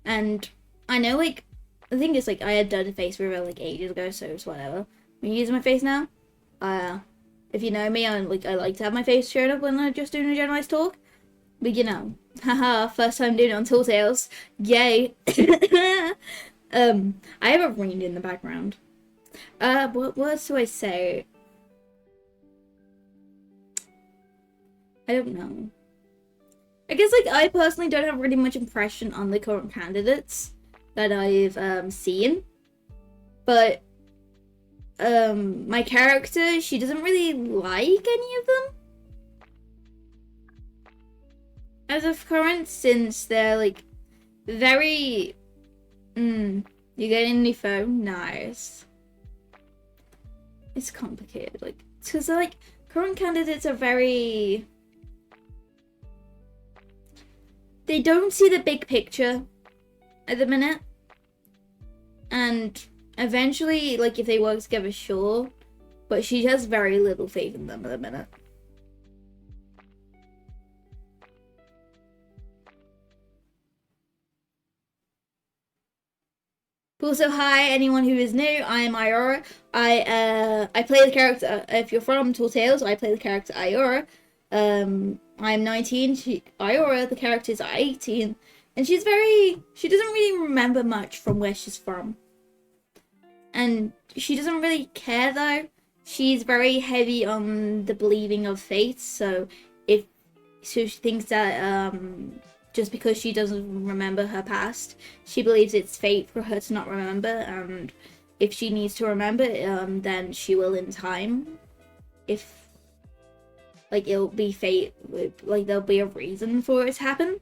And I know, the thing is, I had done a face reveal ages ago, so it's whatever. Are you using my face now? If you know me, I like to have my face shown up when I'm just doing a generalized talk. But you know, haha, first time doing it on TallTales. Yay! I have a ring in the background. What else do I say? I don't know. I guess like I personally don't have really much impression on the current candidates that I've seen, but my character, she doesn't really like any of them as of current, since they're like very you're getting a new phone? Nice. It's complicated, like, because like current candidates are very, they don't see the big picture at the minute, and eventually, like, if they work together, sure, but she has very little faith in them at the minute. Also, hi anyone who is new. I am Iora. I play the character. If you're from TallTales, I play the character Iora. I'm 19. Iora, the character, is 18, and she doesn't really remember much from where she's from, and she doesn't really care though. She's very heavy on the believing of fate. So she thinks that just because she doesn't remember her past, she believes it's fate for her to not remember, and if she needs to remember, then she will in time. If, like, it'll be fate, like, there'll be a reason for it to happen.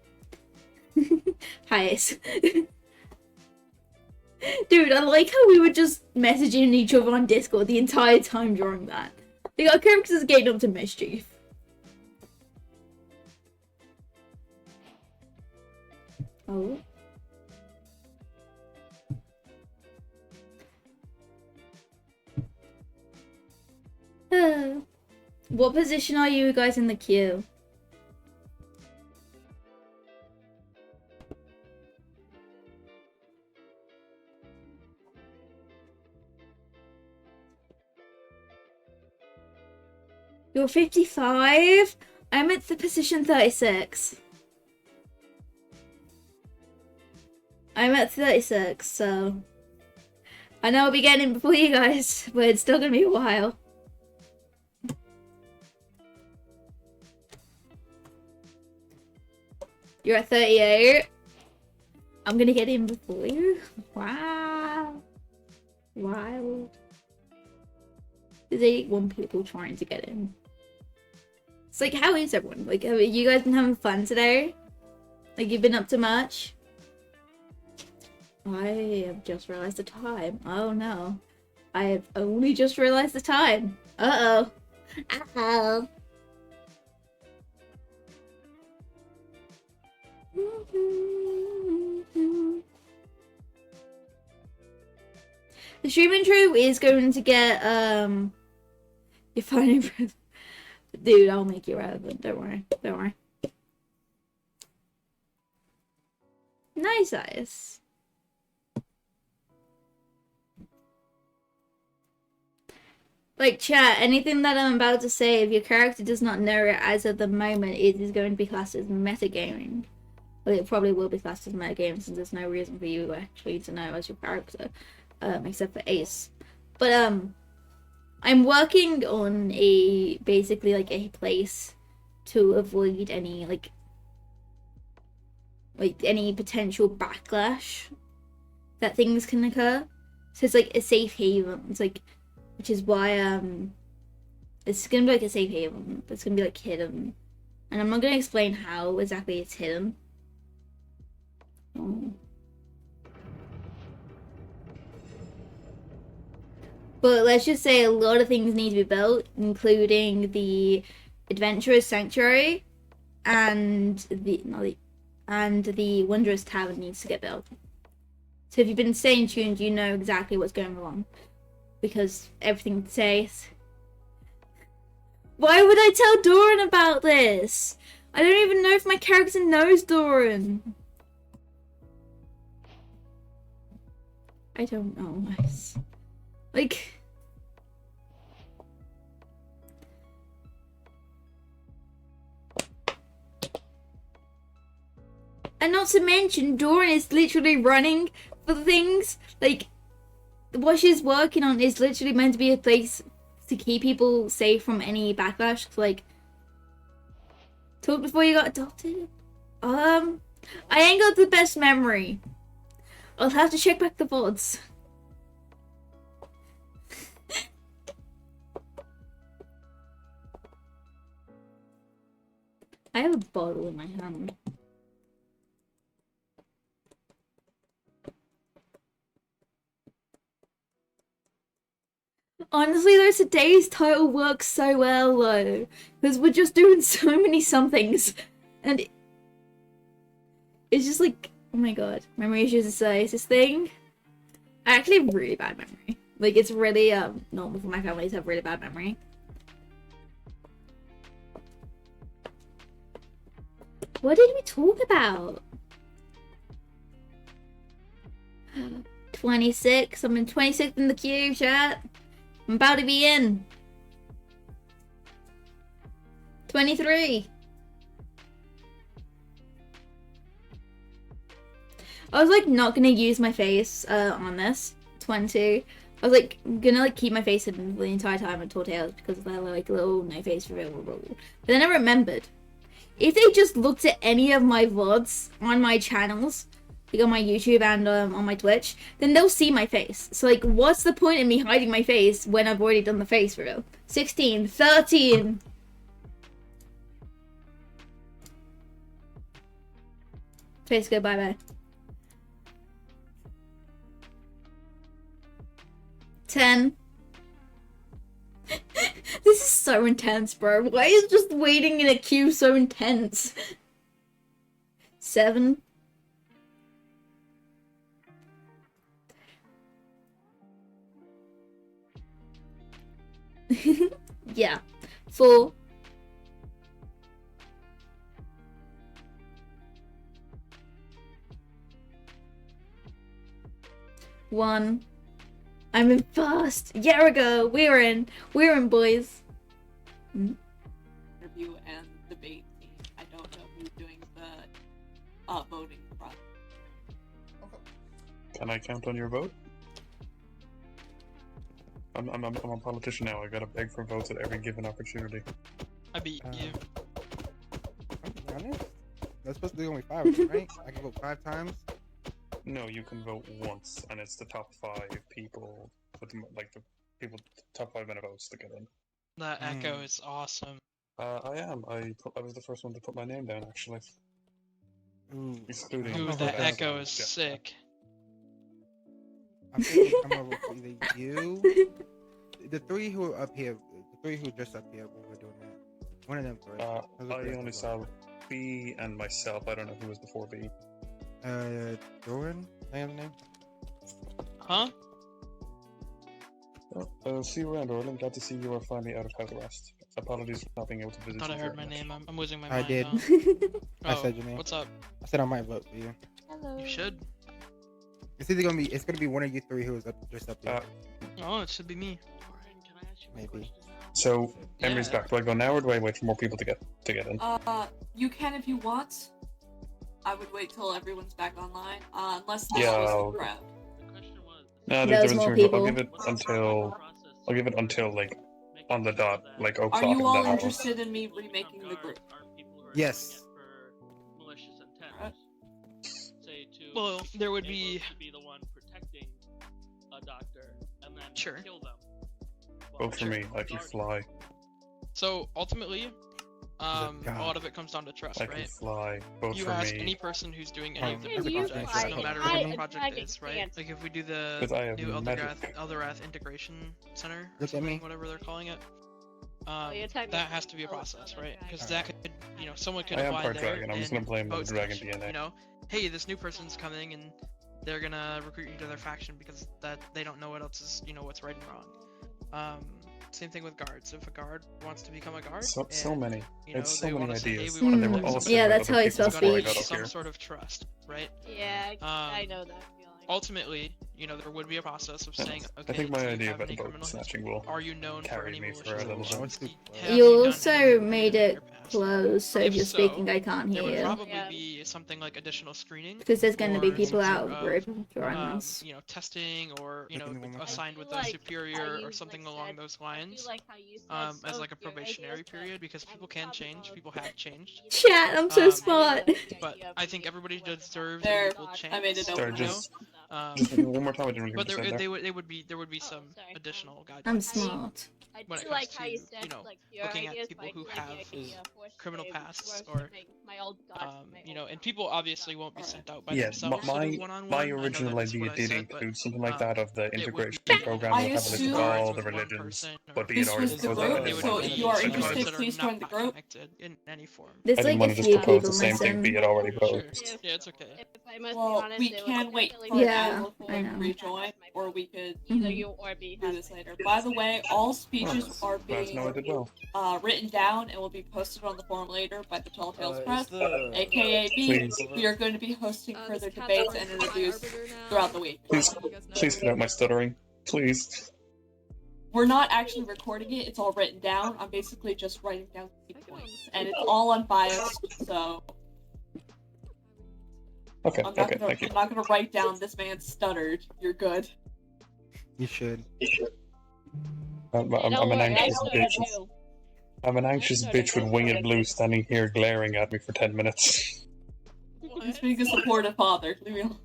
Hi. Dude, I like how we were just messaging each other on Discord the entire time during that. Like, our characters are getting up to mischief. Oh. What position are you guys in the queue? You're 55? I'm at the position 36. I'm at 36, so I know I'll be getting in before you guys, but it's still gonna be a while. You're at 38. I'm gonna get in before you. Wow. Wild. There's 81 people trying to get in. It's like, how is everyone? Like, have you guys been having fun today? Like, you've been up to much? I have just realized the time. Oh no. I have only just realized the time. Uh-oh. Uh-oh. The stream intro is going to get, you're finding dude, I'll make you relevant. Don't worry. Don't worry. Nice eyes. Like, chat, anything that I'm about to say, if your character does not know it as of the moment, it is going to be classed as metagaming. Well, it probably will be classed as metagaming since there's no reason for you actually to know as your character, except for Ace. But, I'm working on basically like a place to avoid any, like any potential backlash that things can occur. So it's like a safe haven. It's like, which is why it's gonna be like a safe haven. It's gonna be like hidden, and I'm not gonna explain how exactly it's hidden. Oh. But let's just say a lot of things need to be built, including the Adventurous Sanctuary and the Wondrous Tavern needs to get built. So if you've been staying tuned, you know exactly what's going on. Because everything says. Why would I tell Doran about this? I don't even know if my character knows Doran. I don't know, guys. Like, and not to mention, Doran is literally running for things. Like, what she's working on is literally meant to be a place to keep people safe from any backlash. Like, Talk before you got adopted? I ain't got the best memory. I'll have to check back the VODs. I have a bottle in my hand. Honestly though, today's title works so well though, because we're just doing so many somethings, and it's just like, oh my god, memory issues is this thing. I actually have really bad memory. Like, it's really normal for my family to have really bad memory. What did we talk about? 26. I'm in 26 in the queue, chat. I'm about to be in. 23. I was like not gonna use my face on this 20. I was like gonna like keep my face hidden the entire time at TallTales because they're like little no face reveal. But then I remembered, if they just looked at any of my VODs on my channels, like on my YouTube and on my Twitch, then they'll see my face. So like, what's the point in me hiding my face when I've already done the face reveal? 16, 13. Face go bye bye. 10. This is so intense, bro. Why is just waiting in a queue so intense? 7. Yeah. 4. 1. I'm in first. Yeah, we go. We're in, boys. Interview and debate team. I don't know who's doing the voting process. Can I count on your vote? I'm a politician now. I gotta beg for votes at every given opportunity. I beat you. I'll be honest. That's supposed to be only 5, right? I can vote 5 times. No, you can vote once, and it's the top 5 people with the, like the people top 5 minute votes to get in. That echo is awesome. I am. I was the first one to put my name down, actually. Excluding. Ooh, that echo is sick. I think I'm gonna vote for either you, the 3 who are up here, the 3 who are just up here when we're doing that. One of them 3. I only saw B and myself. I don't know who was before B. Doran? I have a name. Huh? See you around, Orlin. Glad to see you are finally out of house arrest. Apologies for not being able to visit Thought you. I heard my name. I'm losing my I mind. did. Now. I said your name. What's up? I said I might vote for you. Hello. You should. It's gonna be one of you 3 who is just up there. Oh, it should be me. Maybe. So Emery's back. Do I go now or do I wait for more people to get in? You can if you want. I would wait till everyone's back online, unless this Yeah, was the crowd. No, There's more people. I'll give it until like on the dot, like 0 o'clock. Are you all and then interested in me remaking the group? Yes. Well, there would be the one protecting a doctor and then Sure. kill them. Vote for me, I can fly. So ultimately, a lot of it comes down to trust, I can right? fly. Vote You for ask me. any person who's doing any of the Can different you projects, fly? no matter I what the project is, right? can't. Like if we do 'Cause I the have new magic. Eldorath Integration Center, or Look at something, me. whatever they're calling it, you're talking that about has to be a the process, right? Because dragon. that could, someone could I am apply part there dragon. I'm just and gonna blame the vote dragon slash, DNA. Hey, this new person's coming and they're gonna recruit you to their faction because that they don't know what else is, what's right and wrong. Same thing with guards. If a guard wants to become a guard, So and, many. It's so they many wanna say, ideas, hey, we wanna and they were protect all some said Yeah, by that's other how he's people supposed to before I be. got up some here. sort of trust, right? Yeah, I know that feeling. Ultimately, there would be a process of saying, okay, I think my do you idea have about the any boat criminal snatching history? will Are you known for carry any me for a malicious little actions? bit. Have You done also anything made in it your past? close, so if you're speaking, I can't there would hear you. probably be something like additional screening. Because there's going to be or people some out sort of the group joining of, us. testing or, Look at me one more time. assigned with a like how superior you, or something like, along said- those I lines. do like how you said, As so like a your probationary ideas period of- because people can change, people have changed. Chat, I'm so smart. But I think everybody deserves an There, equal chance. I made it Sorry, open. just one more time. I didn't really But understand there would be some additional guidelines. I'm smart. I When do it like comes how to you said, like, your looking ideas, at people but I who do like have the idea of criminal forced pasts to or make my old gods my old and people obviously won't be sent out by Yeah, themselves to do one-on-one. my I know original that's idea what I did said, but, include something like that of the it would integration be program I would have a list of assume- all the with one religions, person or- but be it This already was the proposed that I group, didn't so want if to you are do it. interested, that are please not join the group. connected in any form. There's I didn't like want a to just few propose people the same thing, be missing. it already posed. Yeah, it's okay. If I must Well, be honest, we it can would wait definitely for be Yeah, Admiral I to know. rejoin, or we could either you or B do has this my later. By the way, all speeches Oh, are glad to know I did being well. written down and will be posted on the forum later by the TallTales Is Press, the aka B. Please. We are going to be hosting further this cat's debates going and to be interviews arbiter now. throughout the week. Please, You guys know. please cut out my stuttering. Please. We're not actually recording it, it's all written down. I'm basically just writing down key points. And it's all unbiased, so Okay, I'm okay, thank you. not gonna write down this man stuttered. You're good. You should. I'm an anxious bitch. I'm an anxious bitch with winged blue standing here glaring at me for 10 minutes. He's being a supportive father. Leave me alone.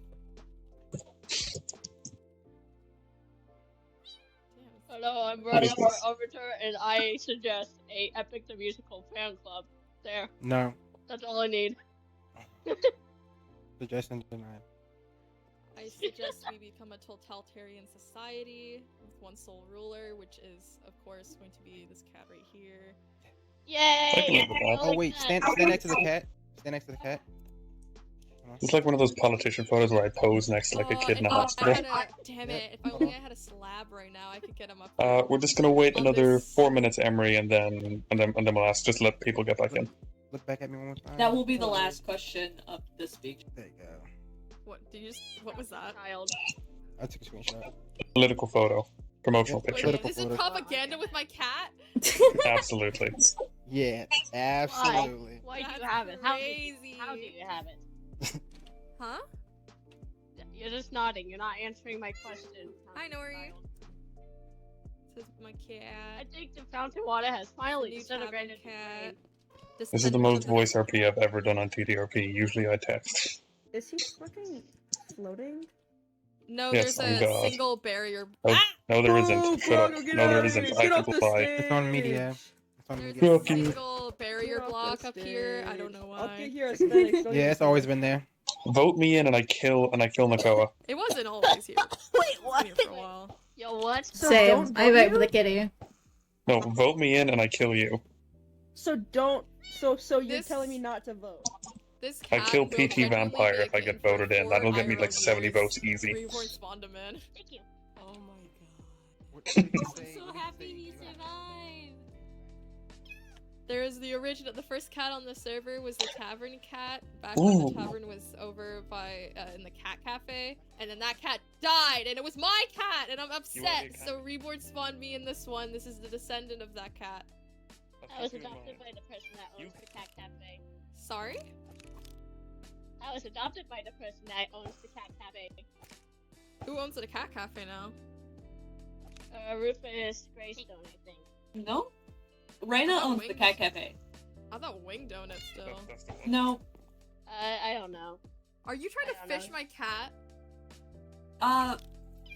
Hello, I'm running for arbiter, and I suggest a Epic the Musical fan club. There. No. That's all I need. Suggestion denied. I suggest we become a totalitarian society with one sole ruler, which is, of course, going to be this cat right here. Yay! Oh wait, stand next to the cat. Stand next to the cat. It's like one of those politician photos where I pose next to like a kid in a hospital. Damn it! If only I had a slab right now, I could get him up. We're just gonna wait another 4 minutes, Emery, and then we'll ask. Just let people get back in. Look back at me one more time. That will be the last question of this speech. There you go. What? Did you just? What was that? Child. I took a screenshot. Political photo, promotional picture. Wait, is it propaganda with my cat? Absolutely. Yeah, absolutely. Why do you have it? How do you have it? Huh? You're just nodding. You're not answering my question. Hi, Nori. This is my cat. I think the fountain water has finally New disintegrated. cat. This is the most voice RP I've ever done on TDRP. Usually I text. Is he fucking floating? No, Yes, there's I'm a God. single barrier. Oh, no, there isn't. Oh, Shut up. Quago, get No, out there of isn't. here. I Get can off the reply. It's on media. It's on There's media. a single barrier Get off block the up here. I don't know I'll why. get here aesthetics. Don't Yeah, even it's always been there. Vote me in and I kill Nakoa. It wasn't always here. Wait, what? Here for a while. Yo, what? Same. I vote for the kitty. No, vote me in and I kill you. So don't. So you're This- telling me not to vote? This I cat kill will PT genuinely Vampire be a if I kitten get voted in. for That'll get me IRL like 70 viewers. votes easy. Reborn Sponderman. Thank you. Oh my god. So happy he survived. There's the original. The first cat on the server was the tavern cat. Back when the Ooh. tavern was over by in the cat cafe, and then that cat died, and it was my cat, and I'm upset. So Reborn spawned me in this one. This is the descendant of that cat. I was adopted by the person that owns the cat cafe. Sorry? I was adopted by the person that owns the cat cafe. Who owns the cat cafe now? Rufus Greystone, I think. No? Raina owns the cat cafe. I thought Wing Donut still. No. I don't know. Are you trying to fish my cat?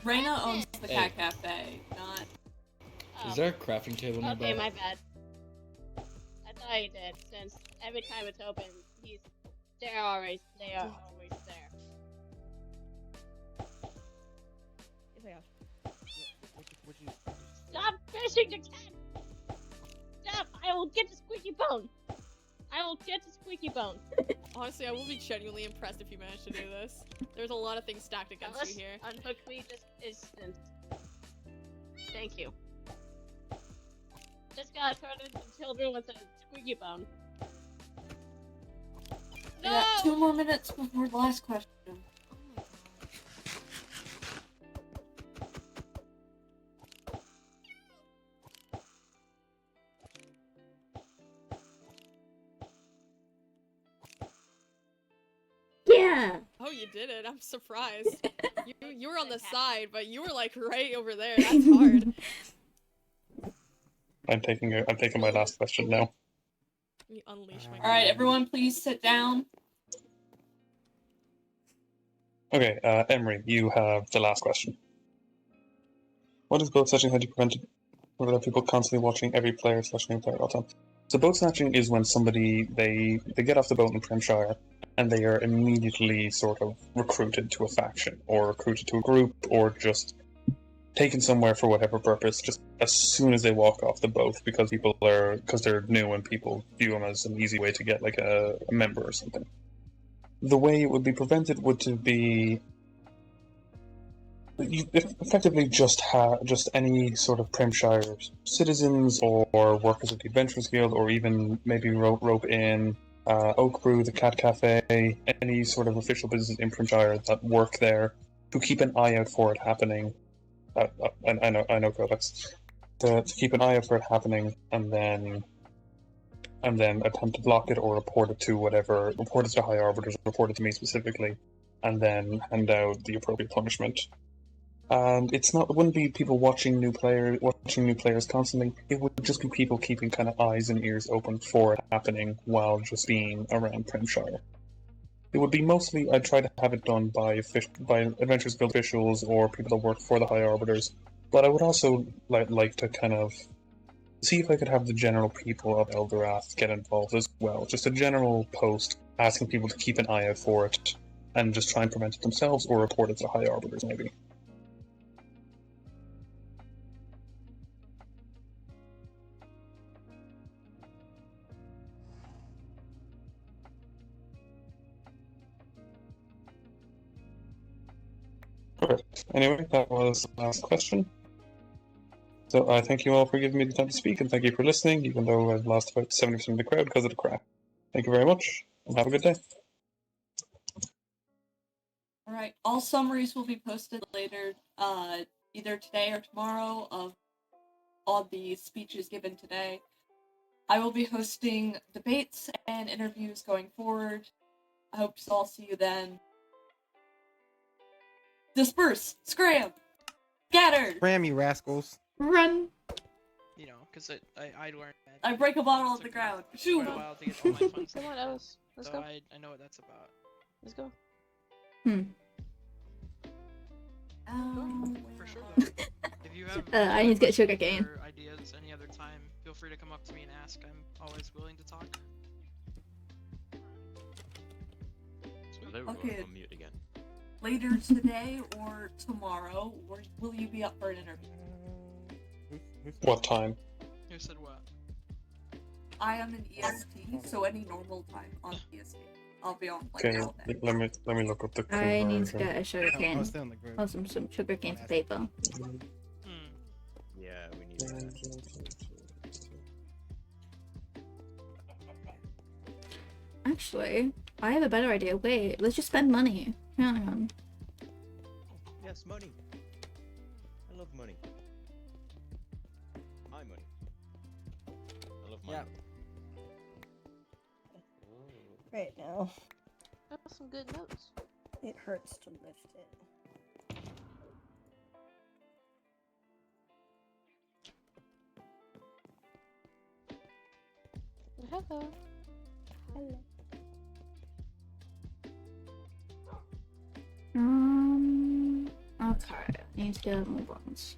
Raina owns the Hey. cat cafe, not. Is there a crafting table nearby? Okay, my bad. I thought he did, since every time it's open, they are always there. Stop fishing the cat! Stop! I will get the squeaky bone! I will get the squeaky bone! Honestly, I will be genuinely impressed if you manage to do this. There's a lot of things stacked against Unless you here. unhook me this instant. Thank you. Just gotta turn into children with a squeaky bone. We got 2 more minutes before the last question. you did it. I'm surprised. You were on the side, but you were like right over there. That's hard. I'm taking my last question now. You unleash my. Alright, everyone please sit down. Okay, Emery, you have the last question. What is boat snatching? How do you prevent people constantly watching every player slash new player all the time? So boat snatching is when somebody they get off the boat in Primshire and they are immediately sort of recruited to a faction or recruited to a group or just taken somewhere for whatever purpose just as soon as they walk off the boat because they're new and people view them as an easy way to get like a member or something. The way it would be prevented would to be you effectively just any sort of Primshire citizens or workers at the Adventurers Guild, or even maybe rope in Oak Brew, the Cat Cafe, any sort of official business in Primshire that work there, to keep an eye out for it happening. I know, Codex. To keep an eye out for it happening, and then attempt to block it or report it to high arbiters, report it to me specifically, and then hand out the appropriate punishment. And it wouldn't be people watching new players constantly. It would just be people keeping kind of eyes and ears open for it happening while just being around Primshire. It would be mostly, I'd try to have it done by Adventures Guild officials or people that work for the High Arbiters, but I would also like to kind of see if I could have the general people of Eldorath get involved as well. Just a general post asking people to keep an eye out for it and just try and prevent it themselves or report it to High Arbiters maybe. Perfect. Anyway, that was the last question. So I thank you all for giving me the time to speak, and thank you for listening, even though I've lost about 70% of the crowd because of the crap. Thank you very much, and have a good day. Alright, all summaries will be posted later, either today or tomorrow, of all the speeches given today. I will be hosting debates and interviews going forward. I hope to all see you then. Disperse! Scram! Scatter! Scram, you rascals. Run! You know, because I'd learn. I break a bottle on the ground. Shoot! Quite a while to get all my fun stuff. Come on, Ellis. Let's So go. I know what that's about. Let's go. For sure though. If you have I need to get sugarcane. or ideas any other time, feel free to come up to me and ask. I'm always willing to talk. Okay. On mute again. Later today or tomorrow, or will you be up for an interview? What time? Who said what? I am an EST, so any normal time on EST. I'll be on like Okay, all day. let me look up the I need to conversion. get a sugarcane. I'll stay on the group. Or some sugarcane for paper. Yeah, we need that. Actually, I have a better idea. Wait, let's just spend money. Hang on. Yes, money. I love money. My money. I love money. Right now, That's some good notes. it hurts to lift it. Hello. Hello. Okay, I need to get more ones.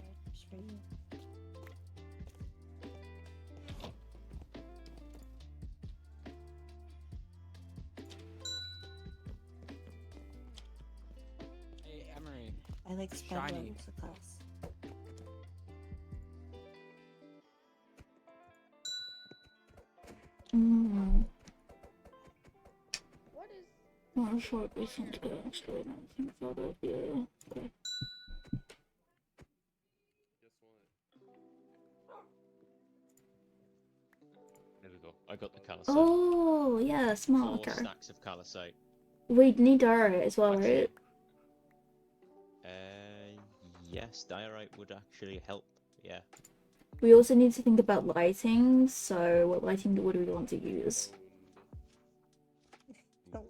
Hey, Emery. I like sped Shiny. runs the class. What is... Not sure if this one's good actually. I don't think so, but yeah. Okay. There we go. I got the calcite. Oh, yeah, small. 4 Okay. stacks of calcite. We'd need diorite as well, right? Yes, diorite would actually help. Yeah. We also need to think about lighting, so what lighting would we want to use? What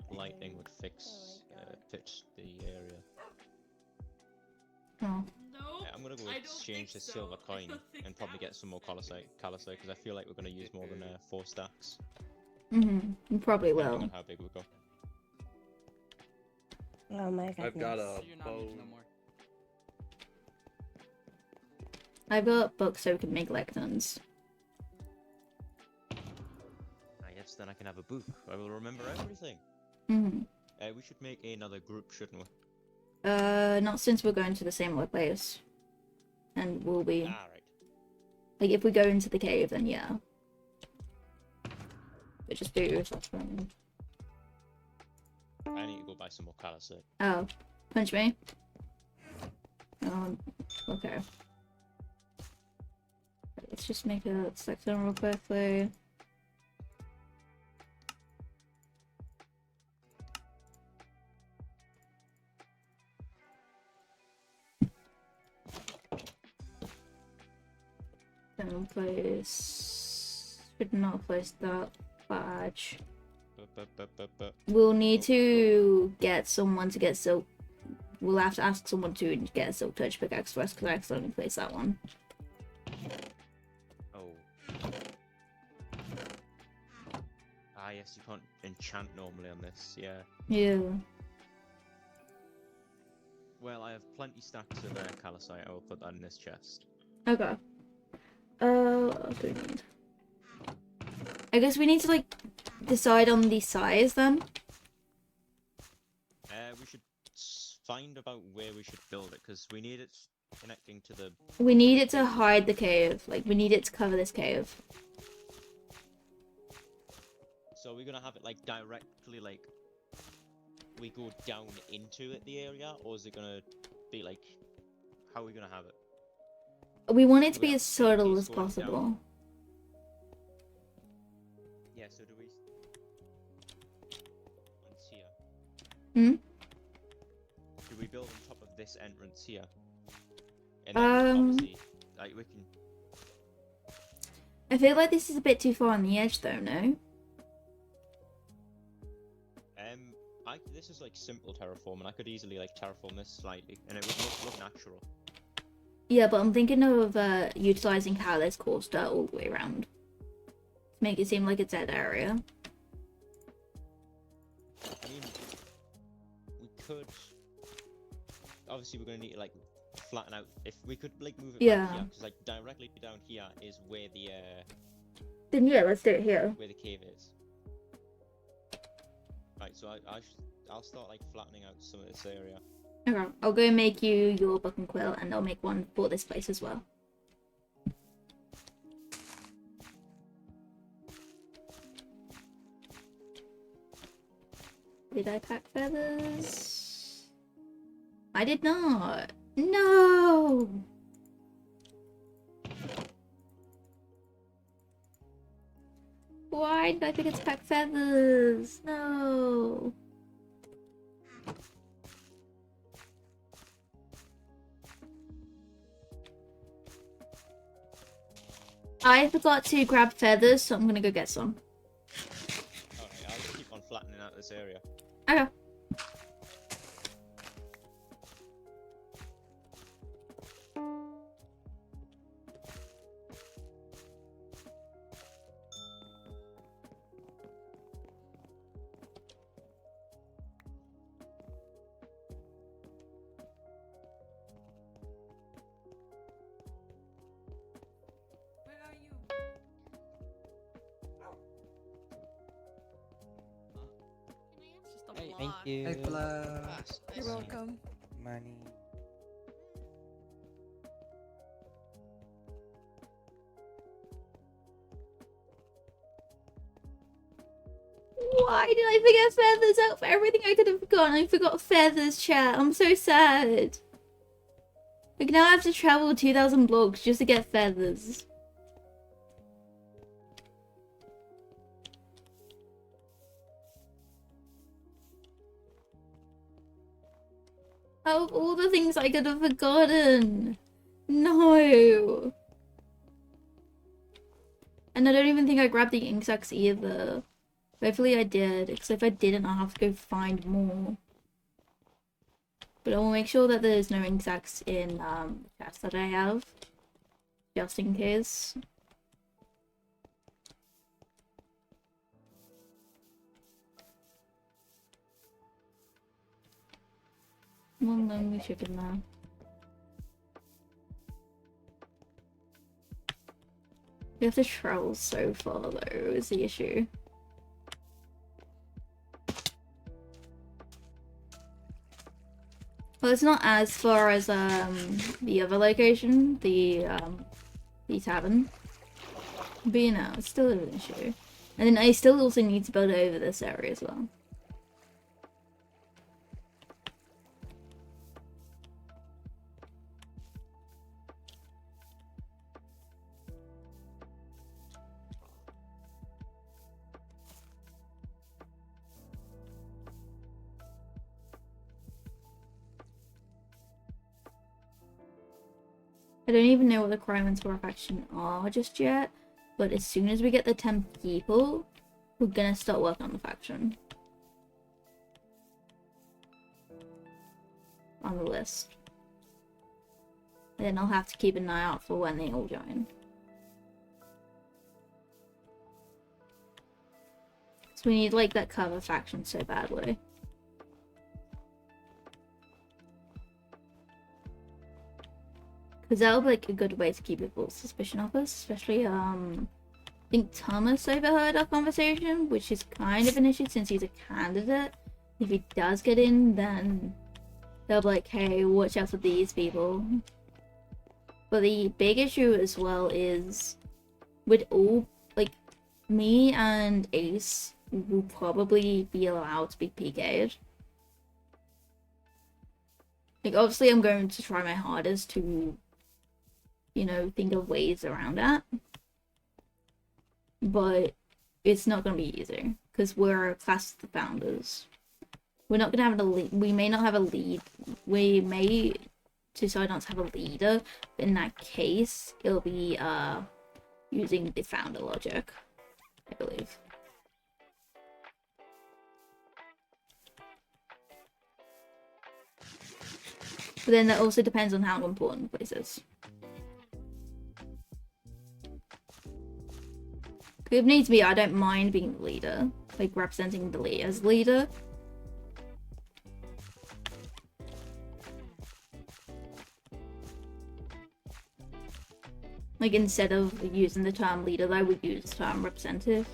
lighting would fix fit the area. Oh. Yeah, I'm gonna go exchange the silver coin and probably get some more calcite because I feel like we're gonna use more than 4 stacks. You probably Depending will. on how big we go. Oh my goodness. I've got a You're not bow. making no more. I've got books so we can make lecterns. Ah, yes, then I can have a book. I will remember everything. We should make another group, shouldn't we? Not since we're going to the same place. And we'll be... Alright. Like, if we go into the cave, then yeah. But just do something. I need to go buy some more calcite. Oh, punch me. Okay. Let's just make a section real quickly. Then place. Should not place that badge. We'll need to get someone to get silk. We'll have to ask someone to get a silk touch pickaxe for us because I accidentally placed that one. Oh. Ah, yes, you can't enchant normally on this, yeah. Yeah. Well, I have plenty stacks of calcite. I will put that in this chest. Okay. What do we need? I guess we need to, like, decide on the size then. We should find about where we should build it, because we need it connecting to the... We need it to hide the cave. Like, we need it to cover this cave. So we're gonna have it, like, directly, like... We go down into it, the area, or is it gonna be, like... How are we gonna have it? We want it to be as subtle as possible. Yeah, so do we... Entrance here. Do we build on top of this entrance here? And then, obviously, like, we can... I feel like this is a bit too far on the edge, though, no? This is, like, simple terraforming. I could easily, like, terraform this slightly, and it would look natural. Yeah, but I'm thinking of utilizing how there's coarse dirt all the way around. To make it seem like it's that area. I mean, we could... Obviously, we're gonna need to, like, flatten out... If we could, like, move it back here, because, like, directly down here is where the, Then yeah, let's do it here. Where the cave is. Right, so I'll start, like, flattening out some of this area. Okay, I'll go make you your book and quill, and I'll make one for this place as well. Did I pack feathers? I did not. No! Why did I forget to pack feathers? No! I forgot to grab feathers, so I'm gonna go get some. Okay, I'll just keep on flattening out this area. Okay. Hey, thank you. Hey, hello. You're welcome. Money. Why did I forget feathers? Out for everything I could have forgotten, I forgot feathers, chat. I'm so sad. Like, now I have to travel 2,000 blocks just to get feathers. Out of all the things I could have forgotten. No. And I don't even think I grabbed the ink sacs either. Hopefully I did, because if I didn't, I'll have to go find more. But I will make sure that there's no insects in the chest that I have, just in case. One lonely chicken there. We have to travel so far though, is the issue. Well, it's not as far as the other location, the tavern. But you know, it's still an issue. And then I still also need to build over this area as well. I don't even know what the requirements for a faction are just yet, but as soon as we get the 10 people, we're gonna start working on the faction. On the list. Then I'll have to keep an eye out for when they all join. So we need like that cover faction so badly. Because that'll be like a good way to keep people's suspicion of us, especially I think Thomas overheard our conversation, which is kind of an issue since he's a candidate. If he does get in, then they'll be like, hey, watch out for these people. But the big issue as well is with all, like, me and Ace will probably be allowed to be PK'd. Like, obviously I'm going to try my hardest to, you know, think of ways around that. But it's not going to be easy, because we're a class of the founders. We're not going to have a lead. We may not have a lead. We may decide not to have a leader. But in that case, it'll be using the founder logic, I believe. But then that also depends on how important the place is. If needs be, I don't mind being the leader, like representing the leader as leader. Like instead of using the term leader, I would use the term representative.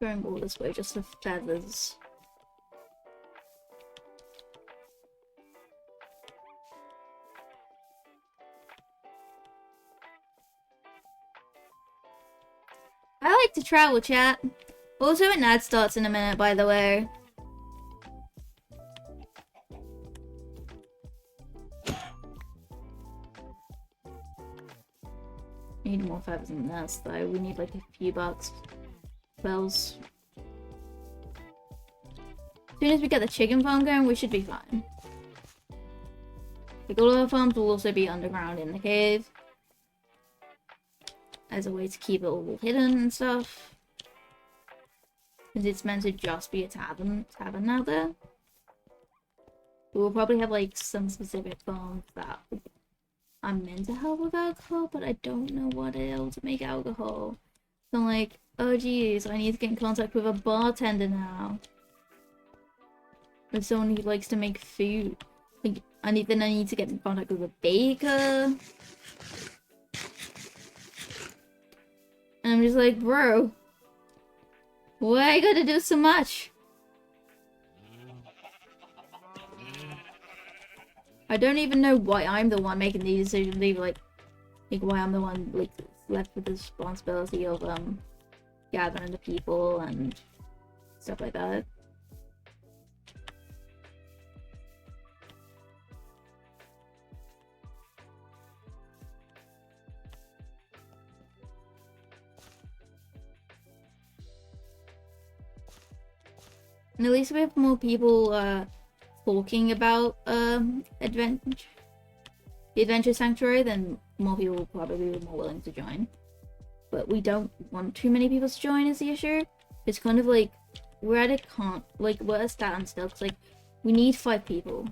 Going all this way just for feathers. I like to travel, chat. Also, an ad starts in a minute, by the way. Need more feathers than this, though. We need like a few bucks. Bells. As soon as we get the chicken farm going, we should be fine. Like, all of our farms will also be underground in the cave. As a way to keep it all hidden and stuff. Because it's meant to just be a tavern out there. We'll probably have like some specific farms that are meant to help with alcohol, but I don't know what else to make alcohol. So I'm like, oh geez, I need to get in contact with a bartender now. With someone who likes to make food. Like, I need to get in contact with a baker. And I'm just like, bro, why I gotta do so much? I don't even know why I'm the one making these decisions, even like why I'm the one like left with the responsibility of gathering the people and stuff like that. And at least we have more people talking about the Adventure Sanctuary, then more people will probably be more willing to join. But we don't want too many people to join is the issue. It's kind of like we're at a standstill because like we need 5 people.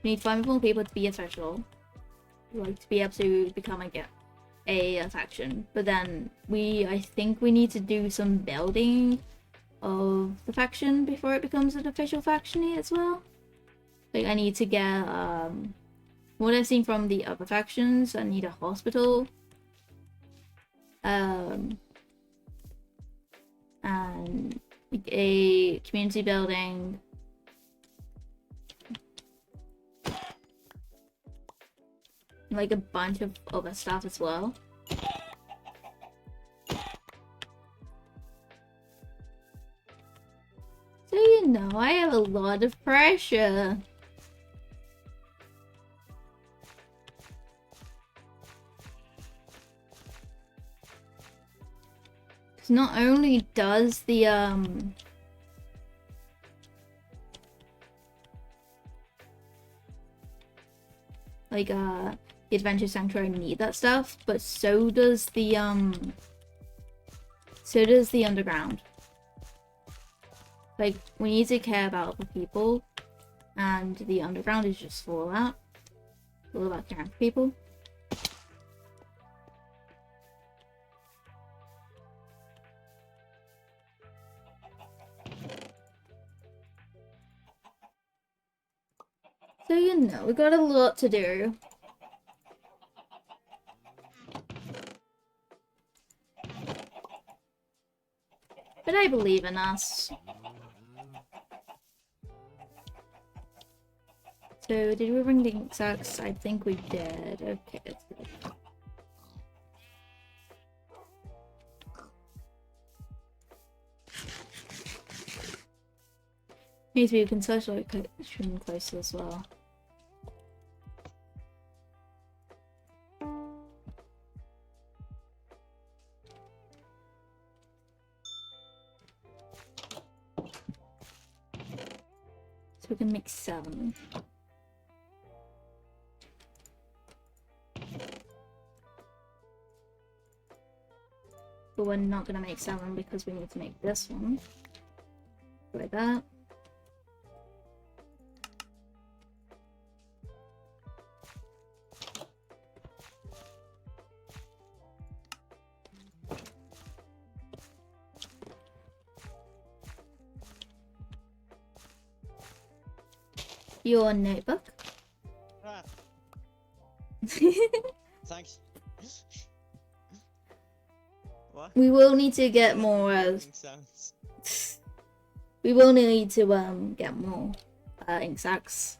We need 5 more people to be official, like to be able to become a faction. But then I think we need to do some building of the faction before it becomes an official faction as well. Like I need to get what I've seen from the other factions. I need a hospital. And a community building. Like a bunch of other stuff as well. So you know, I have a lot of pressure. Because not only does the the Adventure Sanctuary need that stuff, but so does the underground. Like we need to care about the people, and the underground is just full of that. Full about caring for people. So you know, we got a lot to do. But I believe in us. So, did we bring the ink sacks? I think we did. Okay, that's good. Maybe we can social location closer as well. So we can make 7. But we're not gonna make 7 because we need to make this one. Like that. Your notebook. Ah. Thanks. What? We will need to get more we will need to get more ink sacks.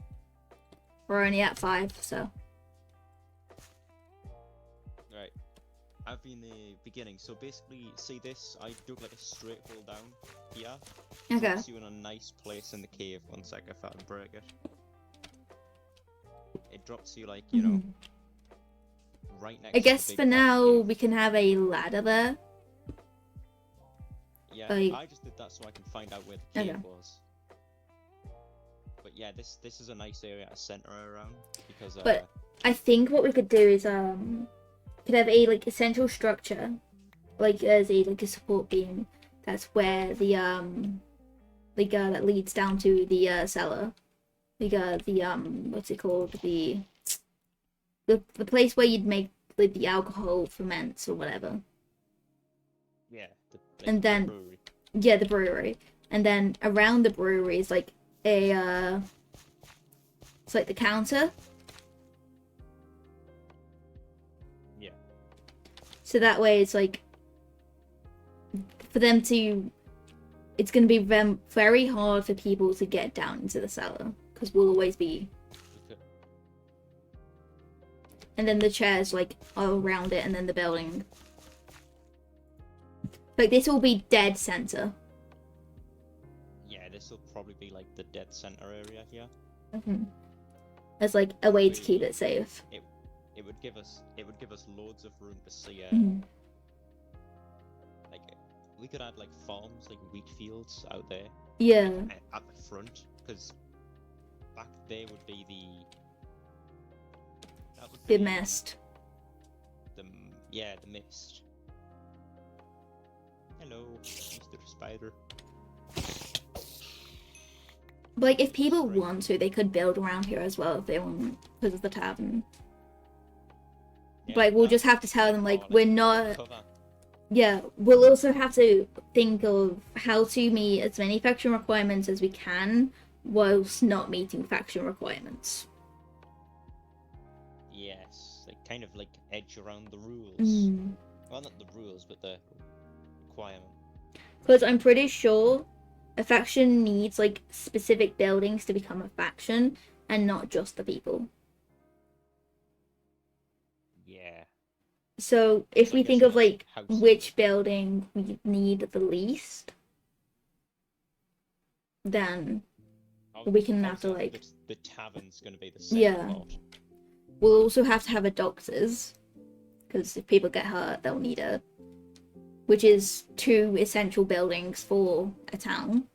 We're only at 5, so. Right. I've been the beginning. So basically, see this? I dug like a straight hole down here. Okay. Puts you in a nice place in the cave. One sec, if I can break it. It drops you like, you know, right next I to guess the big for part of the now cave. we can have a ladder there. Yeah, Like- I just did that so I can find out where the cave was. But yeah, this is a nice area to center around because But I think what we could do is could have a like essential structure, like as a support beam. That's where the that leads down to the cellar. What's it called? The place where you'd make like the alcohol ferments or whatever. yeah, And then brewery. yeah, the brewery. And then around the brewery is like a it's like the counter. Yeah. So that way it's like for them to it's going to be very hard for people to get down into the cellar because we'll always be Okay. and then the chairs like are around it and then the building. Like this will be dead center. Yeah, this will probably be like the dead center area here. As like a way to keep it safe. It would give us loads of room to see Mhm. like we could add like farms, like wheat fields out there. Yeah. At the front, because back there would be The mist. Yeah, the mist. Hello, Mr. Spider. Like, if people want to, they could build around here as well if they want, because of the tavern. Yeah, Like, we'll just have to tell them, like, oh, we're not... cover. Yeah, we'll also have to think of how to meet as many faction requirements as we can, whilst not meeting faction requirements. Yes, like kind of like edge around the rules. Mm. Well, not the rules, but the requirement. Because I'm pretty sure a faction needs, like, specific buildings to become a faction, and not just the people. Yeah. So, if So I we guess think of, like, houses. which building we need the least, then we can have to, like... The tavern's gonna be the second Yeah. lot. We'll also have to have a doctor's, because if people get hurt, they'll need it. Which is 2 essential buildings for a town.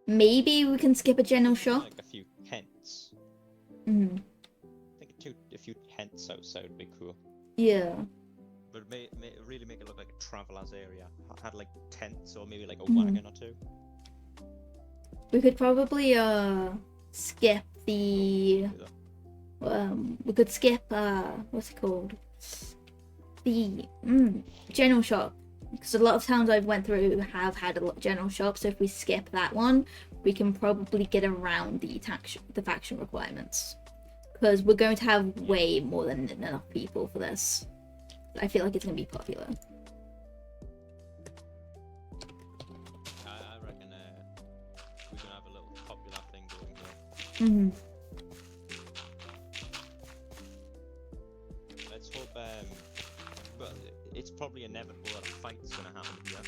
Maybe we can skip a general shop. Like a few tents. Mm. I think a few tents outside would be cool. Yeah. But really make it look like a traveller's area. Had like tents or maybe like a Mhm. wagon or two. We could probably skip the we could skip what's it called? The general shop. Because a lot of towns I've went through have had a lot of general shops, so if we skip that one, we can probably get around the faction requirements. Because we're going to have way more than enough people for this. I feel like it's going to be popular. I reckon we're gonna have a little popular thing going here. Mm-hmm. Let's hope. But it's probably inevitable that a fight's gonna happen here.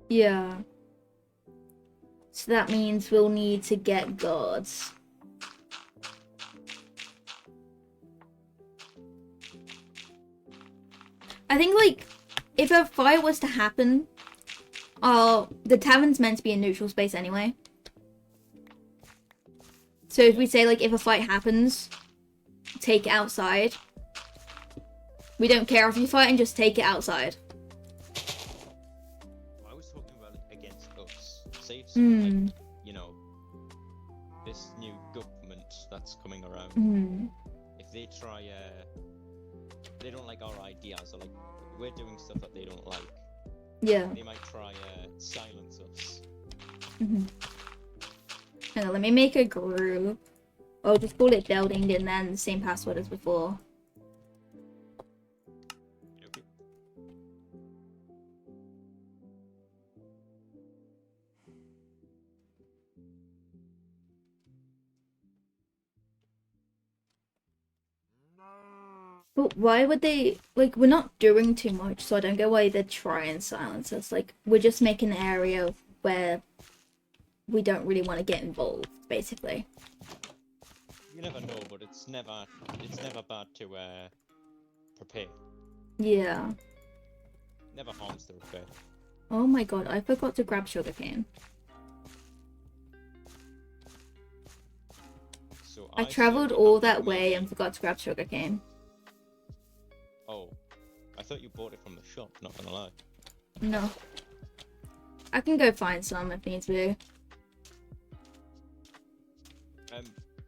Yeah. So that means we'll need to get guards. I think, like, if a fight was to happen, the tavern's meant to be a neutral space anyway. So if we say, like, if a fight happens, take it outside. We don't care if you fight and just take it outside. I was talking about it against us. Say if Mm. like, you know, this new government that's coming around. Mm. If they try, they don't like our ideas, or like we're doing stuff that they don't like. Yeah. They might try silence us. Mm-hmm. Hang on, let me make a group. I'll just call it building and then the same password as before. Okay. But why would they, like, we're not doing too much, so I don't get why they'd try and silence us. Like, we're just making an area where we don't really want to get involved, basically. You never know, but it's never bad to prepare. Yeah. Never harms to prepare. Oh my god, I forgot to grab sugarcane. So I travelled all that way and forgot to grab sugarcane. Oh, I thought you bought it from the shop. Not gonna lie. No. I can go find some if needs be.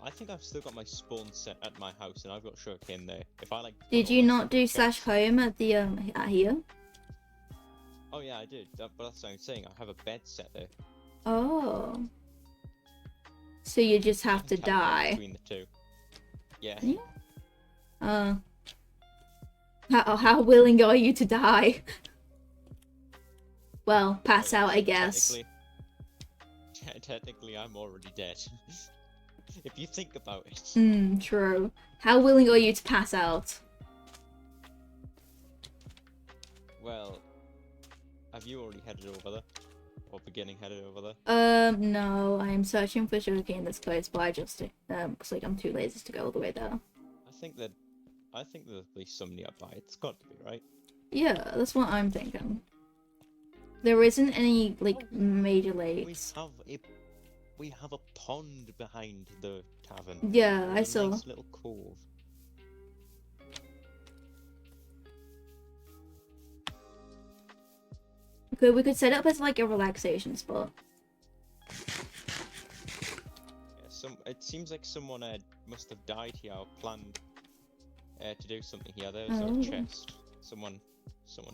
I think I've still got my spawn set at my house, and I've got sugarcane there. If I like. Did you not do slash home at the at here? Oh yeah, I did. But that's what I'm saying. I have a bed set there. Oh. So you just have to die. Between the two. Yeah. How willing are you to die? Well, pass out, I guess. Technically, I'm already dead. If you think about it. True. How willing are you to pass out? Well, have you already headed over there? Or beginning headed over there? No, I'm searching for sugarcane that's close by, just looks like I'm too lazy to go all the way there. I think there'll be some nearby. It's got to be, right? Yeah, that's what I'm thinking. There isn't any like major lakes. We have a pond behind the tavern. Yeah, There's I a saw. nice little cove. We could set it up as like a relaxation spot. Yeah, it seems like someone must have died here or planned to do something here. There's Oh. a chest. Someone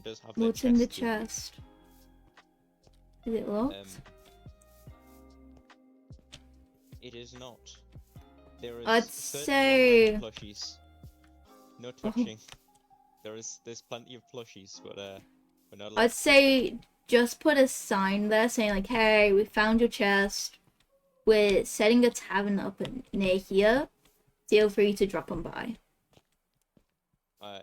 does have their What's in the chest in. chest? Is it locked? It is not. There is I'd 31 say- random plushies. No touching. There's plenty of plushies, but we're not allowed I'd to touch say just put a sign there saying like, "Hey, we found your chest. We're setting a tavern up near here. Feel free to drop on by."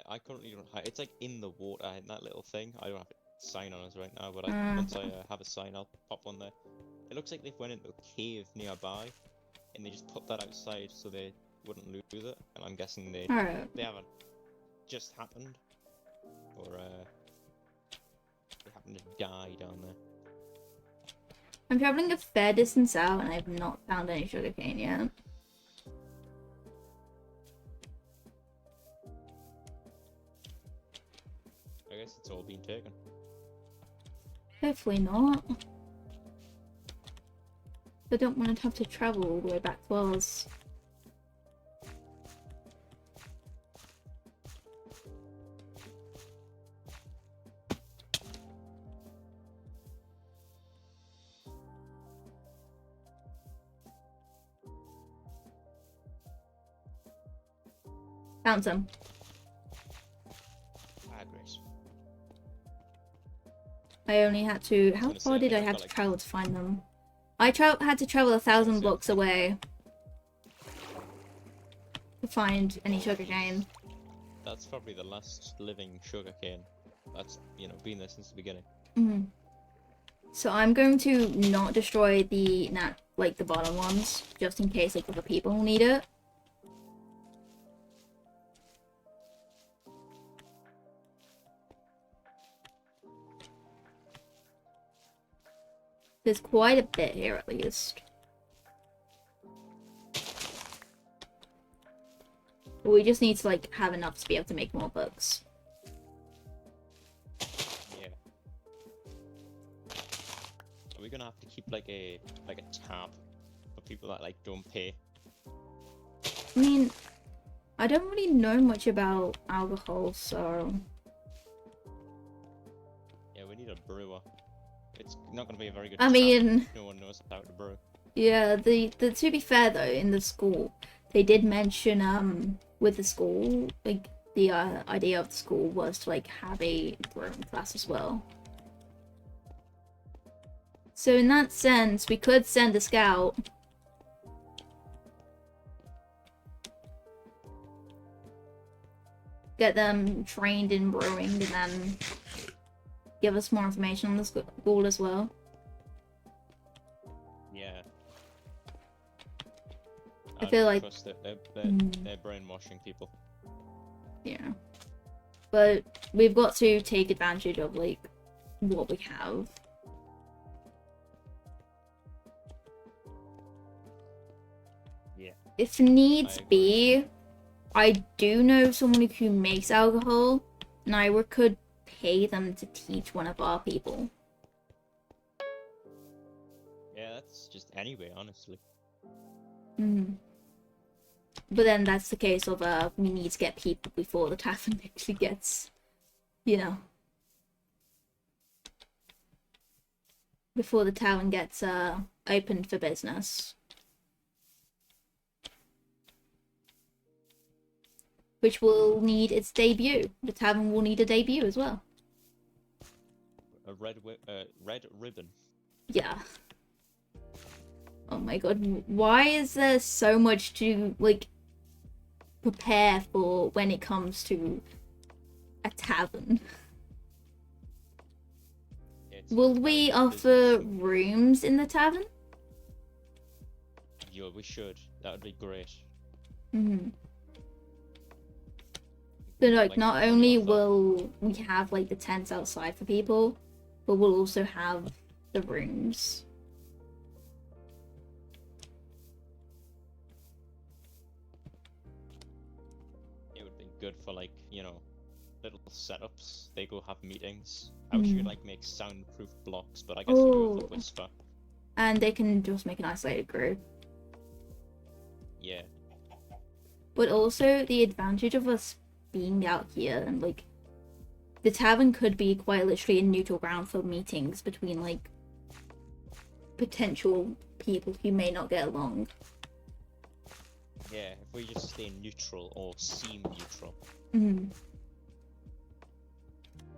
I currently don't have. It's like in the water in that little thing. I don't have a sign on us right now, but Mm. once I have a sign, I'll pop one there. It looks like they went into a cave nearby, and they just put that outside so they wouldn't lose it. And I'm guessing they Alright. haven't just happened, or they happened to die down there. I'm traveling a fair distance out, and I've not found any sugarcane yet. I guess it's all been taken. Hopefully not. I don't want to have to travel all the way back to Oz. Found some. Ah, great. I only had to. How gonna say, far I did think I I've have got, to like- travel to find them? I had to travel 1,000 blocks away to find any sugarcane. That's probably the last living sugarcane. That's been there since the beginning. Mhm. So I'm going to not destroy the the bottom ones, just in case like other people need it. There's quite a bit here at least. We just need to like have enough to be able to make more books. Yeah. Are we gonna have to keep like a tab for people that like don't pay? I mean, I don't really know much about alcohol, so Yeah, we need a brewer. It's not gonna be a very good. I tap mean- if no one knows how to brew. yeah. The to be fair though, in the school, they did mention with the school like the idea of the school was to like have a brewing class as well. So in that sense, we could send a scout. Get them trained in brewing and then give us more information on the school as well. Yeah. I feel like- trust that they're brainwashing people. Yeah. But we've got to take advantage of like what we have. Yeah. If needs be, I do know someone who makes alcohol, and I could pay them to teach one of our people. Yeah, that's just anyway, honestly. Hmm. But then that's the case of we need to get people before the tavern actually gets, before the tavern gets opened for business. Which will need its debut. The tavern will need a debut as well. A red ribbon. Yeah. Oh my god, why is there so much to, like, prepare for when it comes to a tavern? Will we offer rooms in the tavern? Yeah, we should. That would be great. Mm-hmm. So, like, not only will we have, like, the tents outside for people, but we'll also have the rooms. It would be good for like, you know, little setups. They go have meetings. I wish you could like make soundproof blocks, but I guess you do have the Oh. whisper. And they can just make an isolated group. Yeah. But also the advantage of us being out here and like the tavern could be quite literally a neutral ground for meetings between like potential people who may not get along. Yeah, if we just stay neutral or seem neutral. Mm.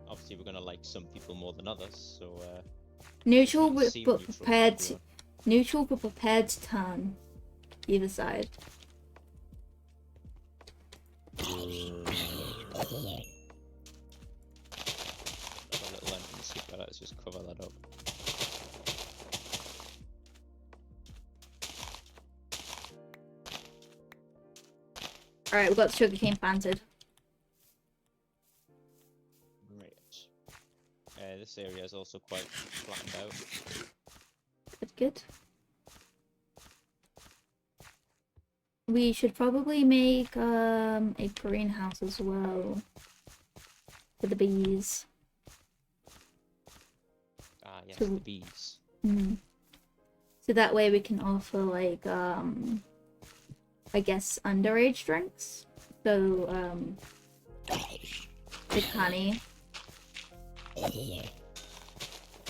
Obviously we're gonna like some people more than others, so Neutral we'll but seem but neutral to prepared to, everyone. neutral but prepared to turn either side. Got a little entrance here, but let's just cover that up. Alright, we've got the sugarcane planted. Great. This area is also quite flattened out. Good. We should probably make a greenhouse as well for the bees. Ah, yes, So- the bees. So that way we can offer like I guess underage drinks. So like honey.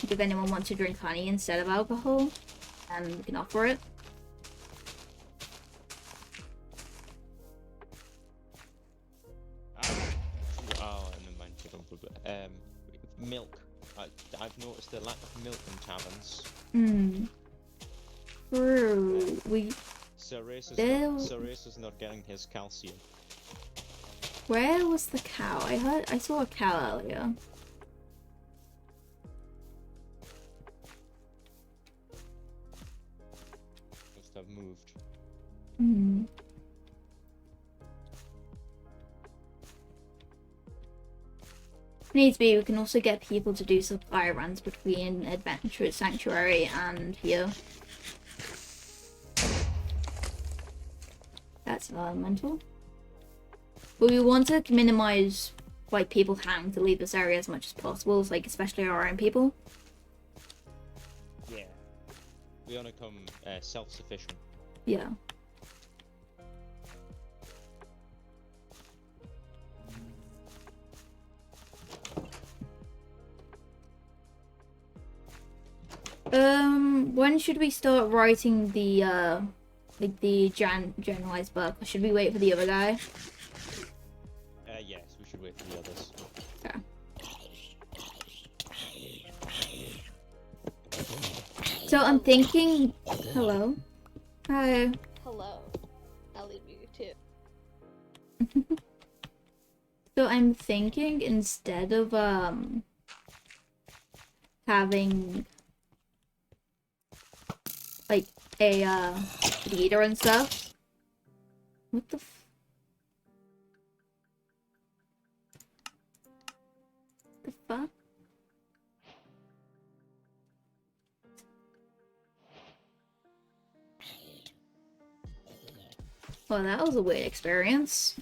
If anyone wants to drink honey instead of alcohol, and we can offer it. Oh, never mind. Milk. I've noticed a lack of milk in taverns. True. Ceres is not getting his calcium. Where was the cow? I saw a cow earlier. Must have moved. Needs be, we can also get people to do supply runs between Adventure Sanctuary and here. That's elemental. But we want to minimize like people having to leave this area as much as possible, like especially our own people. Yeah. We want to become self-sufficient. Yeah. When should we start writing the like the generalized book? Or should we wait for the other guy? Yes, we should wait for the others. Okay. So I'm thinking. Hello. Hi. Hello. I'll leave you too. So I'm thinking instead of having like a leader and stuff. What the the fuck? Well, that was a weird experience.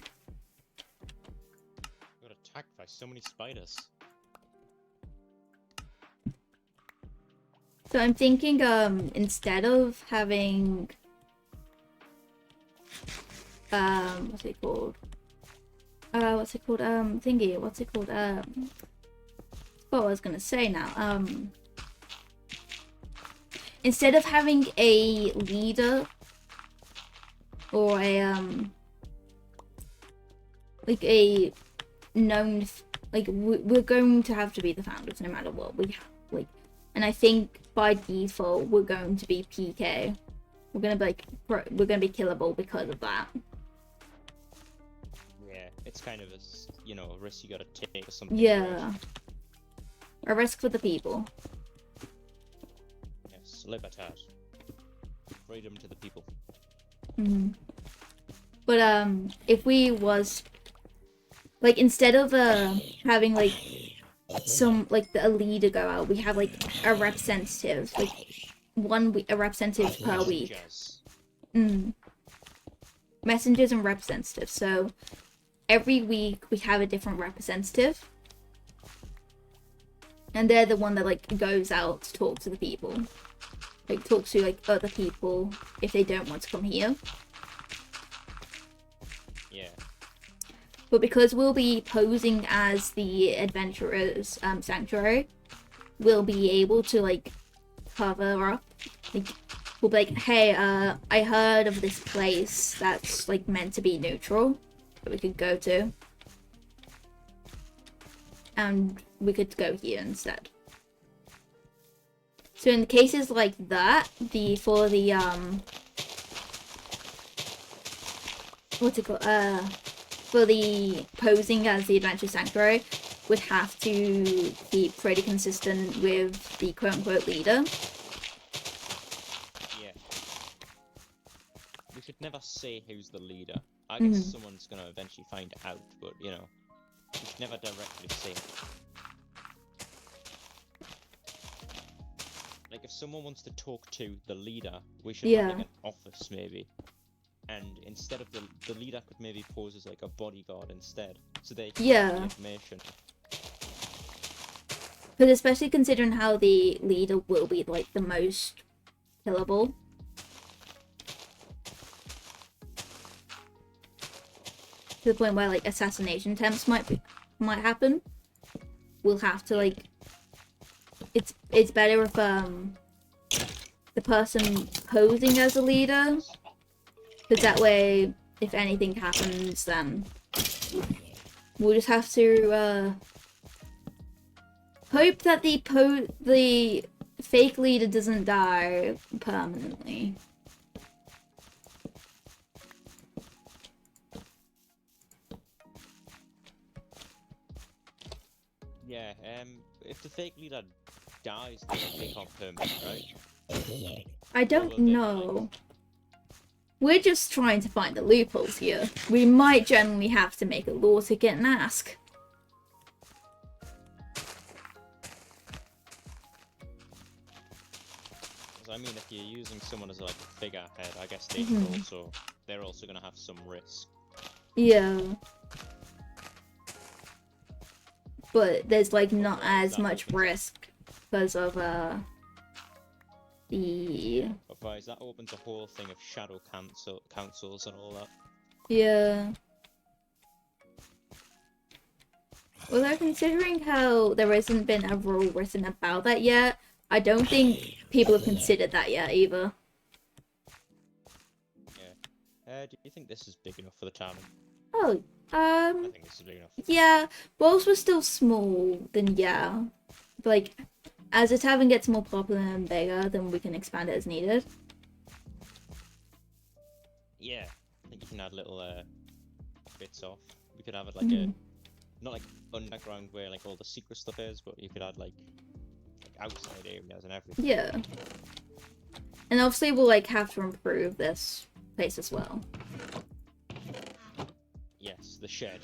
Got attacked by so many spiders. So I'm thinking, instead of having, what's it called? Thingy, what's it called? What I was gonna say now. Instead of having a leader or a, like a known, we're going to have to be the founders no matter what. And I think by default we're going to be PK. We're gonna be killable because of that. Yeah, it's kind of a risk you gotta take or something. Yeah. A risk for the people. Yes, libertas. Freedom to the people. But if we was like instead of having like some like a leader go out, we have like a representative, like a representative per week. Messengers and representatives. So every week we have a different representative, and they're the one that like goes out to talk to the people, like talks to like other people if they don't want to come here. Yeah. But because we'll be posing as the adventurers sanctuary, we'll be able to like cover up, like we'll be like, hey, I heard of this place that's like meant to be neutral that we could go to, and we could go here instead. So in cases like that, for the posing as the adventure sanctuary, would have to keep pretty consistent with the quote-unquote leader. Yeah. We should never say who's the leader. I guess someone's gonna eventually find out, but you know, we should never directly say it. Like if someone wants to talk to the leader, we should have like an office maybe. And instead of the leader could maybe pose as like a bodyguard instead, so they can get the information. But especially considering how the leader will be like the most killable. To the point where like assassination attempts might happen. We'll have to like. It's better if the person posing as a leader. Because that way, if anything happens, then we'll just have to hope that the fake leader doesn't die permanently. Yeah, if the fake leader dies, they don't take on permanent, right? I don't know. We're just trying to find the loopholes here. We might generally have to make a law ticket and ask. I mean, if you're using someone as like a figurehead, I guess they're also gonna have some risk. Yeah. But there's like not as much risk because of Otherwise, that opens a whole thing of shadow councils and all that. Yeah. Although considering how there hasn't been a rule written about that yet, I don't think people have considered that yet either. Yeah. Do you think this is big enough for the tavern? Oh, I think this is big enough. yeah. Whilst we're still small, then yeah. But like, as the tavern gets more popular and bigger, then we can expand it as needed. Yeah, I think you can add little bits off. We could have it like a, not like underground where like all the secret stuff is, but you could add like outside areas and everything. Yeah. And obviously we'll like have to improve this place as well. Yes, the shed.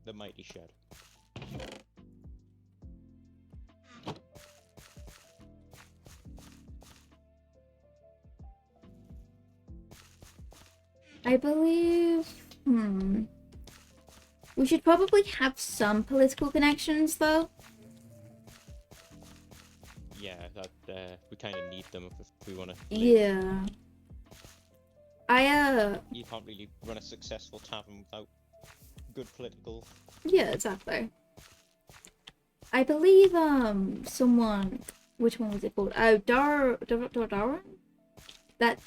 The mighty shed. I believe... We should probably have some political connections, though. Yeah, that we kind of need them if we want to. Yeah. You can't really run a successful tavern without good political. Yeah, exactly. I believe someone, which one was it called? Oh, Darwin. That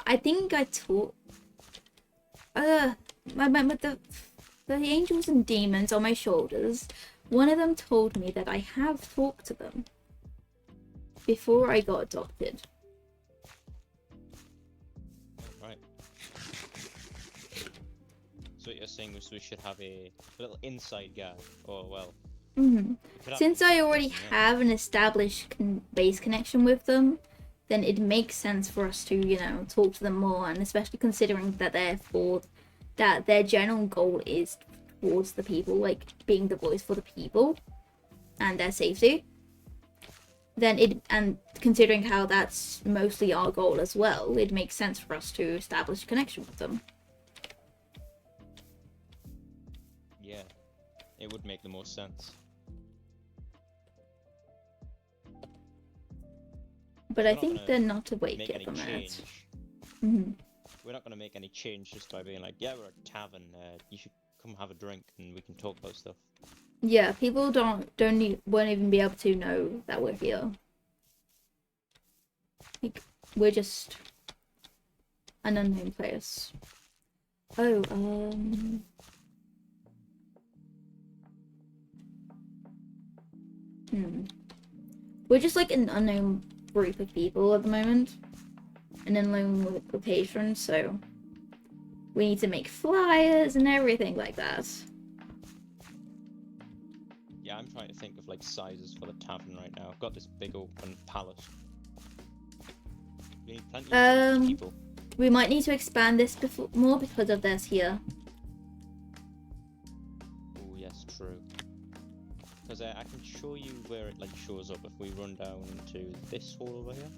I think I taught. I remember the angels and demons on my shoulders. One of them told me that I have talked to them before I got adopted. Right. So what you're saying is we should have a little inside guy, or well. Since I already have an established base connection with them, then it makes sense for us to, you know, talk to them more, and especially considering that their general goal is towards the people, like being the voice for the people. and their safety, then and considering how that's mostly our goal as well, it makes sense for us to establish a connection with them. Yeah, it would make the most sense. But I think they're not awake at the minute. Mm-hmm. We're not going to make any change just by being like, yeah, we're at a tavern, you should come have a drink and we can talk about stuff. Yeah, people won't even be able to know that we're here. Like, we're just an unknown place. Oh, we're just like an unknown group of people at the moment. An unknown location, so we need to make flyers and everything like that. Yeah, I'm trying to think of like sizes for the tavern right now. I've got this big open palace. We need plenty of people. We might need to expand this more because of this here. Oh yes, true. Because I can show you where it like shows up if we run down to this hall over here.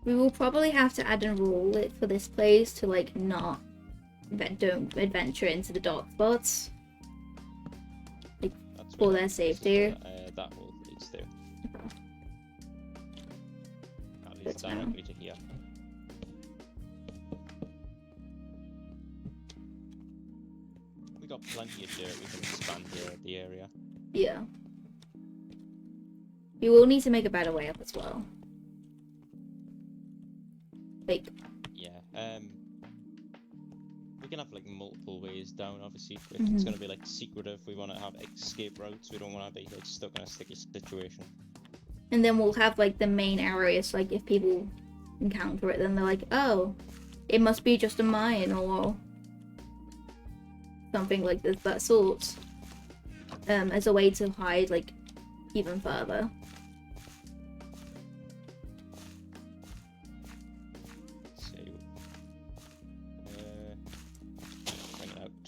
We will probably have to add a rule for this place to like don't adventure into the dark spots. Like for their safety. That hall leads to. That leads directly to here. We got plenty of dirt, we can expand the area. Yeah. We will need to make a better way up as well. Like, yeah, we can have like multiple ways down. Obviously, if it's gonna be like secretive, we want to have escape routes. We don't want to be like stuck in a sticky situation. And then we'll have like the main areas. Like if people encounter it, then they're like, "Oh, it must be just a mine or something like this, that sort." As a way to hide like even further.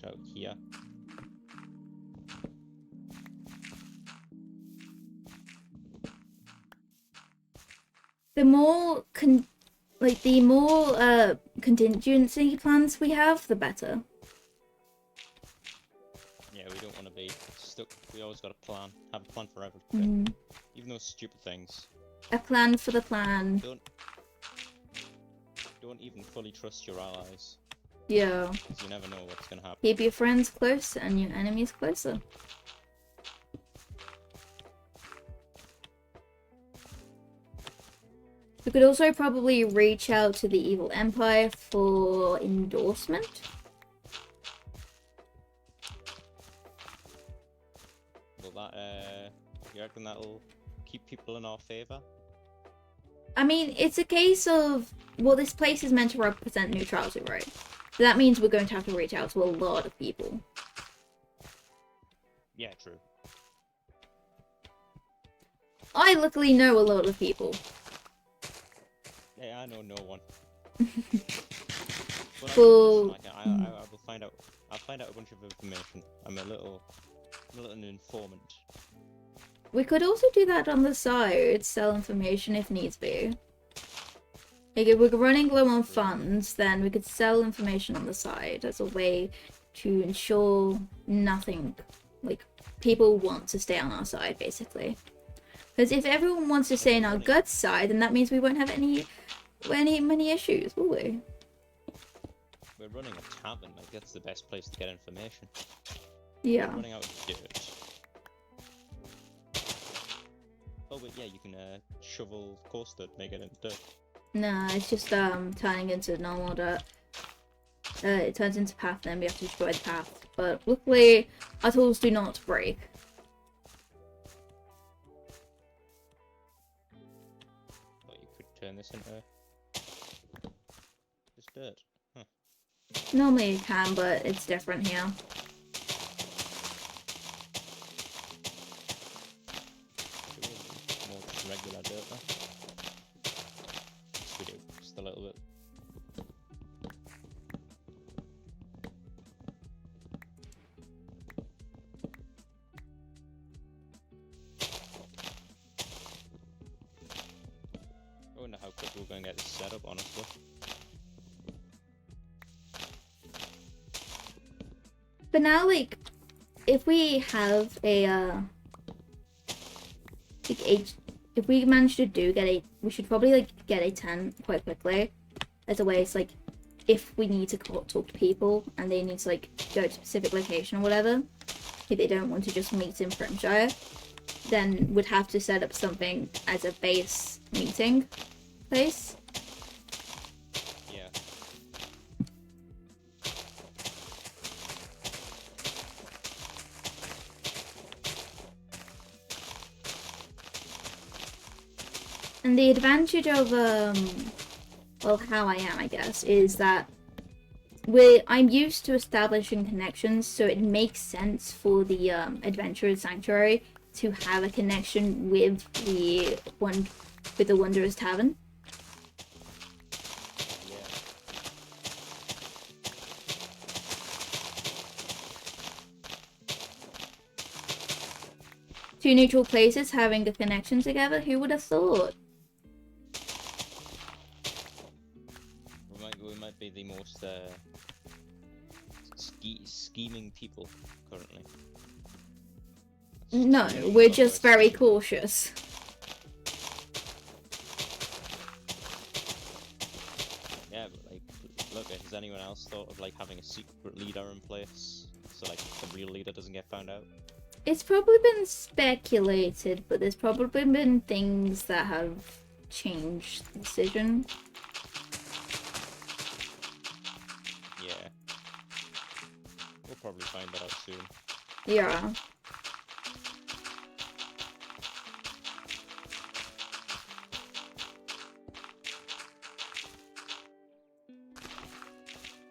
Out here. The more contingency plans we have, the better. Yeah, we don't want to be stuck. We always got a plan. Have a plan for everything, even those stupid things. A plan for the plan. Don't even fully trust your allies. Yeah. Because you never know what's gonna happen. Keep your friends close and your enemies closer. We could also probably reach out to the Evil Empire for endorsement. Will that, you reckon that'll keep people in our favor? I mean, it's a case of, well, this place is meant to represent neutrality, right? So that means we're going to have to reach out to a lot of people. Yeah, true. I luckily know a lot of people. Yeah, I know no one. Well, I will find out. I'll find out a bunch of information. I'm a little informant. We could also do that on the side, sell information if needs be. Like if we're running low on funds, then we could sell information on the side as a way to ensure nothing, like people want to stay on our side basically. Because if everyone wants to stay on our good side, then that means we won't have many issues, will we? We're running a tavern, like that's the best place to get information. Yeah. We're running out of dirt. Oh but yeah, you can shovel coarse dirt, make it into dirt. Nah, it's just turning into normal dirt. It turns into path, then we have to destroy the path. But luckily, our tools do not break. Thought you could turn this into just dirt. Huh. Normally you can, but it's different here. More just regular dirt though. We do just a little bit. But now, like, if we have a if we manage to get a, we should probably like get a 10 quite quickly. As a way, it's like if we need to talk to people and they need to like go to a specific location or whatever, if they don't want to just meet in Primshire, then we'd have to set up something as a base meeting place. Yeah. And the advantage of well, how I am, I guess, is that I'm used to establishing connections, so it makes sense for the Adventurers Sanctuary to have a connection with the Wanderers Tavern. Two neutral places having a connection together, who would have thought? We might be the most scheming people currently. No, we're just very cautious. Yeah, but like, look, has anyone else thought of like having a secret leader in place so like the real leader doesn't get found out? It's probably been speculated, but there's probably been things that have changed the decision. Yeah. We'll probably find that out soon. Yeah.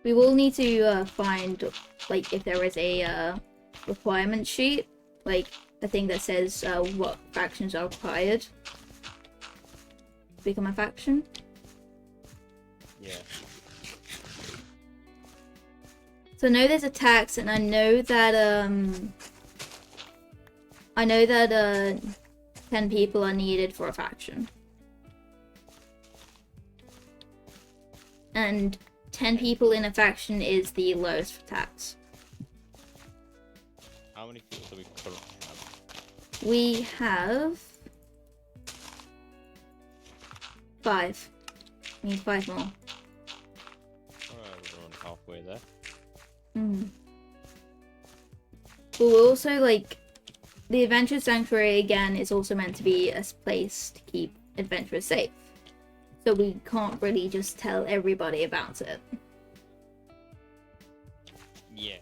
We will need to find, like, if there is a requirement sheet, like a thing that says what factions are required to become a faction. Yeah. So I know there's a tax, and I know that 10 people are needed for a faction. And 10 people in a faction is the lowest for tax. How many people do we currently have? We have 5. We need 5 more. Alright, we're on halfway there. But we're also, like, the Adventure Sanctuary, again, is also meant to be a place to keep adventurers safe. So we can't really just tell everybody about it. Yeah.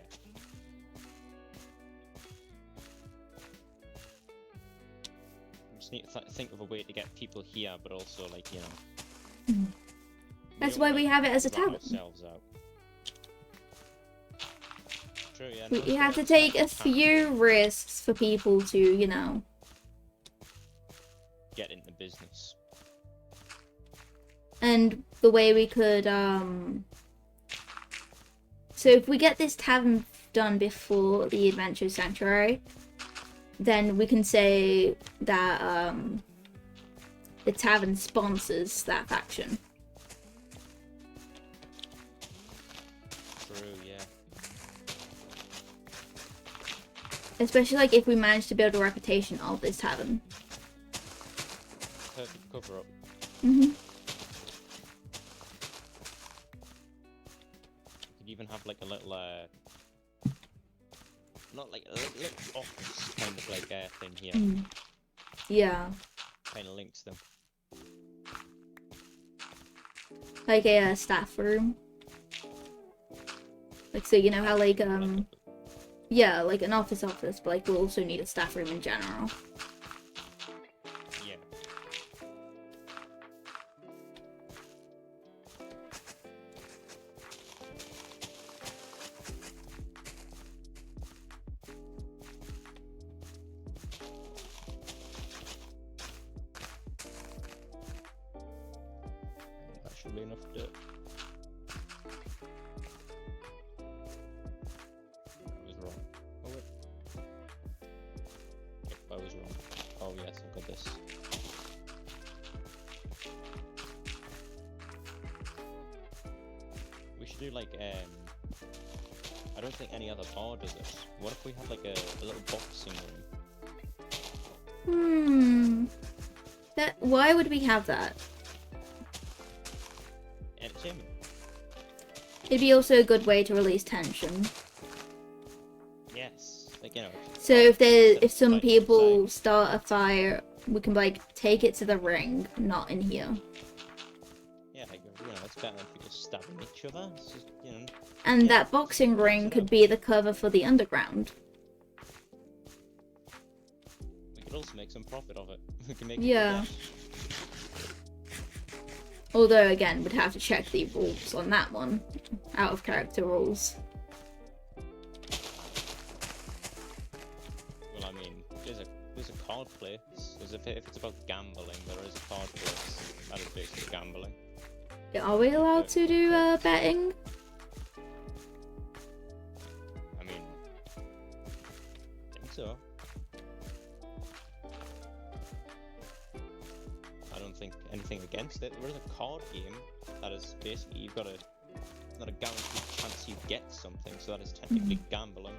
We just need to think of a way to get people here, but also, like, you know... That's why we have it as a tavern. Ourselves out. True, yeah, We have to take a few risks for people to, you know... get into business. And the way we could, so if we get this tavern done before the Adventure Sanctuary, then we can say that, the tavern sponsors that faction. True, yeah. Especially, like, if we manage to build a reputation of this tavern. Perfect cover-up. Mm-hmm. Even have like a little not like a little office kind of like thing here. Yeah. Kind of links them. Like a staff room. Like, so you know how like yeah, like an office, but like we'll also need a staff room in general. Yeah. That should be enough to... I was wrong. Oh wait. Yep, I was wrong. Oh yes, I've got this. We should do like I don't think any other bar does it. What if we had like a little boxing room? Why would we have that? Entertainment. It'd be also a good way to release tension. Yes. Like, you know. So if some people start a fire, we can like take it to the ring, not in here. Yeah, like, you know, it's better if we just stabbing each other. It's just, you know. And that boxing ring could be the cover for the underground. We could also make some profit of it. We can make Yeah. Although again, we'd have to check the rules on that one. Out of character rules. Well, I mean, there's a card place. If it's about gambling, there is a card place. That is basically gambling. Are we allowed to do betting? I mean, I think so. I don't think anything against it. There is a card game that is basically you've got a not a guaranteed chance you get something, so that is technically gambling.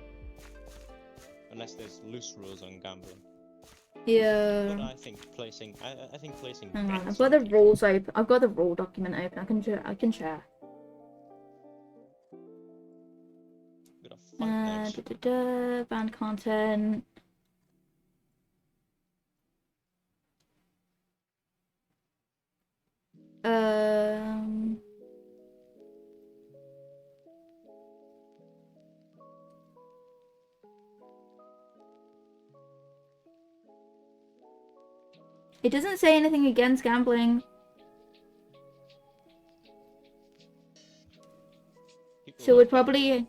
Unless there's loose rules on gambling. Yeah. But I think placing Hang on, bets I've got the rules open. I've got the rule document open. I can share. Banned content. It doesn't say anything against gambling. So we'd probably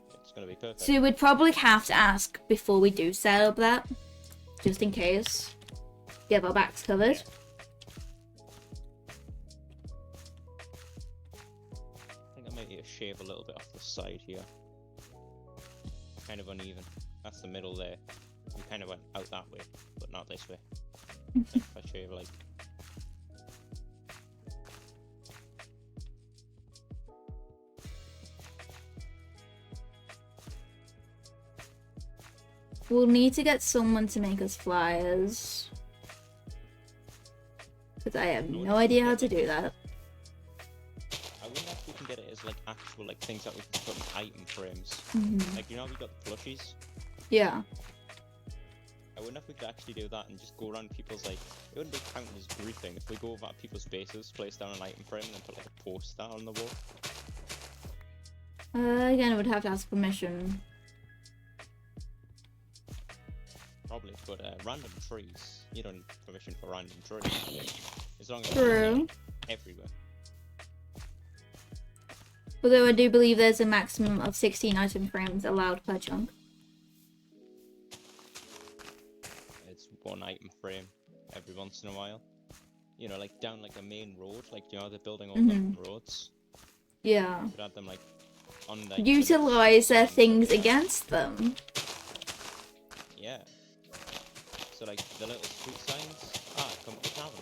have to ask before we do set up that, just in case. Get our backs covered. I think I might need to shave a little bit off the side here. Kind of uneven. That's the middle there. We kind of went out that way, but not this way. I think if I shave like... We'll need to get someone to make us flyers. Because I have no idea how to do that. I wonder if we can get it as like actual like things that we can put in item frames. Like, you know how we got the plushies? Yeah. I wonder if we could actually do that and just go around people's like... It wouldn't be counted as griefing if we go over people's bases, place down an item frame and then put like a poster on the wall. Again, I would have to ask permission. Probably, but random trees. You don't need permission for random trees. As long as True. Everywhere. Although I do believe there's a maximum of 16 item frames allowed per chunk. It's one item frame every once in a while. You know, like down like a main road, like, you know, they're building all the roads. Yeah. You could add them like on like Utilize their things against them. Yeah. So like the little street signs, come to town.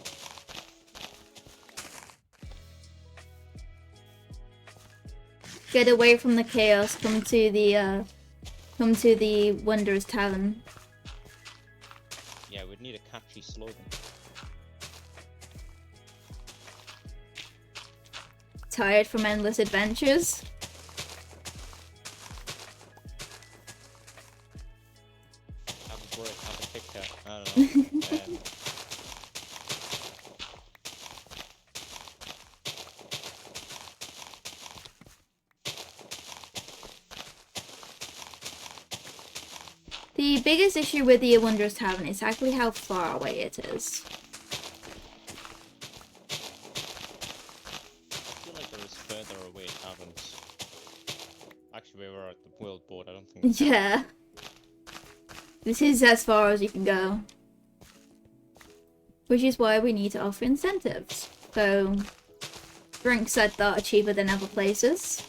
Get away from the chaos, come to the Wondrous Tavern. Yeah, we'd need a catchy slogan. Tired from endless adventures? Have a break, have a Kit Kat, I don't know. The biggest issue with the Wondrous Tavern is actually how far away it is. I feel like there is further away taverns. Actually, we were at the World Board, I don't think. Yeah. This is as far as you can go. Which is why we need to offer incentives. So, drinks that are cheaper than other places.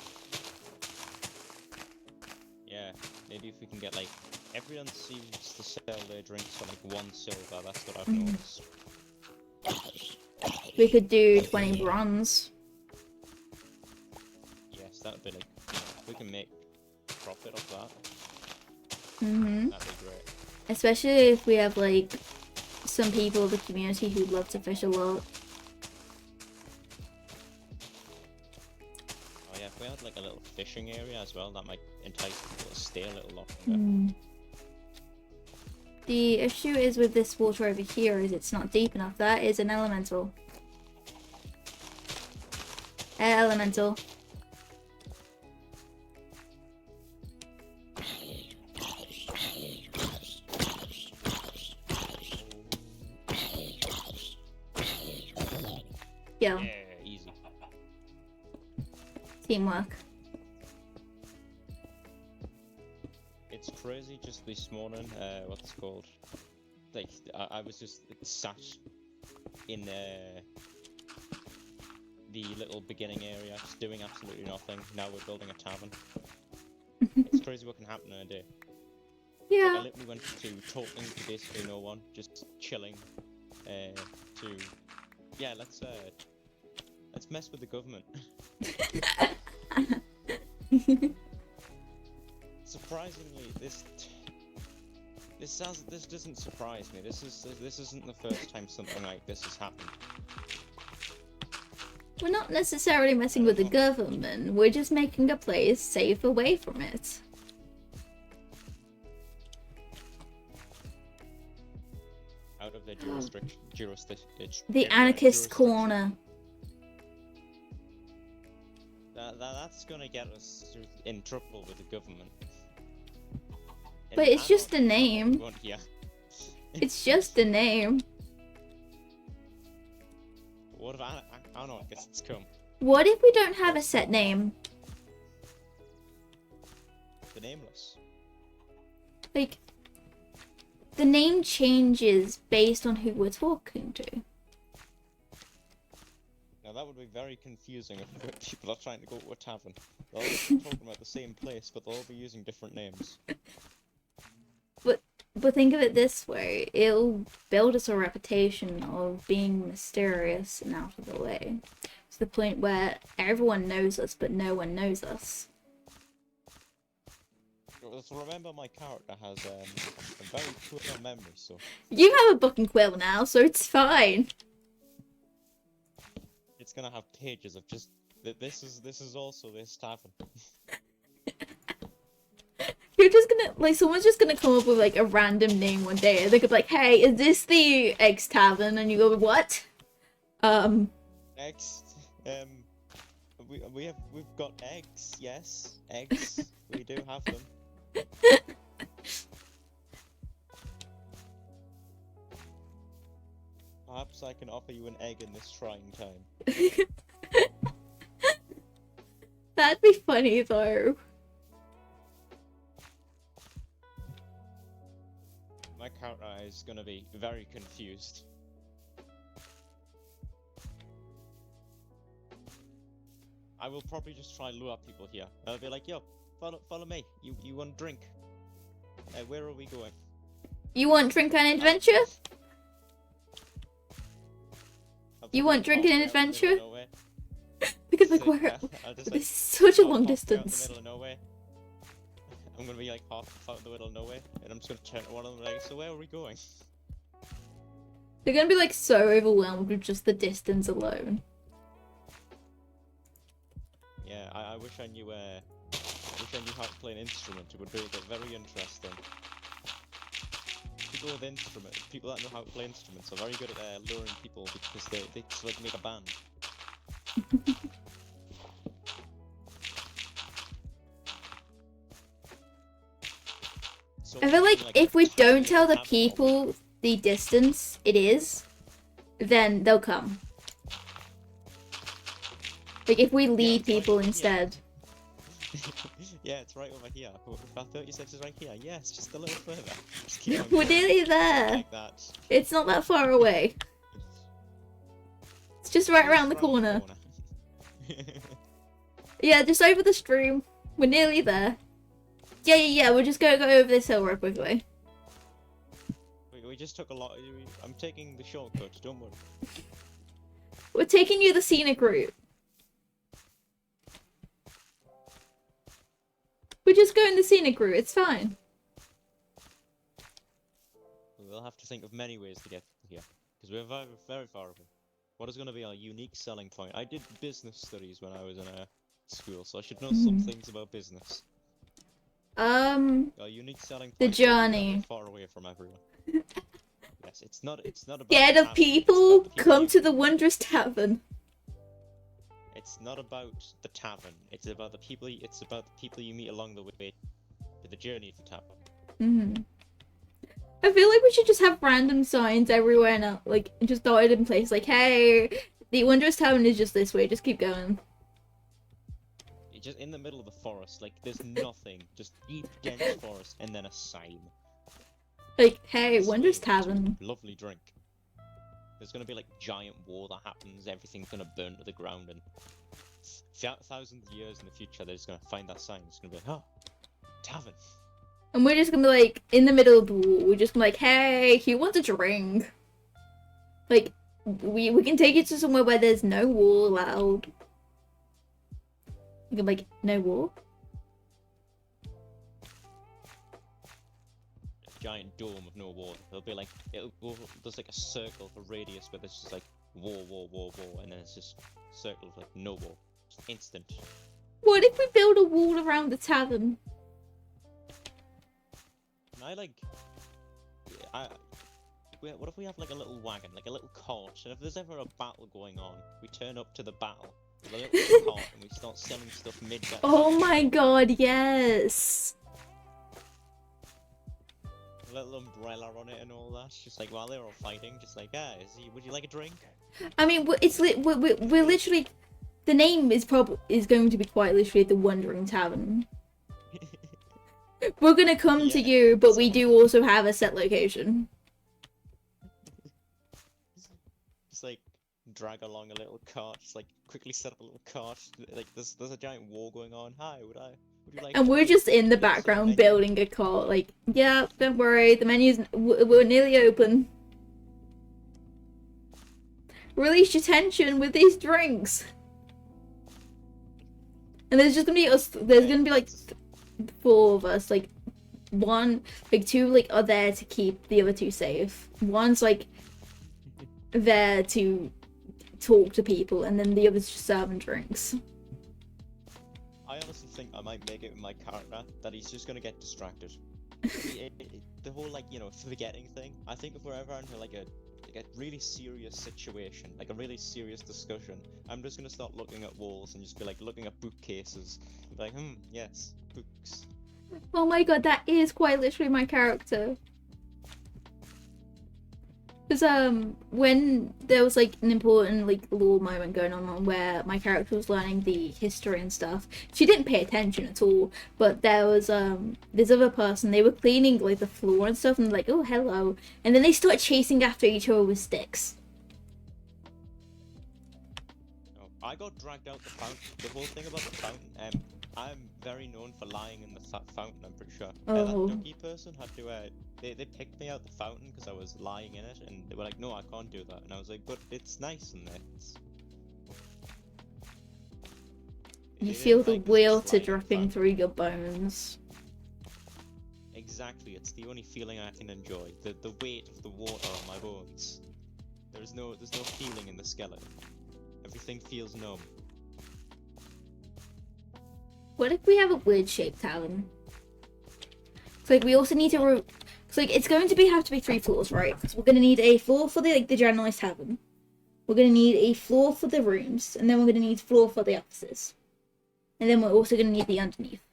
Yeah, maybe if we can get like... Everyone seems to sell their drinks for like 1 silver, that's what I've noticed. We could do 20 bronze. Yes, that would be like... We can make profit profit off that. Mm-hmm. That'd be great. Especially if we have like some people of the community who love to fish a lot. Oh yeah, if we had like a little fishing area as well, that might entice people to stay a little longer. Mm. The issue is with this water over here is it's not deep enough. That is an elemental. Elemental. Yo. Yeah, easy. Teamwork. It's crazy just this morning, what's it called? Like, I was just sat in the little beginning area, just doing absolutely nothing. Now we're building a tavern. It's crazy what can happen in a day. Yeah. Like, I literally went to talking to basically no one, just chilling, to, yeah, let's mess with the government. Surprisingly, this doesn't surprise me. This isn't the first time something like this has happened. We're not necessarily messing with the government, we're just making a place safe away from it. Out of their jurisdiction. The anarchist corner. That's gonna get us in trouble with the government. But it's just a name. Yeah. It's just a name. What if anarchists come? What if we don't have a set name? The nameless. Like, the name changes based on who we're talking to. Now that would be very confusing if people are trying to go to a tavern. They'll all be talking about the same place, but they'll all be using different names. But think of it this way, it'll build us a reputation of being mysterious and out of the way. To the point where everyone knows us, but no one knows us. So remember, my character has a very poor memory, so... You have a book and quill now, so it's fine. It's gonna have pages of just... This is also this tavern. You're just gonna, like, someone's just gonna come up with, like, a random name one day, and they could be like, hey, is this the X Tavern? And you go, what? Eggs, we've got eggs, yes, eggs, we do have them. Perhaps I can offer you an egg in this trying time. That'd be funny, though. My character is gonna be very confused. I will probably just try and lure people here. I'll be like, yo, follow me. You want drink? Where are we going? You want drink and adventure? You want drink and adventure? Because, like, where? This is such a long distance. I'm gonna be like half out in the middle of nowhere, and I'm just gonna turn to one of them like, so where are we going? They're gonna be like so overwhelmed with just the distance alone. Yeah, I wish I knew how to play an instrument. It would be very interesting. People with instruments, people that know how to play instruments, are very good at luring people because they just like make a band. I feel like if we don't tell the people the distance it is, then they'll come. Like, if we lead people instead. Yeah, it's right over here. I thought you said it's right here. Yeah, it's just a little further. Just keep on We're going. nearly there. Like that. It's not that far away. It's just right around the corner. Yeah, just over the stream. We're nearly there. Yeah, we'll just go over this hill real quickly. We just took a lot. I'm taking the shortcut, don't worry. We're taking you the scenic route. We'll just go in the scenic route. It's fine. We'll have to think of many ways to get here, because we're very, very far away. What is going to be our unique selling point? I did business studies when I was in school, so I should know some things about business. Our unique selling point. The would be that journey. we're far away from everyone. Yes, it's not about Scared the of tavern, people? it's about the Come you to the Wondrous Tavern. It's not about the tavern. It's about the people. It's about the people you meet along the way to the journey to tavern. I feel like we should just have random signs everywhere now, like just dotted in place. Like, hey, the Wondrous Tavern is just this way. Just keep going. You're just in the middle of the forest. Like there's nothing. Just deep, dense forest, and then a sign. Like, hey, Wondrous Tavern. Lovely drink. There's gonna be like giant war that happens. Everything's gonna burn to the ground, and thousands of years in the future, they're just gonna find that sign. It's gonna be like, oh, tavern. And we're just gonna be like in the middle of the wall. We're just gonna be like, hey, who wants a drink? Like, we can take you to somewhere where there's no wall allowed. You can be like, no wall? Giant dome of no wall. There'll be like there's like a circle for radius where there's just like wall, and then it's just circle with like no wall. Just instant. What if we build a wall around the tavern? And what if we have like a little wagon, like a little cart, and if there's ever a battle going on, we turn up to the battle with a little cart and we start selling stuff mid-battle. Oh my god, yes! A little umbrella on it and all that. Just like while they're all fighting, just like, would you like a drink? I mean, we're literally, the name is going to be quite literally the Wandering Tavern. We're gonna come to you, but we do also have a set location. Just like drag along a little cart, just like quickly set up a little cart. Like there's a giant war going on. Hi, would you like? And we're just in the background building a cart. Like, yeah, don't worry, the menu's we're nearly open. Release your tension with these drinks. And there's just gonna be us. There's gonna be like 4 of us. Like two like are there to keep the other 2 safe. One's like there to talk to people, and then the other's just serving drinks. I honestly think I might make it with my character that he's just gonna get distracted. The whole like forgetting thing. I think if we're ever into like a really serious situation, like a really serious discussion, I'm just gonna start looking at walls and just be like looking at bookcases, and be like, yes, books. Oh my god, that is quite literally my character. Because when there was like an important like lore moment going on where my character was learning the history and stuff, she didn't pay attention at all. But there was this other person, they were cleaning like the floor and stuff, and they're like, oh hello, and then they started chasing after each other with sticks. Oh, I got dragged out the fountain. The whole thing about the fountain, I'm very known for lying in the fountain, I'm pretty sure. Oh. That ducky person had to, they picked me out the fountain because I was lying in it, and they were like, no, I can't do that. And I was like, but it's nice in there. You feel the water dripping through your bones. Exactly, it's the only feeling I can enjoy. The weight of the water on my bones. There's no feeling in the skeleton. Everything feels numb. What if we have a weird shaped tavern? So like we also need to so like it's going to have to be 3 floors, right? Because we're gonna need a floor for the generalized tavern. We're gonna need a floor for the rooms, and then we're gonna need a floor for the offices. And then we're also gonna need the underneath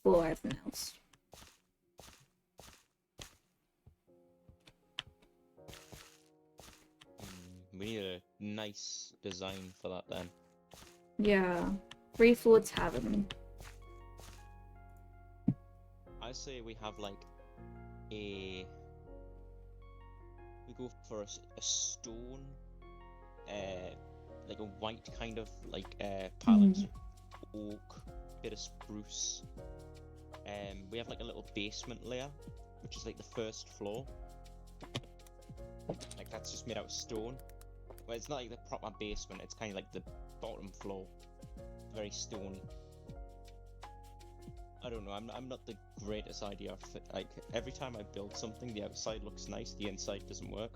for everything else. We need a nice design for that then. Yeah. 3-floor tavern. I say we have like we go for a stone, like a white kind of like palette, oak, bit of spruce. We have like a little basement layer, which is like the first floor. Like that's just made out of stone. Well, it's not like the proper basement. It's kind of like the bottom floor, very stony. I don't know. I'm not the greatest idea of it. Like every time I build something, the outside looks nice, the inside doesn't work.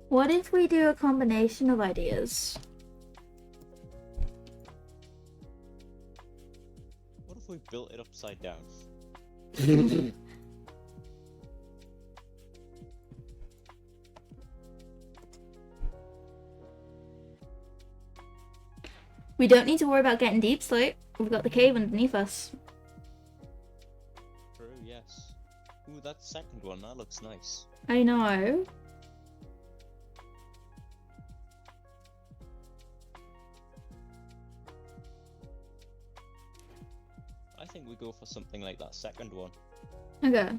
What if we do a combination of ideas? What if we built it upside down? We don't need to worry about getting deep slate. We've got the cave underneath us. True, yes. Ooh, that second one, that looks nice. I know. I think we go for something like that second one. Okay.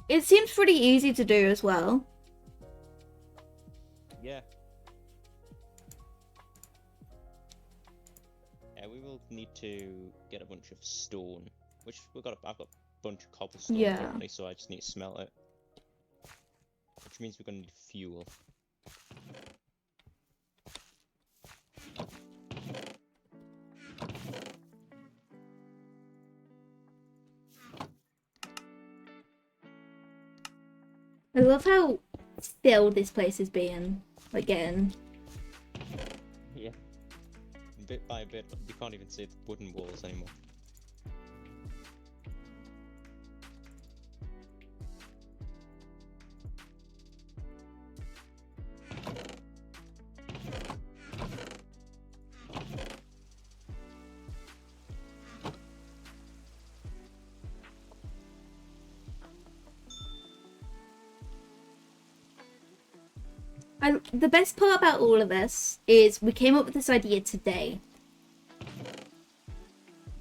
It seems pretty easy to do as well. Yeah. Yeah, we will need to get a bunch of stone, which I've got a bunch of cobblestone currently, so I just need to smelt it. Which means we're gonna need fuel. I love how still this place is being again. Yeah. Bit by bit, you can't even see the wooden walls anymore. The best part about all of this is we came up with this idea today.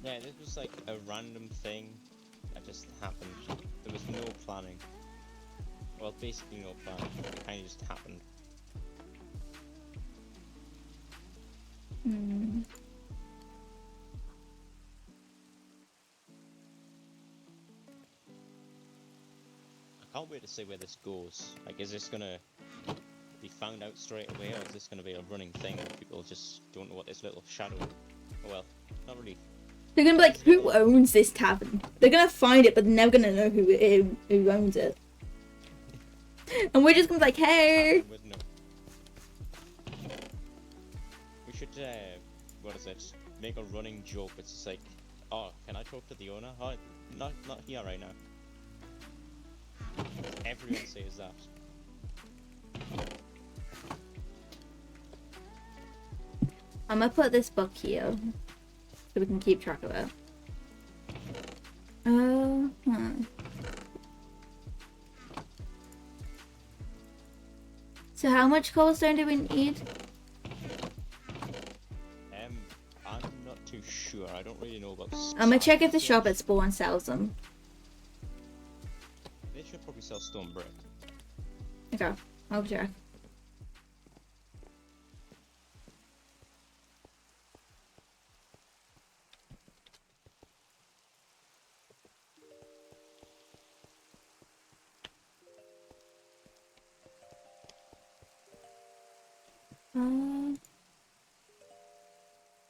Yeah, this was like a random thing that just happened. There was no planning. Well, basically no planning. It kind of just happened. Hmm. I can't wait to see where this goes. Like, is this gonna be found out straight away, or is this gonna be a running thing where people just don't know what this little shadow... Oh well, not really. They're gonna be like, who owns this tavern? They're gonna find it, but they're never gonna know who owns it. And we're just gonna be like, hey! We should, what is it? Make a running joke. It's just like, oh, can I talk to the owner? Oh, not here right now. Everyone says that. I'm gonna put this book here so we can keep track of it. So how much cobblestone do we need? I'm not too sure. I don't really know about. I'm gonna check if the shop at Spawn sells them. They should probably sell stone brick. Okay, I'll check.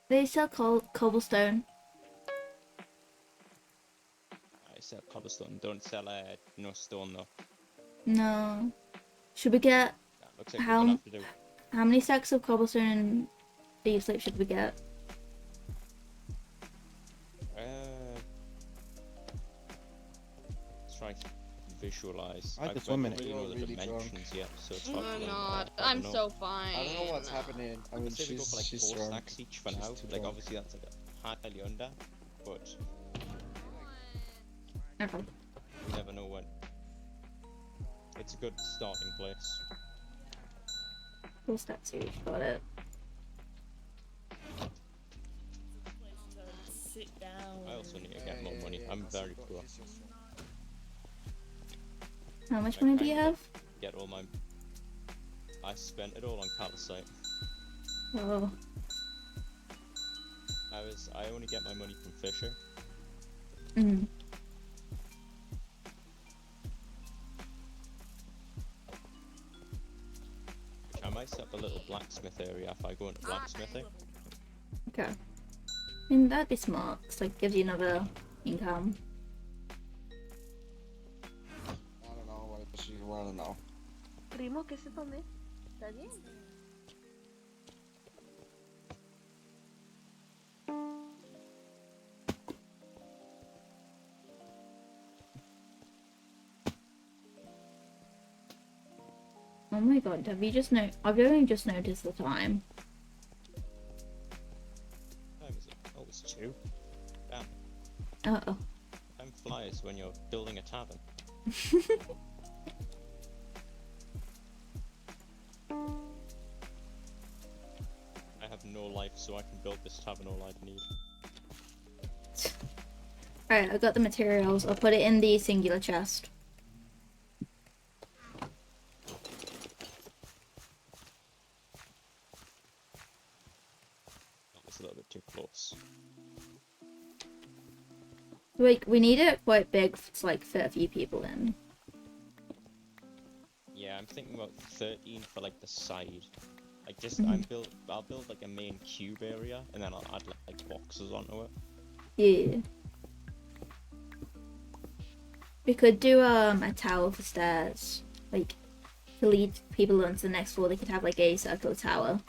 They sell cobblestone. I sell cobblestone. Don't sell no stone though. No. Should we get Looks like we're gonna have to do. how many stacks of cobblestone and leaf slip should we get? Try to visualize. I just don't 1 minute. really know the Really dimensions drunk. yet, so it's hard I'm to not. I I'm don't so know. fine. I don't know what's happening. I mean, I'd say we go for like she's 4 drunk. stacks each for She's now. too Like drunk. obviously that's like highly under, but Okay. you never know when. It's a good starting place. 4 stacks each, got it. Sit down. I also need to get more money. I'm very poor. How much money do you have? Get all my. I spent it all on calcite. Oh. I only get my money from Fisher. Mm. I might set up a little blacksmith area if I go into blacksmithing. Okay. I mean, that'd be smart, 'cause like gives you another income. I don't know what you want to know. Primo, ¿qué se pone? ¿Está bien? Oh my god, have you just I've only just noticed the time. What time is it? Oh, it's 2. Damn. Uh-oh. Time flies when you're building a tavern. I have no life, so I can build this tavern all I need. Alright, I got the materials. I'll put it in the singular chest. That was a little bit too close. Like, we need it quite big to like fit a few people in. Yeah, I'm thinking about 13 for like the side. Like just I'll build like a main cube area and then I'll add like boxes onto it. Yeah. We could do a tower for stairs. Like to lead people onto the next floor, they could have like a circular tower.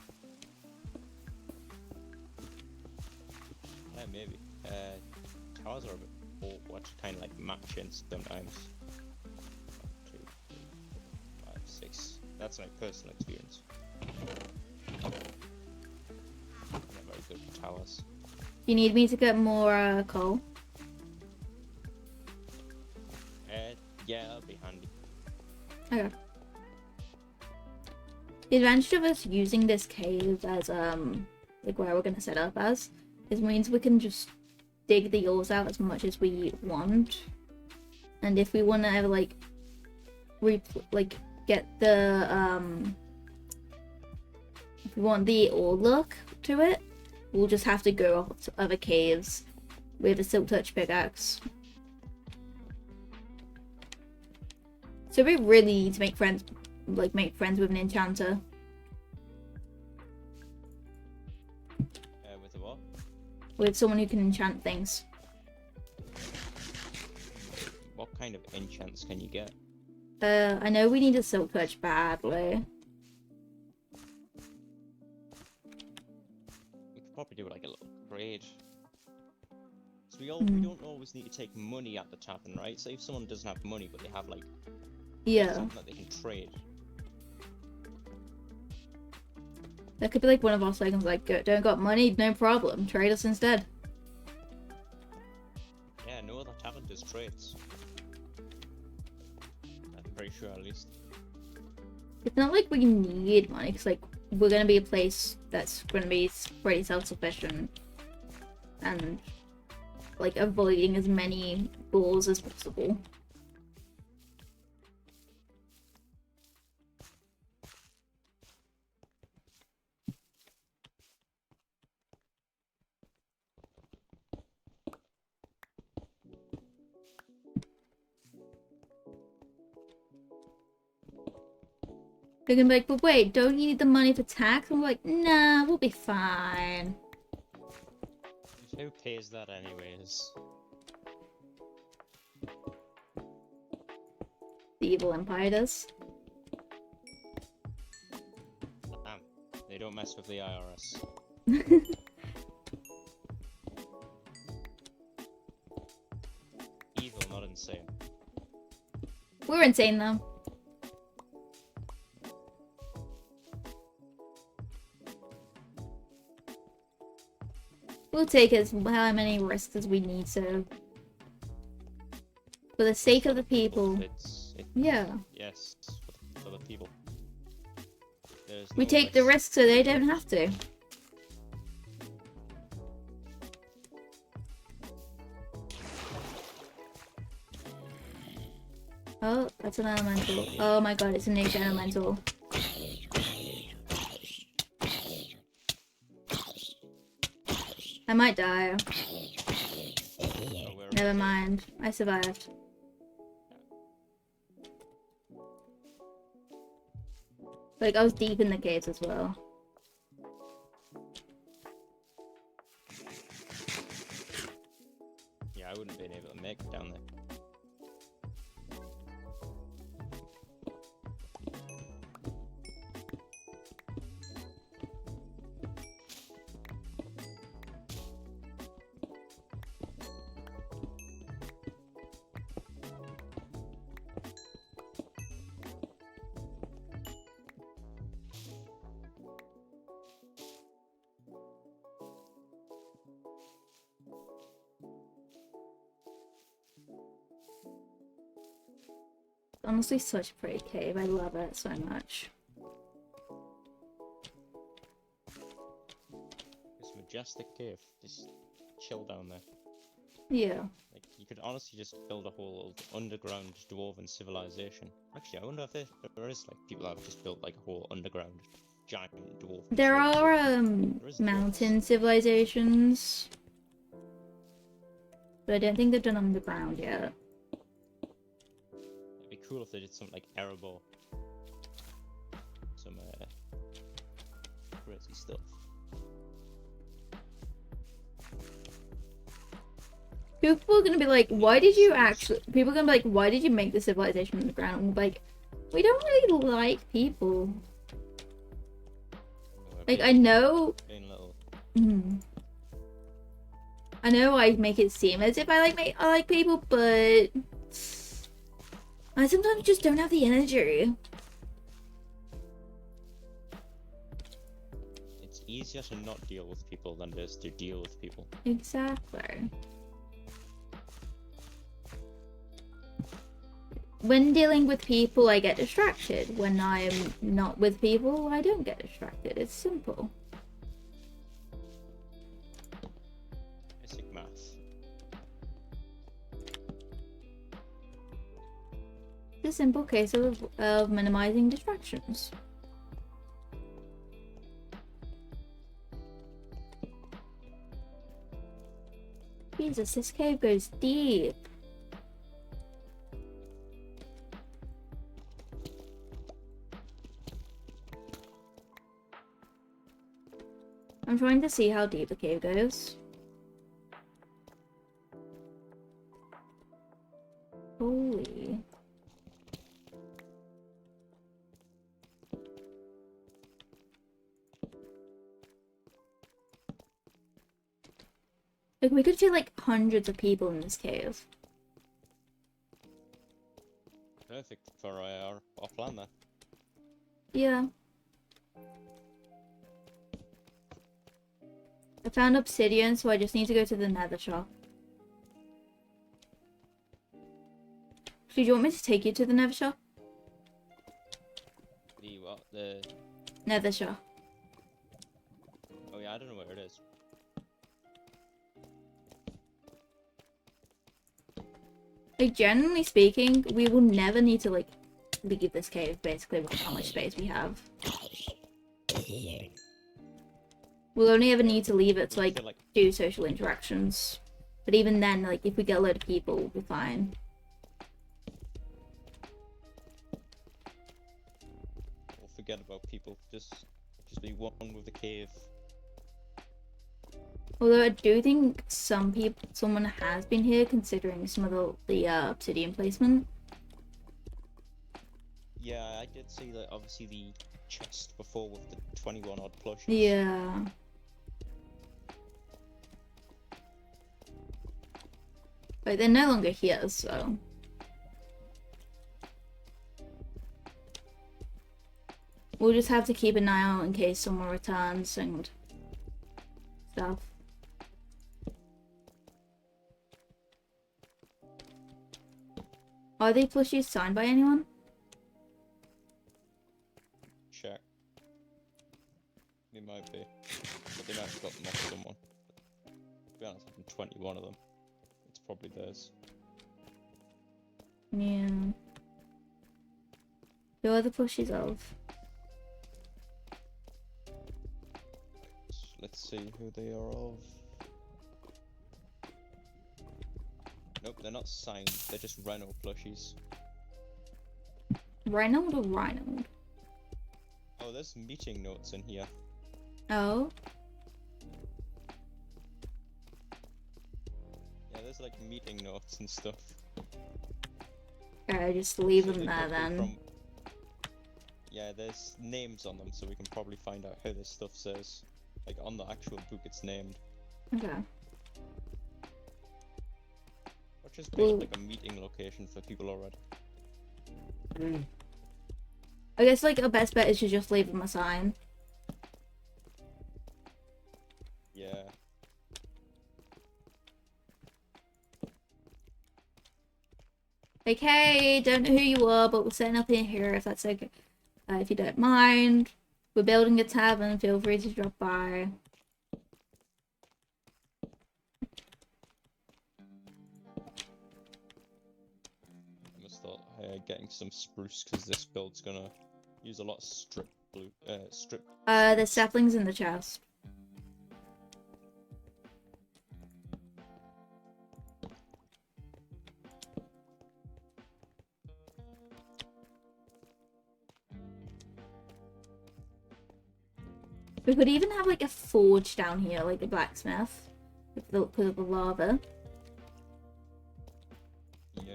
Yeah, maybe. Towers are a bit awkward to kind of like match in sometimes. 1, 2, 3, 4, 5, 6. That's my personal experience. I'm not very good with towers. You need me to get more coal? Yeah, that'll be handy. Okay. The advantage of us using this cave as like where we're gonna set up as is means we can just dig the ores out as much as we want, and if we want to ever like get the if we want the ore look to it, we'll just have to go off to other caves with a silk touch pickaxe. So we really need to make friends with an enchanter. With a what? With someone who can enchant things. What kind of enchants can you get? I know we need a silk touch badly. We could probably do like a little trade. So we don't always need to take money at the tavern, right? Say if someone doesn't have money but they have like something that they can trade. That could be like one of our slogans, like, don't got money, no problem, trade us instead. Yeah, no other tavern does trades. I'm pretty sure at least. It's not like we need money, because like, we're gonna be a place that's gonna be pretty self-sufficient. And like, avoiding as many balls as possible. They're gonna be like, but wait, don't you need the money for tax? And we're like, nah, we'll be fine. Who pays that anyways? The evil empire does. Damn, they don't mess with the IRS. Evil, not insane. We're insane though. We'll take as how many risks as we need to. For the sake of the people. Yeah. Yes, for the people. We take the risk so they don't have to. Oh, that's an elemental. Oh my god, it's a nature elemental. I might die. Never mind. I survived. Like, I was deep in the caves as well. I wouldn't have been able to make it down there. Honestly, such a pretty cave. I love it so much. It's a majestic cave. Just chill down there. Yeah. Like, you could honestly just build a whole underground dwarven civilization. Actually, I wonder if there is like people that have just built like a whole underground giant dwarven There are civilization. There is mountain civilizations, but I don't think they've done underground yet. It'd be cool if they did something like Erebor. Some crazy stuff. People are gonna be like, why did you actually... People are gonna be like, why did you make the civilization underground? And we're like, we don't really like people. Like, I know... I know I make it seem as if I like people, but... I sometimes just don't have the energy. It's easier to not deal with people than it is to deal with people. Exactly. When dealing with people, I get distracted. When I'm not with people, I don't get distracted. It's simple. Basic math. It's a simple case of minimizing distractions. Jesus, this cave goes deep. I'm trying to see how deep the cave goes. Holy. Like, we could fit like hundreds of people in this cave. Perfect for our plan there. Yeah. I found obsidian, so I just need to go to the nether shop. Do you want me to take you to the nether shop? The what? The... Nether shop. Oh yeah, I don't know where it is. Like, generally speaking, we will never need to, like, leave this cave, basically, with how much space we have. We'll only ever need to leave it to, like, do social interactions. But even then, like, if we get a load of people, we'll be fine. We'll forget about people. Just be one with the cave. Although I do think someone has been here, considering some of the obsidian placement. Yeah, I did see that. Obviously, the chest before with the 21 odd plushies. Yeah. But they're no longer here, so... We'll just have to keep an eye out in case someone returns and stuff. Are they plushies signed by anyone? Check. They might be. But they might have got them off someone. To be honest, having 21 of them, it's probably theirs. Yeah. Who are the plushies of? Let's see who they are of. Nope, they're not signed. They're just Rhino plushies. Reynold or Reynold? Oh, there's meeting notes in here. Oh? Yeah, there's like meeting notes and stuff. Okay, just leave So them they there could be then. from- Yeah, there's names on them, so we can probably find out who this stuff says. Like on the actual book, it's named. Okay. Or just Well- make like a meeting location for people already. I guess like our best bet is to just leave them a sign. Yeah. Like, hey, don't know who you are, but we're setting up in here if that's okay. If you don't mind. We're building a tavern, feel free to drop by. I'm gonna start getting some spruce because this build's gonna use a lot of strip. There's saplings in the chest. We could even have like a forge down here, like a blacksmith, because of the lava. Yeah.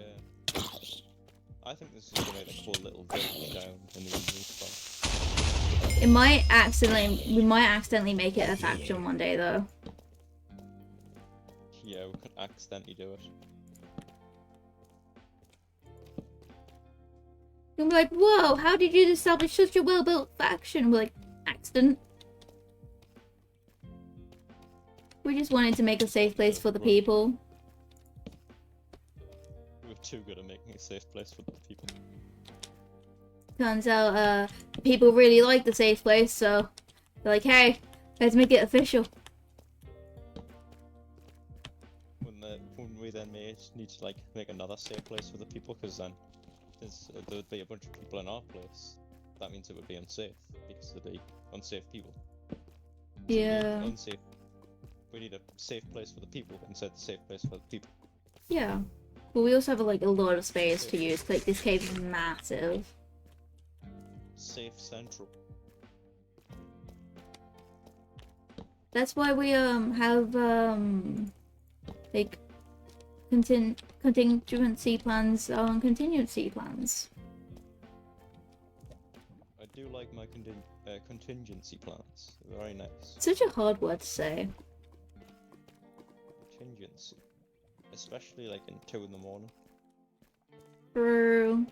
I think this is gonna make a cool little village down in the evening spot. It might accidentally, we might accidentally make it a faction one day though. Yeah, we could accidentally do it. You'll be like, whoa, how did you establish such a well-built faction? We're like, accident. We just wanted to make a safe place for the people. We're too good at making a safe place for the people. Turns out, people really like the safe place, so they're like, hey, let's make it official. When we then need to like make another safe place for the people, because then there would be a bunch of people in our place. That means it would be unsafe because there'd be unsafe people. So Yeah. unsafe. We need a safe place for the people instead of a safe place for the people. Yeah. But we also have like a lot of space to use. Like this cave is massive. Safe central. That's why we have like contingency plans on contingency plans. I do like my contingency plans. Very nice. Such a hard word to say. Contingency. Especially like in 2 in the morning. True.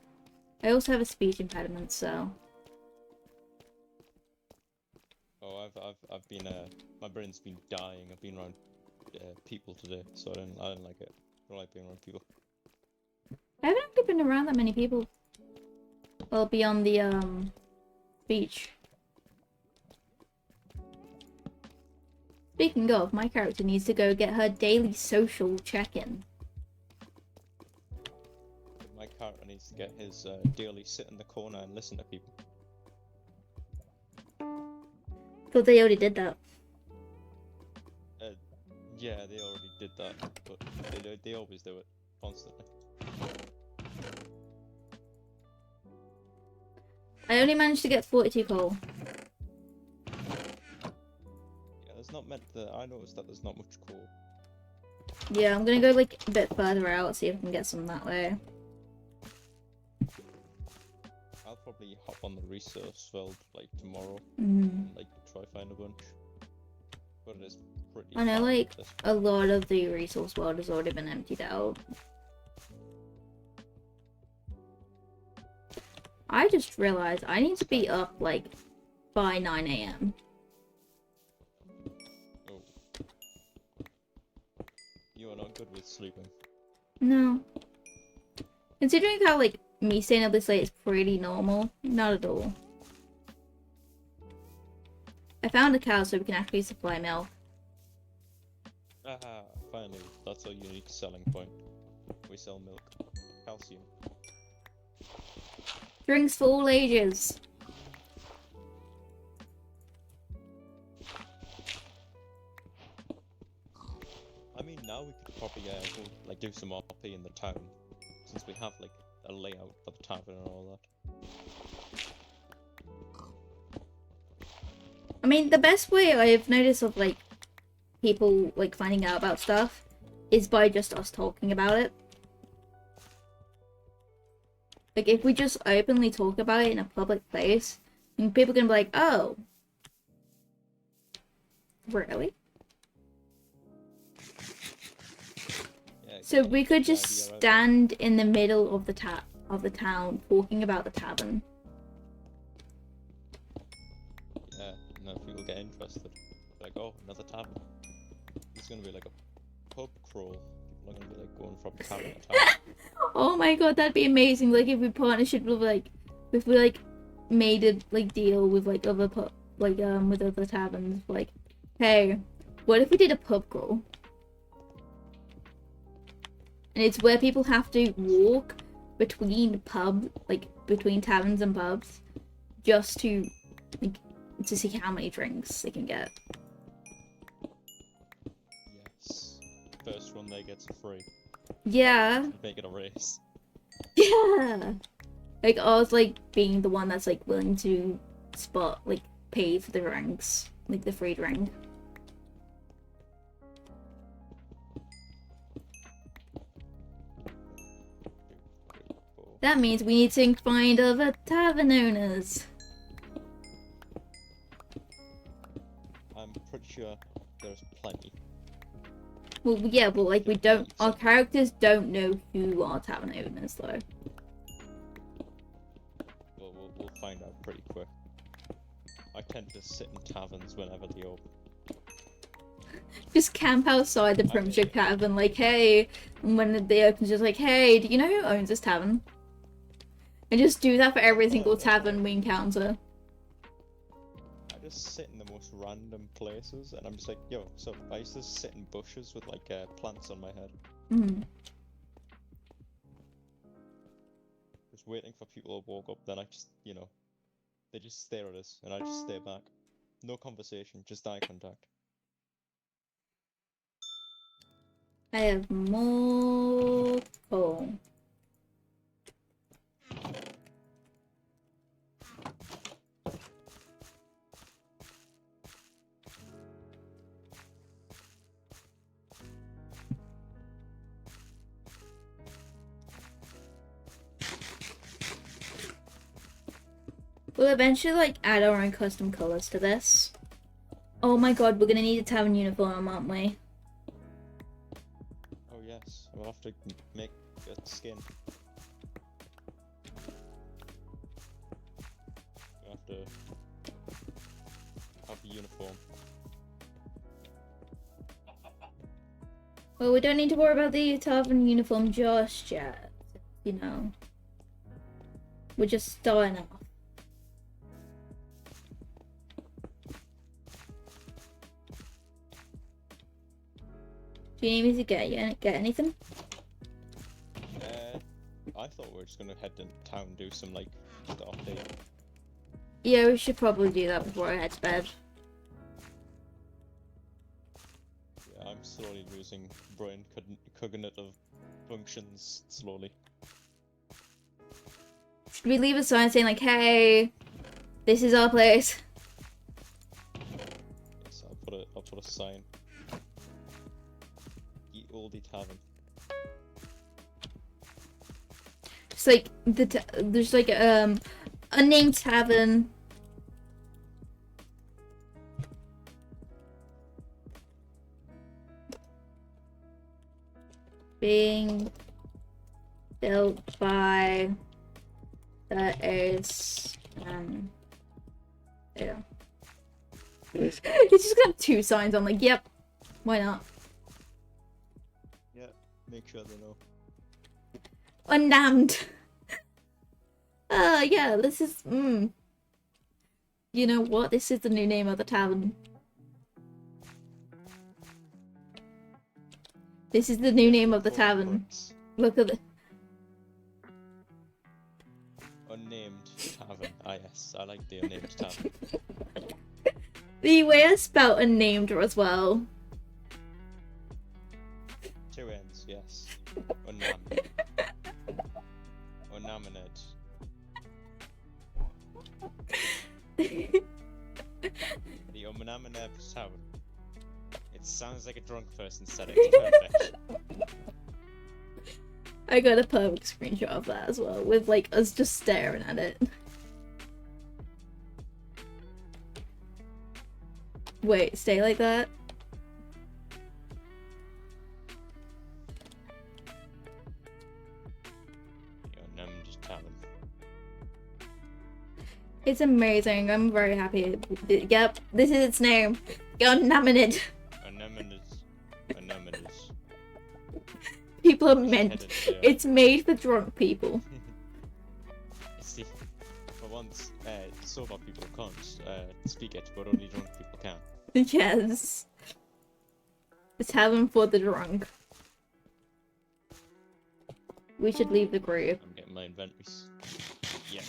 I also have a speech impediment, so. Oh, I've been my brain's been dying. I've been around people today, so I didn't like it. I don't like being around people. I haven't actually been around that many people. Well, beyond the beach. Speaking of, my character needs to go get her daily social check-in. My character needs to get his daily sit in the corner and listen to people. Thought they already did that. Yeah, they already did that, but they always do it constantly. I only managed to get 42 coal. Yeah, there's not meant to. I noticed that there's not much coal. Yeah, I'm gonna go like a bit further out, see if I can get some that way. I'll probably hop on the resource field like tomorrow, Mm. and, like try find a bunch. But it is pretty. I know far like at this a lot of the resource world has already been emptied out. I just realized I need to be up like by 9 AM. Oh. You are not good with sleeping. No. Considering how like me staying up this late is pretty normal, not at all. I found a cow so we can actually supply milk. Aha, finally, that's our unique selling point. We sell milk. Calcium. Drinks for all ages. I mean, now we could probably go, like do some RP in the town, since we have like a layout for the tavern and all that. I mean, the best way I've noticed of like people like finding out about stuff is by just us talking about it. Like, if we just openly talk about it in a public place, then people are gonna be like, oh, really? Yeah, So get we could the just idea out there. stand in the middle of the town talking about the tavern. Yeah, and then people get interested. Like, oh, another tavern. It's gonna be like a pub crawl. People are gonna be like going from tavern to tavern. Oh my god, that'd be amazing. Like, if we partnership with like, if we like made a like deal with like other with other taverns, like, hey, what if we did a pub crawl? And it's where people have to walk between between taverns and pubs, just to see how many drinks they can get. Yes. First one there gets free. Yeah. Make it a race. Yeah. Like, us like being the one that's like willing to pay for the drinks, like the free drink. That means we need to find other tavern owners. I'm pretty sure there's plenty. Well, yeah, but like our characters don't know who our tavern owners though. Well, we'll find out pretty quick. I tend to sit in taverns whenever they open. Just camp outside the Primshire Tavern, like, hey, and when they open, just like, hey, do you know who owns this tavern? And just do that for every single tavern we encounter. I just sit in the most random places, and I'm just like, yo, so I used to sit in bushes with like plants on my head. Mm. Just waiting for people to walk up, then I just, they just stare at us, and I just stare back. No conversation, just eye contact. I have more coal. We'll eventually like add our own custom colors to this. Oh my god, we're gonna need a tavern uniform, aren't we? Oh yes, we'll have to make a skin. We'll have to have a uniform. Well, we don't need to worry about the tavern uniform just yet. We're just starting off. Do you need me to get anything? I thought we were just gonna head to town and do some like stuff there. Yeah, we should probably do that before I head to bed. Yeah, I'm slowly losing brain cognitive functions slowly. Should we leave a sign saying like, hey, this is our place? Yes, I'll put a sign. Ye Oldie Tavern. It's like there's like a named tavern. Being built by the Ace yeah. It's just got two signs on, like, yep, why not? Yeah, make sure they know. Unnamed. Yeah, this is you know what? This is the new name of the tavern. This is the new name of the tavern. Look at the Unnamed Tavern. Ah yes, I like the Unnamed Tavern. the way I spelled unnamed as well. Two N's, yes. Unnamed. Unnamed. The Unnamed Tavern. If It sounds like a drunk person said it. Perfect. I got a perfect screenshot of that as well, with like us just staring at it. Wait, stay like that? I'm just telling. It's amazing. I'm very happy. Yep, this is its name. Anemonid. Anemones. People are meant. It's made for drunk people. See, for once, sober people can't speak it, but only drunk people can. Yes. It's heaven for the drunk. We should leave the group. I'm getting my inventories. Yeah.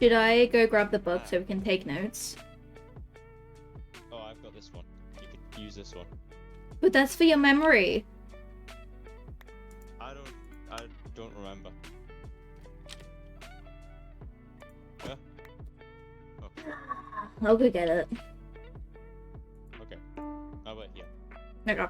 Should I go grab the book so we can take notes? Oh, I've got this one. You could use this one. But that's for your memory. I don't remember. Yeah? Oh. I'll go get it. Okay. How about here? Okay.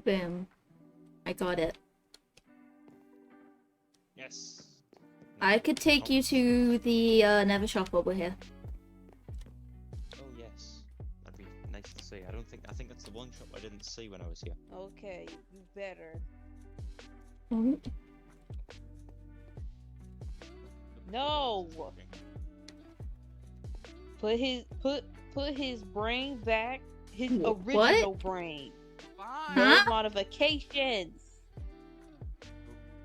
Boom. I got it. Yes. I could take you to the Nether shop over here. Oh yes. That'd be nice to see. I think that's the one shop I didn't see when I was here. Okay, you better. Oh. No. Put his brain back. His original brain. No modifications.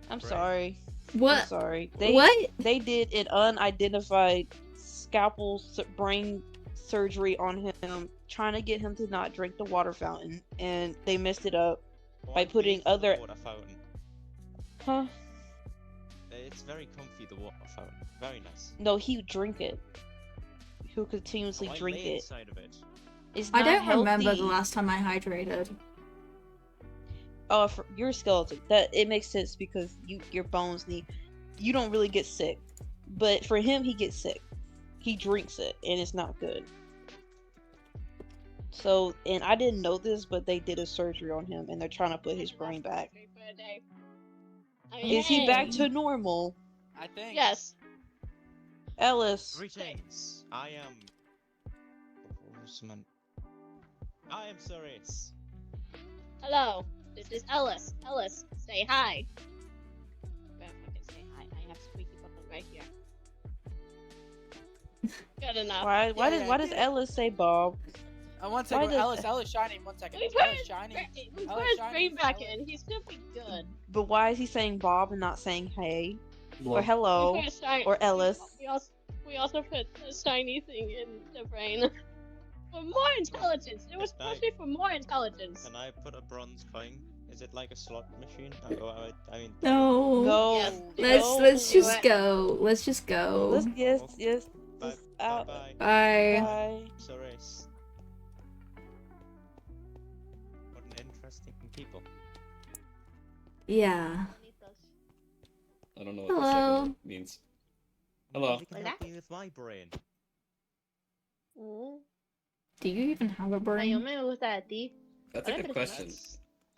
I'm sorry. What? I'm sorry. They did an unidentified scalpel brain surgery on him, trying to get him to not drink the water fountain, and they messed it up by putting other. Water fountain. Huh? It's very comfy. The water fountain. Very nice. No, he would drink it. He'll continuously I drink lay it. inside of it. It's I not don't remember healthy. the last time I hydrated. Oh, for your skeleton, that it makes sense because your bones need. You don't really get sick, but for him, he gets sick. He drinks it, and it's not good. So, and I didn't know this, but they did a surgery on him, and they're trying to put his brain back. Is he back to normal? I think. Yes. Ellis. Greetings. I am Ceres. Hello. This is Ellis. Ellis, say hi. Better fucking say hi. I have squeaky button right here. Good enough. Why does Ellis say Bob? One Why second. does- Ellis shining. 1 second. We put Ellis his, shining. we put Ellis his shining. brain back in. He's gonna be good. But why is he saying Bob and not saying hey or Well, hello We put a shiny- or Ellis? We also put a shiny thing in the brain. For more intelligence. It was supposed to be for more intelligence. Can I put a bronze coin? Is it like a slot machine? I mean. No. No. Let's just go. Let's just go. Yes. Bye. Out. Bye. Bye. Bye. Ceres. What an interesting people. Yeah. I don't know what Hello. the second word means. Hello. Maybe can help me with my brain. Do you even have a Ay, yo brain? me gusta de ti. That's a good question.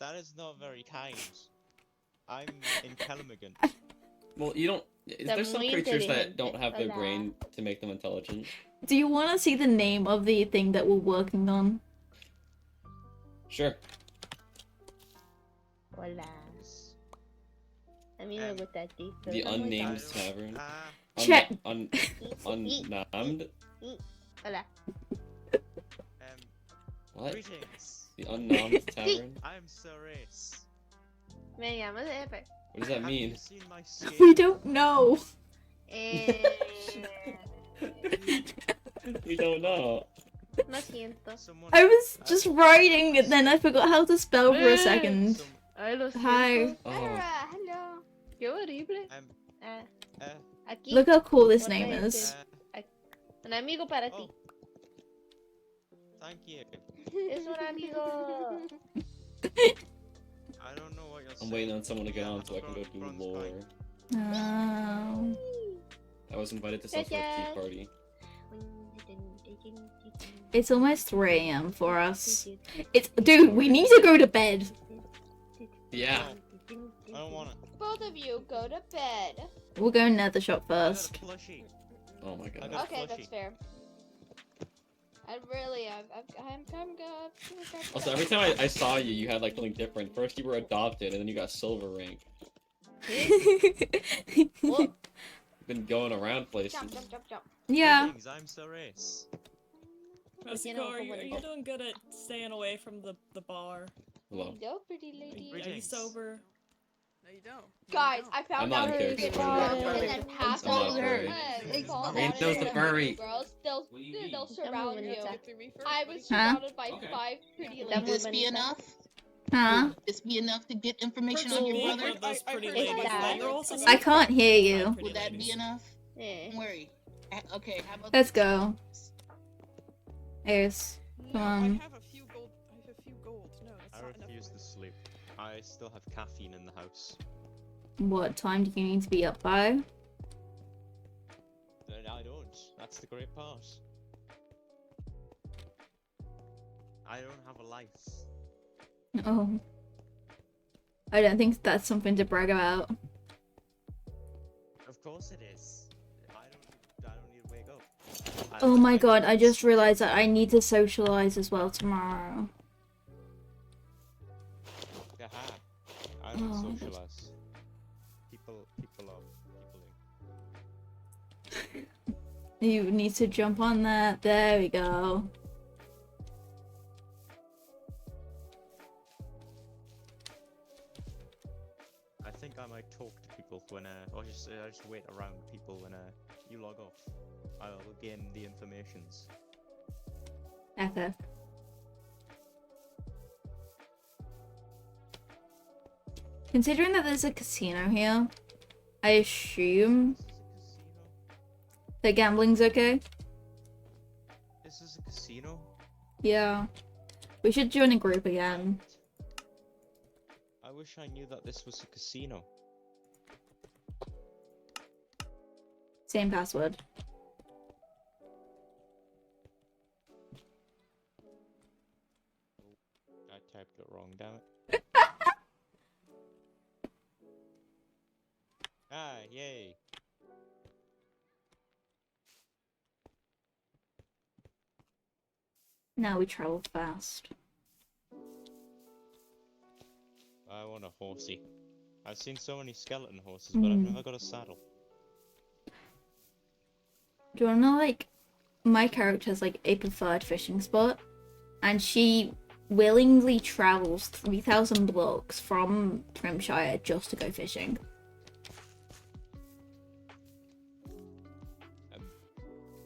That is not very kind. I'm intelligent. Well, you don't. There's some muy creatures that inteligente. don't have their Hola. brain to make them intelligent. Do you want to see the name of the thing that we're working on? Sure. Hola. A mí me gusta de ti. pero The está muy Unnamed tarde. Tavern. Check. Unnamed? Hola. What? Greetings. The Unnamed Tavern? I'm Ceres. Me llamo Zephyr. What does that Have mean? you seen my skin? We don't know. You don't know. Lo siento. I was just writing and then I forgot how to spell for a second. Ay, lo Hi. siento. Oh. Ara, hello. Qué horrible. Aquí. Look how cool this ponte name este. is. Un amigo para ti. Thank you. Es un amigo. I don't know what you're I'm waiting on someone to get on so I can go do lore. Oh. I was invited to some sort of tea party. It's almost 3 a.m. for us. Dude, we need to go to bed. Yeah. I don't wanna. Both of you go to bed. We'll go nether shop first. Oh my god. Okay, that's fair. I'm good. Also, every time I saw you, you had like something different. First you were adopted, and then you got silver rank. Been going around places. Jump. Yeah. I'm so race. Masiko, are you doing good at staying away from the bar? Hello. Hello, pretty lady. Are you sober? No, you don't. Guys, I found I'm not out in her character. and then passed I'm not out a furry. her. Those the furry. Girls, they'll surround you. I was Huh? surrounded by 5 pretty Would this ladies. be enough? Huh? Would this be enough to get information on your Being brother? one of those pretty It's ladies, that. but you're also I can't hear you. Would that be enough? Yeah. Don't worry. Okay, how about Let's go. Ace, come I on. have a few gold. No, that's I not enough. refuse to sleep. I still have caffeine in the house. What time do you need to be up by? I don't. That's the great part. I don't have a life. Oh. I don't think that's something to brag about. Of course it is. I don't need to wake up. Oh my god, I just realized that I need to socialize as well tomorrow. Haha. I don't Oh. socialize. People You need to jump on that. There we go. I think I might talk to people when or just I just wait around people when you log off. I'll gain the informations. Epic. Considering that there's a casino here, I assume that gambling's okay. This is a casino? Yeah. We should join a group again. I wish I knew that this was a casino. Same password. I typed it wrong, damn it. Ah, yay. Now we travel fast. I want a horsey. I've seen so many skeleton horses, but I've never got a saddle. Do you wanna know, like, my character's like a preferred fishing spot, and she willingly travels 3,000 blocks from Trimshire just to go fishing.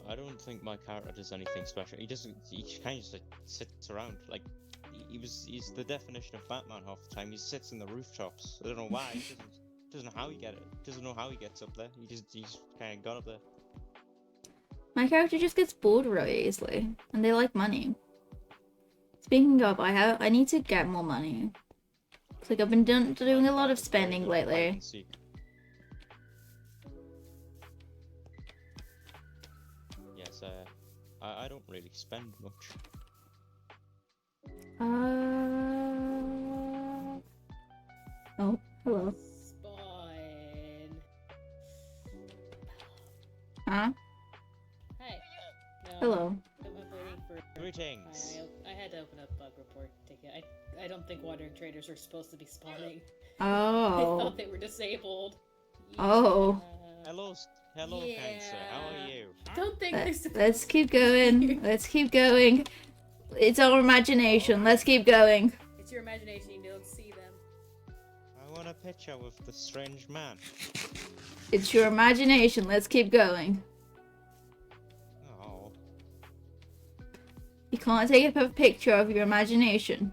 I don't think my character does anything special. He doesn't. He kind of just like, sits around. Like he's the definition of Batman half the time. He sits in the rooftops. I don't know why. He doesn't know how he get it. Doesn't know how he gets up there. He's kind of got up there. My character just gets bored really easily, and they like money. Speaking of, I need to get more money. It's like I've been doing a lot of spending lately. Yes, I don't really spend much. Oh, hello. Spawn. Huh? Hey. No, Hello. I'm waiting for. Greetings. I had to open up bug report ticket. I don't think wandering traders are supposed to be spawning. I Oh. thought they were disabled. Oh. Hello, Yeah. Cancer. How are you? Don't think they're supposed Let's keep going. Let's keep going. It's our imagination. Let's keep going. It's your imagination. You don't see them. I want want a picture with the strange man? It's your imagination. Let's keep going. Oh. You can't take a picture of your imagination.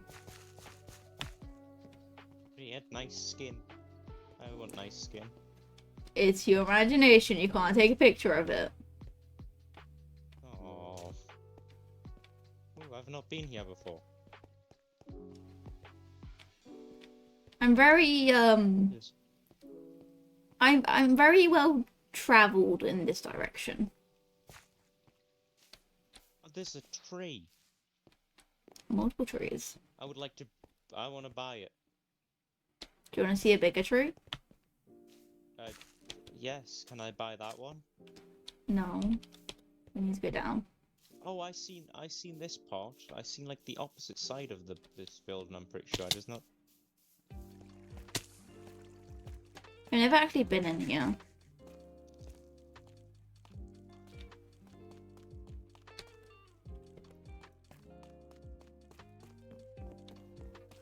He had nice skin. I want nice skin. It's your imagination. You can't take a picture of it. Oh. Ooh, I've not been here before. I'm very I'm very well traveled in this direction. Oh, there's a tree. Multiple trees. I would like to. I want to buy it. Do you want to see a bigger tree? Yes. Can I buy that one? No. We need to go down. Oh, I seen this part. I seen like the opposite side of this building. I'm pretty sure. There's not. I've never actually been in here.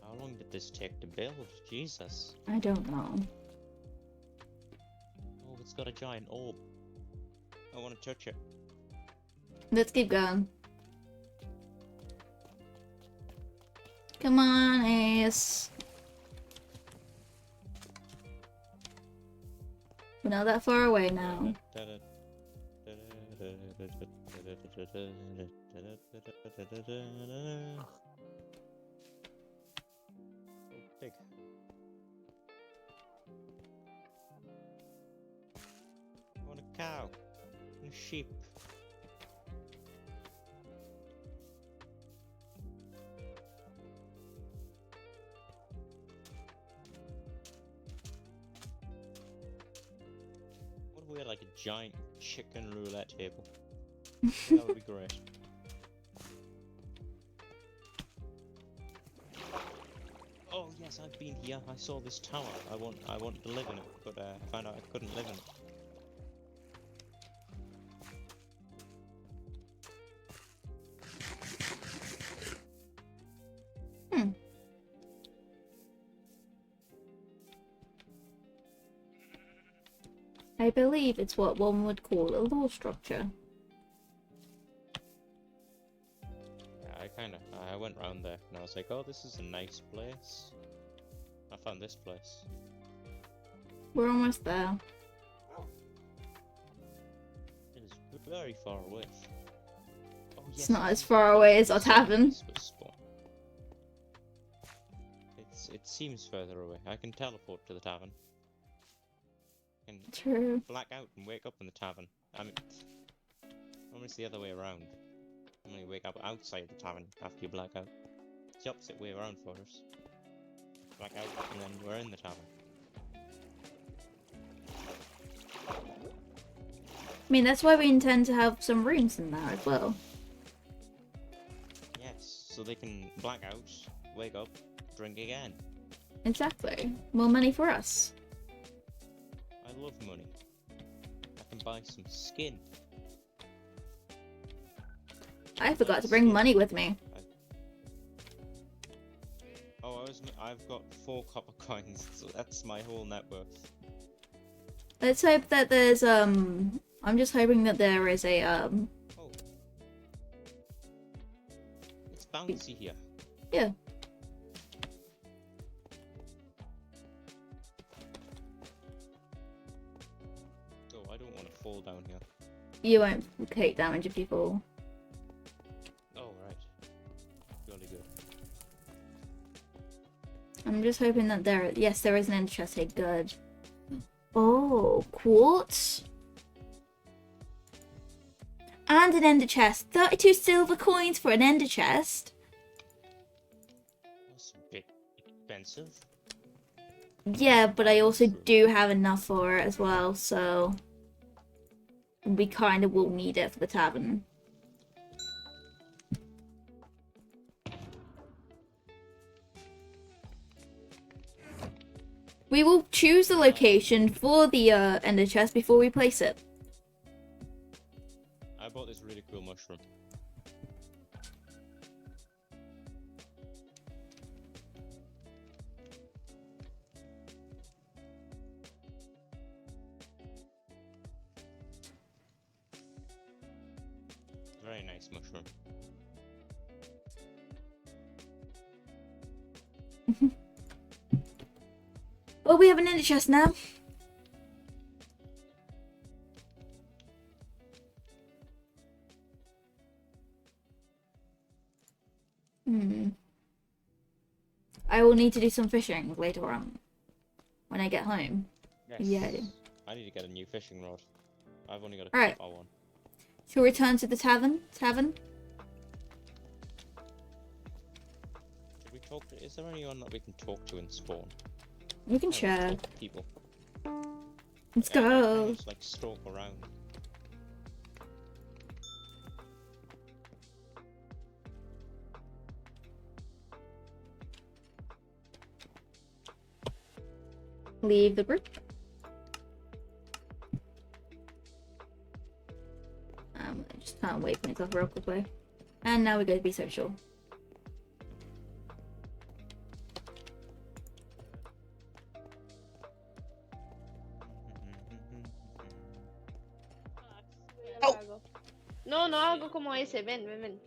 How long did this take to build? Jesus. I don't know. Oh, it's got a giant orb. I want to touch it. Let's keep going. Come on, Ace. We're not that far away now. Big. I want a cow and a sheep. What if we had like a giant chicken roulette table? That would be great. Oh yes, I've been here. I saw this tower. I want to live in it, but found out I couldn't live in it. I believe it's what one would call a law structure. Yeah, I went round there and I was like, oh, this is a nice place. I found this place. We're almost there. It is very far away. Oh, yes, It's not as far away as our tavern. It seems further away. I can teleport to the tavern. I can True. black out and wake up in the tavern. I mean, almost the other way around. Normally wake up outside the tavern after you black out. It's the opposite way around for us. Black out and then we're in the tavern. I mean, that's why we intend to have some rooms in there as well. Yes, so they can black out, wake up, drink again. Exactly. More money for us. I love money. I can buy some skin. I forgot to bring money with me. Oh, I've got 4 copper coins, so that's my whole net worth. Let's hope that there's I'm just hoping that there is a Oh. It's bouncy here. Yeah. Oh, I don't want to fall down here. You won't take damage if you fall. Oh, right. Jolly good. I'm just hoping that yes, there is an ender chest here. Good. Oh, quartz. And an ender chest. 32 silver coins for an ender chest. That's a bit expensive. Yeah, but I also do have enough for it as well, so we kind of will need it for the tavern. We will choose the location for the ender chest before we place it. I bought this really cool mushroom. very nice mushroom. Well, we have an ender chest now. I will need to do some fishing later on when I get home. Yes. Yeah. I need to get a new fishing rod. I've only got a Alright. copper one. Shall we return to the tavern? Did we talk to, is there anyone that we can talk to in spawn? We can I share. want to talk to people. Let's I go. just like stalk around. Leave the group. I just can't wait for myself real quickly. And now we're going to be social. No, no hago como ese. Ven, ven, ven.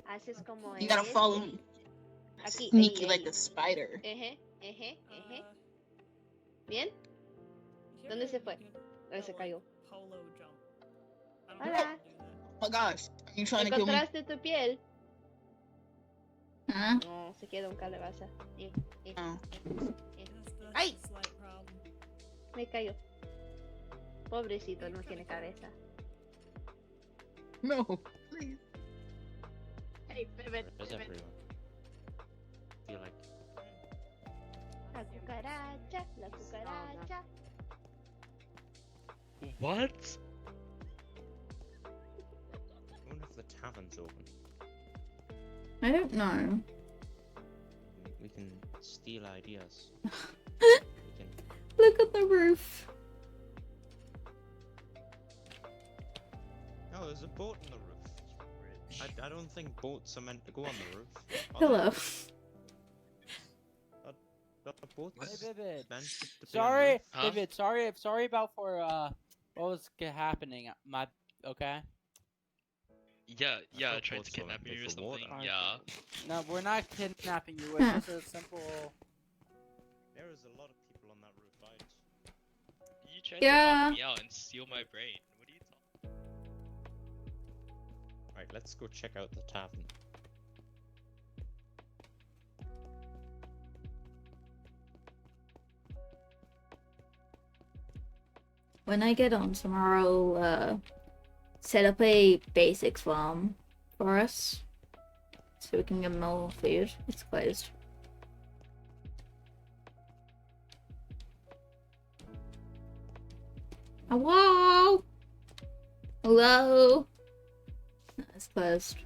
Haces como You gotta ese. follow me. Aquí. Sneaky ahí, like ahí. a spider. ¿Bien? ¿Dónde se fue? ¿Dónde se cayó? Polo jump. Hola. Oh gosh, are you trying to kill me? ¿Encontraste tu piel? ¿Ah? No, se quedó un calabaza. Oh. ¡Ay! Me cayó. Pobrecito, no tiene cabeza. No, please. Hey, ven, There's ven. everyone. Feel like La cucaracha, la cucaracha. What? I wonder if the tavern's open. I don't know. We can steal ideas. Look at the roof. Oh, there's a boat on the roof. I don't think boats are meant to go on the roof. Hello. The boats Hey, Vivid. meant to be on the Sorry, roof. Vivid. Sorry about what was happening. My okay. Yeah, I tried boats to are kidnap meant you or for water. something. Yeah. No, we're not kidnapping you. It's just a simple. There is a lot of people on that roof, right? You tried Yeah. to knock me out and steal my brain. What are you talking? Right, let's go check out the tavern. When I get on tomorrow, I'll set up a basics farm for us. So we can get more food. It's closed. Hello? Hello? No, it's closed.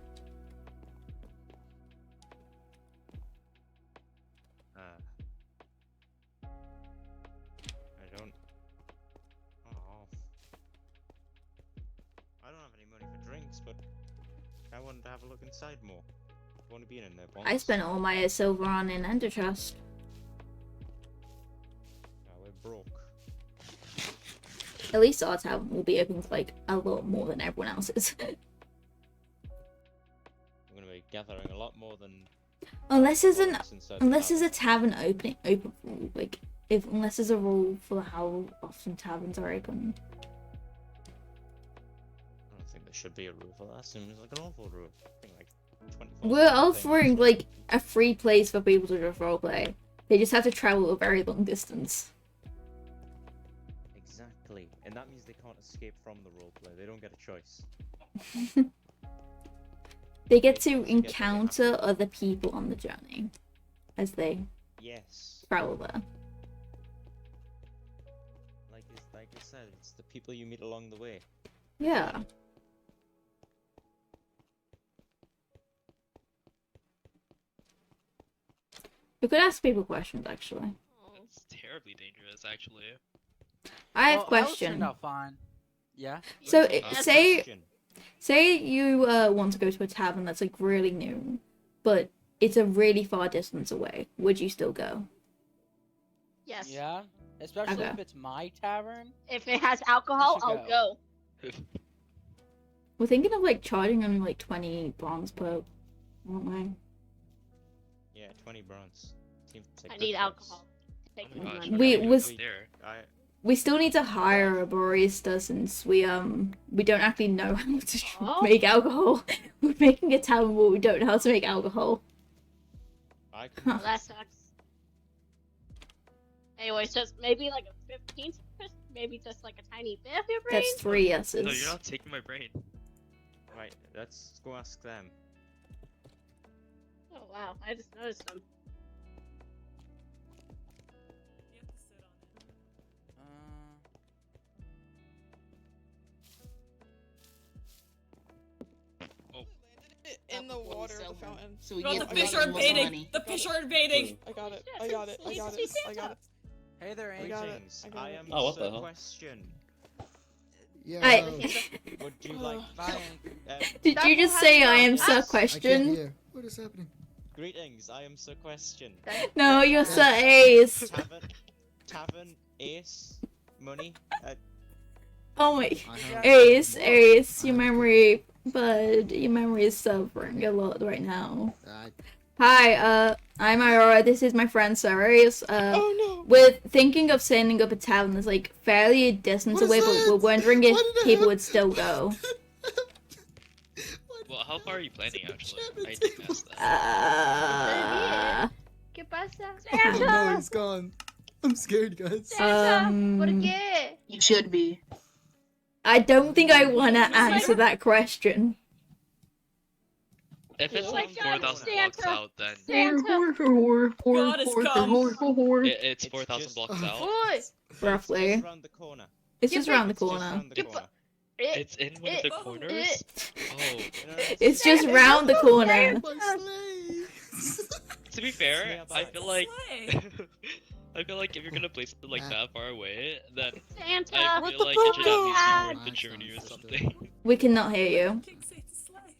I don't. Oh. I don't have any money for drinks, but I wanted to have a look inside more. I've only been in there once. I spent all my silver on an ender chest. Now we're broke. At least our tavern will be open for like a lot more than everyone else's. I'm gonna be gathering a lot more than. Unless there's bullets inside the unless tavern. there's a tavern open rule, like unless there's a rule for how often taverns are open. I don't think there should be a rule for that. Seems like an awful rule. I think like 24. We're offering like a free place for people to just roleplay. They just have to travel a very long distance. Exactly, and that means they can't escape from the roleplay. They don't get a choice. They get to encounter other people on the journey as they Yes. travel there. Like I said, it's the people you meet along the way. Yeah. We could ask people questions actually. It's terribly dangerous, actually. I have a Well, question. turned out fine. Yeah. So Huh? say you want to go to a tavern that's like really new, but it's a really far distance away. Would you still go? Yes. Yeah. Especially Okay. if it's my tavern. If it has alcohol, should I'll go. We're thinking of like charging them like 20 bronze per, aren't we? Yeah, 20 bronze. Seems like I good need price. alcohol. Take Oh my gosh, money. what are you doing was- up there? We still need to hire a barista since we don't actually know how to Oh. make alcohol. We're making a tavern but we don't know how to make alcohol. I can Well, that sucks. Anyways, just maybe like a 15th, maybe just like a tiny bit of your brain. That's 3 No, yeses. you're not taking my brain. Right, let's go ask them. Oh wow, I just noticed them. In the water of the fountain. So we Bro, get the fish a are lot more invading! money. The fish are invading! I got it. I got it. I got it. I got it. Hey there, I Amy. got it. Greetings, I got I it. am Oh, what the Sir hell? Question. Yeah. Would you like Did you just say I am Sir I can't Question? hear. What is happening? Greetings, I am Sir Question. No, you're Sir Ace. Tavern Ace Money. Oh my, have- Ace, your memory, bud, your memory is suffering a lot right now. Hi, I'm Iora, this is my friend Sir Ace. Oh no! We're thinking of setting up a tavern that's like fairly a distance away, but we're wondering if people would still go. Well, how far are you planning actually? I didn't ask that. ¿Qué pasa? Oh no, he's gone. I'm scared, guys. ¿Por qué? You should be. I don't think I want to answer that question. If it's Oh like my God, 4,000 blocks Santa. out, then God has come! it's 4,000 blocks out. Boy! Roughly. It's around the corner. It's just around the It's just corner. around the corner. It's in one of the corners? Oh. It's just round the corner. To be fair, I feel like I feel like if you're gonna place it like that far away, then Santa! I feel like it should at least be worth the journey or something. We cannot hear you.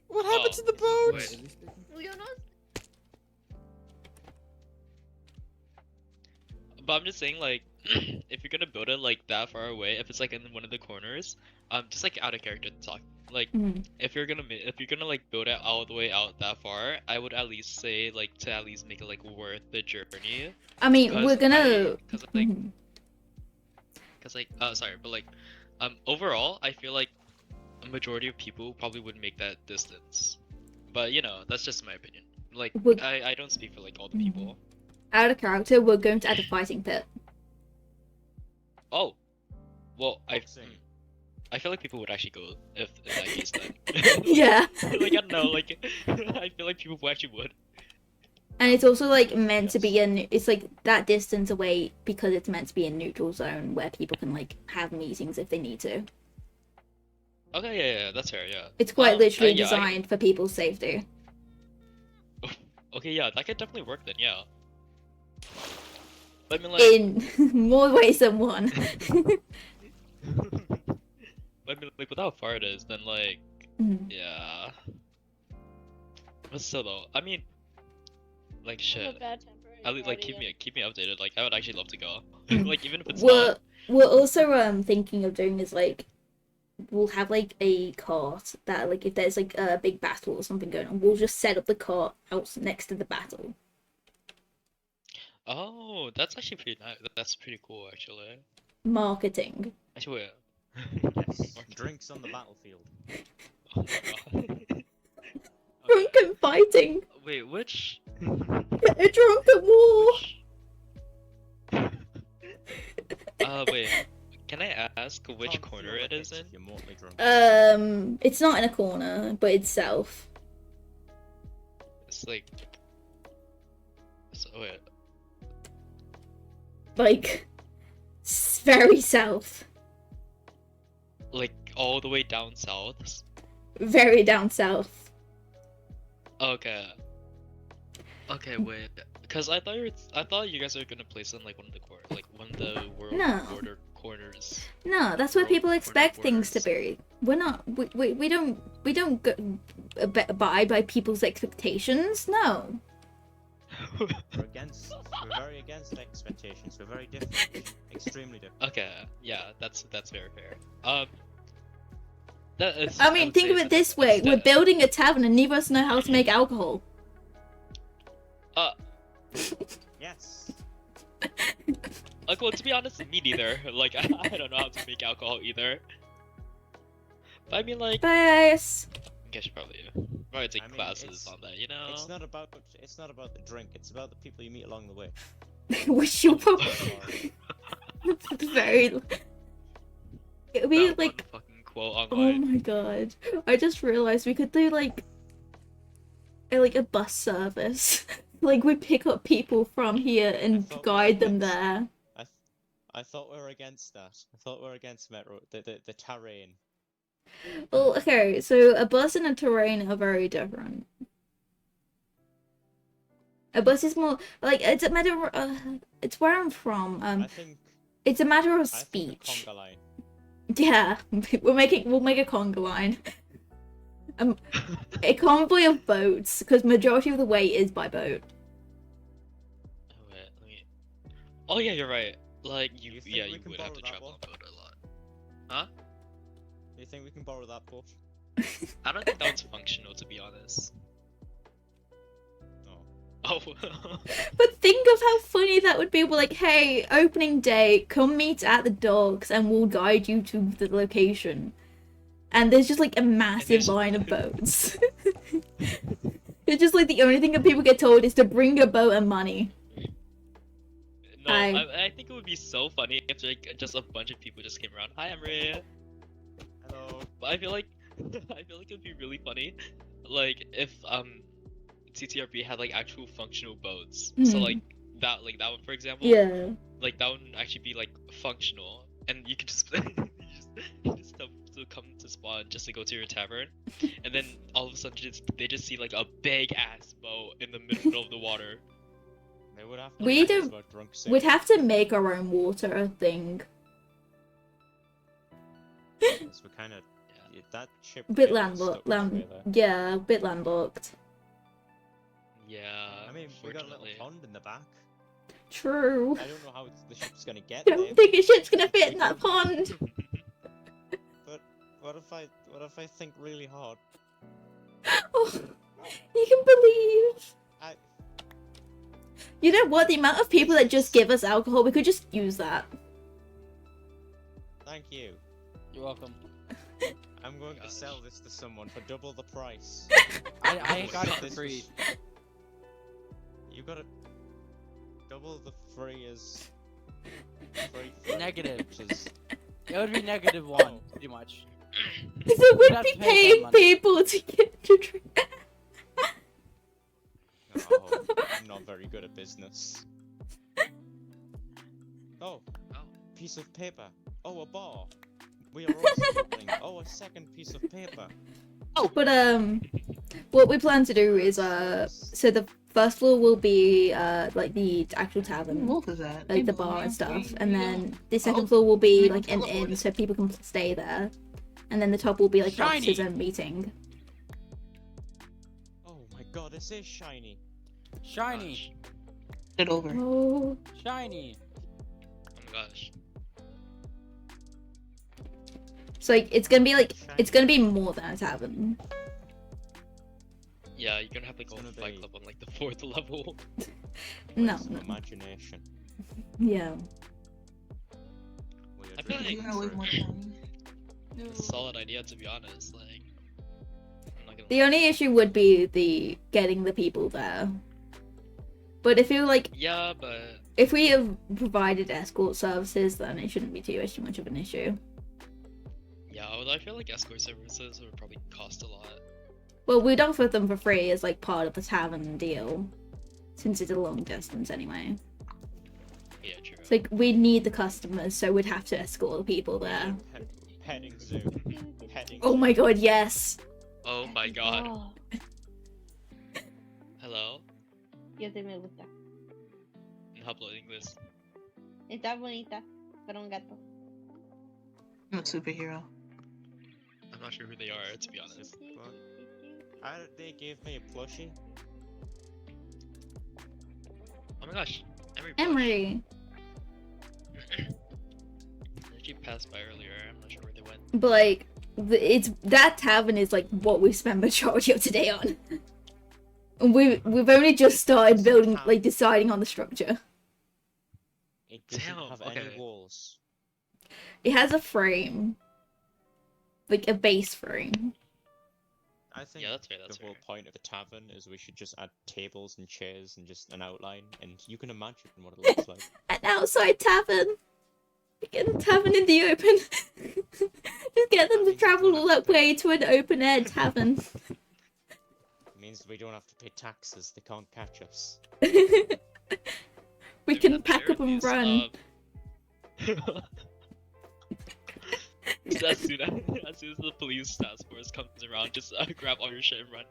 What happened to the boat? Wait. But I'm just saying, like, if you're gonna build it like that far away, if it's like in one of the corners, just like out of character talk, like, if you're gonna like build it all the way out that far, I would at least say like to at least make it like worth the journey. I mean, we're gonna. Sorry, but like, overall, I feel like a majority of people probably would make that distance, but you know, that's just my opinion. Like, I don't speak for like all the people. Out of character, we're going to add a fighting pit. Oh, well, I feel like people would actually go if in that case then. Yeah. Like I don't know, like I feel like people actually would. And it's also like meant to be in. It's like that distance away because it's meant to be a neutral zone where people can like have meetings if they need to. Okay, yeah, that's fair, yeah. It's quite literally yeah, designed for people's safety. Okay, yeah, that could definitely work then, yeah. But I mean, like, In more ways than one. I mean, like, with how far it is, then like, Mhm. yeah. But still though, I mean, like shit. At least like keep me updated. Like I would actually love to go. Like even if it's not. We're also thinking of doing is like we'll have like a cart that like if there's like a big battle or something going on, we'll just set up the cart out next to the battle. Oh, that's actually pretty nice. That's pretty cool actually. Marketing. Actually, wait. Yes. Drinks on the battlefield. Oh my god. Drunken fighting. Wait, which? A drunken war. Wait. Can I ask which corner it is in? It's not in a corner, but it's south. It's like. So wait. Like very south. Like all the way down south. Very down south. Okay. Okay, wait. Because I thought you guys were gonna place in like one of the world No. border corners. No, that's what people expect things to be. We're not. We don't go, abide by people's expectations. No. We're very against expectations. We're very different. Extremely different. Okay, yeah, that's very fair. That is. I mean, think of it this way: we're building a tavern, and neither of us know how to make alcohol. Yes. Like, well, to be honest, me neither. Like, I don't know how to make alcohol either. But I mean, like. Bias. I guess you probably take classes on that, you know. It's not about the drink. It's about the people you meet along the way. Which you'll probably very. It'll be That like. one fucking quote Oh online. my god! I just realized we could do like a bus service. Like we pick up people from here and guide them there. I thought we were against that. I thought we were against metro. The terrain. Well, okay, so a bus and a terrain are very different. A bus is more like it's a matter. It's where I'm from. I think. It's a matter of I think speech. a conga line. Yeah, we'll make a conga line. A convoy of boats, because majority of the way is by boat. Oh, wait, let me. Oh yeah, you're right. Like you would have to that travel on boat? boat a lot. Huh? Do you think we can borrow that boat? I don't think that one's functional, to be honest. No. Oh. But think of how funny that would be. We're like, hey, opening day, come meet at the docks and we'll guide you to the location. And there's just like a massive line of boats. It's just like the only thing that people get told is to bring a boat and money. No, I think it would be so funny if like just a bunch of people just came around. Hi, Emery. Hello. But I feel like it'd be really funny, like if TTRP had like actual functional boats. So like that one for example. Yeah. Like that would actually be like functional, and you could just you just tell people to come to spawn just to go to your tavern, and then all of a sudden they just see like a big ass boat in the middle of the water. They would have We'd have to make our own water thing. Yes, we're kind of that ship. Bit really is stuck landlocked. together. Yeah, bit landlocked. Yeah. I mean, we got a little pond in the back. True. I don't know how the ship's gonna get I there. don't think a ship's gonna fit in that pond. But what if I think really hard? Oh, you can believe. I. You know what? The amount of people that just give us alcohol, we could just use that. Thank you. You're welcome. I'm going to sell this to someone for double the price. I got it for free. You got it. Double the free is. Negative. Which is. It would be -1, pretty much. Because it You'd would have be to pay paying that money. people to get to drink. Oh, I'm not very good at business. Oh, piece of paper. Oh, a bar. We are also building. Oh, a second piece of paper. Oh, but what we plan to do is so the first floor will be like the actual tavern, like the bar and stuff, and then the second floor will be like an inn, so people can stay there, and then the top will be like offices and meeting. Oh my god, this is shiny. Shiny. It over. Oh. Shiny. Oh my gosh. So like, it's gonna be more than a tavern. Yeah, you're gonna have like a whole fight club on like the 4th level. No. Imagination. Yeah. I feel like it's a solid idea, to be honest. Like, I'm not gonna The only issue would be the getting the people there. But if you like, yeah, but if we have provided escort services, then it shouldn't be too much of an issue. yeah, although I feel like escort services would probably cost a lot. Well, we'd offer them for free as like part of the tavern deal, since it's a long distance anyway. Yeah, true. It's like we'd need the customers, so we'd have to escort the people there. Petting zoo. Petting Oh my god, yes. Oh my god. Hello? Yo te me gusta. No hablo inglés. Está bonita, para un gato. I'm a superhero. I'm not sure who they are, to be honest. They gave me a plushie. Oh my gosh, Emery. They actually passed by earlier. I'm not sure where they went. But like, it's that tavern is like what we spend majority of today on. And we've only just started building, like deciding on the structure. It doesn't have any walls. It has a frame, like a base frame. I think the whole point of a tavern is we should just add tables and chairs and just an outline, and you can imagine what it looks like. An outside tavern. Get a tavern in the open. Just get them to travel all that way to an open air tavern. It means we don't have to pay taxes. They can't catch us. We can pack up and run. As soon as the police task force comes around, just grab all your shit and run.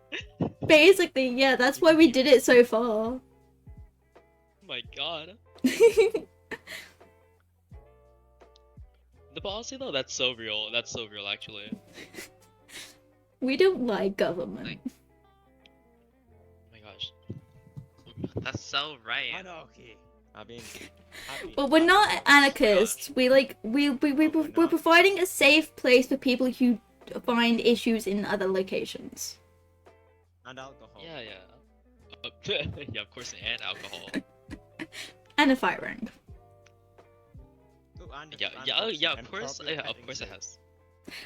Basically, yeah, that's why we did it so far. Oh my god. The policy though, that's so real. That's so real, actually. We don't like government. Oh my gosh. That's so right. Anarchy. I mean, But we're not anarchists. We're providing a safe place for people who find issues in other locations. And alcohol. Yeah, yeah, of course, and alcohol. And a fire ring. Yeah, of course it has.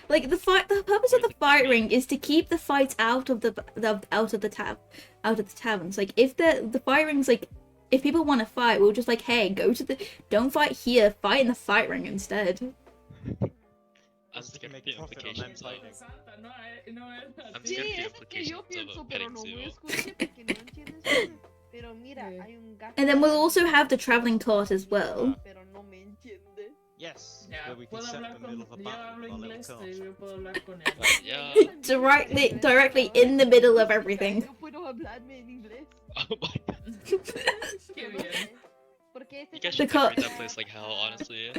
Like the purpose of the fire ring is to keep the fights out of the taverns. Like if the fire ring's like, if people want to fight, we'll just like, hey, don't fight here, fight in the fight ring instead. I'm scared of the implications of petting zoo. And then we'll also have the traveling cart as well. Yes, where we can set in the middle of a battle with our little cart. Yeah. Directly in the middle of everything. Oh my god. You guys The should decorate that place like hell, honestly.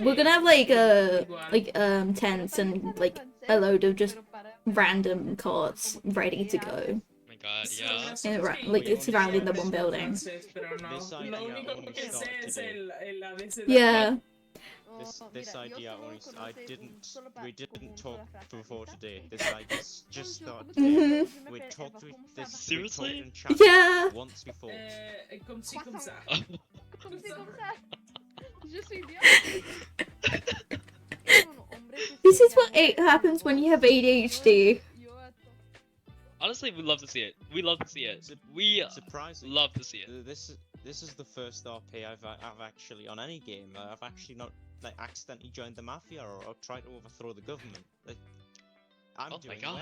We're gonna have tents and like a load of just random carts ready to go. Oh my god, yeah. Like it's surrounding the one building. This idea only started today. Yeah. This idea we didn't talk before today. This idea just started today. We talked with this. Seriously? In chat Yeah. Once before. Comme ci, comme ça. Comme ci, comme ça. Je suis bien. This is what happens when you have ADHD. Honestly, we love to see it. We love to see it. We surprising. Love to see it. This is the first RP I've actually on any game. I've actually not like accidentally joined the mafia or tried to overthrow the government. Like, I'm doing well.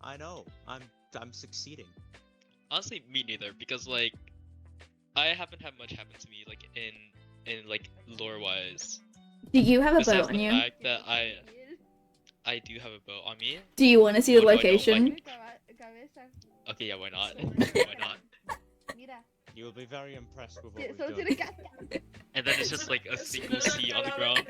I know. I'm succeeding. Honestly, me neither, because like I haven't had much happen to me like in like lore wise. Do you have a Besides boat on the you? fact that I do have a boat on me. Do you want to see the What do I know, location? like- Okay, yeah, why not? Why not? You will be very impressed with what Solo we've tiene done. casca. And then it's just like a single C on the ground.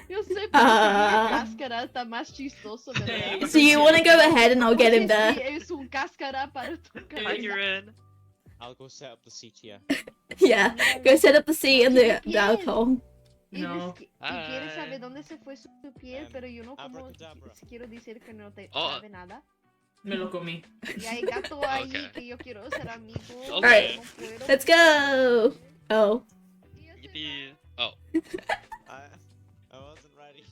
Yo sé, pero cáscara está más chistoso, ¿verdad? So you want to go ahead and I'll get him there? Sí, es un cáscara para tu cabeza. You're in. I'll go set up the CTF. Yeah, go set up the seat and the alcohol. No. Y quieres saber dónde se fue su piel, pero yo no como quiero decir que no te Oh. sabe nada. Me lo comí. Y hay gato ahí Okay. que yo quiero ser amigo. Alright, no puedo. let's go! Oh. Yippee. Oh. I wasn't ready.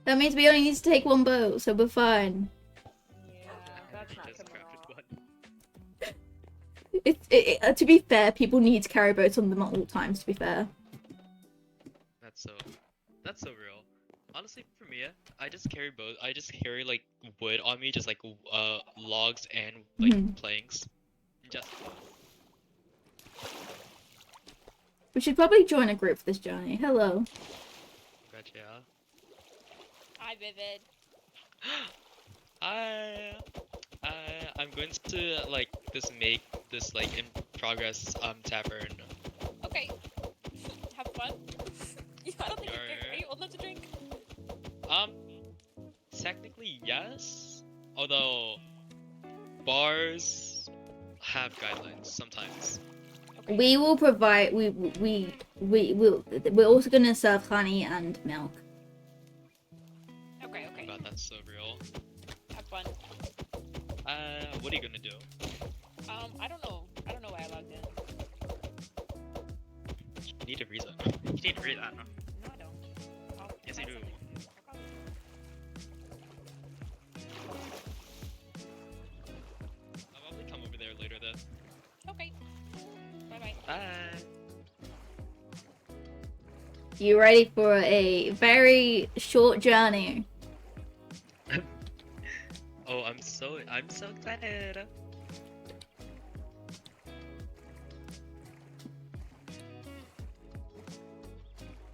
That means we only need to take one boat, so we're fine. To be fair, people need to carry boats on them at all times, to be fair. That's so real. Honestly, for me, I just carry like wood on me, just like logs and like planks. Just We should probably join a group for this journey. Hello. gotcha. Hi, Vivid. I'm going to like make this like in progress tavern. Okay. Have fun. I don't think are you old enough to drink? Technically yes. Although bars have guidelines sometimes. We will provide. We're also gonna serve honey and milk. Okay, okay. God, that's so real. Have fun. What are you gonna do? I don't know. I don't know why I logged in. You need a reason. You need a reason. No, I don't. Yes, you do. I'll probably come over there later then. Okay. Bye-bye. Bye. You ready for a very short journey? Oh, I'm so excited.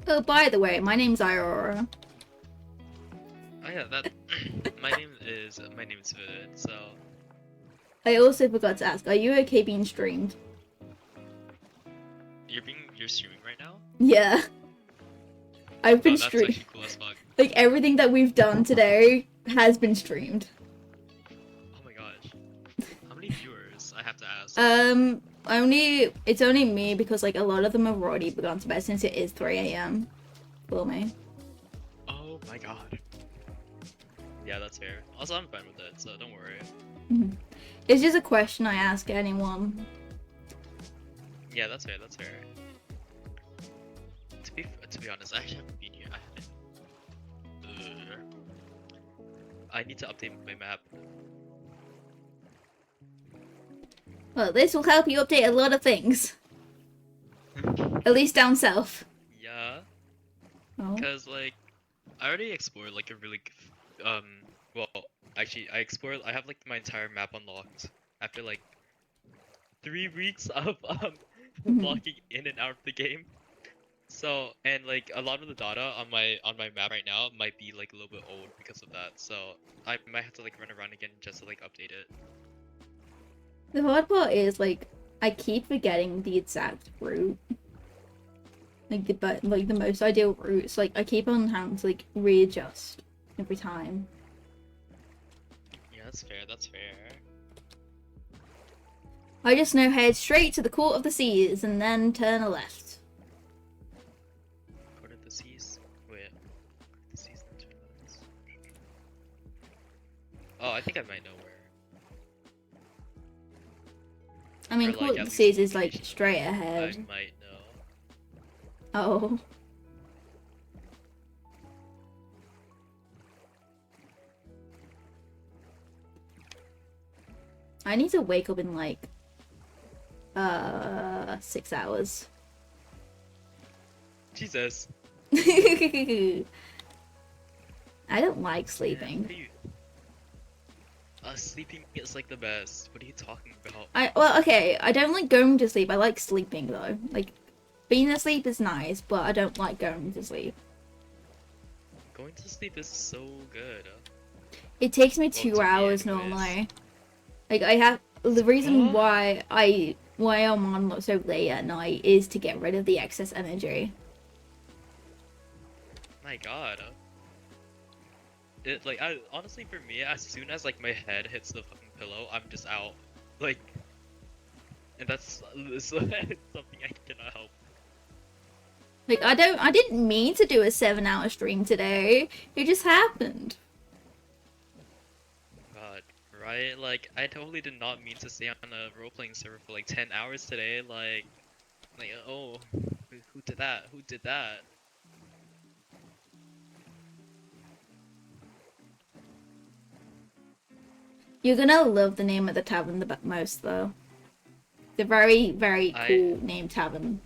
Oh, by the way, my name's Aurora. Oh yeah, that. my name is Vid. So. I also forgot to ask, are you okay being streamed? You're streaming right now? Yeah. I've been Oh, that's streaming. actually cool as fuck. Like, everything that we've done today has been streamed. Oh my gosh. How many viewers? I have to ask. It's only me because, like, a lot of them have already begun to bed since it is 3 AM for me. Oh my god. Yeah, that's fair. Also, I'm fine with it, so don't worry. It's just a question I ask anyone. Yeah, that's fair. That's fair. To be honest, I haven't been here. I need to update my map. Well, this will help you update a lot of things. At least down south. Yeah. Oh. Cause like, I already explored like a really, well, actually, I have like my entire map unlocked after like 3 weeks of logging in and out of the game. So, and like a lot of the data on my map right now might be like a little bit old because of that. So I might have to like run around again just to like update it. The hard part is, like, I keep forgetting the exact route. Like, the most ideal routes. Like, I keep on having to, like, readjust every time. Yeah, that's fair. That's fair. I just know head straight to the Court of the Seas and then turn a left. Court of the Seas? Wait. The Seas then turn left. Oh, I think I might know where. I mean, Or, like, Court at of the least Seas is, like, location. straight I ahead. might know. Oh. I need to wake up in, like, 6 hours. Jesus. I don't like sleeping. Sleeping is like the best. What are you talking about? Well, okay, I don't like going to sleep. I like sleeping though. Like, being asleep is nice, but I don't like going to sleep. Going to sleep is so good. It takes me Well, 2 to me hours anyways. normally. Like, I have the reason why I'm on so late at night is to get rid of the excess energy. My god. It like honestly for me, as soon as like my head hits the fucking pillow, I'm just out. Like, and that's something I cannot help. Like, I didn't mean to do a 7-hour stream today. It just happened. God, right? Like, I totally did not mean to stay on a role-playing server for like 10 hours today. Like oh, who did that? Who did that? You're gonna love the name of the tavern the most, though. The very, very cool name tavern.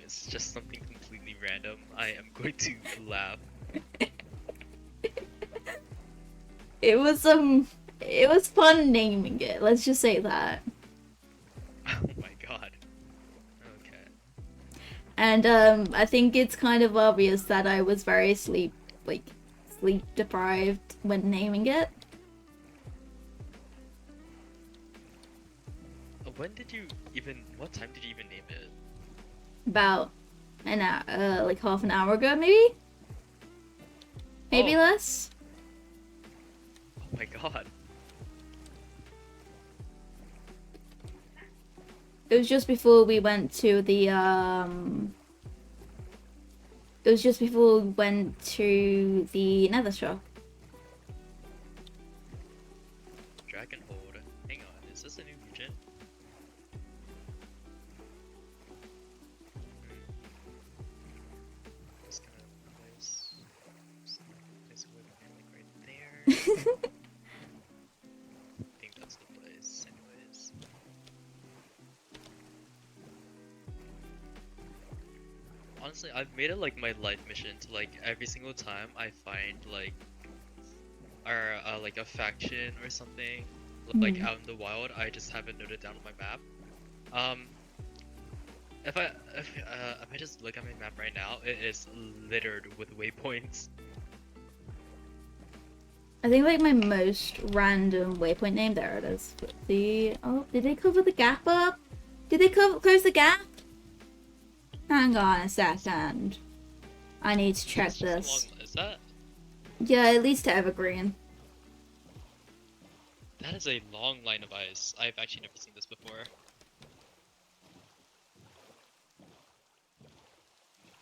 It's just something completely random. I am going to laugh. It was fun naming it. Let's just say that. Oh my god. Okay. And I think it's kind of obvious that I was very sleep deprived when naming it. What time did you even name it? About an hour, like half an hour ago, maybe? Maybe less? Oh my god. It was just before we went to the It was just before we went to the Nether shop. Dragon Hold. Hang on, is this a new region? This kind of place. Place it like right there. I think that's the place, anyways. Honestly, I've made it like my life mission to like every single time I find like like a faction or something like out in the wild, I just have it noted down on my map. If I just look at my map right now, it is littered with waypoints. I think like my most random waypoint name, there it is. Oh, did they cover the gap up? Did they close the gap? Hang on a second. I need to check this. Is that? Yeah, at least to Evergreen. That is a long line of ice. I've actually never seen this before.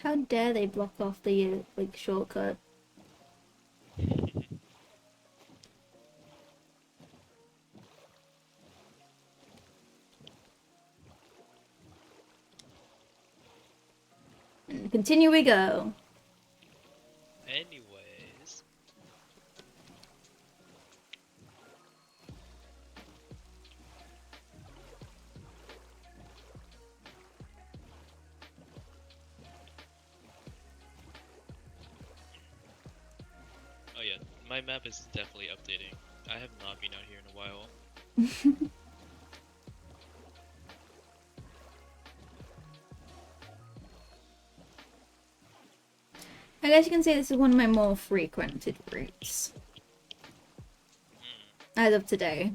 How dare they block off the like shortcut? And continue we go. Anyways. Oh yeah, my map is definitely updating. I have not been out here in a while. I guess you can say this is one of my more frequented routes. As of today.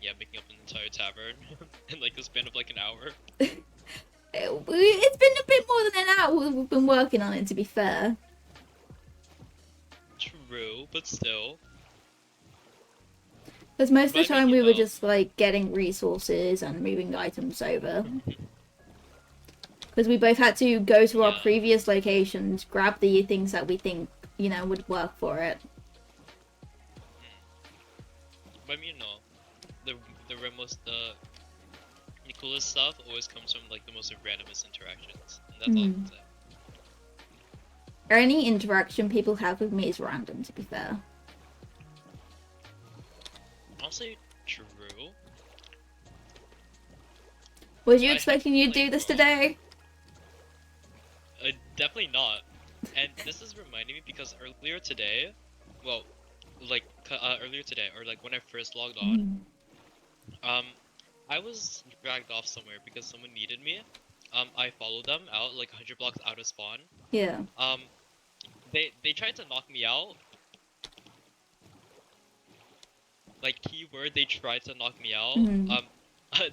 Yeah, making up an entire tavern in like the span of like an hour. It's been a bit more than an hour we've been working on it, to be fair. True, but still. Because most of the time we were just like getting resources and moving items over. Because we both had to go to our previous locations, grab the things that we think, you know, would work for it. But you know, the coolest stuff always comes from like the most randomest interactions, and that's all I can say. Any interaction people have with me is random, to be fair. I'll say true. Was you expecting you to do this today? Definitely not. And this is reminding me because earlier today, well, like earlier today, or like when I first logged on, I was dragged off somewhere because someone needed me. I followed them out like 100 blocks out of spawn. Yeah. They tried to knock me out. Like keyword, they tried to knock me out.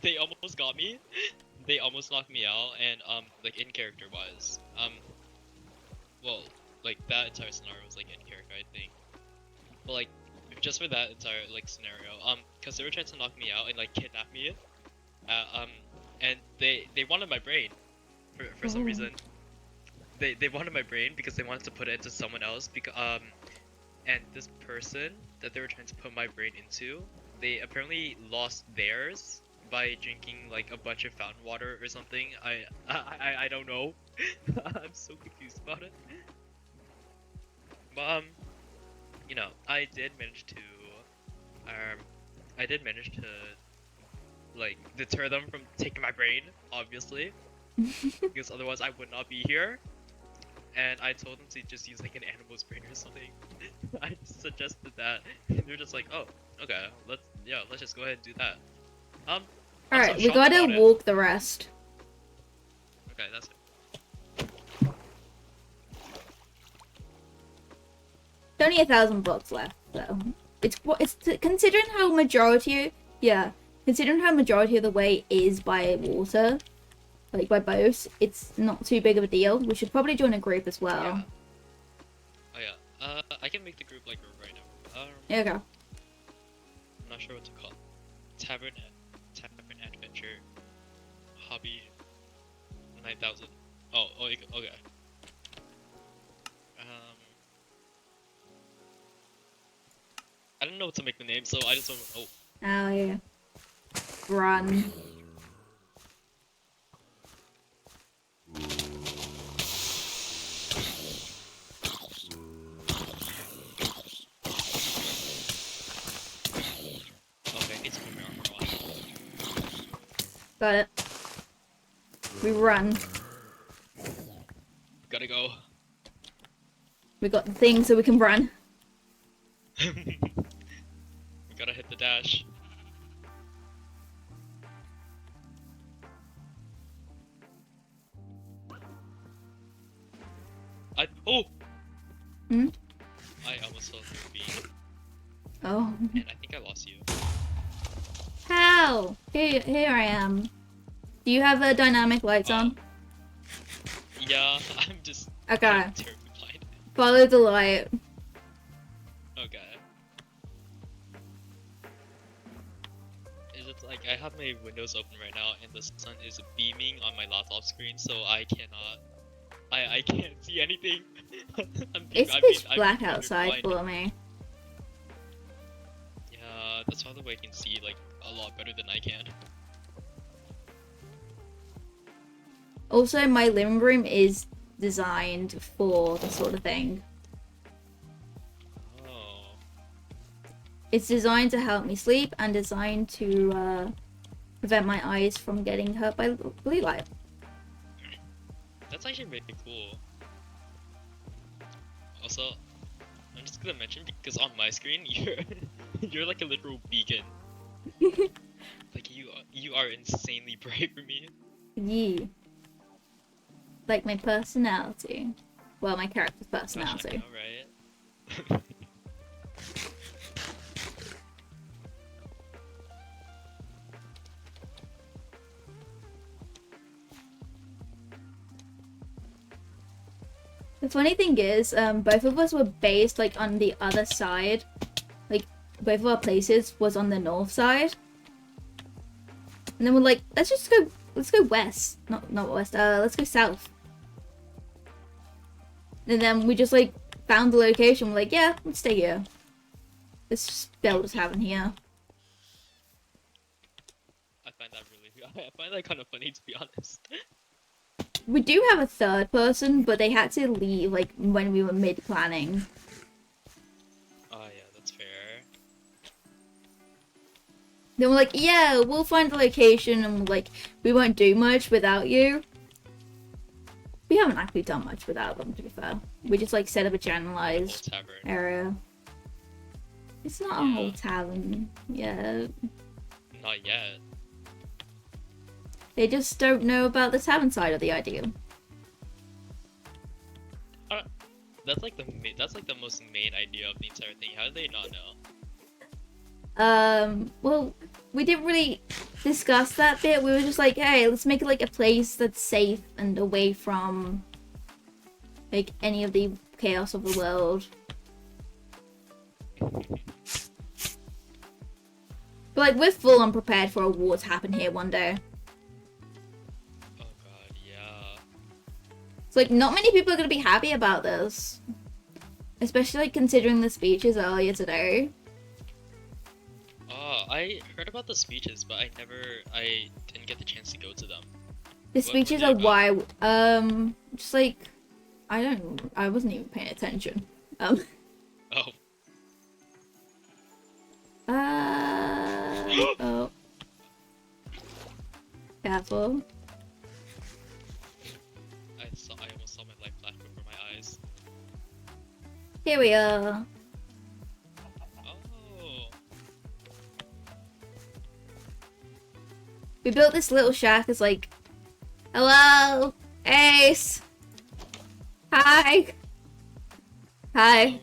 They almost got me. They almost knocked me out, and like in character wise, well, like that entire scenario was like in character, I think. But like, just for that entire like scenario, because they were trying to knock me out and like kidnap me, and they wanted my brain, for some reason. They wanted my brain because they wanted to put it into someone else because and this person that they were trying to put my brain into, they apparently lost theirs by drinking like a bunch of fountain water or something. I don't know. I'm so confused about it. But you know, I did manage to like deter them from taking my brain, obviously, because otherwise I would not be here. And I told them to just use like an animal's brain or something. I suggested that, and they're just like, "Oh, okay, let's just go ahead and do that." Alright, we gotta walk the rest. Okay, that's it. Only 1,000 blocks left, though. It's considering how majority of the way is by water, like by boats, it's not too big of a deal. We should probably join a group as well. Yeah. Oh yeah. I can make the group like right now. Yeah, okay. I'm not sure what to call it. creature. Hobby 9000. Oh, okay. I don't know what to make the name, so I just went. Oh. Oh yeah. Run. Okay, it's from your armor on. Got it. We run. Gotta go. We got the thing so we can run. We gotta hit the dash. Hmm? I almost fell through a beam. Oh. And I think I lost you. How? Here I am. Do you have dynamic lights on? Yeah, I'm just Okay. terrified. Follow the light. Okay. Is it like I have my windows open right now and the sun is beaming on my laptop screen, so I cannot. I can't see anything. It's pitch black outside for me. Yeah, that's why the way I can see like a lot better than I can. Also, my living room is designed for this sort of thing. Oh. It's designed to help me sleep and designed to prevent my eyes from getting hurt by blue light. That's actually really cool. Also, I'm just gonna mention because on my screen you're like a literal beacon. Like you are insanely bright for me. Yeah. Like my personality. Well, my character's personality. Gosh, I know, right? The funny thing is, both of us were based like on the other side. Like both of our places was on the north side. And then we're like, let's go west. Not west, let's go south. And then we just like found the location, we're like, yeah, let's stay here. Let's just build a tavern here. I find that kind of funny, to be honest. We do have a third person, but they had to leave like when we were mid-planning. Oh yeah, that's fair. Then we're like, yeah, we'll find the location and like we won't do much without you. We haven't actually done much without them, to be fair. We just like set up a generalized area. It's not a whole tavern yet. Not yet. They just don't know about the tavern side of the idea. That's like the most main idea of the entire thing. How do they not know? Well, we didn't really discuss that bit. We were just like, hey, let's make it like a place that's safe and away from like any of the chaos of the world. But like we're full on prepared for a war to happen here one day. Oh god, yeah. It's like not many people are gonna be happy about this. Especially like considering the speeches earlier today. Oh, I heard about the speeches, but I didn't get the chance to go to them. The speeches are why, just like, I wasn't even paying attention. Oh. Oh. Careful. I almost saw my life flash before my eyes. Here we are. Oh. We built this little shack as like, hello, Ace. Hi. Hi.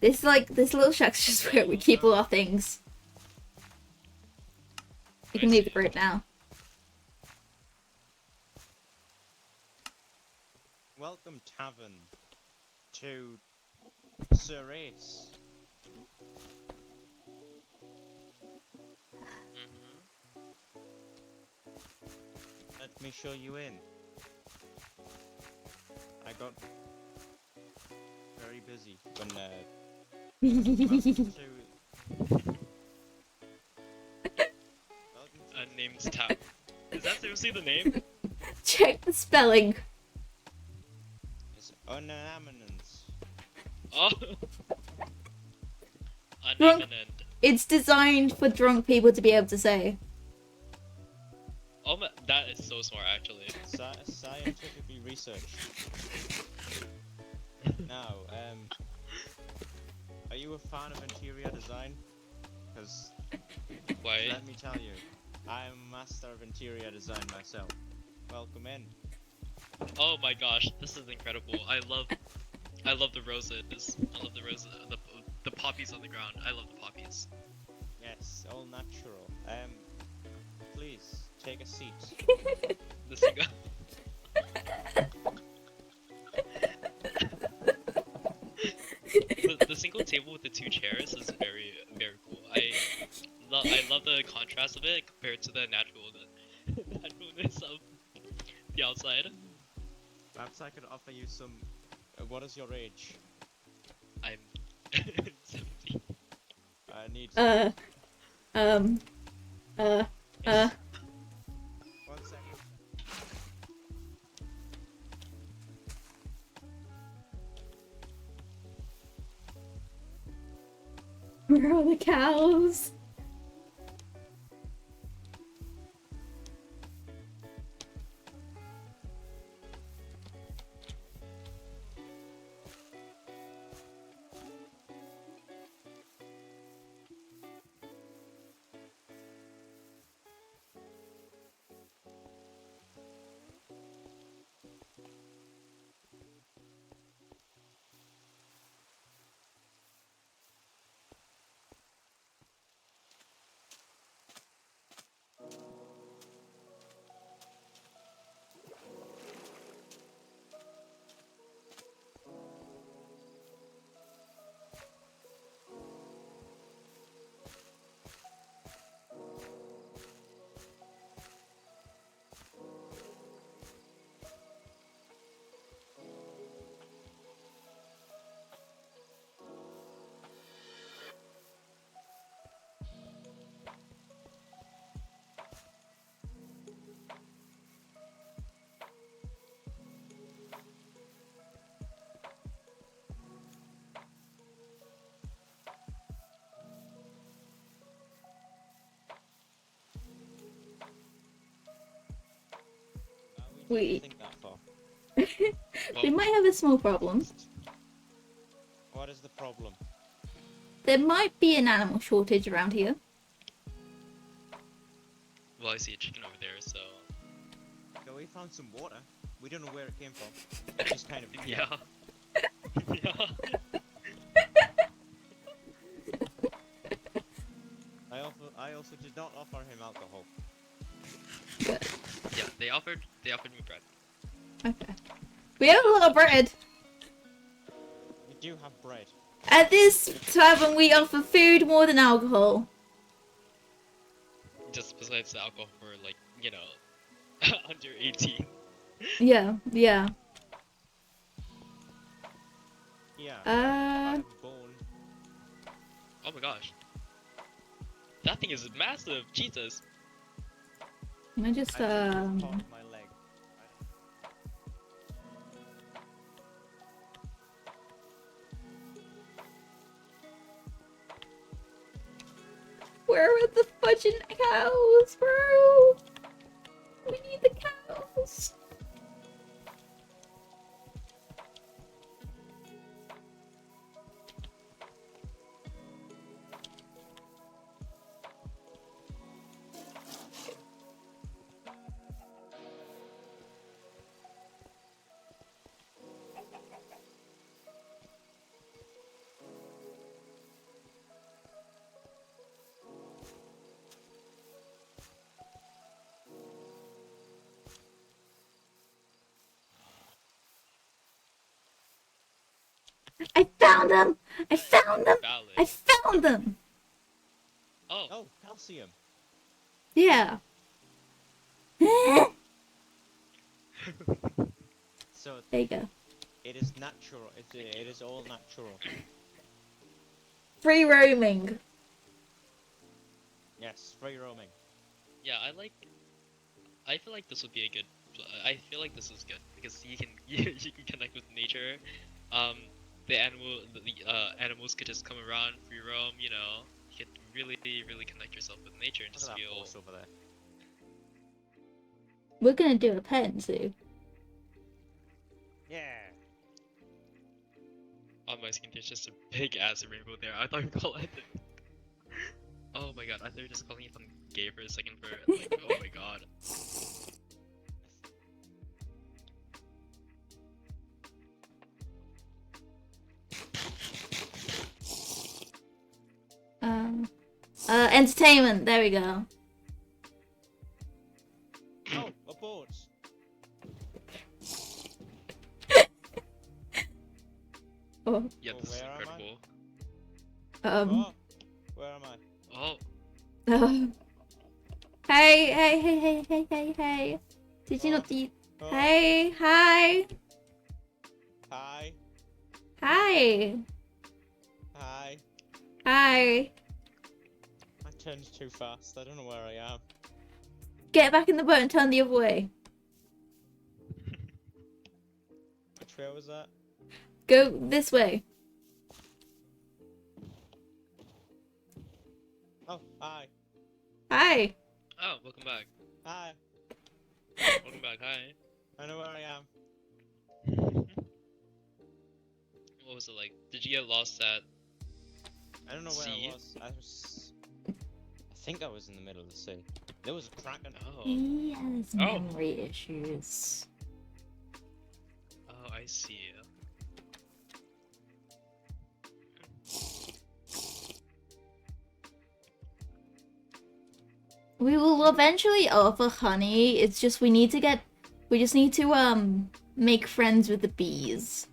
This little shack's just where we keep all our things. You can leave the group now. Welcome, Tavern, to Sir Ace. me show you in. I got very busy when Name's Tap. Is that seriously the name? Check the spelling. It's unaminence. Oh. Drunk. Unaminent. It's designed for drunk people to be able to say. Oh my, that is so smart actually. Scientifically researched. Now, are you a fan of interior design? Because Why? let me tell you, I am a master of interior design myself. Welcome in. Oh my gosh, this is incredible. I love the roses. I love the roses, the poppies on the ground. I love the poppies. Yes, all natural. Please take a seat. The single. the single table with the two chairs is very cool. I love the contrast of it compared to the naturalness of the outside. Perhaps I could offer you some. What is your age? I'm 17. I need. One second. Where are the cows? Wait. Think that far. They might have a small problem. What is the problem? There might be an animal shortage around here. Well, I see a chicken over there, so. So we found some water. We don't know where it came from. It's just kind of. Yeah. Yeah. I also did not offer him alcohol. Yeah, they offered me bread. Okay. We have a lot of bread. We do have bread. At this tavern, we offer food more than alcohol. Just besides the alcohol for like, you know, under 18. Yeah, yeah. Yeah. Bone. Oh my gosh. That thing is massive, Jesus. Can I just My leg. Where are the fudging cows, bro? We need the cows. I found them! I found them! Valid. I found them! Oh, calcium. Yeah. So There you go. it is natural. It is all natural. Free roaming. Yes, free roaming. Yeah, I feel like this would be a good. I feel like this is good because you can you can connect with nature. The animals could just come around, free roam. You know, you could really connect yourself with nature and Look just at that feel. horse over there. We're gonna do a pen zoo. Yeah. On my screen, there's just a big ass rainbow there. I thought you were calling it. Oh my god, I thought you were just calling it something gay for a second. For like, oh my god. Entertainment. There we go. Oh, a board. Oh. Yeah, this is incredible. Oh, where am I? Oh. Hey. Did you not eat? Hey, hi. Hi. Hi. Hi. Hi. I turned too fast. I don't know where I am. Get back in the boat and turn the other way. Which way was that? Go this way. Oh, hi. Hi. Oh, welcome back. Hi. Welcome back. Hi. I know where I am. What was it like? Did you get lost at? I don't know where sea? I was. I think I was in the middle of the sea. There was a kraken. Oh. He has memory issues. Oh, I see. We will eventually offer honey. It's just we just need to make friends with the bees.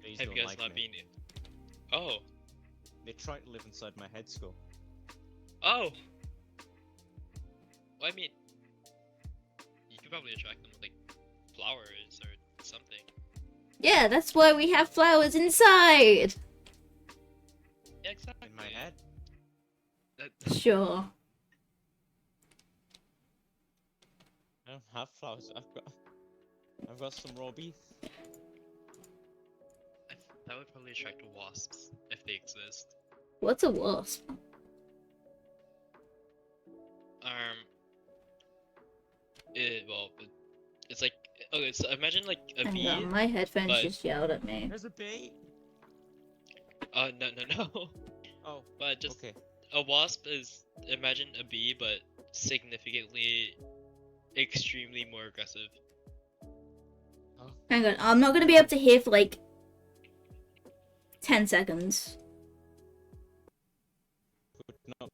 Bees Have don't you guys like not me. been? Oh. They try to live inside my head skull. Oh. Well, I mean, you could probably attract them with like flowers or something. Yeah, that's why we have flowers inside. Yeah, exactly. In my head. Sure. I don't have flowers. I've got some raw beef. That would probably attract wasps if they exist. What's a wasp? It's like okay. So imagine like a Hang bee. on, my headphones but- just yelled at me. There's a bee. No. Oh. But just okay. a wasp is imagine a bee, but significantly, extremely more aggressive. Hang on, I'm not gonna be able to hear for like 10 seconds. No.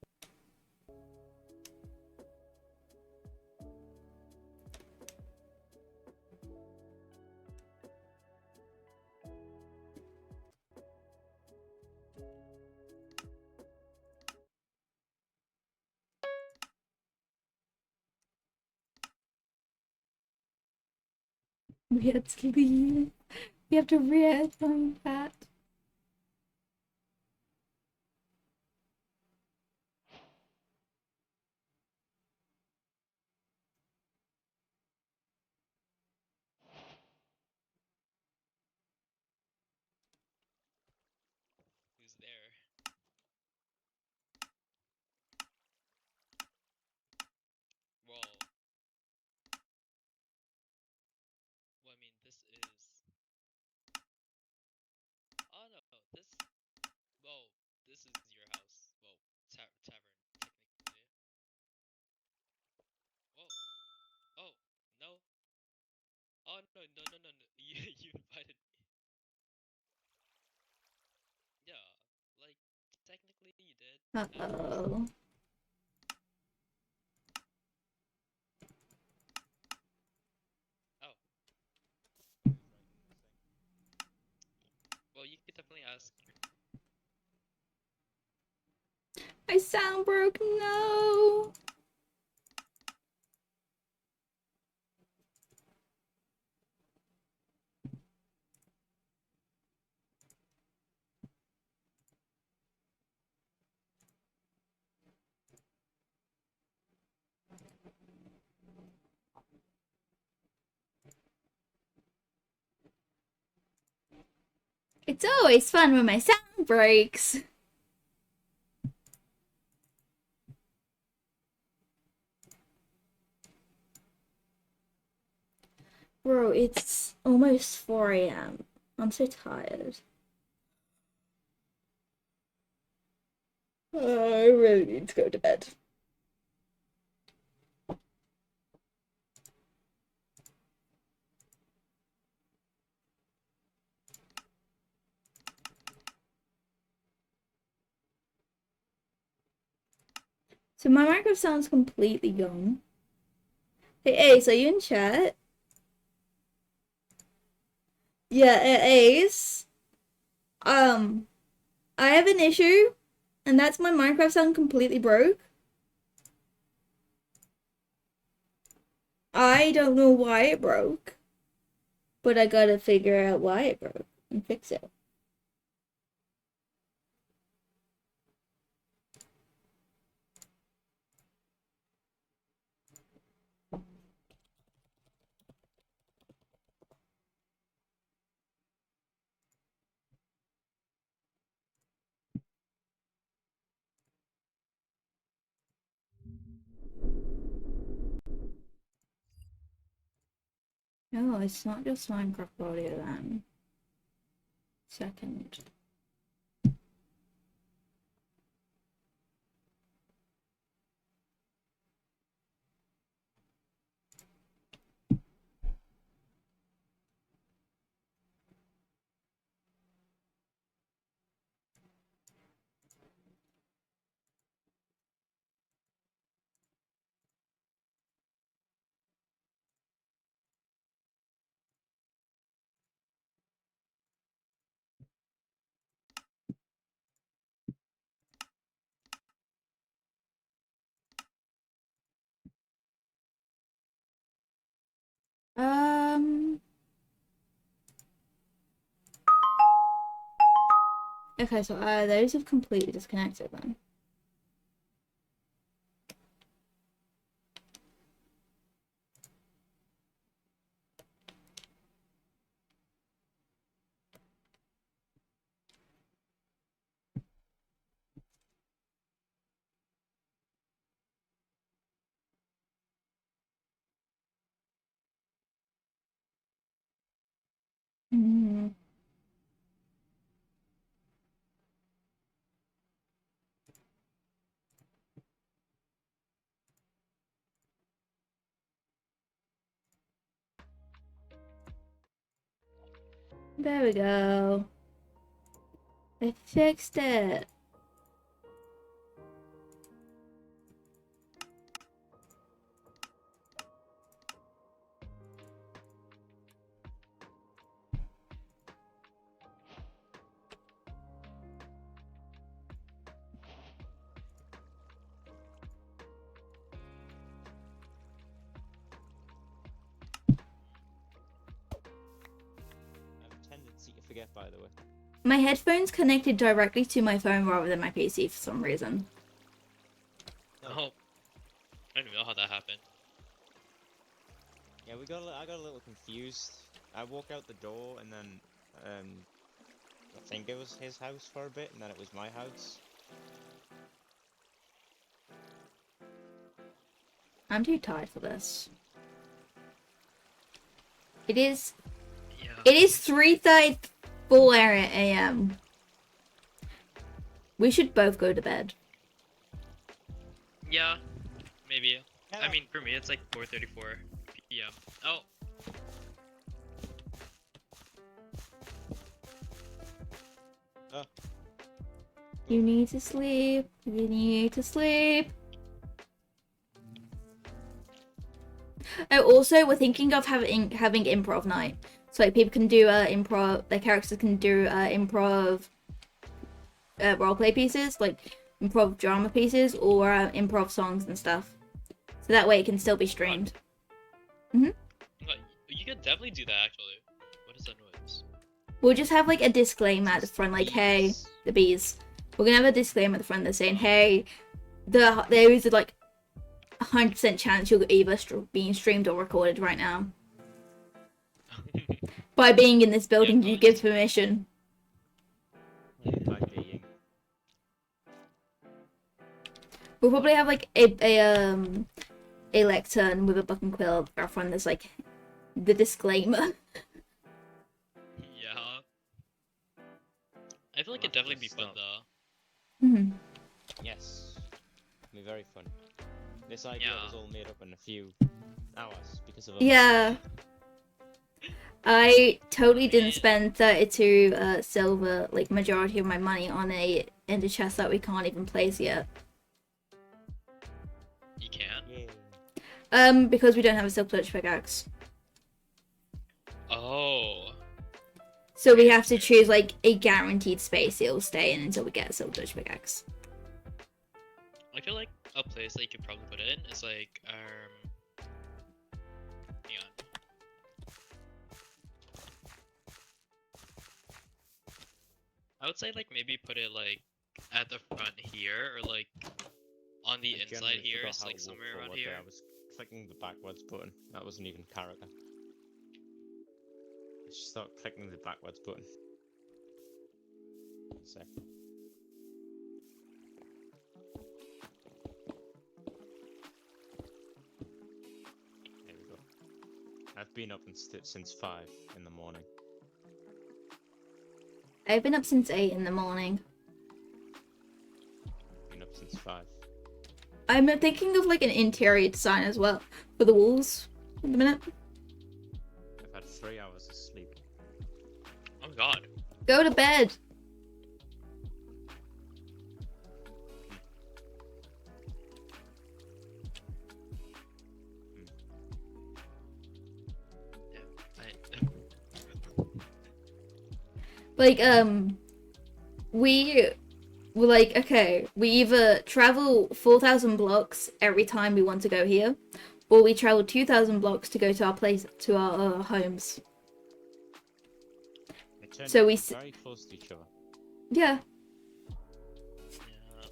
We have to leave. We have to re-headphone that. Who's there? Well, I mean, this is. Oh no, this. Well, this is your house. Well, tavern technically. Whoa. Oh no. Oh no. You invited me. Yeah, like technically you did. Uh-oh. Oh. Well, you could definitely ask. My sound broke, no! It's always fun when my sound breaks. Bro, it's almost 4 a.m. I'm so tired. I really need to go to bed. So my micro sounds completely gone. Hey Ace, are you in chat? Yeah, Ace. I have an issue, and that's my Minecraft sound completely broke. I don't know why it broke, but I gotta figure out why it broke and fix it. No, it's not just Minecraft audio then. Second. Okay, so those have completely disconnected then. Mm. There we go. I fixed it. I have a tendency to forget, by the way. My headphones connected directly to my phone rather than my PC for some reason. Oh. I don't even know how that happened. Yeah, I got a little confused. I walked out the door and then, I think it was his house for a bit, and then it was my house. I'm too tired for this. It is 3:34 a.m. We should both go to bed. Yeah, maybe. I mean, for me, it's like 4:34 p.m. Oh. Oh. You need to sleep. You need to sleep. Oh, also, we're thinking of having improv night. So like people can do improv. Their characters can do improv roleplay pieces, like improv drama pieces, or improv songs and stuff. So that way it can still be streamed. You could definitely do that, actually. What is that noise? We'll just have like a disclaimer at the front, like, hey, the bees. We're gonna have a disclaimer at the front that's saying, hey, there is like 100% chance you're either being streamed or recorded right now. By being in this building, you give permission. By being. We'll probably have like a lectern with a book and quill up front that's like the disclaimer. Yeah. I feel like it'd definitely be fun though. Hmm. Yes. It'll be very fun. This idea was all made up in a few hours because of. Yeah. I totally didn't spend 32 silver, like majority of my money, on a ender chest that we can't even place yet. You can. Because we don't have a silk touch pickaxe. Oh. So we have to choose like a guaranteed space it'll stay in until we get a silk touch pickaxe. I feel like a place that you could probably put it in is like hang on. I would say like maybe put it like at the front here or like on the inside here, it's like somewhere around here. I was clicking the backwards button. That wasn't even character. I just start clicking the backwards button. So. There we go. I've been up since 5 in the morning. I've been up since 8 in the morning. Been up since 5. I'm thinking of like an interior design as well for the walls at the minute. I've had 3 hours of sleep. Oh god. Go to bed. Like, we were like, okay, we either travel 4,000 blocks every time we want to go here, or we travel 2,000 blocks to go to our place, to our homes. So we very close to each other. Yeah. Yeah.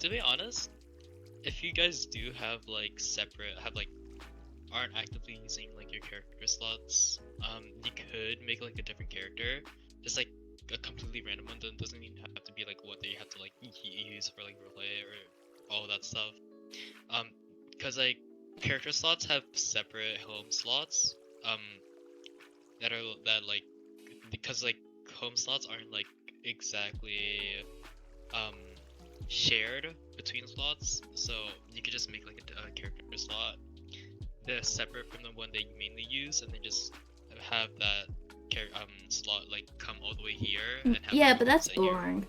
To be honest, if you guys do have like aren't actively using like your character slots, you could make like a different character. Just like a completely random one that doesn't even have to be like what they have to like use for like roleplay or all that stuff. Because like character slots have separate home slots. That like because like home slots aren't like exactly shared between slots, so you could just make like a character slot that's separate from the one that you mainly use, and then just have that slot like come all the way here and have yeah, like, but that's say, your- boring.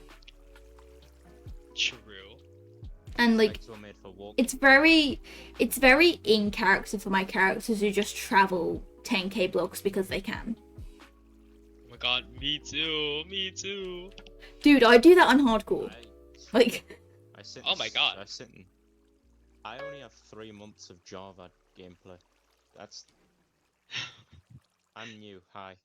True. And like, it's very in character for my characters who just travel 10k blocks because they can. Oh my god, me too, me too. Dude, I do that on hardcore. Like, Oh my god. I only have 3 months of Java gameplay. That's. I'm new. Hi.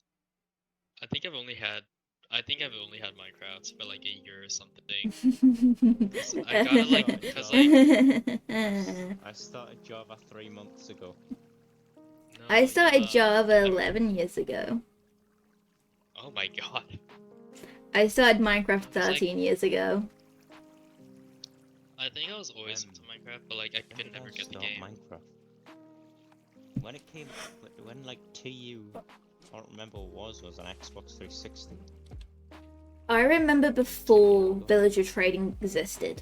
I think I've only had Minecraft for like a year or something. 'Cause I got it like because like I started Java 3 months ago. I started Java 11 years ago. Oh my god. I started Minecraft 13 years ago. I think I was always into Minecraft, but like I could never get the game. Minecraft. When it came, when like TU, I don't remember what was on Xbox 360. I remember before villager trading existed.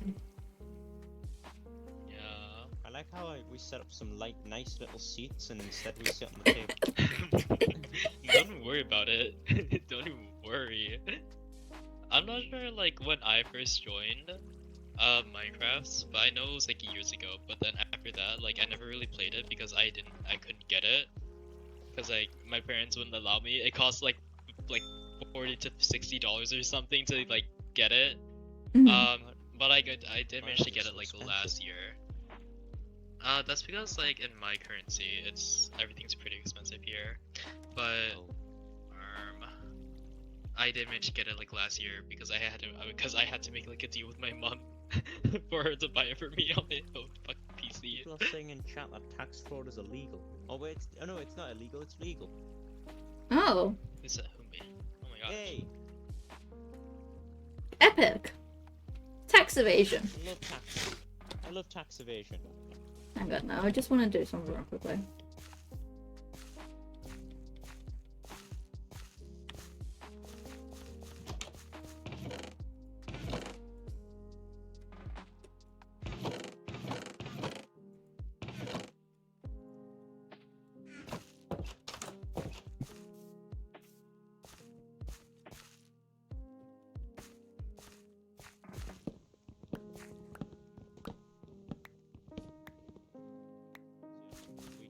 Yeah. I like how we set up some nice little seats and instead we sit on the table. Don't worry about it. Don't even worry. I'm not sure like when I first joined Minecraft, but I know it was like years ago. But then after that, like I never really played it because I couldn't get it because like my parents wouldn't allow me. It cost like $40 to $60 or something to like get it. But I did manage to get it like last year. That's because like in my currency, everything's pretty expensive here. But I did manage to get it like last year because I had to make like a deal with my mom for her to buy it for me on my own fucking PC. People are saying in chat that tax fraud is illegal. Oh wait, no, it's not illegal. It's legal. Oh. Who's that? Who me? Oh my god. Hey. Epic. Tax evasion. I love tax evasion. Hang on now, I just want to do something real quickly.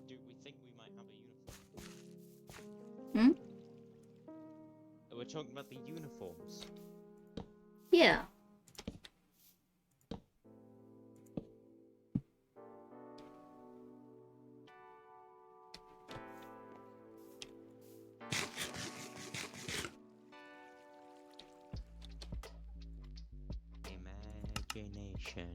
We think we might have a uniform. Hmm? We're talking about the uniforms. Yeah. Imagination.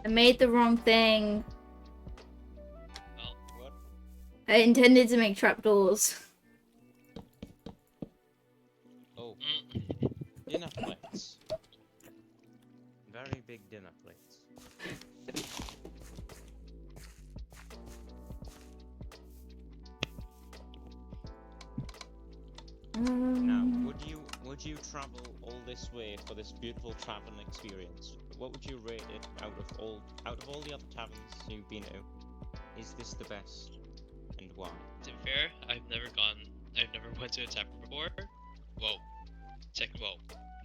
I made the wrong thing. What? I intended to make trapdoors. Oh. Dinner plates. Very big dinner plates. Now, would you travel all this way for this beautiful traveling experience? What would you rate it out of all the other taverns you've been to? Is this the best, and why? To be fair, I've never went to a tavern before.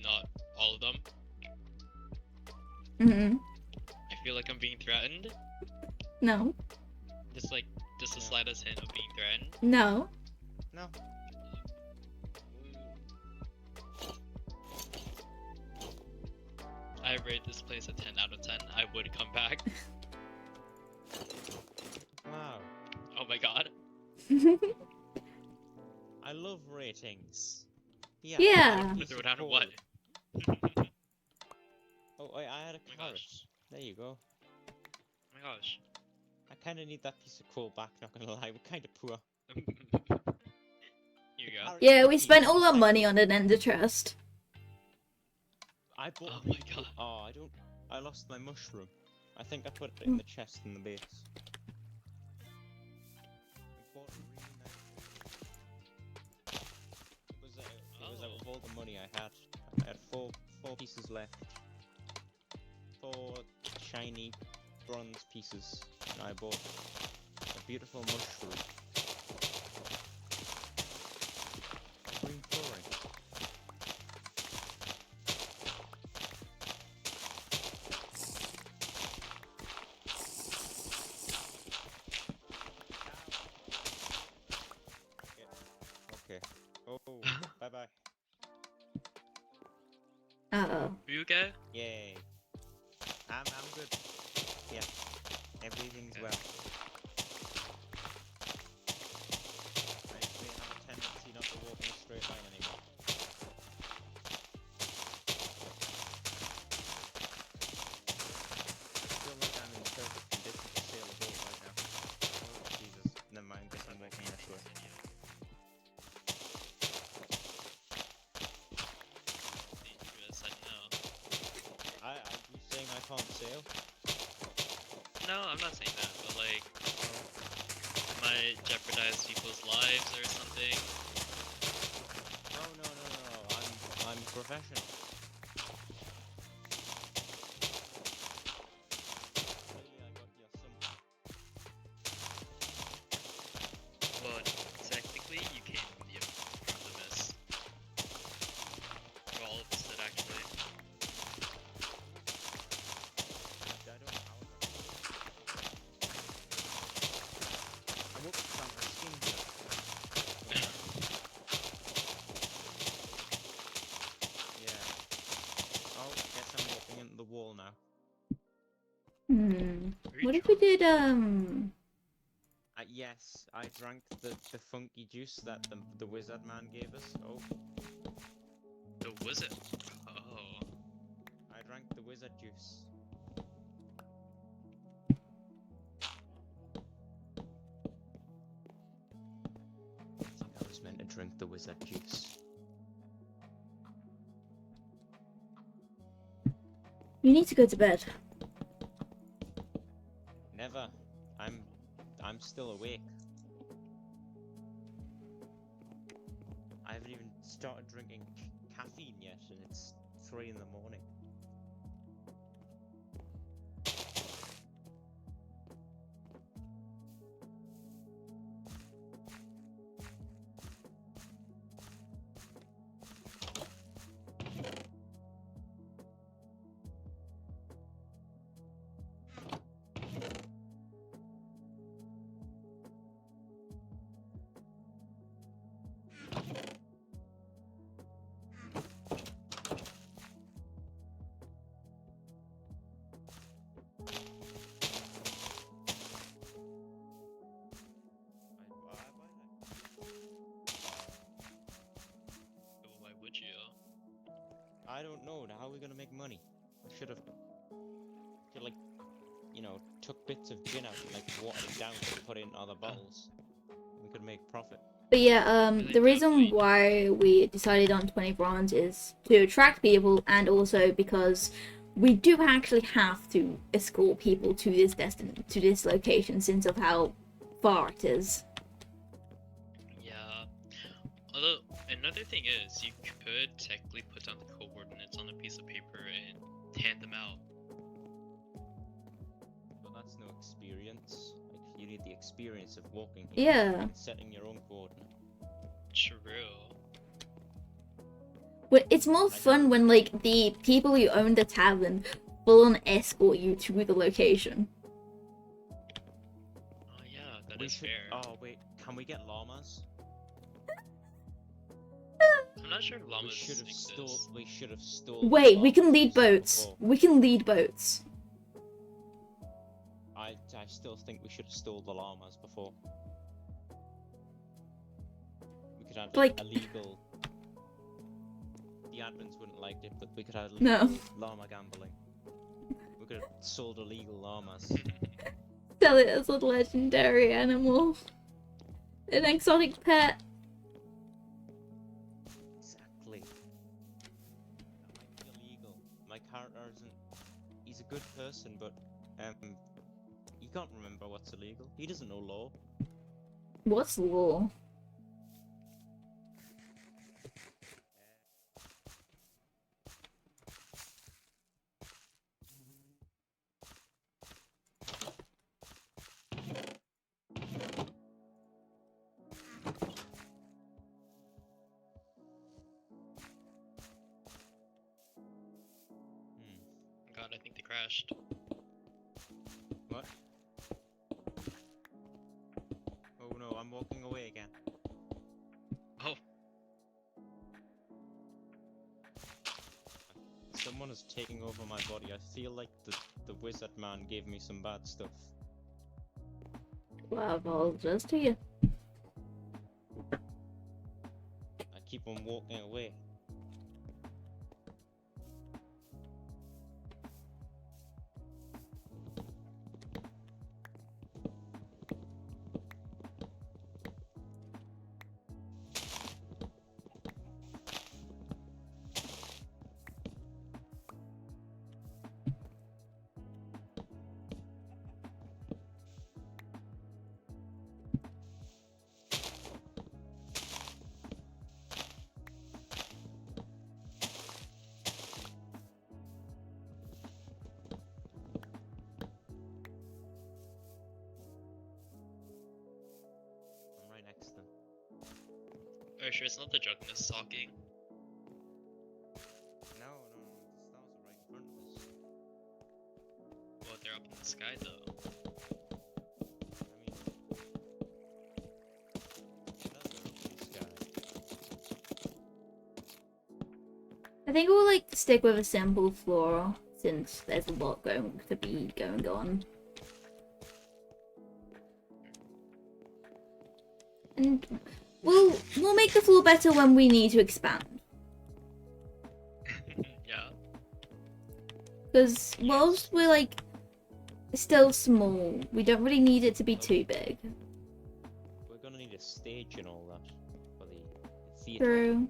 Not all of them. Mm-hmm. I feel like I'm being threatened. No. Just a slightest hint of being threatened. No. No. I rate this place a 10 out of 10. I would come back. Wow. Oh my god. I love ratings. Yeah. Yeah. Throw down a what? Oh, I had a carrot. There you go. Oh my gosh. I kind of need that piece of coal back, not gonna lie. We're kind of poor. Here you go. Yeah, we spent all our money on an ender chest. I bought. Oh my god. Oh, I lost my mushroom. I think I put it in the chest in the base. I bought a really nice. It was out of all the money I had. I had four pieces left. 4 shiny bronze pieces, and I bought a beautiful mushroom. Green flooring. Okay. Oh, bye bye. Uh-oh. Are you okay? Yay. I'm good. Yeah. Everything's well. I actually have a tendency not to walk in a straight line anymore. I feel like I'm in perfect condition to sail a boat right now. Oh, Jesus. Never mind, guess I'm making that short. Dangerous, I know. Are you saying I can't sail? No, I'm not saying that, but like, it might jeopardize people's lives or something. No. I'm professional. Clearly I got your sympathy. Well, technically, you came from the mist. For all of us did, actually. I don't know how I won't put on my skin here. think we did Yes, I drank the funky juice that the wizard man gave us. Oh. The wizard. Oh. I drank the wizard juice. I think I was meant to drink the wizard juice. You need to go to bed. Never. I'm still awake. I haven't even started drinking caffeine yet, and it's 3 in the morning. Why would you? I don't know. How are we gonna make money? I should have, like, took bits of gin out and like watered it down and put it in other bottles. We could make profit. But yeah, the reason why we decided on 20 bronze is to attract people, and also because we do actually have to escort people to this location since of how far it is. Yeah. Although another thing is, you could technically put down the coordinates on a piece of paper and hand them out. But that's no experience. Like, you need the experience of walking here Yeah. and setting your own coordinates. True. But it's more fun when like the people who own the tavern full on escort you to the location. Oh yeah, that We is should. fair. Oh wait, can we get llamas? I'm not sure if We llamas should have exist. stole. Wait, we can lead boats. We can lead boats. I still think we should have stole the llamas before. We could have Like- illegal. The admins wouldn't like it, but we could have No. illegal llama gambling. We could have sold illegal llamas. Sell it as a legendary animal. An exotic pet. Exactly. That might be illegal. My character isn't. He's a good person, but he can't remember what's illegal. He doesn't know law. What's law? God, I think they crashed. What? Oh no, I'm walking away again. Oh. Someone is taking over my body. I feel like the wizard man gave me some bad stuff. Well, I apologize to you. I keep on walking away. I'm right next to them. Are you sure it's not the drunkenness talking? No, the stars are right in front of us. Well, they're up in the sky though. I think we'll like stick with a simple floor since there's a lot going on. And we'll make the floor better when we need to expand. Yeah. Because whilst we're like still small, we don't really need it to be too big. We're gonna need a stage and all that for the theatre. True.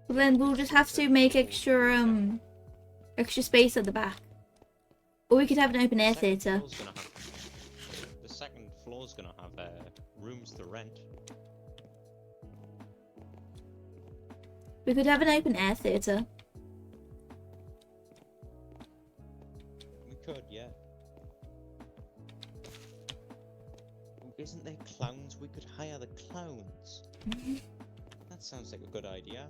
Well, then we'll just have to make extra space at the back. Or we could have an open air theatre. The second floor's gonna have rooms to rent. We could have an open air theatre. We could, yeah. Isn't there clowns? We could hire the clowns. That sounds like a good idea.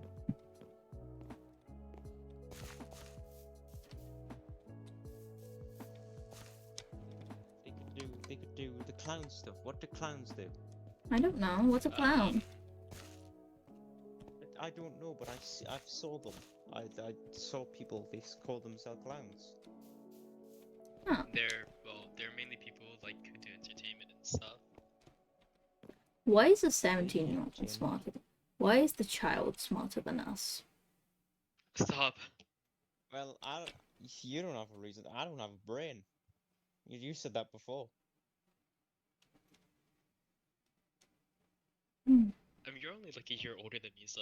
They could do the clown stuff. What do clowns do? I don't know. What's a clown? I don't know, but I've saw them. I saw people. They call themselves clowns. Huh. They're mainly people like who do entertainment and stuff. Why is a 17-year-old smarter? Why is the child smarter than us? Stop. Well, you don't have a reason. I don't have a brain. You said that before. I mean, you're only like a year older than me, so.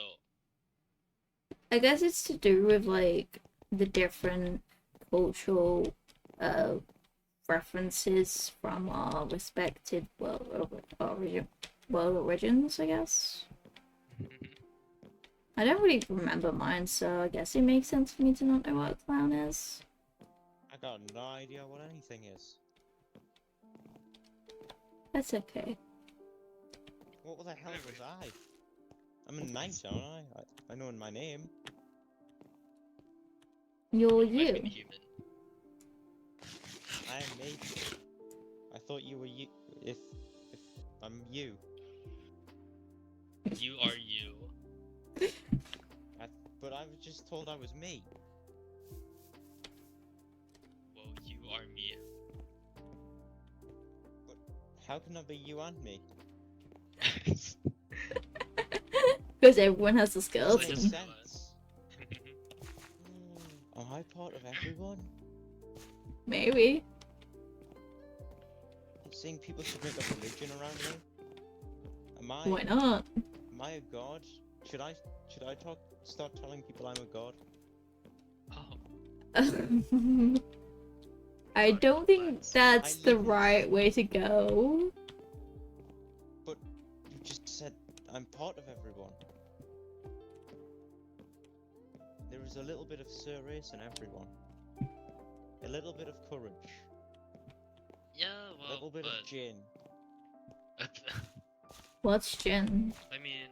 I guess it's to do with like the different cultural references from our respected world origins, I guess. I don't really remember mine, so I guess it makes sense for me to not know what a clown is. I got no idea what anything is. That's okay. What the hell was I? I'm a knight, aren't I? I know in my name. You're you. I am me. I thought you were you. If I'm you. You are you. But I was just told I was me. Well, you are me. But how can I be you and me? Because everyone has the skills. Am I part of everyone? Maybe. I'm saying people should make a religion around me. Am I? Why not? Am I a god? Should I start telling people I'm a god? I don't think that's the right way to go. But you just said I'm part of everyone. There is a little bit of Ceres in everyone. A little bit of courage. Yeah, well, a little bit of gin. What's gin? I mean,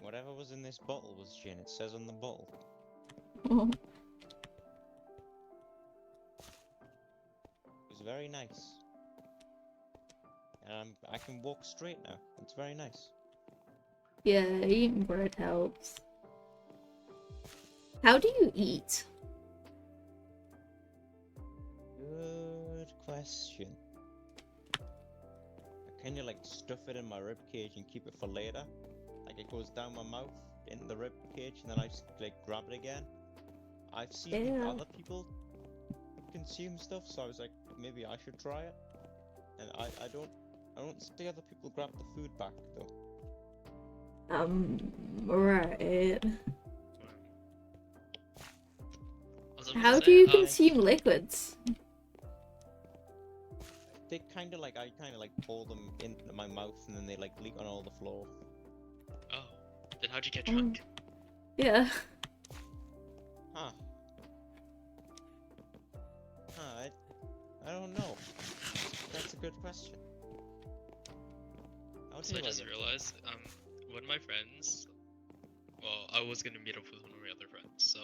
whatever was in this bottle was gin. It says on the bottle. Oh. It was very nice. And I can walk straight now. It's very nice. Yeah, eating bread helps. How do you eat? Good question. I kind of like stuff it in my rib cage and keep it for later. Like it goes down my mouth in the rib cage and then I just like grab it again. I've seen other people consume stuff, so I was like, maybe I should try it. And I don't see other people grab the food back though. Right. How do you consume liquids? They I kind of like pour them into my mouth and then they like leak on all the floor. oh, then how'd you get drunk? Yeah. Huh. I don't know. That's a good question. So I just realized, one of my friends, well, I was gonna meet up with one of my other friends, so,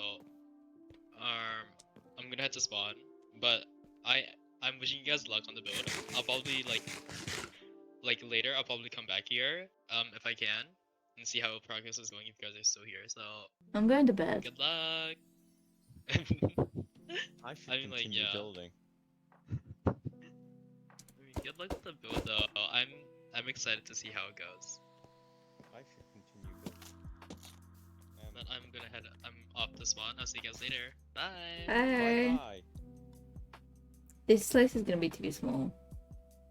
I'm gonna head to spawn, but I'm wishing you guys luck on the build. I'll probably, like later, I'll probably come back here, if I can, and see how progress is going if you guys are still here, so. I'm going to bed. Good luck! I should continue building. Good luck with the build though. I'm excited to see how it goes. I should continue building. But I'm off to spawn. I'll see you guys later. Bye. Bye. Bye. This slice is gonna be too small.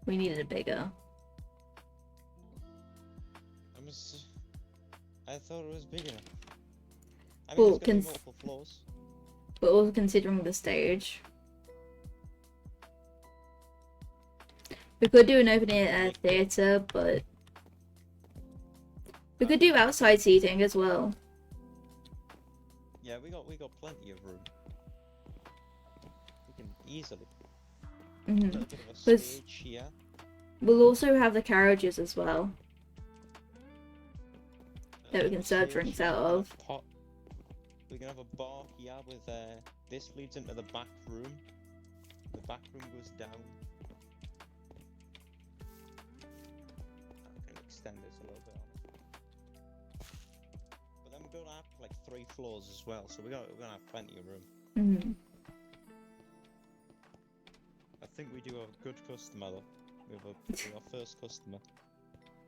We needed it bigger. I thought it was big enough. I mean, Well, there's gonna be multiple floors. But also considering the stage. We could do an open air theatre, but we could do outside seating as well. Yeah, we got plenty of room. We can easily. A little bit of a stage here. We'll also have the carriages as well that we can serve drinks out of. We can have a bar here with this leads into the back room. The back room goes down. I can extend this a little bit. But then we're gonna have like 3 floors as well, so we're gonna have plenty of room. I think we do have a good customer though. We have our first customer.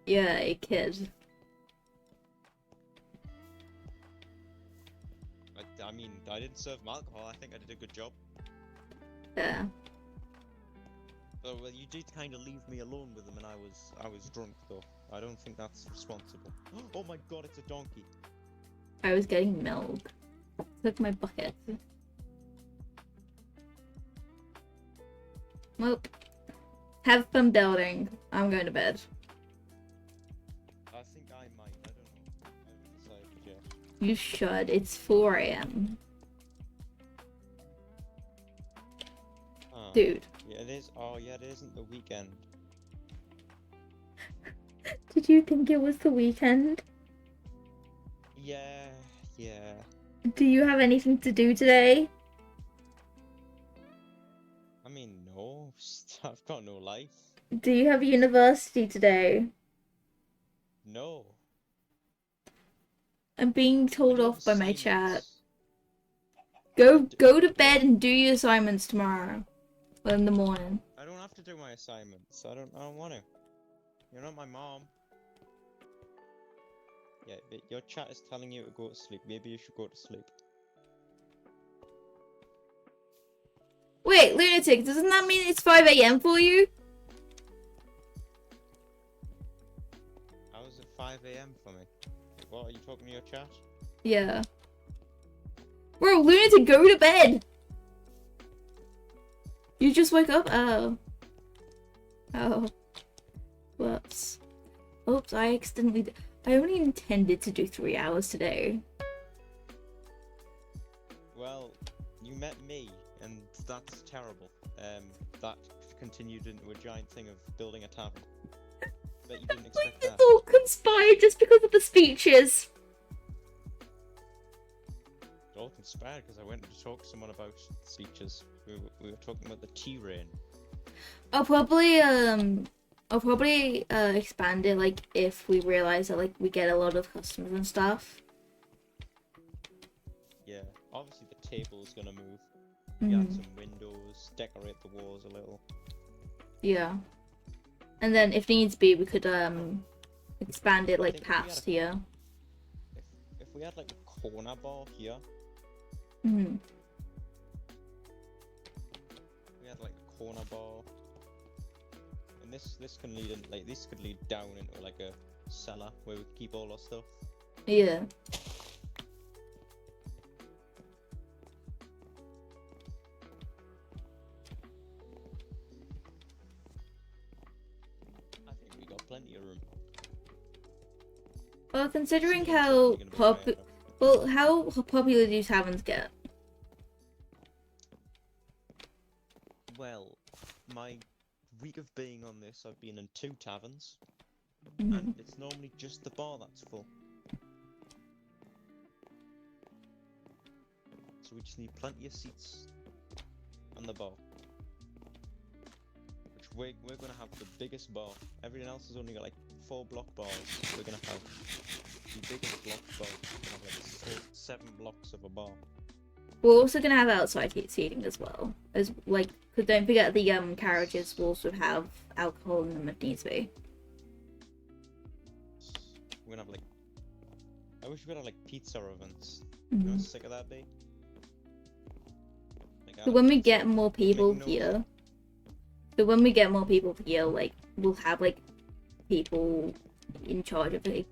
Yeah, a kid. I mean, I didn't serve him alcohol. I think I did a good job. Yeah. Oh, well, you did kind of leave me alone with him, and I was drunk though. I don't think that's responsible. Oh my god, it's a donkey. I was getting milk. Took my bucket. Well, have fun building. I'm going to bed. I think I might. I don't know. I haven't decided yet. You should. It's 4 AM. Dude. Yeah, it is. Oh, yeah, it isn't the weekend. Did you think it was the weekend? Yeah, yeah. Do you have anything to do today? I mean, no. I've got no life. Do you have university today? No. I'm being told off by my chat. Go to bed and do your assignments tomorrow. Well, in the morning. I don't have to do my assignments. I don't want to. You're not my mom. Yeah, but your chat is telling you to go to sleep. Maybe you should go to sleep. Wait, lunatic, doesn't that mean it's 5 AM for you? How is it 5 AM for me? What, are you talking to your chat? Yeah. Bro, lunatic, go to bed! You just woke up? Oh. Oh. Whoops. Oops, I only intended to do 3 hours today. Well, you met me, and that's terrible. That continued into a giant thing of building a tavern. Bet you didn't expect that. It's all conspired just because of the speeches. It all conspired because I went to talk to someone about speeches. We were talking about the T-Rain. I'll probably expand it, like, if we realize that, like, we get a lot of customers and stuff. Yeah, obviously the table is gonna move. We add some windows, decorate the walls a little. Yeah. And then, if needs be, we could, expand it, like, past here. If we had, like, a corner bar here. Mm-hmm. We had, like, a corner bar. And this can lead in, like, this could lead down into, like, a cellar where we keep all our stuff. Yeah. Plenty of room. Well, considering how popular do taverns get? Well, my week of being on this, I've been in 2 taverns, Mm-hmm. and it's normally just the bar that's full. So we just need plenty of seats on the bar. We're gonna have the biggest bar. Everyone else has only got like 4 block bars. We're gonna have the biggest block bar. We're gonna have like 7 blocks of a bar. We're also gonna have outside seating as well, as like, cause don't forget the carriages will also have alcohol in them if needs be. We're gonna have like. I wish we could have like pizza ovens. Mhm. You know how sick of that be? Like, So when we get more people here, like we'll have like people in charge of like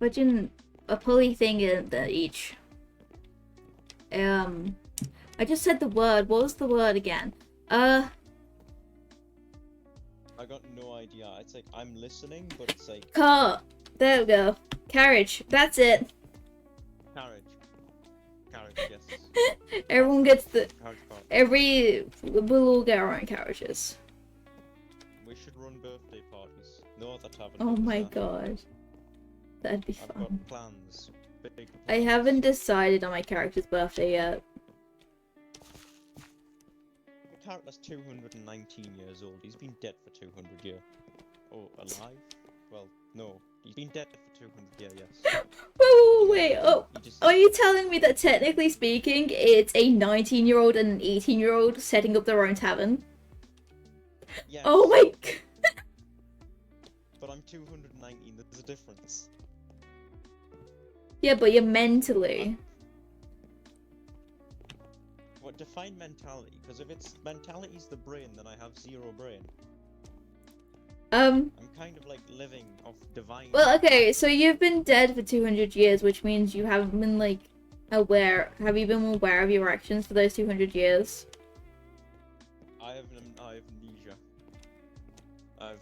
imagine a pulley thing in the each. I just said the word. What was the word again? I got no idea. It's like I'm listening, but it's like Car. There we go. Carriage. That's it. carriage. Carriage, yes. Everyone gets the. Carriage car. We'll all get our own carriages. We should run birthday parties. No other tavern. Oh does my that. god. That'd be I've fun. got plans. Big plans. I haven't decided on my character's birthday yet. The character's 219 years old. He's been dead for 200 years. Oh, alive? Well, no. He's been dead for 200 years, yes. Wait. Oh, are you telling me that technically speaking, it's a 19-year-old and an 18-year-old setting up their own tavern? Yes. Oh my god. But I'm 219. There's a difference. Yeah, but you're mentally. What define mentality? Because if it's mentality's the brain, then I have zero brain. I'm kind of like living off divine. Well, okay, so you've been dead for 200 years, which means you haven't been, like, aware. Have you been aware of your actions for those 200 years? I have amnesia.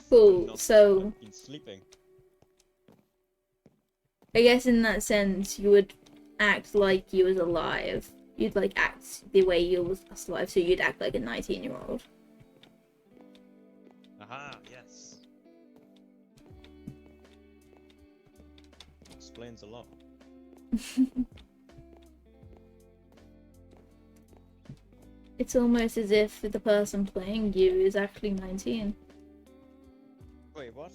Cool, so I've been sleeping. I guess in that sense, you would act like you was alive. You'd, like, act the way you was alive, so you'd act like a 19-year-old. Aha, yes. Explains a lot. It's almost as if the person playing you is actually 19. Wait, what?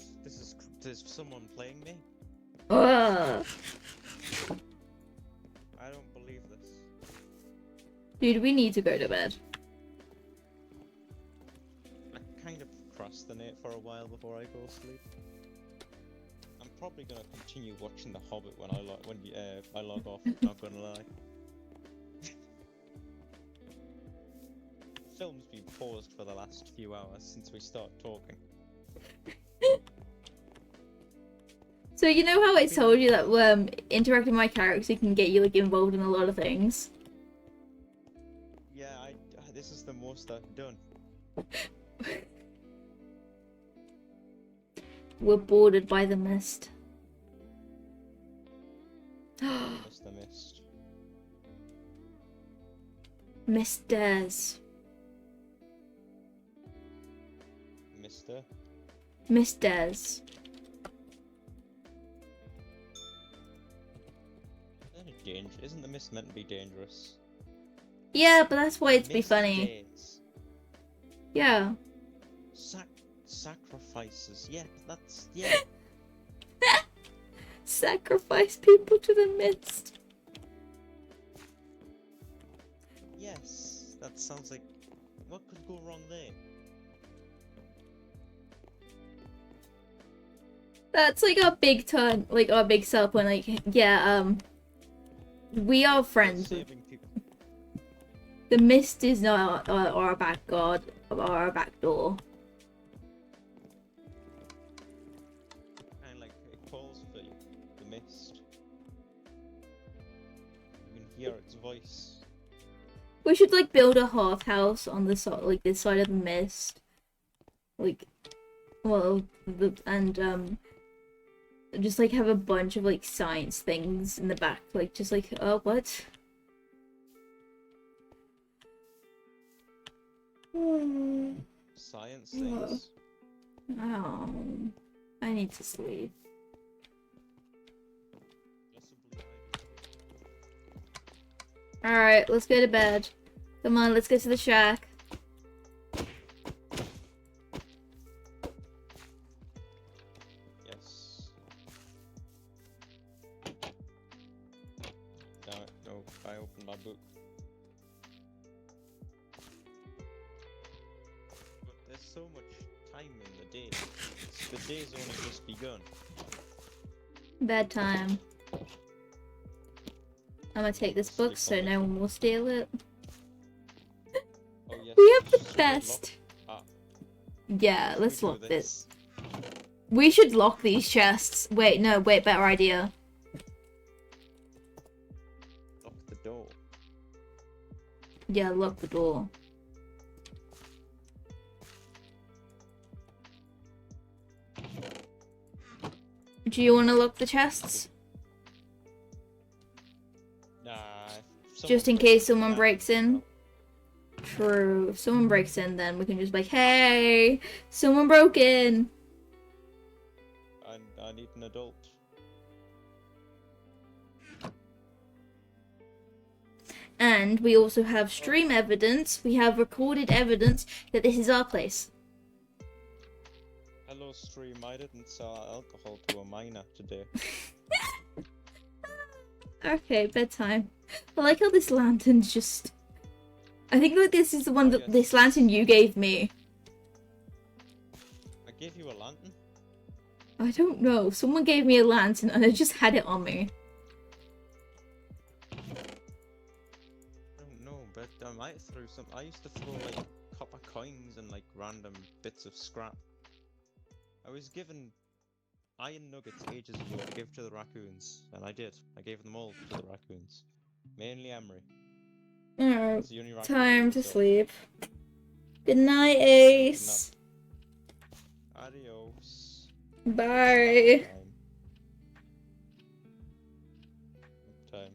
There's someone playing me? Ugh. I don't believe this. Dude, we need to go to bed. I kind of procrastinate for a while before I go to sleep. I'm probably gonna continue watching The Hobbit when I log off. Not gonna lie. The film's been paused for the last few hours since we started talking. So you know how I told you that interacting with my character can get you like involved in a lot of things? Yeah, this is the most I've done. We're bordered by the mist. Just the mist. Misters. Mister? Misters. Isn't the mist meant to be dangerous? Yeah, but that's why it's be Mist funny. days. Yeah. Sacrifices. Yeah, yeah. Sacrifice people to the mist. Yes, that sounds like. What could go wrong there? That's like our big turn, like our big sell point. Like, yeah, we are friends. The mist is not our back guard, or our back door. And like it calls for you, the mist. You can hear its voice. We should like build a half house on the side, like this side of the mist. Like, well, just like have a bunch of like science things in the back, like just like, oh, what? Science things. Oh, I need to sleep. Alright, let's go to bed. Come on, let's get to the shack. Yes. open my book. But there's so much time in the day. The day's only just begun. Bedtime. I'm gonna take this book so no one will steal it. Oh, yes. We have the should we best. lock- Yeah, should let's we do lock this. We should lock these chests. Wait, no, wait, better idea. Lock the door. Yeah, lock the door. Do you want to lock the chests? Nah. Just in case someone breaks in? True. If someone breaks in, then we can just be like, hey, someone broke in. I need an adult. And we also have stream evidence. We have recorded evidence that this is our place. Hello, stream. I didn't sell alcohol to a minor today. Okay, bedtime. I like how this lantern's just... I think like this is the one that this lantern you gave me. I gave you a lantern? I don't know. Someone gave me a lantern and I just had it on me. I don't know, but I might throw some. I used to throw like copper coins and like random bits of scrap. I was given iron nuggets ages ago to give to the raccoons, and I did. I gave them all to the raccoons. Mainly Emery. Alright, It's the only raccoon time I to saw. sleep. Good night, Ace. Adios. Bye. Time.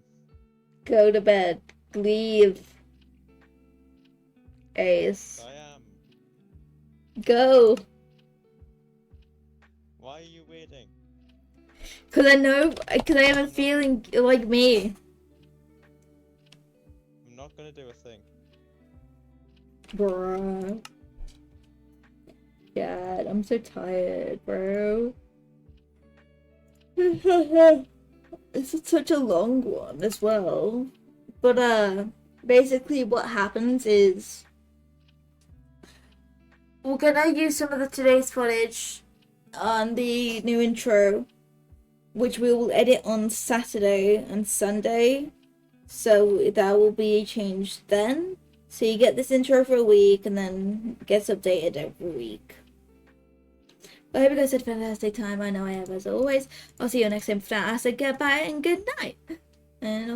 Go to bed. Leave. Ace. I am. Go. Why are you waiting? Cause I know, cause I have a feeling like me. I'm not gonna do a thing. Bruh. God, I'm so tired, bro. It's such a long one as well. But basically what happens is we're gonna use some of the today's footage on the new intro, which we will edit on Saturday and Sunday. So that will be changed then. So you get this intro for a week and then it gets updated every week. I hope you guys had a fantastic time. I know I have as always. I'll see you next time. For now, I said goodbye and good night. And I'll